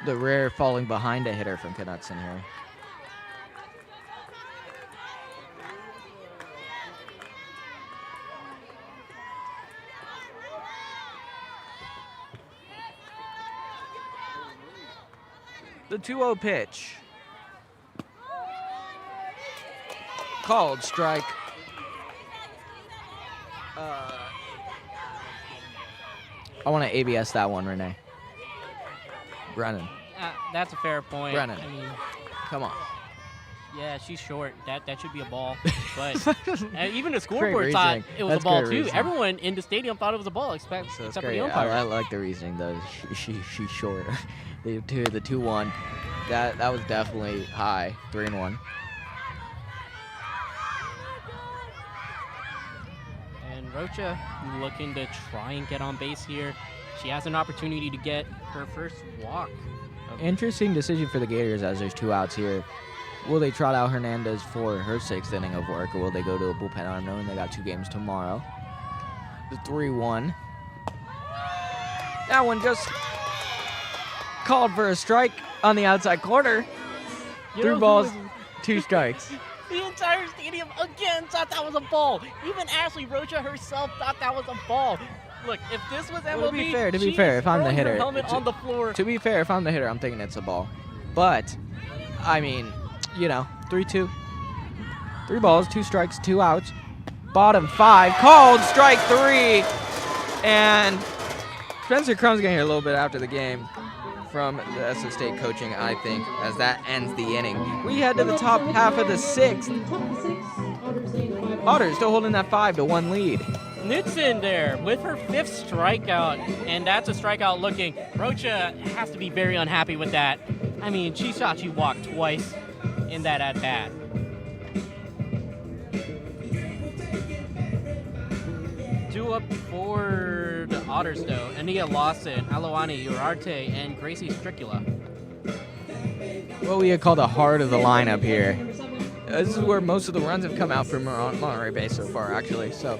The rare falling behind a hitter from Knudsen here. The 2-0 pitch. Called strike. I want to ABS that one, Renee. Brennan. That's a fair point. Brennan. I mean, come on. Yeah, she's short. That should be a ball. But even the Great scoreboard thought reasoning. it was That's a ball great too. reasoning. Everyone in the stadium thought it was a ball, except for the umpire. I like the reasoning though. She's short. The 2-1. That was definitely high. 3-1. And Rocha looking to try and get on base here. She has an opportunity to get her first walk. Interesting decision for the Gators as there's 2 outs here. Will they trot out Hernandez for her 6th inning of work, or will they go to a bullpen arm knowing they got 2 games tomorrow? The 3-1. That one just called for a strike on the outside corner. 3 balls, 2 strikes. The entire stadium again thought that was a ball. Even Ashley Rocha herself thought that was a ball. Look, if this was MLB, Well, to be fair, if I'm the hitter, on the floor. To be fair, if I'm the hitter, I'm thinking it's a ball. But, I mean, 3-2. 3 balls, 2 strikes, 2 outs. Bottom 5, called strike 3. And Spencer Crum's getting here a little bit after the game from the SF State coaching, I think, as that ends the inning. We head to the top half of the 6th. Otters still holding that 5-1 lead. Knudsen there with her 5th strikeout, and that's a strikeout looking. Rocha has to be very unhappy with that. I mean, she thought she walked twice in that at-bat. Two up for the Otters, though. Ania Lawson, Aloani Urarte, and Gracie Stricula. What we had called the heart of the lineup here. This is where most of the runs have come out from Monterey Bay so far, actually. So.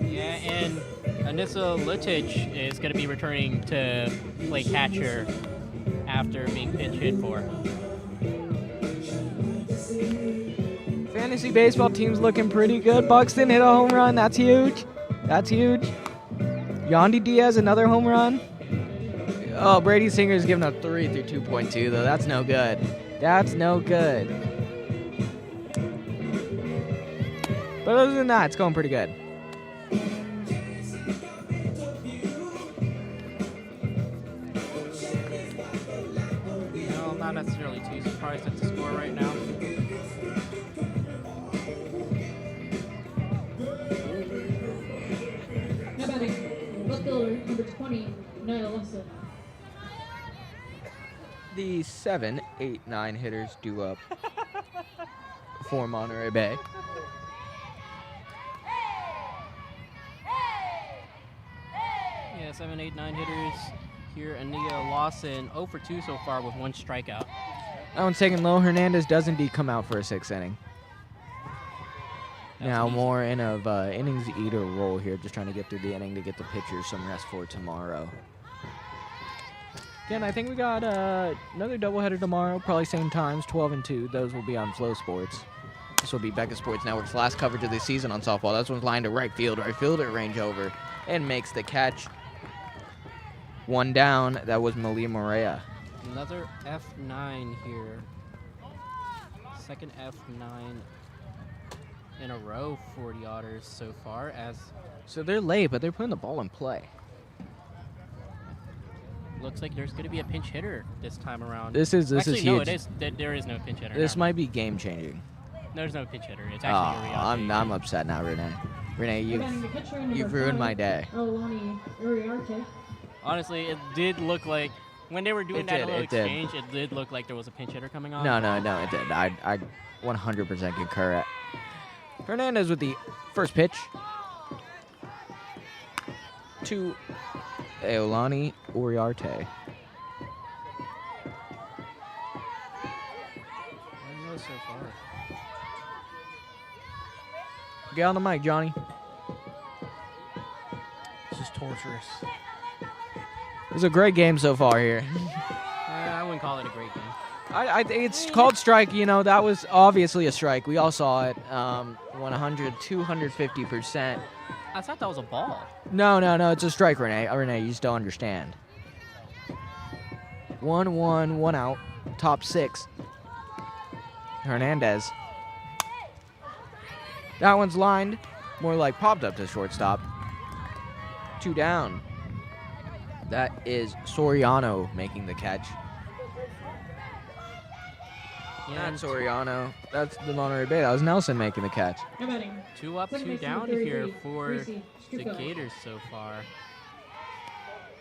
Yeah, and Anissa Litich is going to be returning to play catcher after being pinch hit for. Fantasy baseball team's looking pretty good. Buxton hit a home run. That's huge. That's huge. Yandy Diaz, another home run. Oh, Brady Singer's giving up 3 through 2.2, though. That's no good. That's no good. But other than that, it's going pretty good. No, I'm not necessarily too surprised at the score right now. Now batting, left fielder, number 20, Nia Lawson. The 7, 8, 9 hitters due up for Monterey Bay. Yeah, 7, 8, 9 hitters here. Ania Lawson 0 for 2 so far with 1 strikeout. That one's taken low. Hernandez does indeed come out for a 6th inning. Now more in a innings eater role here, just trying to get through the inning to get the pitchers some rest for tomorrow. Again, I think we got another doubleheader tomorrow, probably same times, 12 and 2. Those will be on Flow Sports. This will be BECA Sports Network's last coverage of the season on softball. That one's lined to right field. Right fielder range over and makes the catch. 1 down. That was Malia Morea. Another F9 here. Second F9 in a row for the Otters so far. So they're late, but they're putting the ball in play. Looks like there's going to be a pinch hitter this time around. This is Actually, huge. No, it is. There is no pinch hitter. This might be game changing. There's no pinch hitter. It's actually Uriarte. I'm upset now, Renee. Renee, you've ruined my day. Honestly, it did look like when they were doing that little exchange, it did look like there was a pinch hitter coming on. No, it did. I 100% concur. Hernandez with the first pitch to Eolani Uriarte. So far. Get on the mic, Johnny. This is torturous. It was a great game so far here. I wouldn't call it a great game. I think it's called strike. You know, that was obviously a strike. We all saw it. 100, 250%. I thought that was a ball. No, it's a strike, Renee. Renee, you just don't understand. 1-1, 1 out. Top 6. Hernandez. That one's lined. More like popped up to shortstop. 2 down. That is Soriano making the catch. Yeah, Not Soriano. That's the Monterey Bay. That was Nelson making the catch. 2 up, 2 down here for the Gators so far.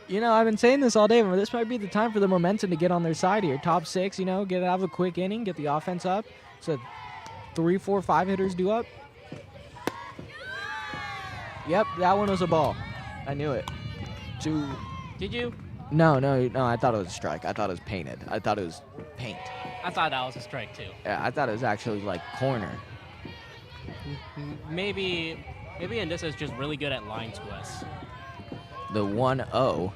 You know, I've been saying this all day, but this might be the time for the momentum to get on their side here. Top 6, you know, have a quick inning, get the offense up. So 3, 4, 5 hitters due up. Yep, that one was a ball. I knew it. Did you? No, I thought it was a strike. I thought it was painted. I thought it was paint. I thought that was a strike too. Yeah, I thought it was actually like corner. Maybe Andissa is just really good at lying to us. The 1-0.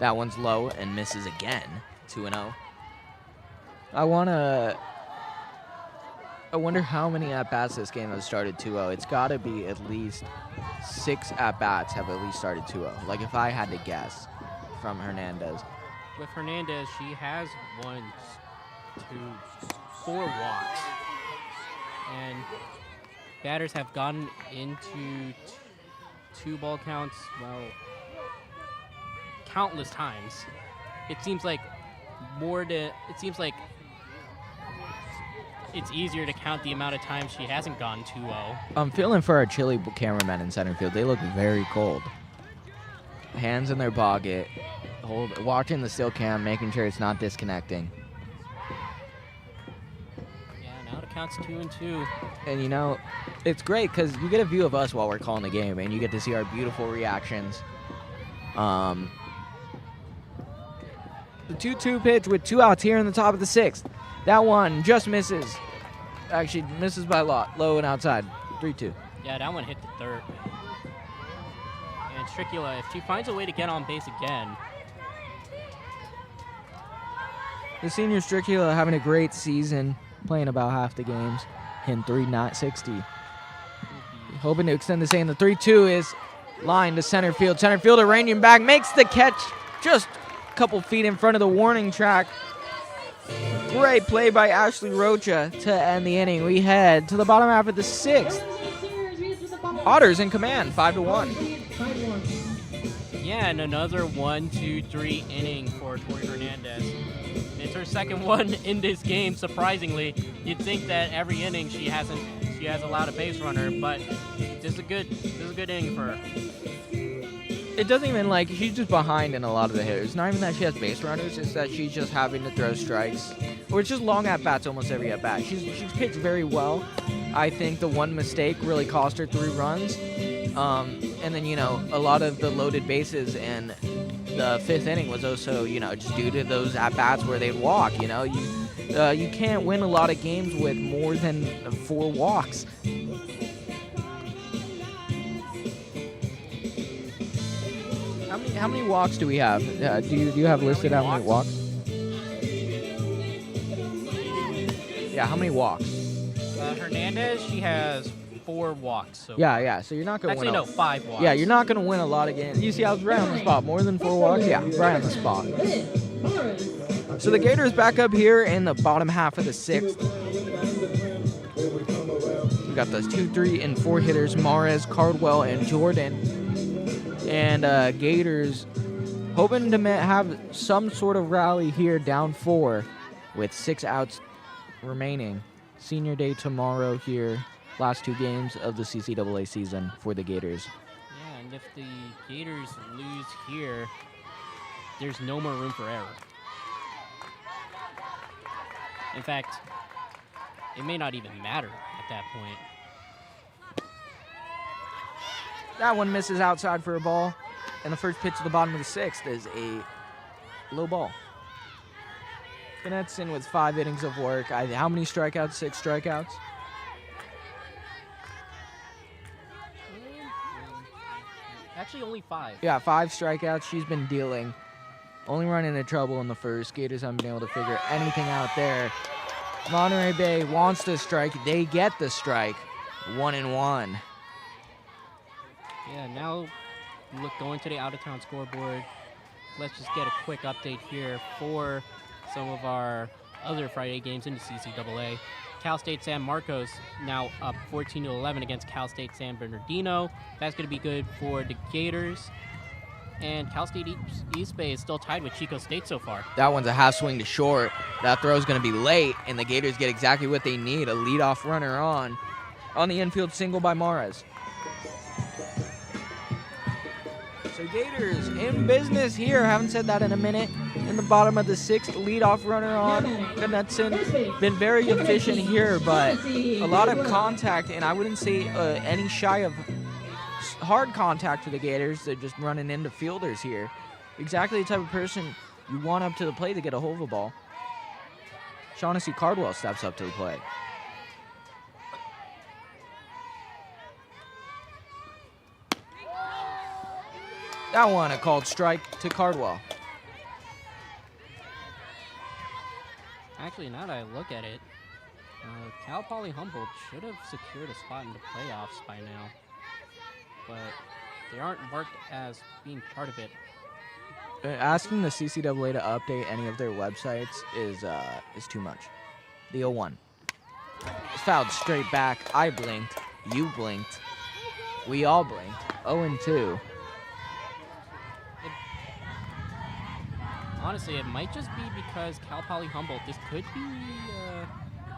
That one's low and misses again. 2-0. I wonder how many at-bats this game has started 2-0. It's got to be at least 6 at-bats have at least started 2-0. Like if I had to guess from Hernandez. With Hernandez, she has 1, 2, 4 walks. And batters have gotten into 2 ball counts, well, countless times. It seems like it's easier to count the amount of times she hasn't gone 2-0. I'm feeling for our chilly cameramen in center field. They look very cold. Hands in their pocket, watching the still cam, making sure it's not disconnecting. Yeah, now it counts 2-2. And you know, it's great because you get a view of us while we're calling the game, and you get to see our beautiful reactions. The 2-2 pitch with 2 outs here in the top of the 6th. That one just misses. Actually, misses by a lot. Low and outside. 3-2. Yeah, that one hit the third. And Stricula, if she finds a way to get on base again. The senior Stricula having a great season, playing about half the games. Hitting .360. Hoping to extend the same. The 3-2 is line to center field. Center fielder ranging back, makes the catch just a couple feet in front of the warning track. Great play by Ashley Rocha to end the inning. We head to the bottom half of the 6th. Otters in command, 5-1. Yeah, and another 1-2-3 inning for Tori Hernandez. It's her second one in this game, surprisingly. You'd think that every inning she has allowed a base runner, but this is a good inning for her. It doesn't even she's just behind in a lot of the hitters. It's not even that she has base runners, it's that she's just having to throw strikes. Or it's just long at-bats almost every at-bat. She's pitched very well. I think the one mistake really cost her 3 runs. And then, a lot of the loaded bases and the 5th inning was also, just due to those at-bats where they'd walk, You can't win a lot of games with more than 4 walks. How many walks do we have? Do you have listed how many walks? Yeah, how many walks? Hernandez, she has 4 walks. So Yeah. So you're not going to win. Actually, no, 5 walks. Yeah, you're not going to win a lot of games. You see, I was right on the spot. More than 4 walks? Yeah, right on the spot. So the Gators back up here in the bottom half of the 6th. We got those 2, 3, and 4 hitters, Mares, Cardwell, and Jordan. And Gators hoping to have some sort of rally here, down 4 with 6 outs remaining. Senior day tomorrow here. Last 2 games of the CCAA season for the Gators. Yeah, and if the Gators lose here, there's no more room for error. In fact, it may not even matter at that point. That one misses outside for a ball. And the first pitch at the bottom of the 6th is a low ball. Knudsen with 5 innings of work. How many strikeouts? 6 strikeouts? Actually, only 5. Yeah, 5 strikeouts. She's been dealing. Only run into trouble in the first. Gators haven't been able to figure anything out there. Monterey Bay wants to strike. They get the strike. 1-1. Yeah, now going to the out-of-town scoreboard. Let's just get a quick update here for some of our other Friday games in the CCAA. Cal State San Marcos now up 14-11 against Cal State San Bernardino. That's going to be good for the Gators. And Cal State East Bay is still tied with Chico State so far. That one's a half swing to short. That throw's going to be late, and the Gators get exactly what they need, a leadoff runner on the infield single by Mares. So Gators in business here. Haven't said that in a minute. In the bottom of the 6th, leadoff runner on. Knudsen been very efficient here, but a lot of contact, and I wouldn't say any shy of hard contact for the Gators. They're just running into fielders here. Exactly the type of person you want up to the plate to get a hold of a ball. Shaughnessy Cardwell steps up to the plate. That one, a called strike to Cardwell. Actually, now that I look at it, Cal Poly Humboldt should have secured a spot in the playoffs by now. But they aren't marked as being part of it. Asking the CCAA to update any of their websites is too much. The 0-1. It's fouled straight back. I blinked. You blinked. We all blinked. 0-2. Honestly, it might just be because Cal Poly Humboldt, this could be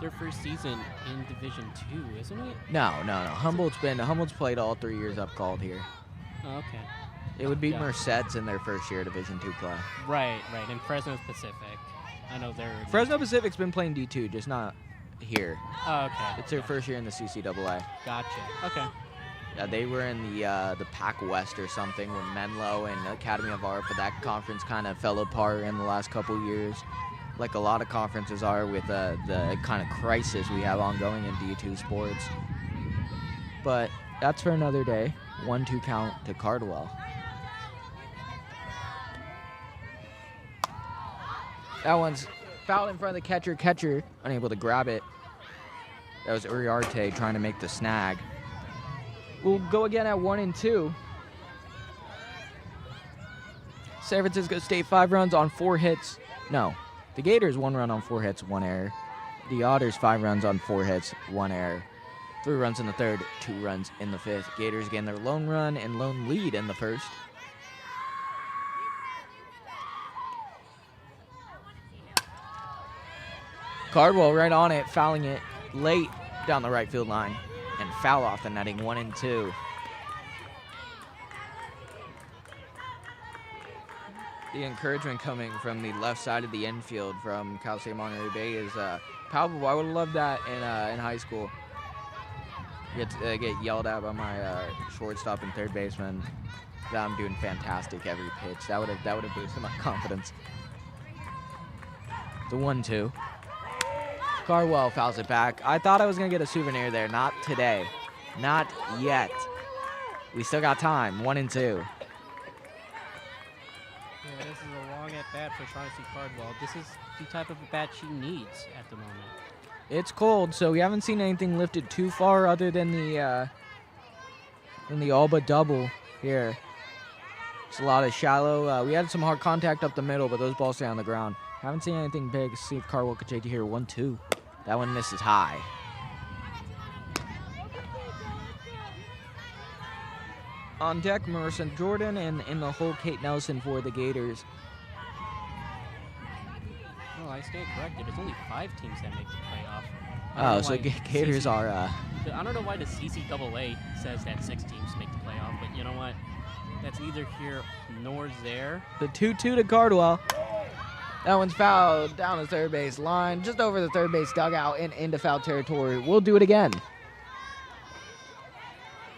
their first season in Division II, isn't it? No. Humboldt's played all 3 years up called here. Oh, okay. It would be Merced's in their first year Division II play. Right. And Fresno Pacific. I know they're... Fresno Pacific's been playing D2, just not here. Oh, okay. It's their first year in the CCAA. Gotcha. Okay. Yeah, they were in the Pac West or something with Menlo and Academy of Art, but that conference kind of fell apart in the last couple years, like a lot of conferences are with the kind of crisis we have ongoing in D2 sports. But that's for another day. 1-2 count to Cardwell. That one's fouled in front of the catcher. Catcher unable to grab it. That was Uriarte trying to make the snag. We'll go again at 1-2. San Francisco State 5 runs on 4 hits. No, the Gators 1 run on 4 hits, 1 error. The Otters 5 runs on 4 hits, 1 error. 3 runs in the 3rd, 2 runs in the 5th. Gators gain their lone run and lone lead in the 1st. Cardwell right on it, fouling it late down the right field line. And foul off the netting, 1-2. The encouragement coming from the left side of the infield from Cal State Monterey Bay is palpable. I would have loved that in high school. get yelled at by my shortstop and third baseman that I'm doing fantastic every pitch. That would have boosted my confidence. The 1-2. Cardwell fouls it back. I thought I was gonna get a souvenir there. Not today. Not yet. We still got time. 1-2. Yeah, this is a long at-bat for Shaughnessy Cardwell. This is the type of at-bat she needs at the moment. It's cold, so we haven't seen anything lifted too far other than the Alba double here. It's a lot of shallow. We had some hard contact up the middle, but those balls stay on the ground. Haven't seen anything big. See if Cardwell could take it here. 1-2. That one misses high. On deck, Marissa Jordan, and in the hole, Kate Nelson for the Gators. Oh, I stand corrected. It's only 5 teams that make the playoff. Oh, so Gators are... I don't know why the CCAA says that 6 teams make the playoff, but you know what? That's neither here nor there. The 2-2 to Cardwell. That one's fouled down the third base line, just over the third base dugout and into foul territory. We'll do it again.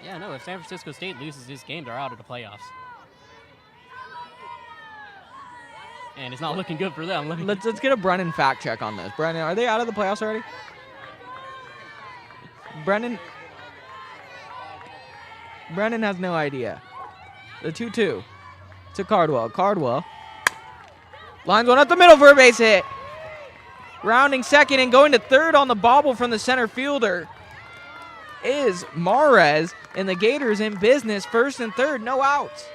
Yeah, no, if San Francisco State loses this game, they're out of the playoffs. And it's not looking good for them. Let's get a Brennan fact check on this. Brennan, are they out of the playoffs already? Brennan has no idea. The 2-2 to Cardwell. Cardwell lines one up the middle for a base hit. Rounding second and going to third on the bobble from the center fielder is Mares, and the Gators in business. First and third, no outs.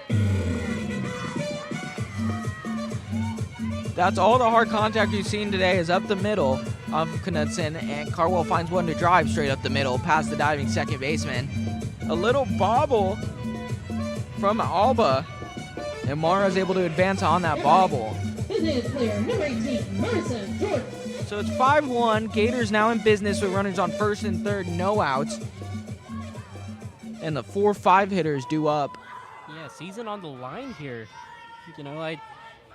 That's all the hard contact we've seen today is up the middle of Knudsen, and Cardwell finds one to drive straight up the middle past the diving second baseman. A little bobble from Alba, and Mara's able to advance on that bobble. Business player number 18, Marissa Jordan. So it's 5-1. Gators now in business with runners on first and third, no outs. And the 4-5 hitters due up. Yeah, season on the line here. You know, I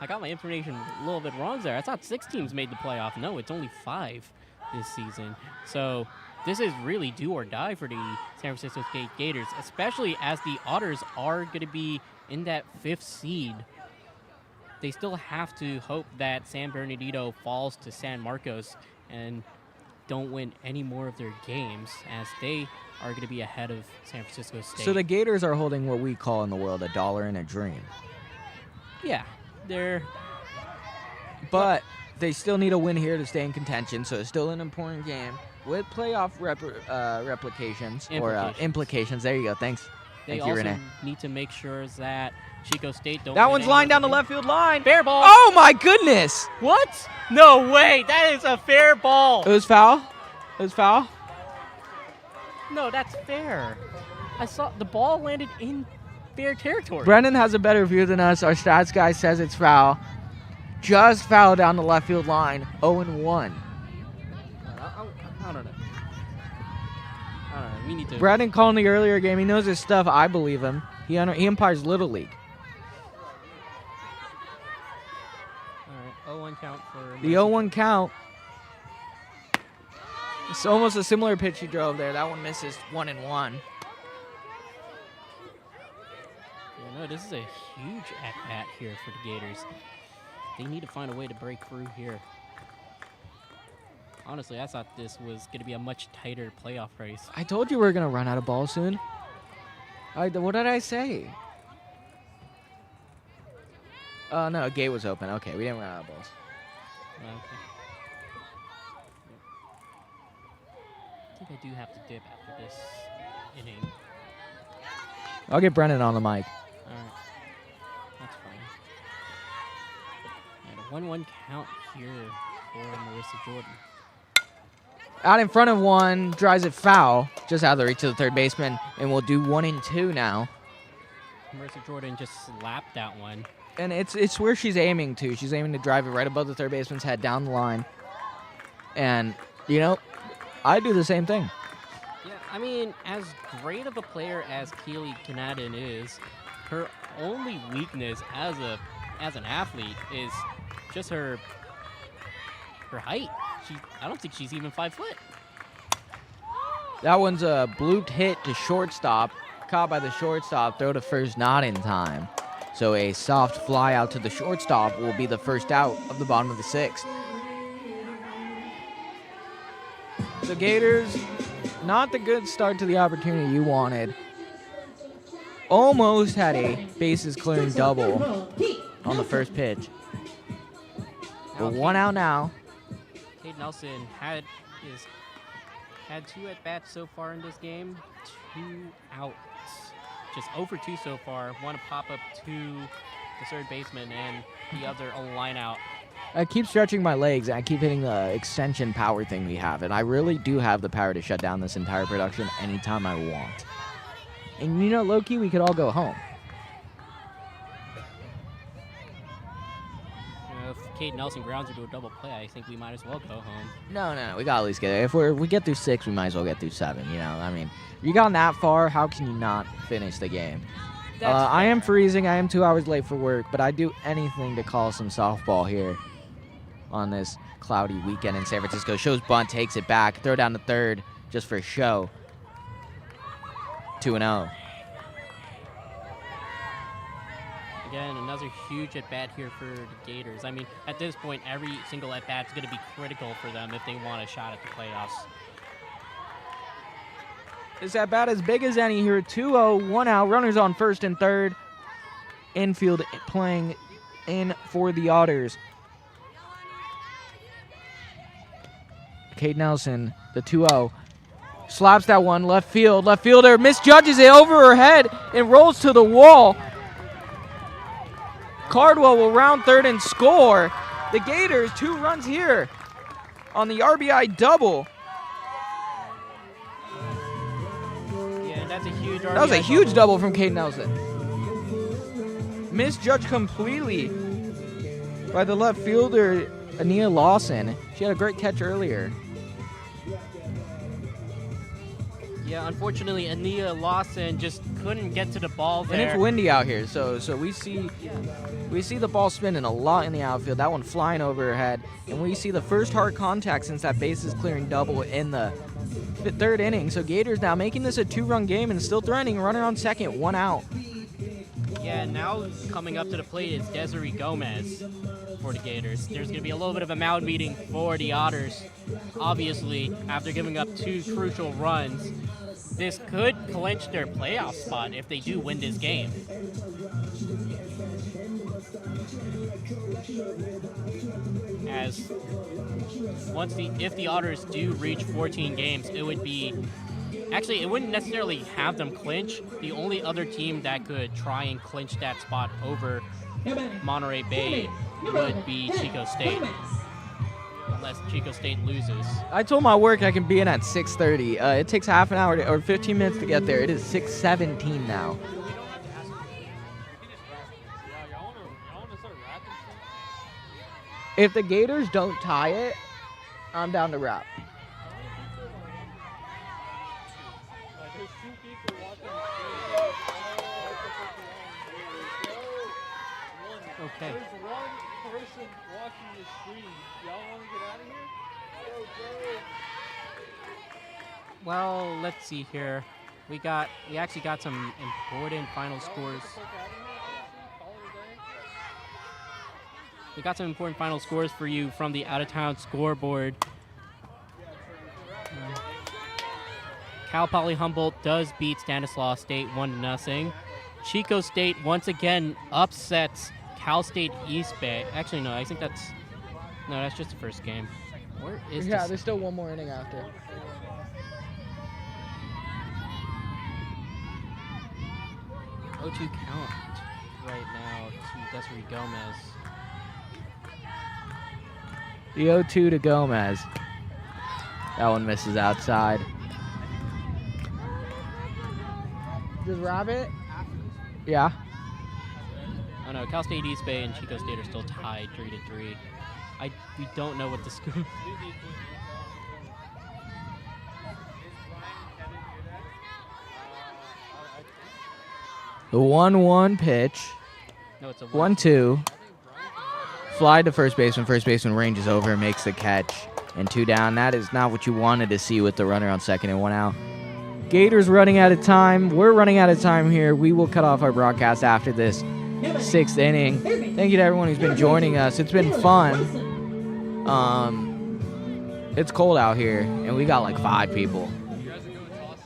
got my information a little bit wrong there. I thought 6 teams made the playoff. No, it's only 5 this season. So this is really do or die for the San Francisco State Gators, especially as the Otters are going to be in that 5th seed. They still have to hope that San Bernardino falls to San Marcos and don't win any more of their games, as they are going to be ahead of San Francisco State. So the Gators are holding what we call in the world a dollar and a dream. Yeah, they're... But they still need a win here to stay in contention, so it's still an important game with playoff replications or implications. There you go. Thanks. They Thank you, also Renee. need to make sure that Chico State don't... That one's lined down the left field line. Fair ball. Oh, my goodness. What? No way. That is a fair ball. It was foul. It was foul. No, that's fair. I saw the ball landed in fair territory. Brendan has a better view than us. Our stats guy says it's foul. Just foul down the left field line. 0-1. I don't know. I don't know. We need to... Brendan called in the earlier game. He knows his stuff. I believe him. He umpires Little League. All right, 0-1 count for... The 0-1 count. It's almost a similar pitch he drove there. That one misses 1-1. Yeah, no, this is a huge at-bat here for the Gators. They need to find a way to break through here. Honestly, I thought this was going to be a much tighter playoff race. I told you we were going to run out of balls soon. What did I say? No, a gate was open. Okay, we didn't run out of balls. Okay. I think I do have to dip after this inning. I'll get Brennan on the mic. All right. That's fine. And a 1-1 count here for Marissa Jordan. Out in front of one, drives it foul, just out of the reach of the third baseman, and we'll do 1-2 now. Marissa Jordan just slapped that one. And it's where she's aiming to. She's aiming to drive it right above the third baseman's head down the line. And, you know, I do the same thing. Yeah, I mean, as great of a player as Keely Kanaden is, her only weakness as an athlete is just her height. I don't think she's even 5 foot. That one's a blooped hit to shortstop, caught by the shortstop, throw to first, not in time. So a soft fly out to the shortstop will be the first out of the bottom of the 6th. So Gators, not the good start to the opportunity you wanted. Almost had a bases clearing double on the first pitch. But 1 out now. Cade Nelson had 2 at-bats so far in this game, 2 outs. Just 0 for 2 so far. One a pop-up to the third baseman and the other a line out. I keep stretching my legs, and I keep hitting the extension power thing we have, and I really do have the power to shut down this entire production anytime I want. And you know, low-key, we could all go home. If Cade Nelson grounds into a double play, I think we might as well go home. No, we gotta at least get there. If we get through 6, we might as well get through 7, you know? I mean, you gotten that far, how can you not finish the game? I am freezing, I am 2 hours late for work, but I'd do anything to call some softball here on this cloudy weekend in San Francisco. Shows bunt, takes it back, throw down to third just for show. 2-0. Again, another huge at-bat here for the Gators. I mean, at this point, every single at-bat is going to be critical for them if they want a shot at the playoffs. This at-bat as big as any here. 2-0, 1 out, runners on first and third. Infield playing in for the Otters. Cade Nelson, the 2-0. Slaps that one, left field. Left fielder misjudges it over her head and rolls to the wall. Cardwell will round third and score. The Gators, 2 runs here on the RBI double. Yeah, that's a huge RBI That was a huge double from Cade Nelson. Misjudged completely by the left fielder, Ania Lawson. She had a great catch earlier. Yeah, unfortunately, Ania Lawson just couldn't get to the ball there. And it's windy out here, so we see the ball spinning a lot in the outfield. That one flying over her head, and we see the first hard contact since that bases clearing double in the 3rd inning. So Gators now making this a 2-run game and still threatening. Runner on second, 1 out. Yeah, now coming up to the plate is Desiree Gomez for the Gators. There's going to be a little bit of a mound meeting for the Otters. Obviously, after giving up 2 crucial runs, this could clinch their playoff spot if they do win this game. As if the Otters do reach 14 games, it would be actually, it wouldn't necessarily have them clinch. The only other team that could try and clinch that spot over Monterey Bay would be Chico State, unless Chico State loses. I told my work I can be in at 6:30. It takes half an hour or 15 minutes to get there. It is 6:17 now. If the Gators don't tie it, I'm down to wrap. Okay. There's one person watching the stream. Y'all want to get out of here? Go. Well, let's see here. We actually got some important final scores. We got some important final scores for you from the out-of-town scoreboard. Cal Poly Humboldt does beat Stanislaus State 1-0. Chico State once again upsets Cal State East Bay. Actually, no, I think that's just the first game. Where is this? There's still one more inning after. O2 count right now to Desiree Gomez. The 0-2 to Gomez. That one misses outside. Does Rabbit? Yeah. Oh no, Cal State East Bay and Chico State are still tied 3-3. We don't know what the score. The 1-1 pitch. No, it's a 1-2. Fly to first baseman. First baseman ranges over, makes the catch. And 2 down. That is not what you wanted to see with the runner on 2nd and 1 out. Gators running out of time. We're running out of time here. We will cut off our broadcast after this 6th inning. Thank you to everyone who's been joining us. It's been fun. It's cold out here, and we got like 5 people. You guys are going tossing?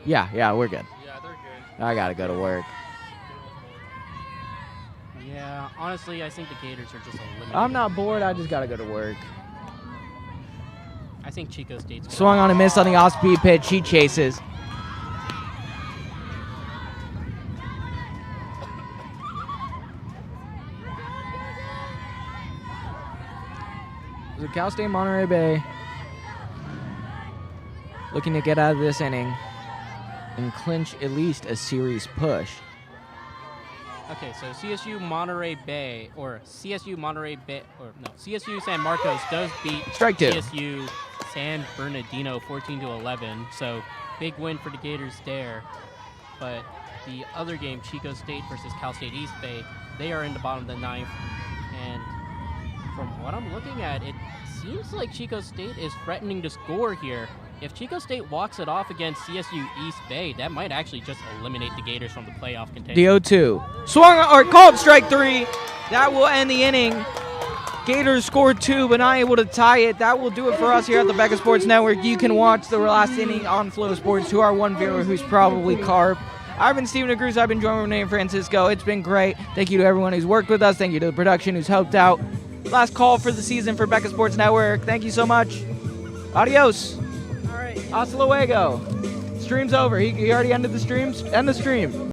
Yeah, we're good. Yeah, they're good. I gotta go to work. Yeah, honestly, I think the Gators are just eliminated. I'm not bored. I just gotta go to work. I think Chico State's Swung on a miss on the off-speed pitch. He chases. So Cal State Monterey Bay looking to get out of this inning and clinch at least a series push. Okay, so CSU San Marcos does beat Strike 2. CSU San Bernardino 14-11. So big win for the Gators there. But the other game, Chico State versus Cal State East Bay, they are in the bottom of the 9th. And from what I'm looking at, it seems like Chico State is threatening to score here. If Chico State walks it off against CSU East Bay, that might actually just eliminate the Gators from the playoff contention. The 0-2. Swung or called strike 3. That will end the inning. Gators scored 2, but not able to tie it. That will do it for us here at the BECA Sports Network. You can watch the last inning on Flow Sports to our one viewer who's probably Carp. I've been Steven DeCruz. I've been joined with Renee Francisco. It's been great. Thank you to everyone who's worked with us. Thank you to the production who's helped out. Last call for the season for BECA Sports Network. Thank you so much. Adios. Hasta luego. Stream's over. He already ended the stream. End the stream.